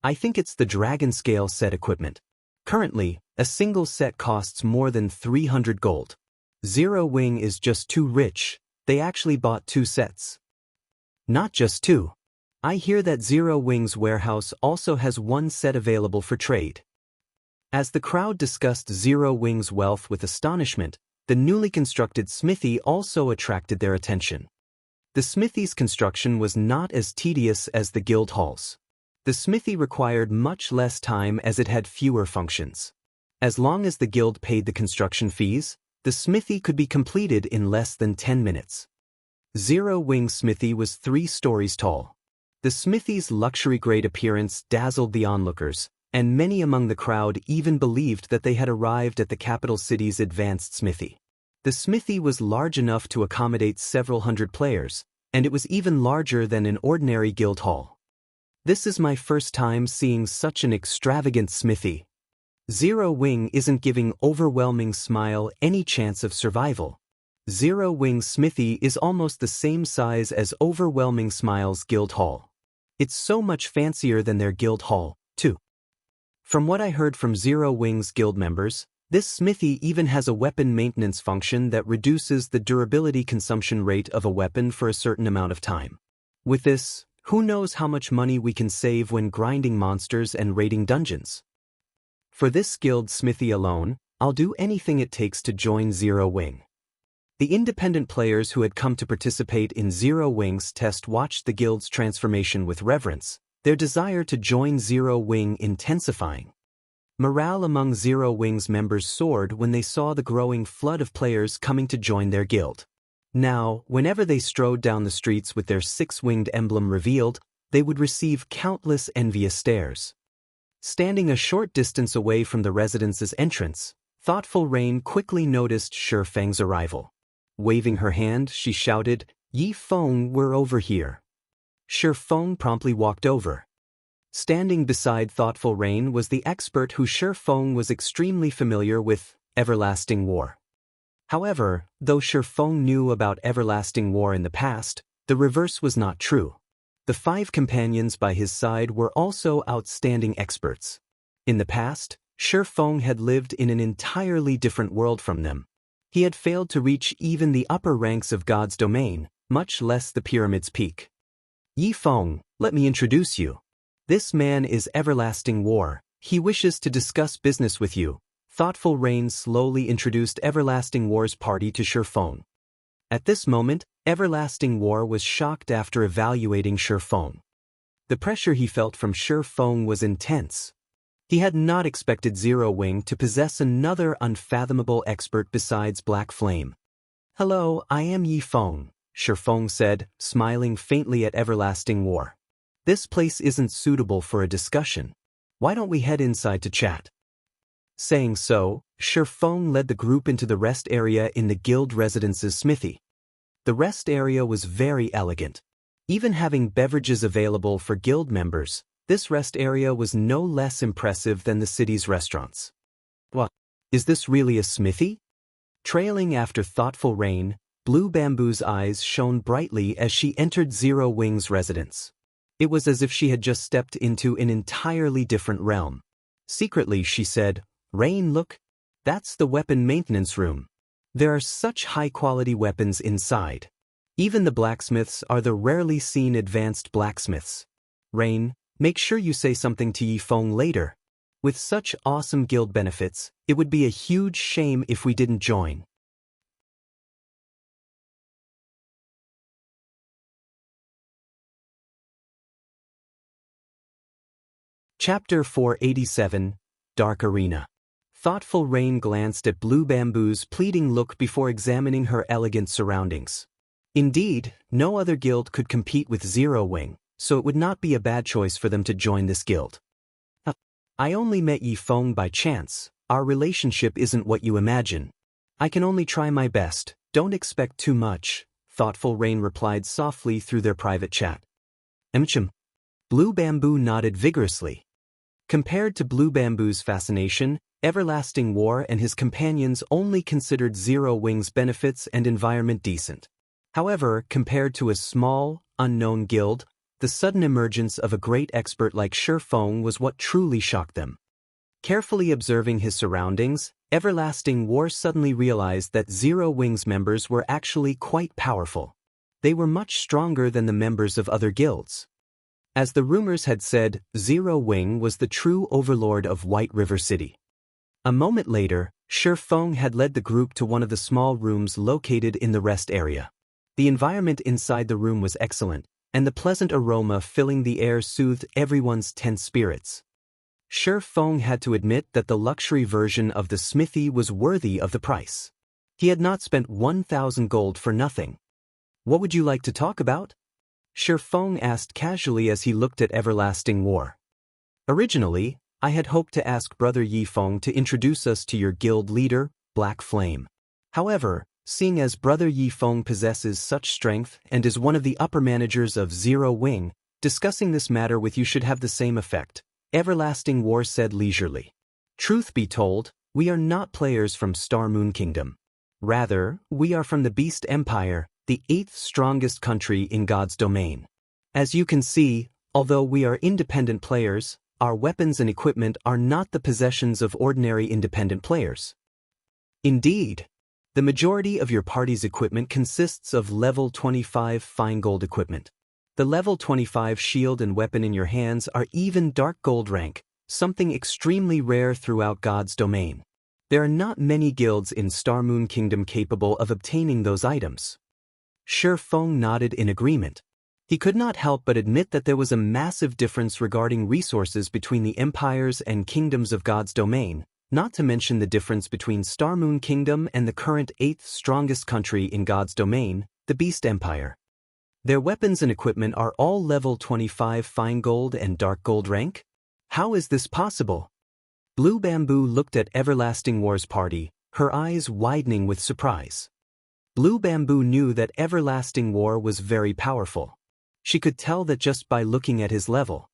I think it's the Dragonscale set equipment. Currently, a single set costs more than 300 gold. Zero Wing is just too rich, they actually bought 2 sets. Not just 2. I hear that Zero Wing's warehouse also has 1 set available for trade. As the crowd discussed Zero Wing's wealth with astonishment, the newly constructed smithy also attracted their attention. The smithy's construction was not as tedious as the guild halls. The smithy required much less time as it had fewer functions. As long as the guild paid the construction fees, the smithy could be completed in less than 10 minutes. Zero Wing Smithy was 3 stories tall. The smithy's luxury-grade appearance dazzled the onlookers, and many among the crowd even believed that they had arrived at the capital city's advanced smithy. The smithy was large enough to accommodate several hundred players, and it was even larger than an ordinary guild hall. This is my first time seeing such an extravagant smithy. Zero Wing isn't giving Overwhelming Smile any chance of survival. Zero Wing's smithy is almost the same size as Overwhelming Smile's guild hall. It's so much fancier than their guild hall, too. From what I heard from Zero Wing's guild members, this smithy even has a weapon maintenance function that reduces the durability consumption rate of a weapon for a certain amount of time. With this, who knows how much money we can save when grinding monsters and raiding dungeons. For this guild smithy alone, I'll do anything it takes to join Zero Wing. The independent players who had come to participate in Zero Wing's test watched the guild's transformation with reverence, their desire to join Zero Wing intensifying. Morale among Zero Wing's members soared when they saw the growing flood of players coming to join their guild. Now, whenever they strode down the streets with their six-winged emblem revealed, they would receive countless envious stares. Standing a short distance away from the residence's entrance, Thoughtful Rain quickly noticed Shifeng's arrival. Waving her hand, she shouted, "Yi Feng, we're over here." Shifeng promptly walked over. Standing beside Thoughtful Rain was the expert who Shifeng was extremely familiar with, Everlasting War. However, though Shifeng knew about Everlasting War in the past, the reverse was not true. The 5 companions by his side were also outstanding experts. In the past, Shifeng had lived in an entirely different world from them. He had failed to reach even the upper ranks of God's domain, much less the pyramid's peak. "Yi Feng, let me introduce you. This man is Everlasting War. He wishes to discuss business with you." Thoughtful Rain slowly introduced Everlasting War's party to Shifeng. At this moment, Everlasting War was shocked after evaluating Shifeng. The pressure he felt from Shifeng was intense. He had not expected Zero Wing to possess another unfathomable expert besides Black Flame. "Hello, I am Yi Feng," Shifeng said, smiling faintly at Everlasting War. "This place isn't suitable for a discussion. Why don't we head inside to chat?" Saying so, Shifeng led the group into the rest area in the guild residence's smithy. The rest area was very elegant. Even having beverages available for guild members, this rest area was no less impressive than the city's restaurants. "What? Is this really a smithy?" Trailing after Thoughtful Rain, Blue Bamboo's eyes shone brightly as she entered Zero Wing's residence. It was as if she had just stepped into an entirely different realm. Secretly, she said, "Rain, look. That's the weapon maintenance room. There are such high-quality weapons inside. Even the blacksmiths are the rarely seen advanced blacksmiths. Rain, make sure you say something to Yi Feng later. With such awesome guild benefits, it would be a huge shame if we didn't join." Chapter 487, Dark Arena. Thoughtful Rain glanced at Blue Bamboo's pleading look before examining her elegant surroundings. Indeed, no other guild could compete with Zero Wing, so it would not be a bad choice for them to join this guild. "I only met Yi Feng by chance. Our relationship isn't what you imagine. I can only try my best, don't expect too much," Thoughtful Rain replied softly through their private chat. Blue Bamboo nodded vigorously. Compared to Blue Bamboo's fascination, Everlasting War and his companions only considered Zero Wing's benefits and environment decent. However, compared to a small, unknown guild, the sudden emergence of a great expert like Shifeng was what truly shocked them. Carefully observing his surroundings, Everlasting War suddenly realized that Zero Wing's members were actually quite powerful. They were much stronger than the members of other guilds. As the rumors had said, Zero Wing was the true overlord of White River City. A moment later, Shifeng had led the group to one of the small rooms located in the rest area. The environment inside the room was excellent, and the pleasant aroma filling the air soothed everyone's tense spirits. Shifeng had to admit that the luxury version of the smithy was worthy of the price. He had not spent 1,000 gold for nothing. "What would you like to talk about?" Shifeng asked casually as he looked at Everlasting War. "Originally, I had hoped to ask Brother Yi Feng to introduce us to your guild leader, Black Flame. However, Seeing as Brother Yifeng possesses such strength and is one of the upper managers of Zero Wing, discussing this matter with you should have the same effect, Everlasting War said leisurely. Truth be told, we are not players from Star Moon Kingdom. Rather, we are from the Beast Empire, the 8th strongest country in God's domain. As you can see, although we are independent players, our weapons and equipment are not the possessions of ordinary independent players. Indeed, the majority of your party's equipment consists of level 25 fine gold equipment. The level 25 shield and weapon in your hands are even dark gold rank, something extremely rare throughout God's domain. There are not many guilds in Star Moon Kingdom capable of obtaining those items. Shi Feng nodded in agreement. He could not help but admit that there was a massive difference regarding resources between the empires and kingdoms of God's domain, not to mention the difference between Star Moon Kingdom and the current 8th strongest country in God's domain, the Beast Empire. Their weapons and equipment are all level 25 fine gold and dark gold rank? How is this possible? Blue Bamboo looked at Everlasting War's party, her eyes widening with surprise. Blue Bamboo knew that Everlasting War was very powerful. She could tell that just by looking at his level.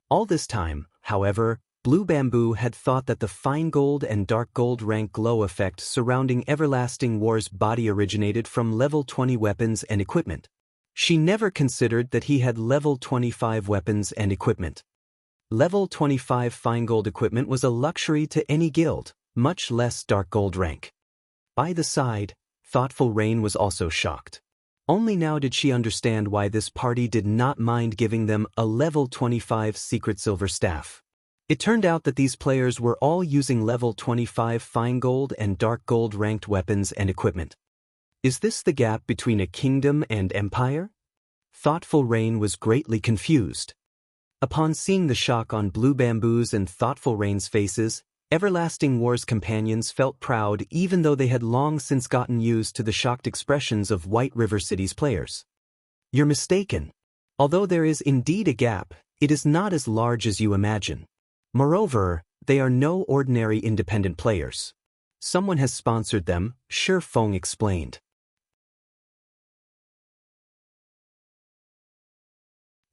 All this time, however, Blue Bamboo had thought that the fine gold and dark gold rank glow effect surrounding Everlasting War's body originated from level 20 weapons and equipment. She never considered that he had level 25 weapons and equipment. Level 25 fine gold equipment was a luxury to any guild, much less dark gold rank. By the side, Thoughtful Rain was also shocked. Only now did she understand why this party did not mind giving them a level 25 secret silver staff. It turned out that these players were all using level 25 fine gold and dark gold ranked weapons and equipment. Is this the gap between a kingdom and empire? Thoughtful Rain was greatly confused. Upon seeing the shock on Blue Bamboo's and Thoughtful Rain's faces, Everlasting War's companions felt proud even though they had long since gotten used to the shocked expressions of White River City's players. You're mistaken. Although there is indeed a gap, it is not as large as you imagine. Moreover, they are no ordinary independent players. Someone has sponsored them, Shi Feng explained.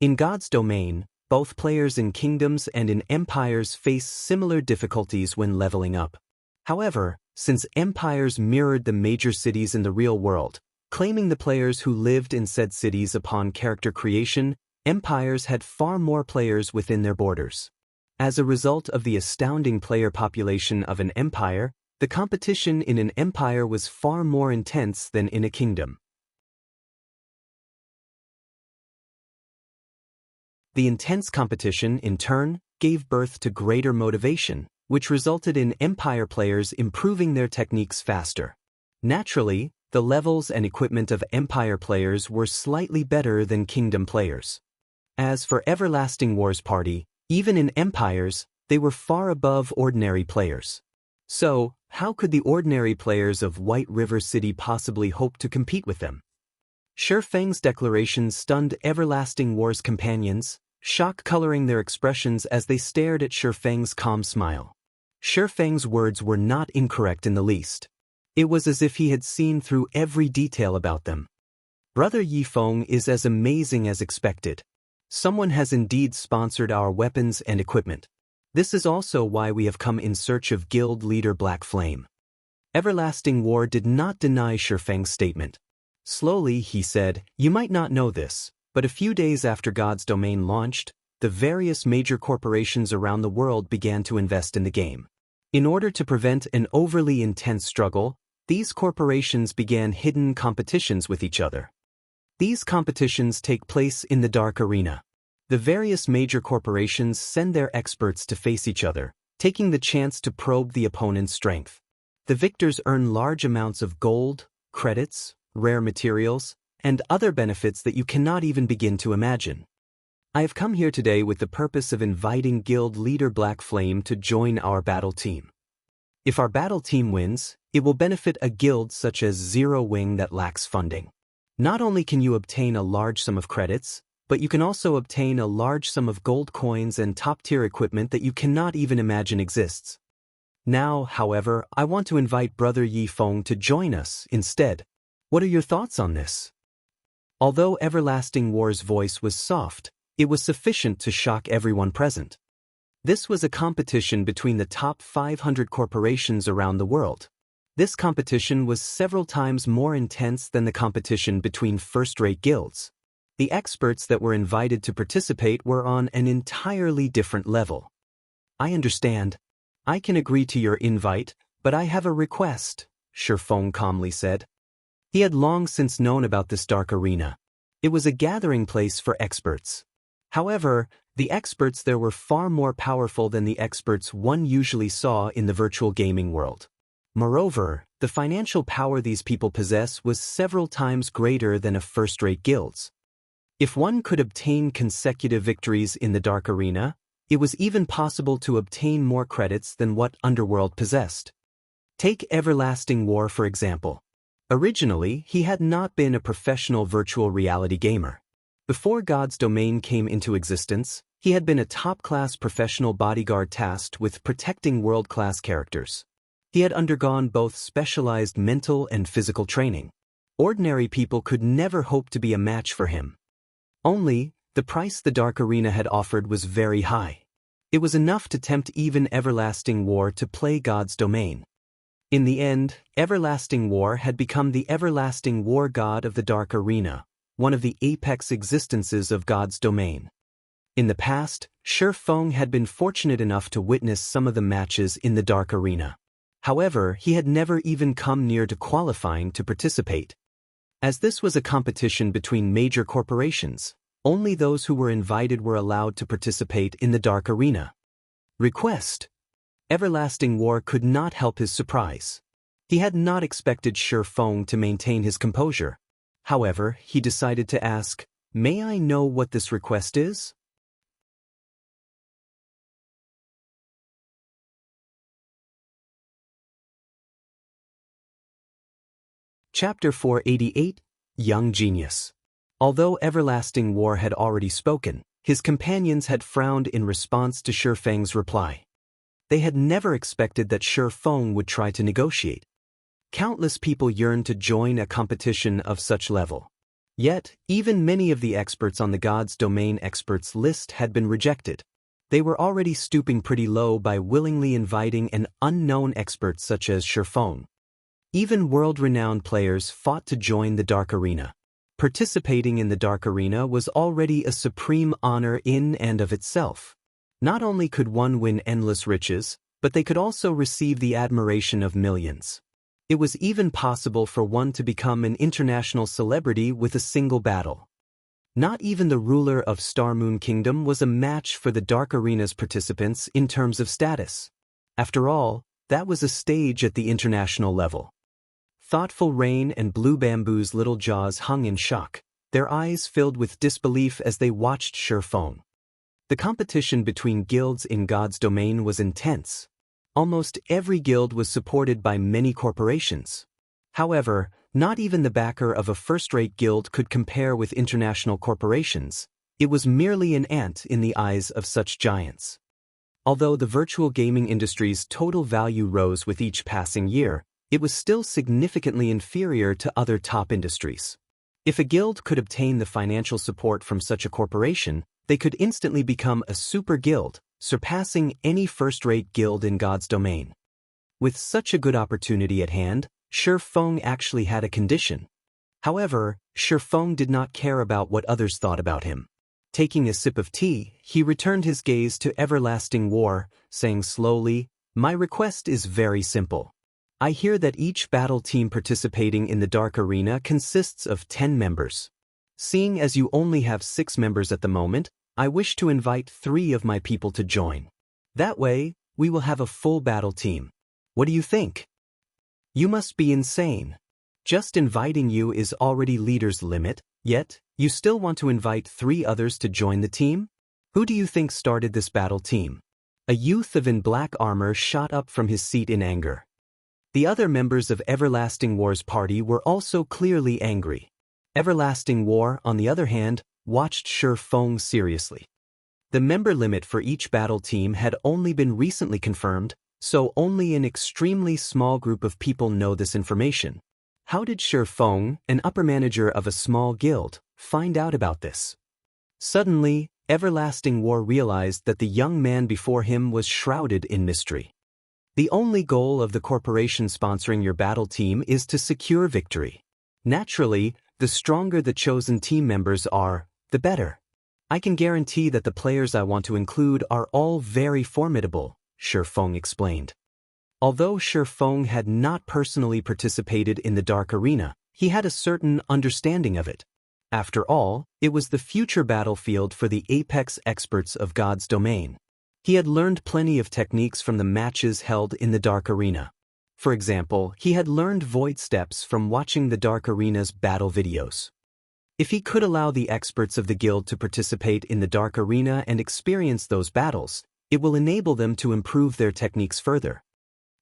In God's domain, both players in kingdoms and in empires face similar difficulties when leveling up. However, since empires mirrored the major cities in the real world, claiming the players who lived in said cities upon character creation, empires had far more players within their borders. As a result of the astounding player population of an empire, the competition in an empire was far more intense than in a kingdom. The intense competition, in turn, gave birth to greater motivation, which resulted in empire players improving their techniques faster. Naturally, the levels and equipment of empire players were slightly better than kingdom players. As for Everlasting War's party, even in empires, they were far above ordinary players. So, how could the ordinary players of White River City possibly hope to compete with them? Shi Feng's declaration stunned Everlasting War's companions, shock coloring their expressions as they stared at Shi Feng's calm smile. Shi Feng's words were not incorrect in the least. It was as if he had seen through every detail about them. Brother Yifeng is as amazing as expected. Someone has indeed sponsored our weapons and equipment. This is also why we have come in search of guild leader Black Flame. Everlasting War did not deny Shi Feng's statement. Slowly, he said, you might not know this, but a few days after God's domain launched, the various major corporations around the world began to invest in the game. In order to prevent an overly intense struggle, these corporations began hidden competitions with each other. These competitions take place in the dark arena. The various major corporations send their experts to face each other, taking the chance to probe the opponent's strength. The victors earn large amounts of gold, credits, rare materials, and other benefits that you cannot even begin to imagine. I have come here today with the purpose of inviting guild leader Black Flame to join our battle team. If our battle team wins, it will benefit a guild such as Zero Wing that lacks funding. Not only can you obtain a large sum of credits, but you can also obtain a large sum of gold coins and top-tier equipment that you cannot even imagine exists. Now, however, I want to invite Brother Yi Feng to join us instead. What are your thoughts on this? Although Everlasting War's voice was soft, it was sufficient to shock everyone present. This was a competition between the top 500 corporations around the world. This competition was several times more intense than the competition between first-rate guilds. The experts that were invited to participate were on an entirely different level. I understand. I can agree to your invite, but I have a request, Shi Feng calmly said. He had long since known about this dark arena. It was a gathering place for experts. However, the experts there were far more powerful than the experts one usually saw in the virtual gaming world. Moreover, the financial power these people possess was several times greater than a first-rate guild's. If one could obtain consecutive victories in the dark arena, it was even possible to obtain more credits than what Underworld possessed. Take Everlasting War for example. Originally, he had not been a professional virtual reality gamer. Before God's Domain came into existence, he had been a top-class professional bodyguard tasked with protecting world-class characters. He had undergone both specialized mental and physical training. Ordinary people could never hope to be a match for him. Only, the price the Dark Arena had offered was very high. It was enough to tempt even Everlasting War to play God's Domain. In the end, Everlasting War had become the Everlasting War God of the Dark Arena, one of the apex existences of God's Domain. In the past, Shi Feng had been fortunate enough to witness some of the matches in the Dark Arena. However, he had never even come near to qualifying to participate. As this was a competition between major corporations, only those who were invited were allowed to participate in the Dark Arena. Request. Everlasting War could not help his surprise. He had not expected Shi Feng to maintain his composure. However, he decided to ask, "May I know what this request is?" Chapter 488, Young Genius. Although Everlasting War had already spoken, his companions had frowned in response to Shi Feng's reply. They had never expected that Shi Feng would try to negotiate. Countless people yearned to join a competition of such level. Yet, even many of the experts on the God's Domain experts list had been rejected. They were already stooping pretty low by willingly inviting an unknown expert such as Shi Feng. Even world-renowned players fought to join the Dark Arena. Participating in the Dark Arena was already a supreme honor in and of itself. Not only could one win endless riches, but they could also receive the admiration of millions. It was even possible for one to become an international celebrity with a single battle. Not even the ruler of Star Moon Kingdom was a match for the Dark Arena's participants in terms of status. After all, that was a stage at the international level. Thoughtful Rain and Blue Bamboo's little jaws hung in shock, their eyes filled with disbelief as they watched Shi Feng. The competition between guilds in God's Domain was intense. Almost every guild was supported by many corporations. However, not even the backer of a first-rate guild could compare with international corporations. It was merely an ant in the eyes of such giants. Although the virtual gaming industry's total value rose with each passing year, it was still significantly inferior to other top industries. If a guild could obtain the financial support from such a corporation, they could instantly become a super guild, surpassing any first-rate guild in God's Domain. With such a good opportunity at hand, Shi Feng actually had a condition. However, Shi Feng did not care about what others thought about him. Taking a sip of tea, he returned his gaze to Everlasting War, saying slowly, "My request is very simple. I hear that each battle team participating in the Dark Arena consists of 10 members. Seeing as you only have 6 members at the moment, I wish to invite 3 of my people to join. That way, we will have a full battle team. What do you think?" You must be insane. Just inviting you is already leader's limit, yet, you still want to invite 3 others to join the team? Who do you think started this battle team? A youth in black armor shot up from his seat in anger. The other members of Everlasting War's party were also clearly angry. Everlasting War, on the other hand, watched Shi Feng seriously. The member limit for each battle team had only been recently confirmed, so only an extremely small group of people know this information. How did Shi Feng, an upper manager of a small guild, find out about this? Suddenly, Everlasting War realized that the young man before him was shrouded in mystery. The only goal of the corporation sponsoring your battle team is to secure victory. Naturally, the stronger the chosen team members are, the better. I can guarantee that the players I want to include are all very formidable, Shi Feng explained. Although Shi Feng had not personally participated in the Dark Arena, he had a certain understanding of it. After all, it was the future battlefield for the apex experts of God's domain. He had learned plenty of techniques from the matches held in the Dark Arena. For example, he had learned void steps from watching the Dark Arena's battle videos. If he could allow the experts of the guild to participate in the Dark Arena and experience those battles, it will enable them to improve their techniques further.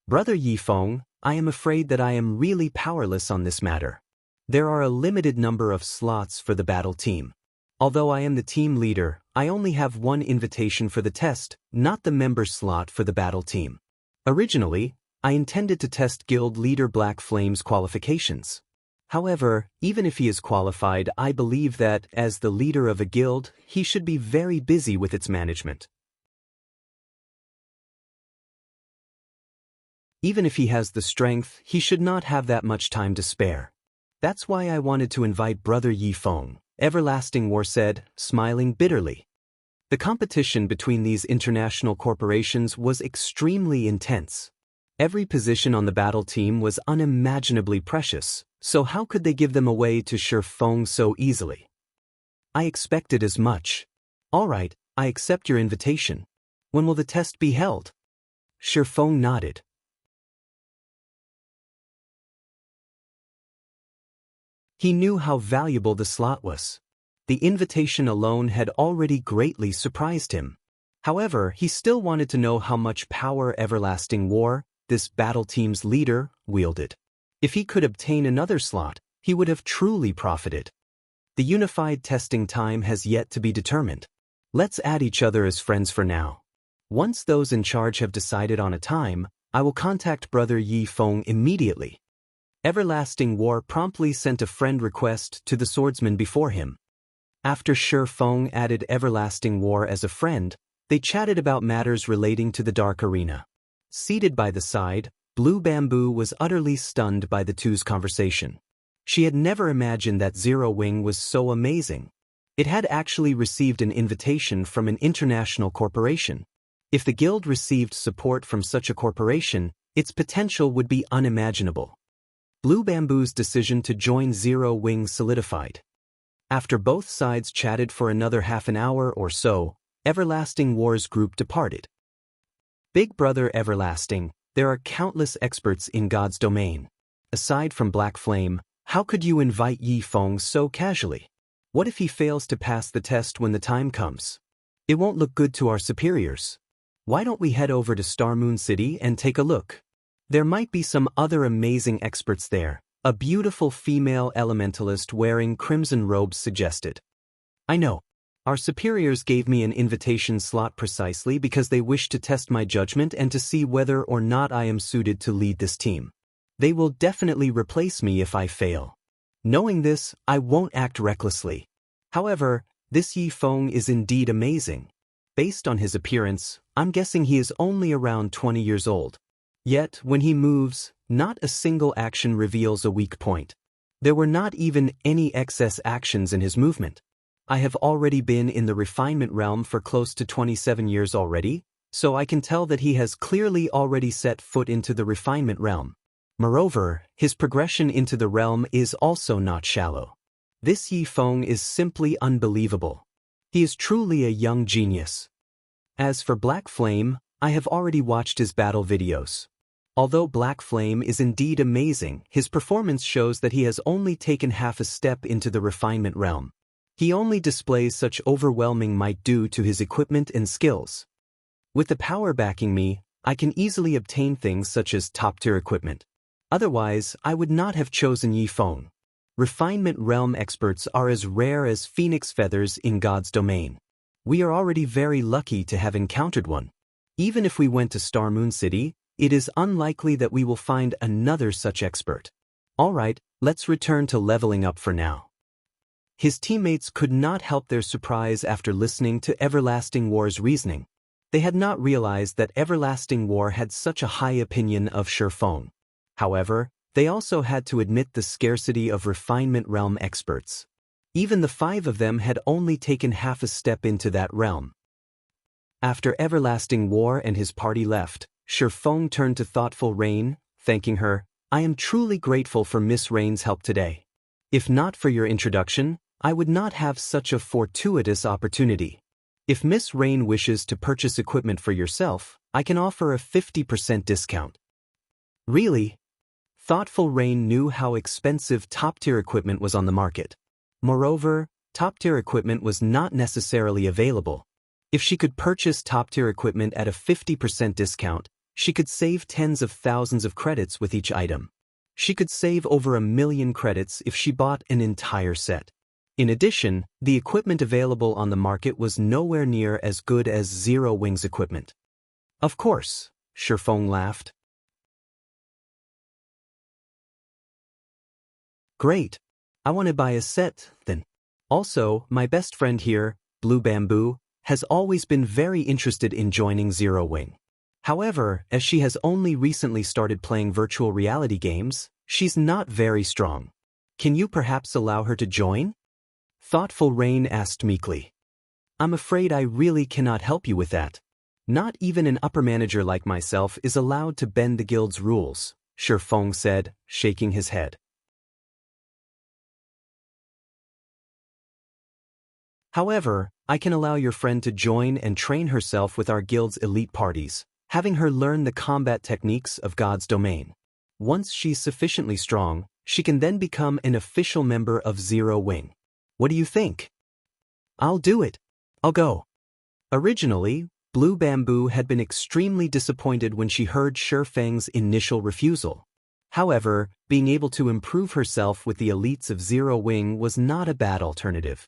Brother Yifeng, I am afraid that I am really powerless on this matter. There are a limited number of slots for the battle team. Although I am the team leader, I only have one invitation for the test, not the member slot for the battle team. Originally, I intended to test Guild Leader Black Flame's qualifications. However, even if he is qualified, I believe that, as the leader of a guild, he should be very busy with its management. Even if he has the strength, he should not have that much time to spare. That's why I wanted to invite Brother Yifeng, Everlasting War said, smiling bitterly. The competition between these international corporations was extremely intense. Every position on the battle team was unimaginably precious, so how could they give them away to Shi Feng so easily? I expected as much. All right, I accept your invitation. When will the test be held? Shi Feng nodded. He knew how valuable the slot was. The invitation alone had already greatly surprised him. However, he still wanted to know how much power Everlasting War, this battle team's leader, wielded. If he could obtain another slot, he would have truly profited. The unified testing time has yet to be determined. Let's add each other as friends for now. Once those in charge have decided on a time, I will contact Brother Yifeng immediately. Everlasting War promptly sent a friend request to the swordsman before him. After Shi Feng added Everlasting War as a friend, they chatted about matters relating to the Dark Arena. Seated by the side, Blue Bamboo was utterly stunned by the two's conversation. She had never imagined that Zero Wing was so amazing. It had actually received an invitation from an international corporation. If the guild received support from such a corporation, its potential would be unimaginable. Blue Bamboo's decision to join Zero Wing solidified. After both sides chatted for another half an hour or so, Everlasting War's group departed. Big Brother Everlasting, there are countless experts in God's domain. Aside from Black Flame, how could you invite Yifeng so casually? What if he fails to pass the test when the time comes? It won't look good to our superiors. Why don't we head over to Star Moon City and take a look? There might be some other amazing experts there, a beautiful female elementalist wearing crimson robes suggested. I know. Our superiors gave me an invitation slot precisely because they wish to test my judgment and to see whether or not I am suited to lead this team. They will definitely replace me if I fail. Knowing this, I won't act recklessly. However, this Yifeng is indeed amazing. Based on his appearance, I'm guessing he is only around 20 years old. Yet, when he moves, not a single action reveals a weak point. There were not even any excess actions in his movement. I have already been in the refinement realm for close to 27 years already, so I can tell that he has clearly already set foot into the refinement realm. Moreover, his progression into the realm is also not shallow. This Yifeng is simply unbelievable. He is truly a young genius. As for Black Flame, I have already watched his battle videos. Although Black Flame is indeed amazing, his performance shows that he has only taken half a step into the refinement realm. He only displays such overwhelming might due to his equipment and skills. With the power backing me, I can easily obtain things such as top-tier equipment. Otherwise, I would not have chosen Yifeng. Refinement realm experts are as rare as phoenix feathers in God's domain. We are already very lucky to have encountered one. Even if we went to Star Moon City, it is unlikely that we will find another such expert. Alright, let's return to leveling up for now. His teammates could not help their surprise after listening to Everlasting War's reasoning. They had not realized that Everlasting War had such a high opinion of Shifeng. However, they also had to admit the scarcity of Refinement Realm experts. Even the 5 of them had only taken half a step into that realm. After Everlasting War and his party left, Shifeng turned to thoughtful Rain, thanking her. I am truly grateful for Miss Rain's help today. If not for your introduction, I would not have such a fortuitous opportunity. If Miss Rain wishes to purchase equipment for yourself, I can offer a 50% discount. Really? Thoughtful Rain knew how expensive top-tier equipment was on the market. Moreover, top-tier equipment was not necessarily available. If she could purchase top-tier equipment at a 50% discount, she could save tens of thousands of credits with each item. She could save over 1,000,000 credits if she bought an entire set. In addition, the equipment available on the market was nowhere near as good as Zero Wing's equipment. Of course, Shifeng laughed. Great. I want to buy a set, then. Also, my best friend here, Blue Bamboo, has always been very interested in joining Zero Wing. However, as she has only recently started playing virtual reality games, she's not very strong. Can you perhaps allow her to join? Thoughtful Rain asked meekly. I'm afraid I really cannot help you with that. Not even an upper manager like myself is allowed to bend the guild's rules, Shifeng said, shaking his head. However, I can allow your friend to join and train herself with our guild's elite parties, having her learn the combat techniques of God's domain. Once she's sufficiently strong, she can then become an official member of Zero Wing. What do you think? I'll do it. I'll go. Originally, Blue Bamboo had been extremely disappointed when she heard Shifeng's initial refusal. However, being able to improve herself with the elites of Zero Wing was not a bad alternative.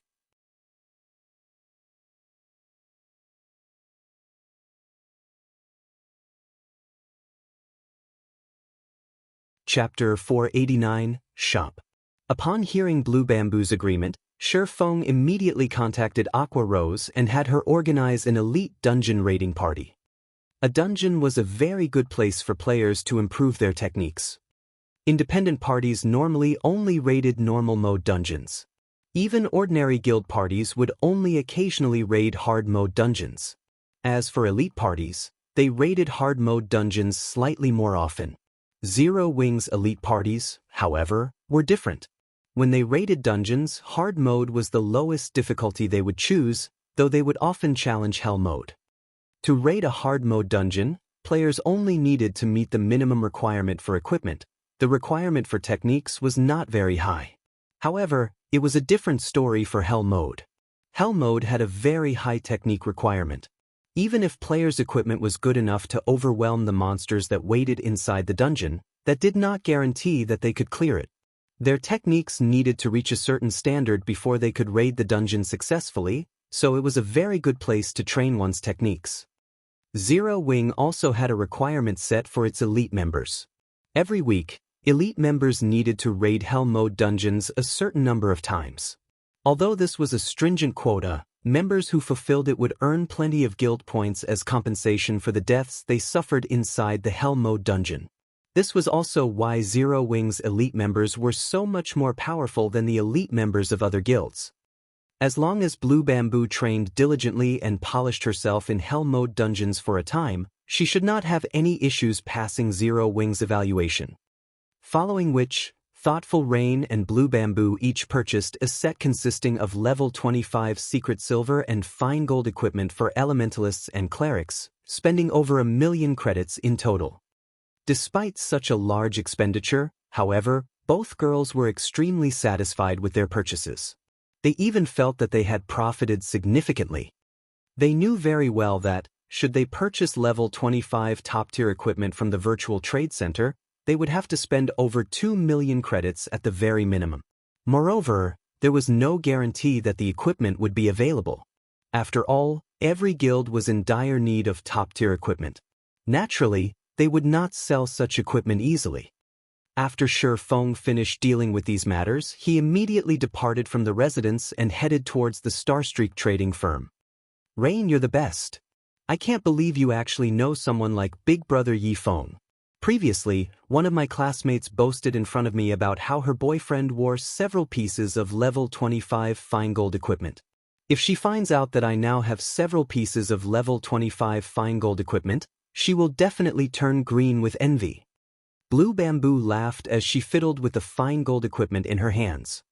Chapter 489, Shop. Upon hearing Blue Bamboo's agreement, Shifeng immediately contacted Aqua Rose and had her organize an elite dungeon raiding party. A dungeon was a very good place for players to improve their techniques. Independent parties normally only raided normal mode dungeons. Even ordinary guild parties would only occasionally raid hard mode dungeons. As for elite parties, they raided hard mode dungeons slightly more often. Zero Wing's elite parties, however, were different. When they raided dungeons, hard mode was the lowest difficulty they would choose, though they would often challenge hell mode. To raid a hard mode dungeon, players only needed to meet the minimum requirement for equipment. The requirement for techniques was not very high. However, it was a different story for hell mode. Hell mode had a very high technique requirement. Even if players' equipment was good enough to overwhelm the monsters that waited inside the dungeon, that did not guarantee that they could clear it. Their techniques needed to reach a certain standard before they could raid the dungeon successfully, so it was a very good place to train one's techniques. Zero Wing also had a requirement set for its elite members. Every week, elite members needed to raid hell mode dungeons a certain number of times. Although this was a stringent quota, members who fulfilled it would earn plenty of guild points as compensation for the deaths they suffered inside the hell mode dungeon. This was also why Zero Wing's elite members were so much more powerful than the elite members of other guilds. As long as Blue Bamboo trained diligently and polished herself in hell mode dungeons for a time, she should not have any issues passing Zero Wing's evaluation. Following which, Thoughtful Rain and Blue Bamboo each purchased a set consisting of level 25 secret silver and fine gold equipment for elementalists and clerics, spending over 1,000,000 credits in total. Despite such a large expenditure, however, both girls were extremely satisfied with their purchases. They even felt that they had profited significantly. They knew very well that, should they purchase level 25 top-tier equipment from the virtual trade center, they would have to spend over 2,000,000 credits at the very minimum. Moreover, there was no guarantee that the equipment would be available. After all, every guild was in dire need of top-tier equipment. Naturally, they would not sell such equipment easily. After Shi Feng finished dealing with these matters, he immediately departed from the residence and headed towards the Starstreak trading firm. Rain, you're the best. I can't believe you actually know someone like Big Brother Yi Feng. Previously, one of my classmates boasted in front of me about how her boyfriend wore several pieces of level 25 fine gold equipment. If she finds out that I now have several pieces of level 25 fine gold equipment, she will definitely turn green with envy. Blue Bamboo laughed as she fiddled with the fine gold equipment in her hands.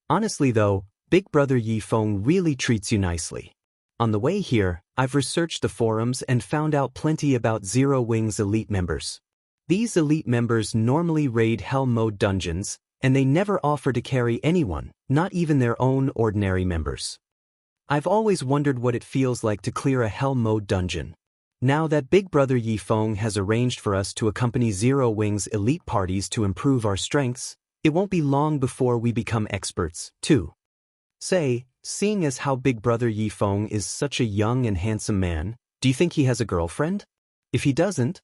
Honestly though, Big Brother Yi Feng really treats you nicely. On the way here, I've researched the forums and found out plenty about Zero Wing's elite members. These elite members normally raid Hell Mode dungeons, and they never offer to carry anyone, not even their own ordinary members. I've always wondered what it feels like to clear a Hell Mode dungeon. Now that Big Brother Yi Feng has arranged for us to accompany Zero Wing's elite parties to improve our strengths, it won't be long before we become experts, too. Seeing as how Big Brother Yi Feng is such a young and handsome man, do you think he has a girlfriend? If he doesn't,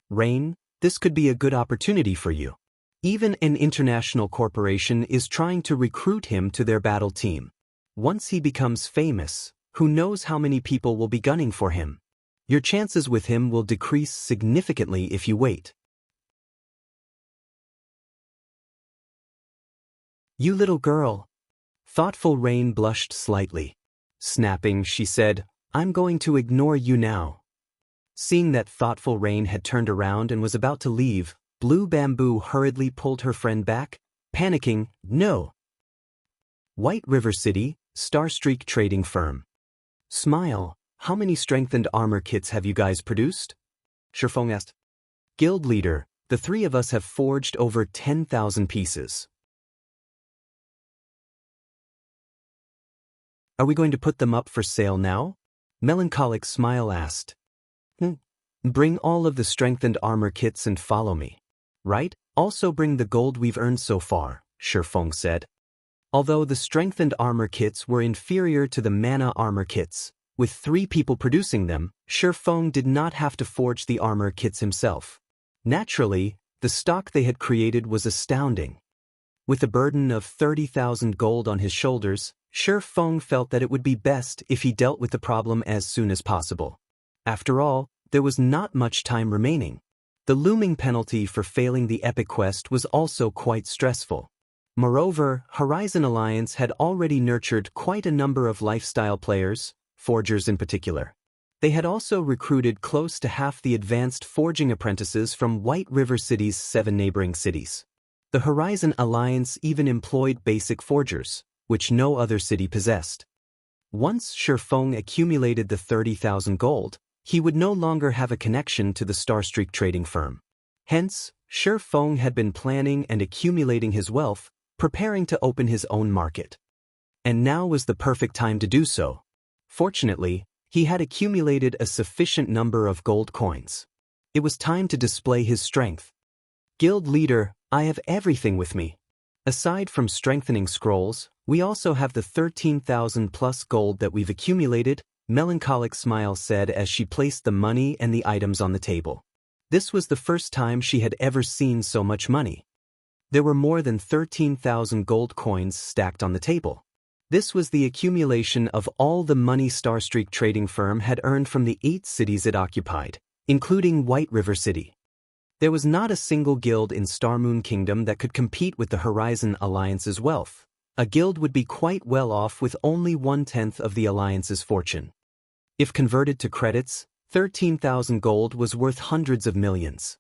Rain, this could be a good opportunity for you. Even an international corporation is trying to recruit him to their battle team. Once he becomes famous, who knows how many people will be gunning for him? Your chances with him will decrease significantly if you wait. You little girl. Thoughtful Rain blushed slightly. Snapping, she said, I'm going to ignore you now. Seeing that Thoughtful Rain had turned around and was about to leave, Blue Bamboo hurriedly pulled her friend back, panicking, no. White River City, Starstreak Trading Firm. Smile, how many strengthened armor kits have you guys produced? Shi Feng asked. Guild leader, the three of us have forged over 10,000 pieces. Are we going to put them up for sale now? Melancholic Smile asked. Bring all of the strengthened armor kits and follow me. Right? Also bring the gold we've earned so far, Shi Feng said. Although the strengthened armor kits were inferior to the mana armor kits, with 3 people producing them, Shi Feng did not have to forge the armor kits himself. Naturally, the stock they had created was astounding. With a burden of 30,000 gold on his shoulders, Shi Feng felt that it would be best if he dealt with the problem as soon as possible. After all, there was not much time remaining. The looming penalty for failing the epic quest was also quite stressful. Moreover, Horizon Alliance had already nurtured quite a number of lifestyle players, forgers in particular. They had also recruited close to half the advanced forging apprentices from White River City's 7 neighboring cities. The Horizon Alliance even employed basic forgers, which no other city possessed. Once Shi Feng accumulated the 30,000 gold, he would no longer have a connection to the Starstreak trading firm. Hence, Shi Feng had been planning and accumulating his wealth, preparing to open his own market. And now was the perfect time to do so. Fortunately, he had accumulated a sufficient number of gold coins. It was time to display his strength. Guild leader, I have everything with me. Aside from strengthening scrolls, we also have the 13,000 plus gold that we've accumulated, Melancholic Smile said as she placed the money and the items on the table. This was the first time she had ever seen so much money. There were more than 13,000 gold coins stacked on the table. This was the accumulation of all the money Starstreak trading firm had earned from the 8 cities it occupied, including White River City. There was not a single guild in Starmoon Kingdom that could compete with the Horizon Alliance's wealth. A guild would be quite well off with only 1/10 of the Alliance's fortune. If converted to credits, 13,000 gold was worth hundreds of millions.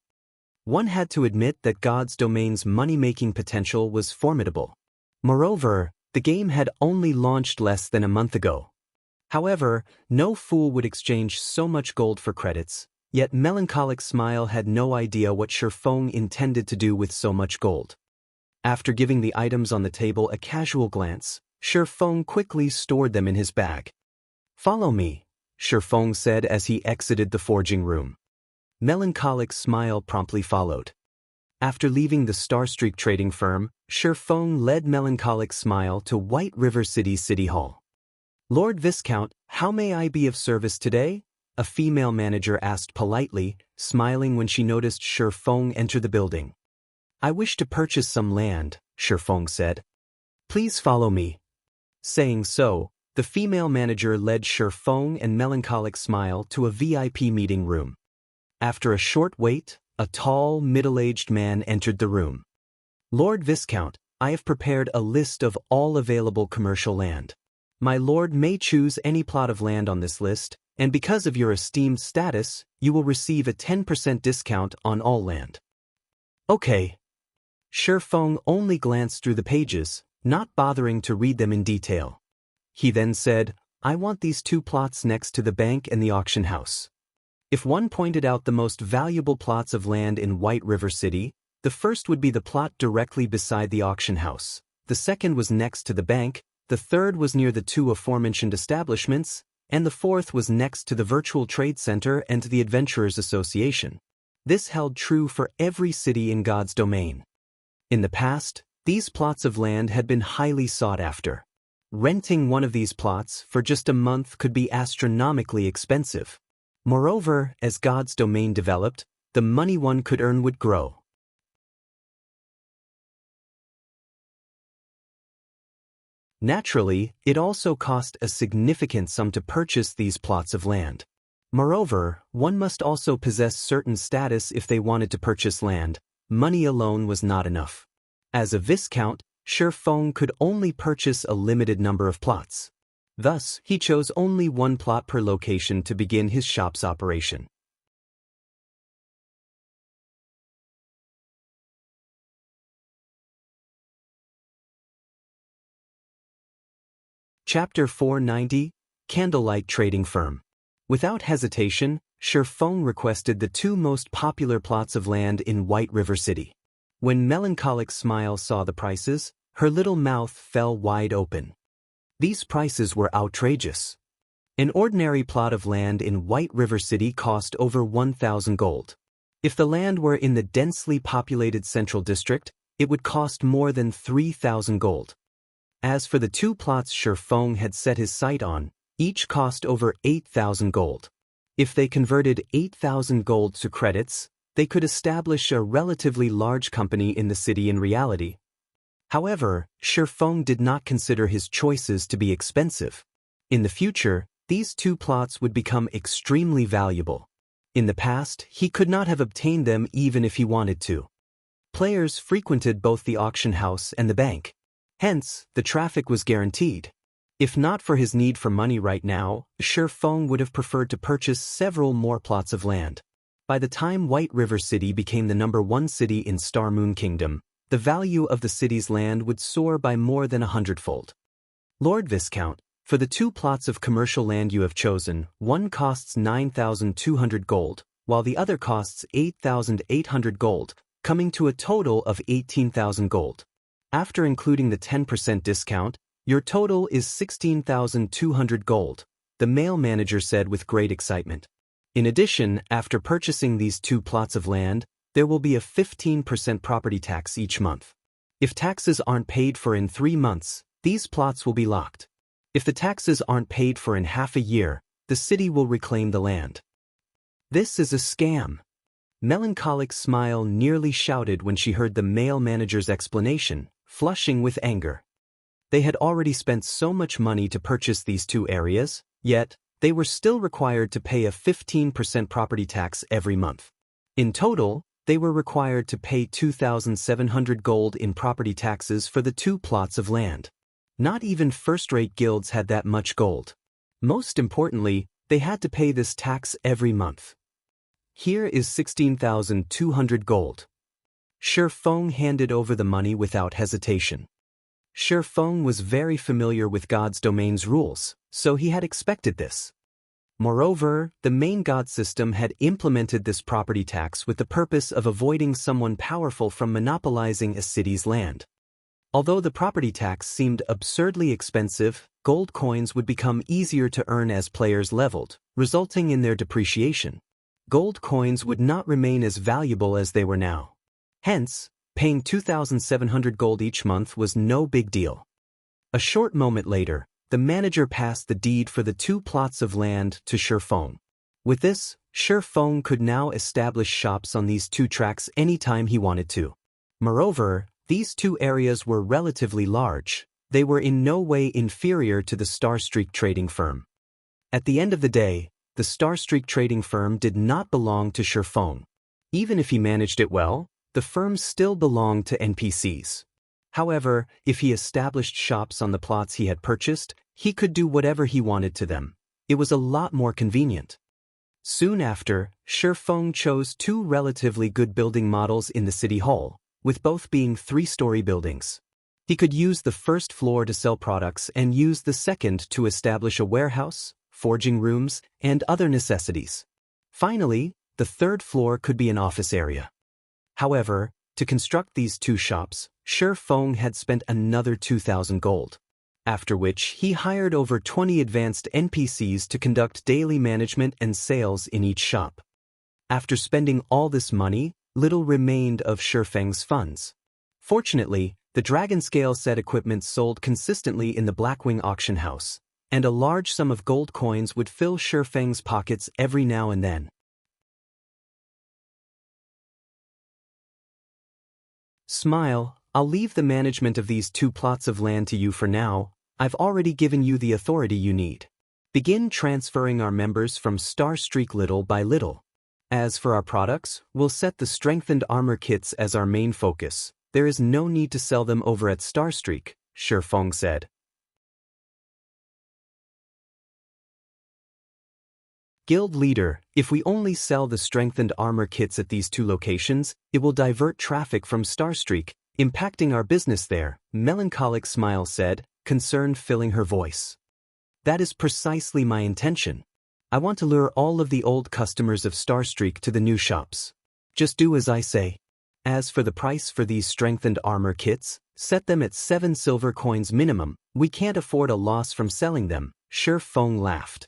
One had to admit that God's Domain's money-making potential was formidable. Moreover, the game had only launched less than a month ago. However, no fool would exchange so much gold for credits, yet Melancholic Smile had no idea what Shi Feng intended to do with so much gold. After giving the items on the table a casual glance, Shi Feng quickly stored them in his bag. Follow me, Shi Feng said as he exited the forging room. Melancholic Smile promptly followed. After leaving the Starstreak trading firm, Shi Feng led Melancholic Smile to White River City City Hall. Lord Viscount, how may I be of service today? a female manager asked politely, smiling when she noticed Shi Feng enter the building. "I wish to purchase some land," Shi Feng said. "Please follow me." Saying so, the female manager led Shi Feng and Melancholic Smile to a VIP meeting room. After a short wait, a tall, middle-aged man entered the room. "Lord Viscount, I have prepared a list of all available commercial land. My lord may choose any plot of land on this list, and because of your esteemed status, you will receive a 10% discount on all land." "Okay." Shi Feng only glanced through the pages, not bothering to read them in detail. He then said, "I want these two plots next to the bank and the auction house." If one pointed out the most valuable plots of land in White River City, the first would be the plot directly beside the auction house, the second was next to the bank, the third was near the two aforementioned establishments, and the fourth was next to the Virtual Trade Center and to the Adventurers Association. This held true for every city in God's domain. In the past, these plots of land had been highly sought after. Renting one of these plots for just a month could be astronomically expensive. Moreover, as God's domain developed, the money one could earn would grow. Naturally, it also cost a significant sum to purchase these plots of land. Moreover, one must also possess certain status if they wanted to purchase land. Money alone was not enough. As a viscount, Shi Feng could only purchase a limited number of plots. Thus, he chose only one plot per location to begin his shop's operation. Chapter 490, Candlelight Trading Firm. Without hesitation, Shi Feng requested the two most popular plots of land in White River City. When Melancholic Smile saw the prices, her little mouth fell wide open. These prices were outrageous. An ordinary plot of land in White River City cost over 1,000 gold. If the land were in the densely populated Central District, it would cost more than 3,000 gold. As for the two plots Shi Feng had set his sight on, each cost over 8,000 gold. If they converted 8,000 gold to credits, they could establish a relatively large company in the city in reality. However, Shi Feng did not consider his choices to be expensive. In the future, these two plots would become extremely valuable. In the past, he could not have obtained them even if he wanted to. Players frequented both the auction house and the bank. Hence, the traffic was guaranteed. If not for his need for money right now, Shi Feng would have preferred to purchase several more plots of land. By the time White River City became the #1 city in Star Moon Kingdom, the value of the city's land would soar by more than 100-fold. "Lord Viscount, for the two plots of commercial land you have chosen, one costs 9,200 gold, while the other costs 8,800 gold, coming to a total of 18,000 gold. After including the 10% discount, your total is 16,200 gold, the male manager said with great excitement. In addition, after purchasing these two plots of land, there will be a 15% property tax each month. If taxes aren't paid for in 3 months, these plots will be locked. If the taxes aren't paid for in half a year, the city will reclaim the land." "This is a scam." Melancholic Smile nearly shouted when she heard the male manager's explanation, flushing with anger. They had already spent so much money to purchase these two areas, yet they were still required to pay a 15% property tax every month. In total, they were required to pay 2,700 gold in property taxes for the two plots of land. Not even first-rate guilds had that much gold. Most importantly, they had to pay this tax every month. "Here is 16,200 gold." Shi Feng handed over the money without hesitation. Shi Feng was very familiar with God's domain's rules, so he had expected this. Moreover, the main god system had implemented this property tax with the purpose of avoiding someone powerful from monopolizing a city's land. Although the property tax seemed absurdly expensive, gold coins would become easier to earn as players leveled, resulting in their depreciation. Gold coins would not remain as valuable as they were now. Hence, paying 2,700 gold each month was no big deal. A short moment later, the manager passed the deed for the two plots of land to Shi Feng. With this, Feng could now establish shops on these two tracks anytime he wanted to. Moreover, these two areas were relatively large. They were in no way inferior to the Starstreak trading firm. At the end of the day, the Starstreak trading firm did not belong to Feng. Even if he managed it well, the firm still belonged to NPCs. However, if he established shops on the plots he had purchased, he could do whatever he wanted to them. It was a lot more convenient. Soon after, Feng chose two relatively good building models in the city hall, with both being three-story buildings. He could use the first floor to sell products and use the second to establish a warehouse, forging rooms, and other necessities. Finally, the third floor could be an office area. However, to construct these two shops, Feng had spent another 2,000 gold. After which he hired over 20 advanced NPCs to conduct daily management and sales in each shop. After spending all this money, little remained of Feng's funds. Fortunately, the dragon scale set equipment sold consistently in the Blackwing auction house, and a large sum of gold coins would fill Feng's pockets every now and then. Smile, I'll leave the management of these two plots of land to you for now. I've already given you the authority you need. Begin transferring our members from Starstreak little by little. As for our products, we'll set the strengthened armor kits as our main focus. There is no need to sell them over at Starstreak, Feng said. Guild leader, if we only sell the strengthened armor kits at these two locations, it will divert traffic from Starstreak, impacting our business there, Melancholic Smile said, concern filling her voice. That is precisely my intention. I want to lure all of the old customers of Starstreak to the new shops. Just do as I say. As for the price for these strengthened armor kits, set them at 7 silver coins minimum. We can't afford a loss from selling them, Feng laughed.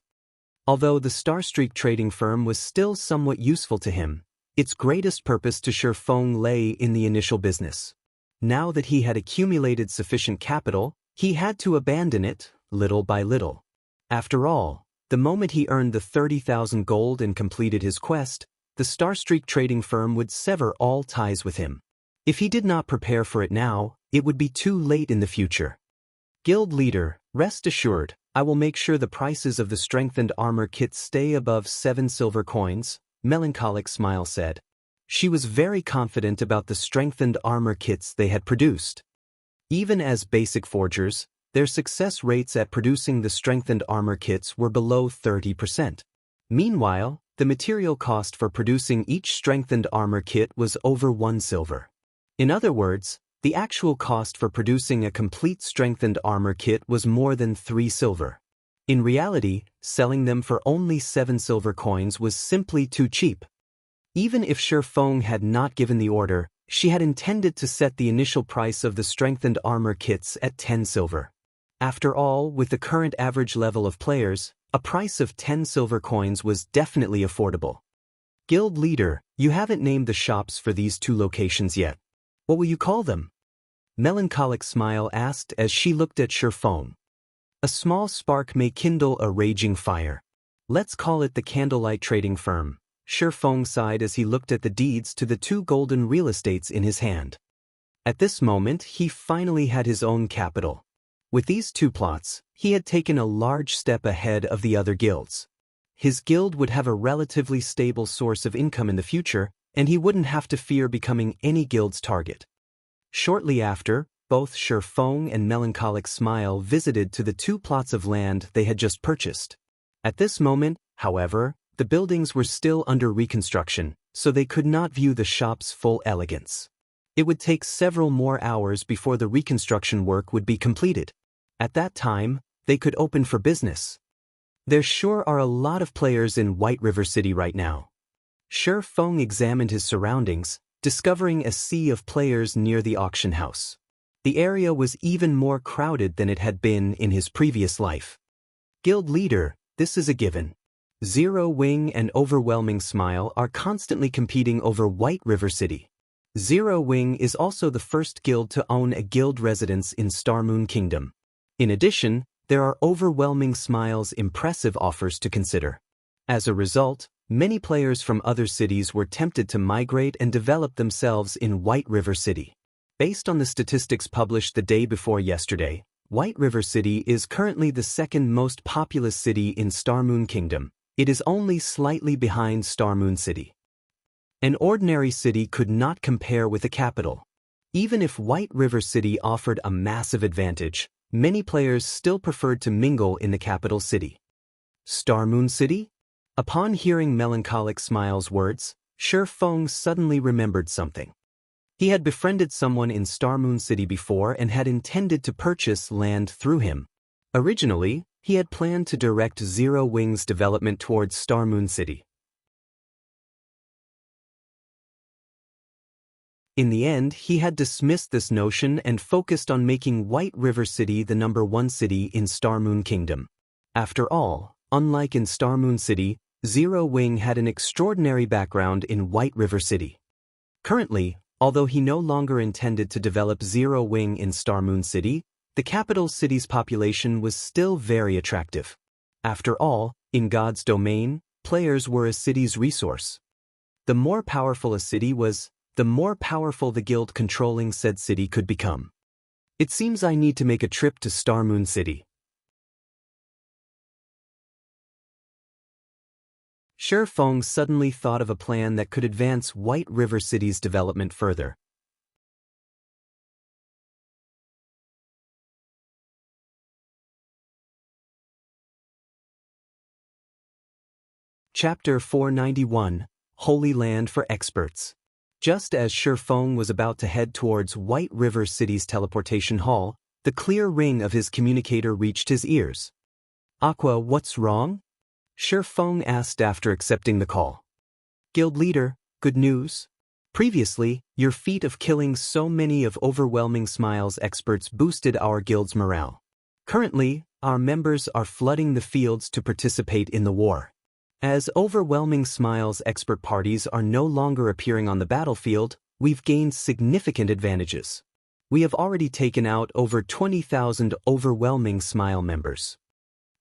Although the Starstreak trading firm was still somewhat useful to him, its greatest purpose to Feng lay in the initial business. Now that he had accumulated sufficient capital, he had to abandon it, little by little. After all, the moment he earned the 30,000 gold and completed his quest, the Starstreak trading firm would sever all ties with him. If he did not prepare for it now, it would be too late in the future. Guild leader, rest assured, I will make sure the prices of the strengthened armor kits stay above 7 silver coins, Melancholic Smile said. She was very confident about the strengthened armor kits they had produced. Even as basic forgers, their success rates at producing the strengthened armor kits were below 30%. Meanwhile, the material cost for producing each strengthened armor kit was over 1 silver. In other words, the actual cost for producing a complete strengthened armor kit was more than 3 silver. In reality, selling them for only 7 silver coins was simply too cheap. Even if Feng had not given the order, she had intended to set the initial price of the strengthened armor kits at 10 silver. After all, with the current average level of players, a price of 10 silver coins was definitely affordable. Guild leader, you haven't named the shops for these two locations yet. What will you call them? Melancholic Smile asked as she looked at Feng. A small spark may kindle a raging fire. Let's call it the Candlelight trading firm. Feng sighed as he looked at the deeds to the 2 golden real estates in his hand. At this moment, he finally had his own capital. With these 2 plots, he had taken a large step ahead of the other guilds. His guild would have a relatively stable source of income in the future, and he wouldn't have to fear becoming any guild's target. Shortly after, both Feng and Melancholic Smile visited to the 2 plots of land they had just purchased. At this moment, however, the buildings were still under reconstruction, so they could not view the shop's full elegance. It would take several more hours before the reconstruction work would be completed. At that time, they could open for business. There sure are a lot of players in White River City right now. Feng examined his surroundings, discovering a sea of players near the auction house. The area was even more crowded than it had been in his previous life. Guild leader, this is a given. Zero Wing and Overwhelming Smile are constantly competing over White River City. Zero Wing is also the first guild to own a guild residence in Starmoon Kingdom. In addition, there are Overwhelming Smile's impressive offers to consider. As a result, many players from other cities were tempted to migrate and develop themselves in White River City. Based on the statistics published the day before yesterday, White River City is currently the second most populous city in Starmoon Kingdom. It is only slightly behind Starmoon City. An ordinary city could not compare with the capital. Even if White River City offered a massive advantage, many players still preferred to mingle in the capital city. Starmoon City? Upon hearing Melancholic Smile's words, Shi Feng suddenly remembered something. He had befriended someone in Starmoon City before and had intended to purchase land through him. Originally, he had planned to direct Zero Wing's development towards Starmoon City. In the end, he had dismissed this notion and focused on making White River City the #1 city in Starmoon Kingdom. After all, unlike in Starmoon City, Zero Wing had an extraordinary background in White River City. Currently, although he no longer intended to develop Zero Wing in Starmoon City, the capital city's population was still very attractive. After all, in God's domain, players were a city's resource. The more powerful a city was, the more powerful the guild controlling said city could become. It seems I need to make a trip to Starmoon City. Shi Feng suddenly thought of a plan that could advance White River City's development further. Chapter 491, Holy Land for Experts. Just as Shi Feng was about to head towards White River City's teleportation hall, the clear ring of his communicator reached his ears. "Aqua, what's wrong?" Shi Feng asked after accepting the call. "Guild leader, good news. Previously, your feat of killing so many of Overwhelming Smile's experts boosted our guild's morale. Currently, our members are flooding the fields to participate in the war. As Overwhelming Smile's expert parties are no longer appearing on the battlefield, we've gained significant advantages. We have already taken out over 20,000 Overwhelming Smile members.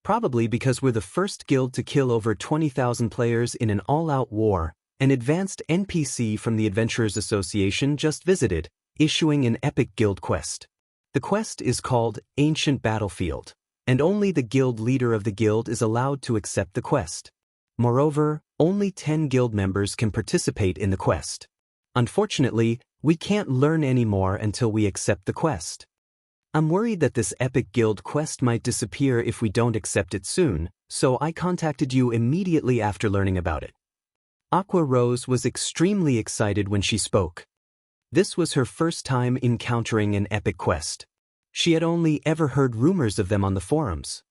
Probably because we're the first guild to kill over 20,000 players in an all-out war, an advanced NPC from the Adventurers Association just visited, issuing an epic guild quest. The quest is called Ancient Battlefield, and only the guild leader of the guild is allowed to accept the quest. Moreover, only 10 guild members can participate in the quest. Unfortunately, we can't learn any more until we accept the quest. I'm worried that this epic guild quest might disappear if we don't accept it soon, so I contacted you immediately after learning about it." Aqua Rose was extremely excited when she spoke. This was her first time encountering an epic quest. She had only ever heard rumors of them on the forums.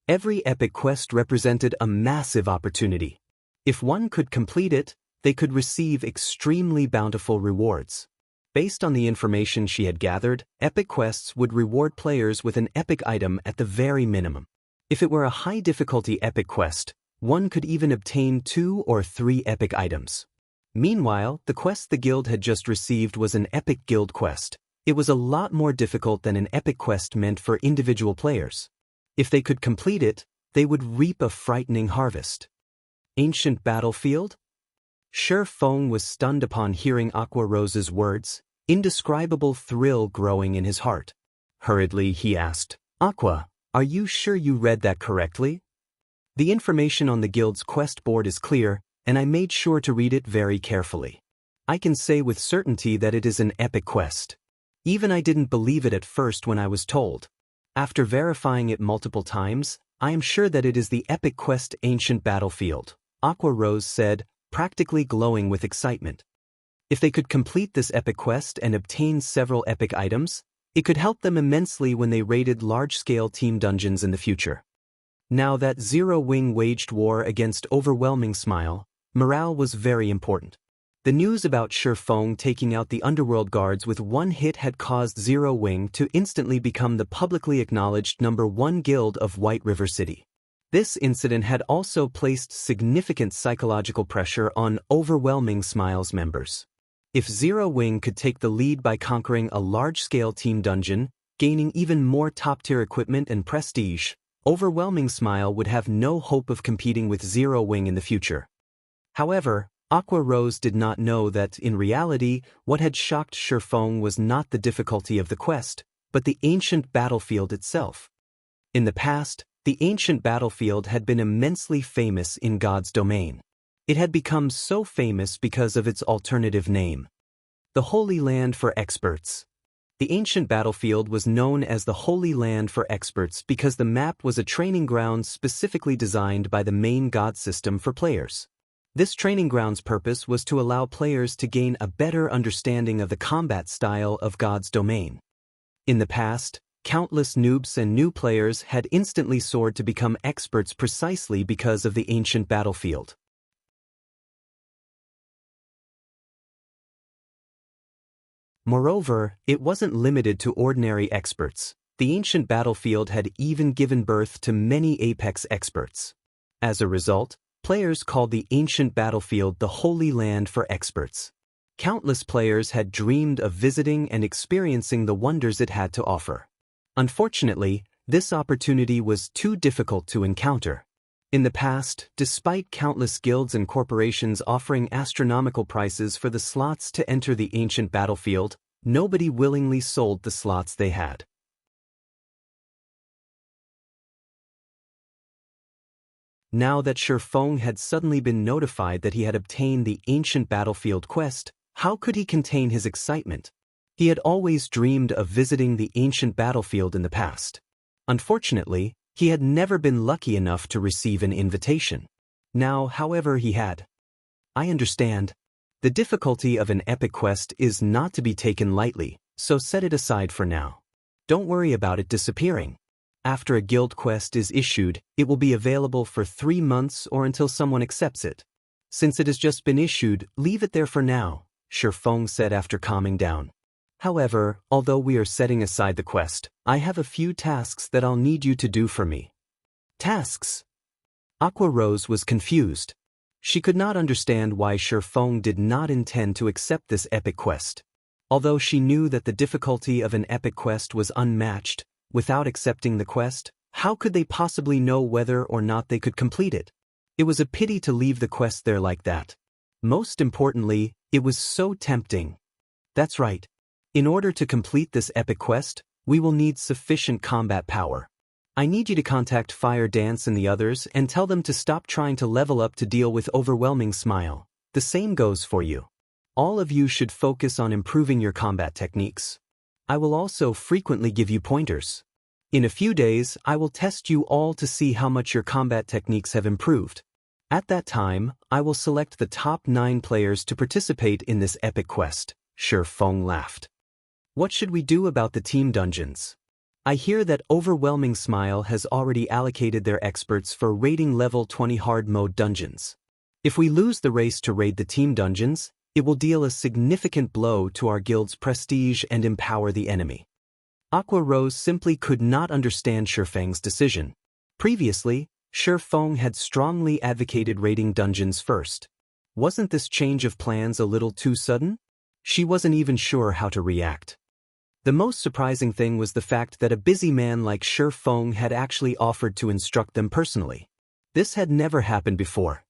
Every epic quest represented a massive opportunity. If one could complete it, they could receive extremely bountiful rewards. Based on the information she had gathered, epic quests would reward players with an epic item at the very minimum. If it were a high-difficulty epic quest, one could even obtain 2 or 3 epic items. Meanwhile, the quest the guild had just received was an epic guild quest. It was a lot more difficult than an epic quest meant for individual players. If they could complete it, they would reap a frightening harvest. Ancient Battlefield? Shi Feng was stunned upon hearing Aqua Rose's words, indescribable thrill growing in his heart. Hurriedly, he asked, "Aqua, are you sure you read that correctly?" "The information on the guild's quest board is clear, and I made sure to read it very carefully. I can say with certainty that it is an epic quest. Even I didn't believe it at first when I was told. After verifying it multiple times, I am sure that it is the epic quest Ancient Battlefield," Aqua Rose said, practically glowing with excitement. If they could complete this epic quest and obtain several epic items, it could help them immensely when they raided large-scale team dungeons in the future. Now that Zero Wing waged war against Overwhelming Smile, morale was very important. The news about Shi Feng taking out the Underworld Guards with one hit had caused Zero Wing to instantly become the publicly acknowledged #1 guild of White River City. This incident had also placed significant psychological pressure on Overwhelming Smile's members. If Zero Wing could take the lead by conquering a large-scale team dungeon, gaining even more top-tier equipment and prestige, Overwhelming Smile would have no hope of competing with Zero Wing in the future. However, Aqua Rose did not know that, in reality, what had shocked Shifeng was not the difficulty of the quest, but the ancient battlefield itself. In the past, the ancient battlefield had been immensely famous in God's domain. It had become so famous because of its alternative name, the Holy Land for Experts. The ancient battlefield was known as the Holy Land for Experts because the map was a training ground specifically designed by the main god system for players. This training ground's purpose was to allow players to gain a better understanding of the combat style of God's domain. In the past, countless noobs and new players had instantly soared to become experts precisely because of the ancient battlefield. Moreover, it wasn't limited to ordinary experts. The ancient battlefield had even given birth to many apex experts. As a result, players called the ancient battlefield the Holy Land for Experts. Countless players had dreamed of visiting and experiencing the wonders it had to offer. Unfortunately, this opportunity was too difficult to encounter. In the past, despite countless guilds and corporations offering astronomical prices for the slots to enter the ancient battlefield, nobody willingly sold the slots they had. Now that Shifeng had suddenly been notified that he had obtained the ancient battlefield quest, how could he contain his excitement? He had always dreamed of visiting the ancient battlefield in the past. Unfortunately, he had never been lucky enough to receive an invitation. Now, however, he had. I understand. The difficulty of an epic quest is not to be taken lightly, so set it aside for now. Don't worry about it disappearing. After a guild quest is issued, it will be available for 3 months or until someone accepts it. Since it has just been issued, leave it there for now, Shifeng said after calming down. However, although we are setting aside the quest, I have a few tasks that I'll need you to do for me. Tasks? Aqua Rose was confused. She could not understand why Shifeng did not intend to accept this epic quest. Although she knew that the difficulty of an epic quest was unmatched, without accepting the quest, how could they possibly know whether or not they could complete it? It was a pity to leave the quest there like that. Most importantly, it was so tempting. That's right. In order to complete this epic quest, we will need sufficient combat power. I need you to contact Fire Dance and the others and tell them to stop trying to level up to deal with Overwhelming Smile. The same goes for you. All of you should focus on improving your combat techniques. I will also frequently give you pointers. In a few days, I will test you all to see how much your combat techniques have improved. At that time, I will select the top 9 players to participate in this epic quest. Shifeng laughed. What should we do about the team dungeons? I hear that Overwhelming Smile has already allocated their experts for raiding level 20 hard mode dungeons. If we lose the race to raid the team dungeons, it will deal a significant blow to our guild's prestige and empower the enemy. Aqua Rose simply could not understand Shifeng's decision. Previously, Shifeng had strongly advocated raiding dungeons first. Wasn't this change of plans a little too sudden? She wasn't even sure how to react. The most surprising thing was the fact that a busy man like Shifeng had actually offered to instruct them personally. This had never happened before.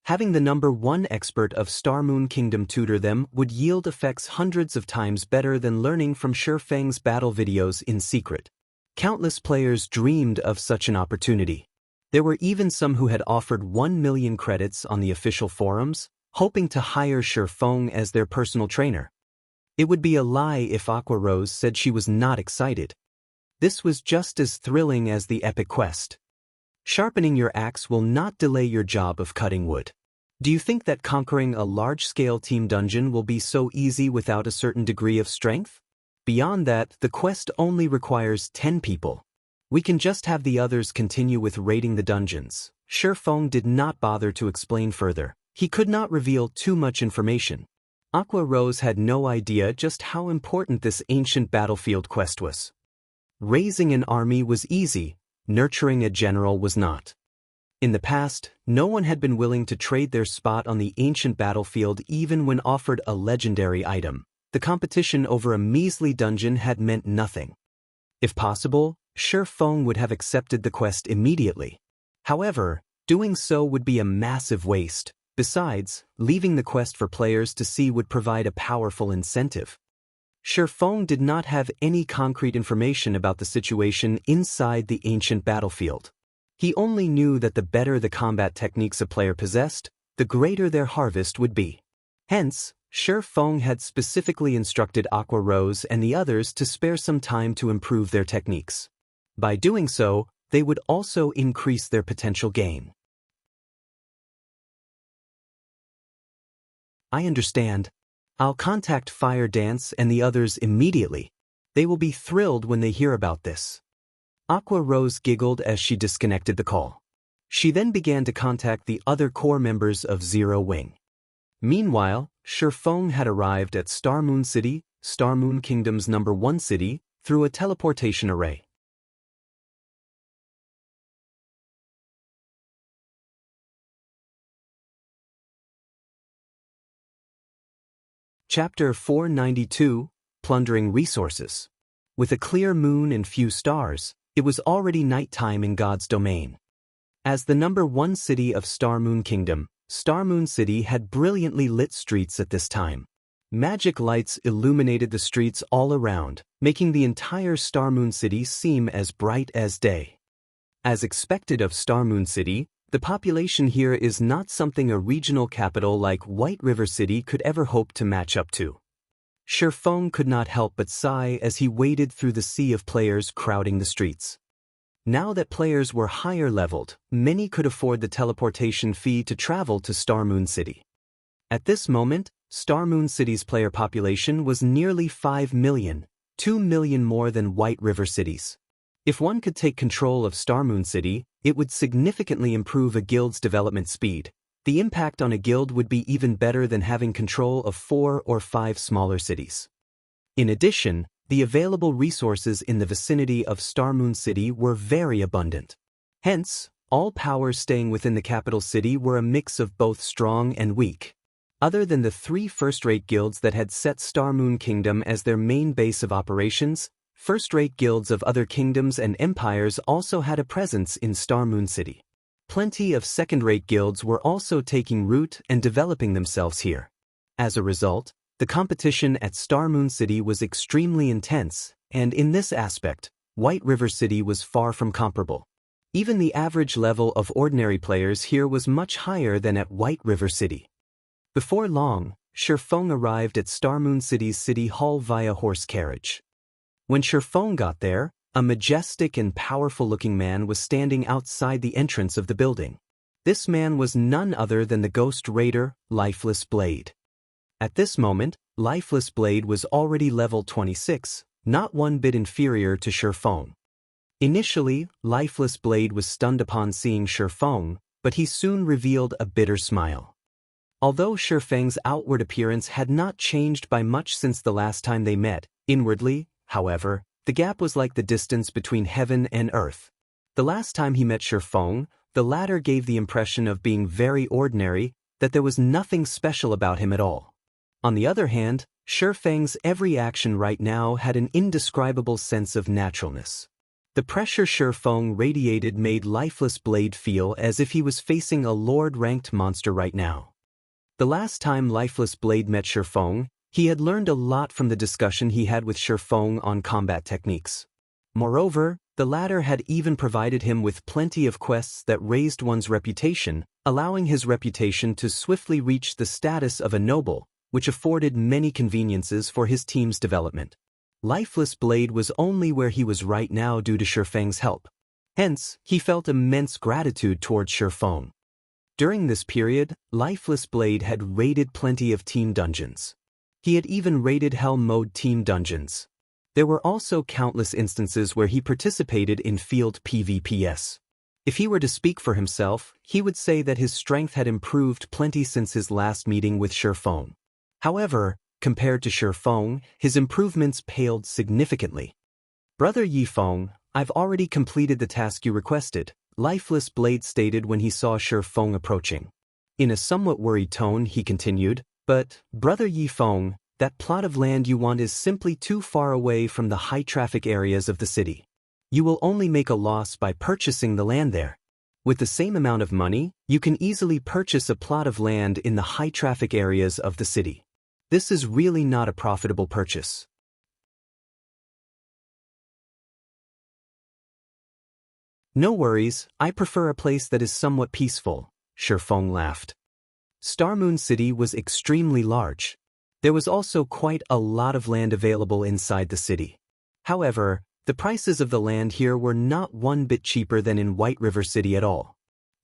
Having the number 1 expert of Star Moon Kingdom tutor them would yield effects hundreds of times better than learning from Shifeng's battle videos in secret. Countless players dreamed of such an opportunity. There were even some who had offered 1 million credits on the official forums, hoping to hire Shifeng as their personal trainer. It would be a lie if Aqua Rose said she was not excited. This was just as thrilling as the epic quest. Sharpening your axe will not delay your job of cutting wood. Do you think that conquering a large-scale team dungeon will be so easy without a certain degree of strength? Beyond that, the quest only requires 10 people. We can just have the others continue with raiding the dungeons. Shifeng did not bother to explain further. He could not reveal too much information. Aqua Rose had no idea just how important this ancient battlefield quest was. Raising an army was easy, nurturing a general was not. In the past, no one had been willing to trade their spot on the ancient battlefield even when offered a legendary item. The competition over a measly dungeon had meant nothing. If possible, Shi Feng would have accepted the quest immediately. However, doing so would be a massive waste. Besides, leaving the quest for players to see would provide a powerful incentive. Shi Feng did not have any concrete information about the situation inside the ancient battlefield. He only knew that the better the combat techniques a player possessed, the greater their harvest would be. Hence, Shi Feng had specifically instructed Aqua Rose and the others to spare some time to improve their techniques. By doing so, they would also increase their potential gain. I understand. I'll contact Fire Dance and the others immediately. They will be thrilled when they hear about this. Aqua Rose giggled as she disconnected the call. She then began to contact the other core members of Zero Wing. Meanwhile, Shi Feng had arrived at Star Moon City, Star Moon Kingdom's #1 city, through a teleportation array. Chapter 492, Plundering Resources. With a clear moon and few stars, it was already nighttime in God's domain. As the #1 city of Star Moon Kingdom, Star Moon City had brilliantly lit streets at this time. Magic lights illuminated the streets all around, making the entire Star Moon City seem as bright as day. As expected of Star Moon City, the population here is not something a regional capital like White River City could ever hope to match up to. Shi Feng could not help but sigh as he waded through the sea of players crowding the streets. Now that players were higher leveled, many could afford the teleportation fee to travel to Star Moon City. At this moment, Star Moon City's player population was nearly 5 million, 2 million more than White River City's. If one could take control of Star Moon City, it would significantly improve a guild's development speed. The impact on a guild would be even better than having control of 4 or 5 smaller cities. In addition, the available resources in the vicinity of Star Moon City were very abundant. Hence, all powers staying within the capital city were a mix of both strong and weak. Other than the 3 first-rate guilds that had set Star Moon Kingdom as their main base of operations, first-rate guilds of other kingdoms and empires also had a presence in Star Moon City. Plenty of second-rate guilds were also taking root and developing themselves here. As a result, the competition at Star Moon City was extremely intense, and in this aspect, White River City was far from comparable. Even the average level of ordinary players here was much higher than at White River City. Before long, Shi Feng arrived at Star Moon City's City Hall via horse carriage. When Shi Feng got there, a majestic and powerful-looking man was standing outside the entrance of the building. This man was none other than the Ghost Raider, Lifeless Blade. At this moment, Lifeless Blade was already level 26, not one bit inferior to Shi Feng. Initially, Lifeless Blade was stunned upon seeing Shi Feng, but he soon revealed a bitter smile. Although Shi Feng's outward appearance had not changed by much since the last time they met, inwardly, however, the gap was like the distance between heaven and earth. The last time he met Shi Feng, the latter gave the impression of being very ordinary, that there was nothing special about him at all. On the other hand, Shi Feng's every action right now had an indescribable sense of naturalness. The pressure Shi Feng radiated made Lifeless Blade feel as if he was facing a Lord-ranked monster right now. The last time Lifeless Blade met Shi Feng, he had learned a lot from the discussion he had with Shi Feng on combat techniques. Moreover, the latter had even provided him with plenty of quests that raised one's reputation, allowing his reputation to swiftly reach the status of a noble, which afforded many conveniences for his team's development. Lifeless Blade was only where he was right now due to Shi Feng's help. Hence, he felt immense gratitude towards Shi Feng. During this period, Lifeless Blade had raided plenty of team dungeons. He had even raided Hell Mode team dungeons. There were also countless instances where he participated in field PvPs. If he were to speak for himself, he would say that his strength had improved plenty since his last meeting with Shi Feng. However, compared to Shi Feng, his improvements paled significantly. "Brother Yi Feng, I've already completed the task you requested," Lifeless Blade stated when he saw Shi Feng approaching. In a somewhat worried tone, he continued, "But, Brother Yi Feng, that plot of land you want is simply too far away from the high-traffic areas of the city. You will only make a loss by purchasing the land there. With the same amount of money, you can easily purchase a plot of land in the high-traffic areas of the city. This is really not a profitable purchase. No worries, I prefer a place that is somewhat peaceful, Shifeng laughed. Starmoon City was extremely large. There was also quite a lot of land available inside the city. However, the prices of the land here were not one bit cheaper than in White River City at all.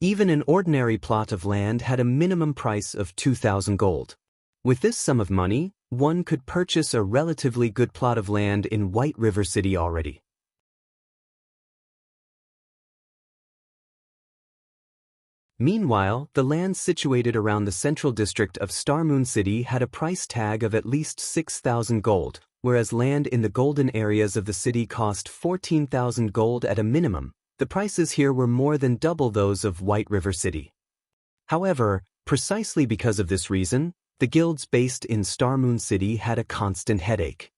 Even an ordinary plot of land had a minimum price of 2,000 gold. With this sum of money, one could purchase a relatively good plot of land in White River City already. Meanwhile, the land situated around the central district of Starmoon City had a price tag of at least 6,000 gold, whereas land in the golden areas of the city cost 14,000 gold at a minimum. The prices here were more than double those of White River City. However, precisely because of this reason, the guilds based in Starmoon City had a constant headache.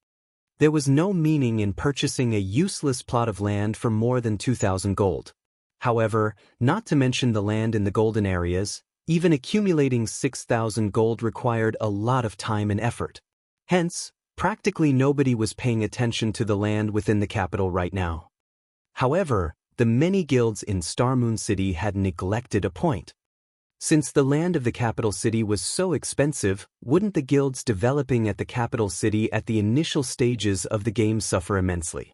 There was no meaning in purchasing a useless plot of land for more than 2,000 gold. However, not to mention the land in the golden areas, even accumulating 6,000 gold required a lot of time and effort. Hence, practically nobody was paying attention to the land within the capital right now. However, the many guilds in Starmoon City had neglected a point. Since the land of the capital city was so expensive, wouldn't the guilds developing at the capital city at the initial stages of the game suffer immensely?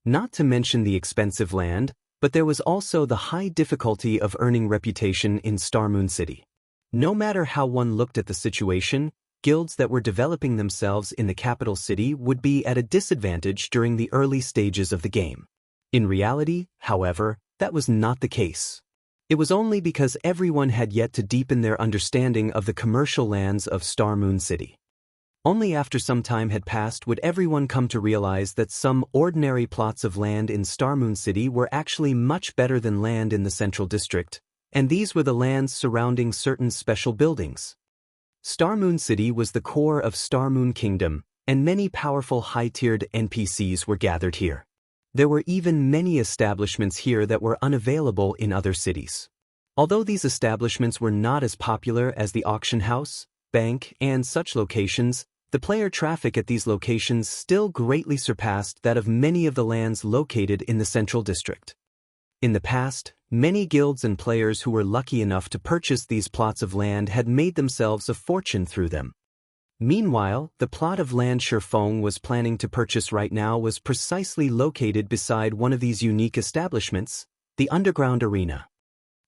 Not to mention the expensive land, but there was also the high difficulty of earning reputation in Starmoon City. No matter how one looked at the situation, guilds that were developing themselves in the capital city would be at a disadvantage during the early stages of the game. In reality, however, that was not the case. It was only because everyone had yet to deepen their understanding of the commercial lands of Starmoon City. Only after some time had passed would everyone come to realize that some ordinary plots of land in Starmoon City were actually much better than land in the central district, and these were the lands surrounding certain special buildings. Starmoon City was the core of Starmoon Kingdom, and many powerful high-tiered NPCs were gathered here. There were even many establishments here that were unavailable in other cities. Although these establishments were not as popular as the auction house, bank, and such locations, the player traffic at these locations still greatly surpassed that of many of the lands located in the central district. In the past, many guilds and players who were lucky enough to purchase these plots of land had made themselves a fortune through them. Meanwhile, the plot of land Shifeng was planning to purchase right now was precisely located beside one of these unique establishments, the underground arena.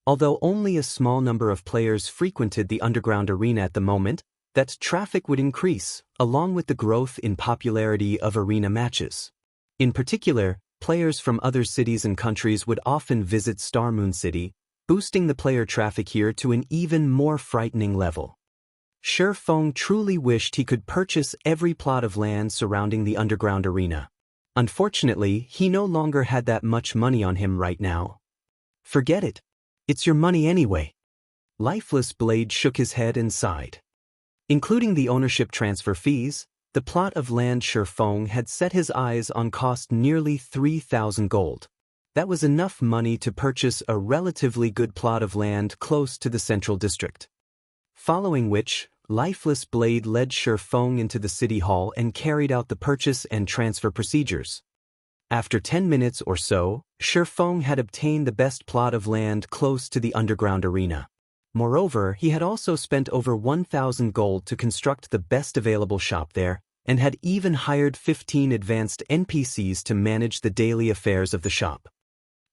Although only a small number of players frequented the underground arena at the moment, that traffic would increase, along with the growth in popularity of arena matches. In particular, players from other cities and countries would often visit Starmoon City, boosting the player traffic here to an even more frightening level. Shifeng truly wished he could purchase every plot of land surrounding the underground arena. Unfortunately, he no longer had that much money on him right now. Forget it. It's your money anyway. Lifeless Blade shook his head and sighed. Including the ownership transfer fees, the plot of land Shifeng had set his eyes on cost nearly 3,000 gold. That was enough money to purchase a relatively good plot of land close to the central district. Following which, Lifeless Blade led Shifeng into the city hall and carried out the purchase and transfer procedures. After 10 minutes or so, Shifeng had obtained the best plot of land close to the underground arena. Moreover, he had also spent over 1,000 gold to construct the best available shop there, and had even hired 15 advanced NPCs to manage the daily affairs of the shop.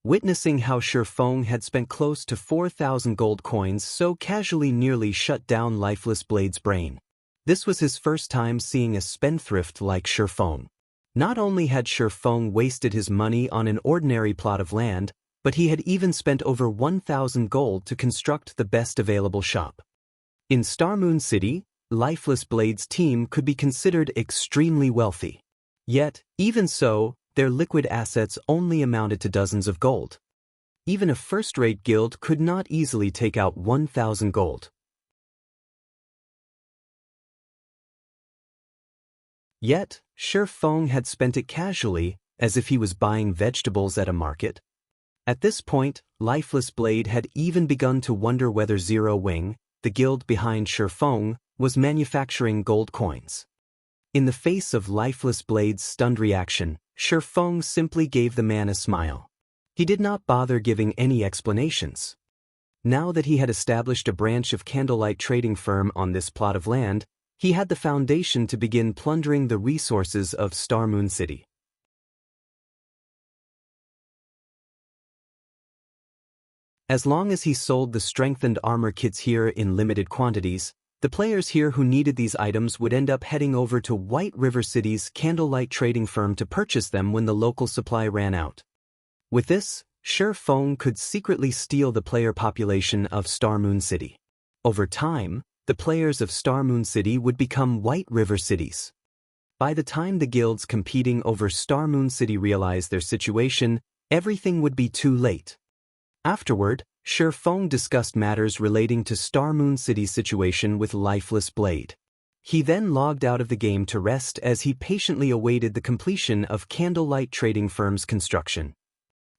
Witnessing how Shifeng had spent close to 4,000 gold coins so casually nearly shut down Lifeless Blade's brain. This was his first time seeing a spendthrift like Shifeng. Not only had Shifeng wasted his money on an ordinary plot of land, but he had even spent over 1,000 gold to construct the best available shop. In Starmoon City, Lifeless Blade's team could be considered extremely wealthy. Yet, even so, their liquid assets only amounted to dozens of gold. Even a first-rate guild could not easily take out 1,000 gold. Yet, Shifeng had spent it casually, as if he was buying vegetables at a market. At this point, Lifeless Blade had even begun to wonder whether Zero Wing, the guild behind Shifeng, was manufacturing gold coins. In the face of Lifeless Blade's stunned reaction, Shifeng simply gave the man a smile. He did not bother giving any explanations. Now that he had established a branch of Candlelight trading firm on this plot of land, he had the foundation to begin plundering the resources of Star Moon City. As long as he sold the strengthened armor kits here in limited quantities, the players here who needed these items would end up heading over to White River City's Candlelight trading firm to purchase them when the local supply ran out. With this, Shifeng could secretly steal the player population of Star Moon City. Over time, the players of Star Moon City would become White River cities. By the time the guilds competing over Star Moon City realized their situation, everything would be too late. Afterward, Shifeng discussed matters relating to Star Moon City's situation with Lifeless Blade. He then logged out of the game to rest as he patiently awaited the completion of Candlelight Trading Firm's construction.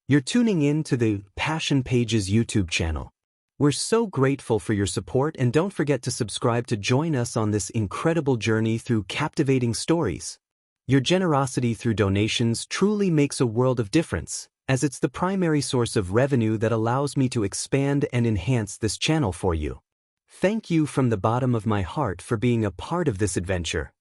You're tuning in to the Passion Pages YouTube channel. We're so grateful for your support, and don't forget to subscribe to join us on this incredible journey through captivating stories. Your generosity through donations truly makes a world of difference, as it's the primary source of revenue that allows me to expand and enhance this channel for you. Thank you from the bottom of my heart for being a part of this adventure.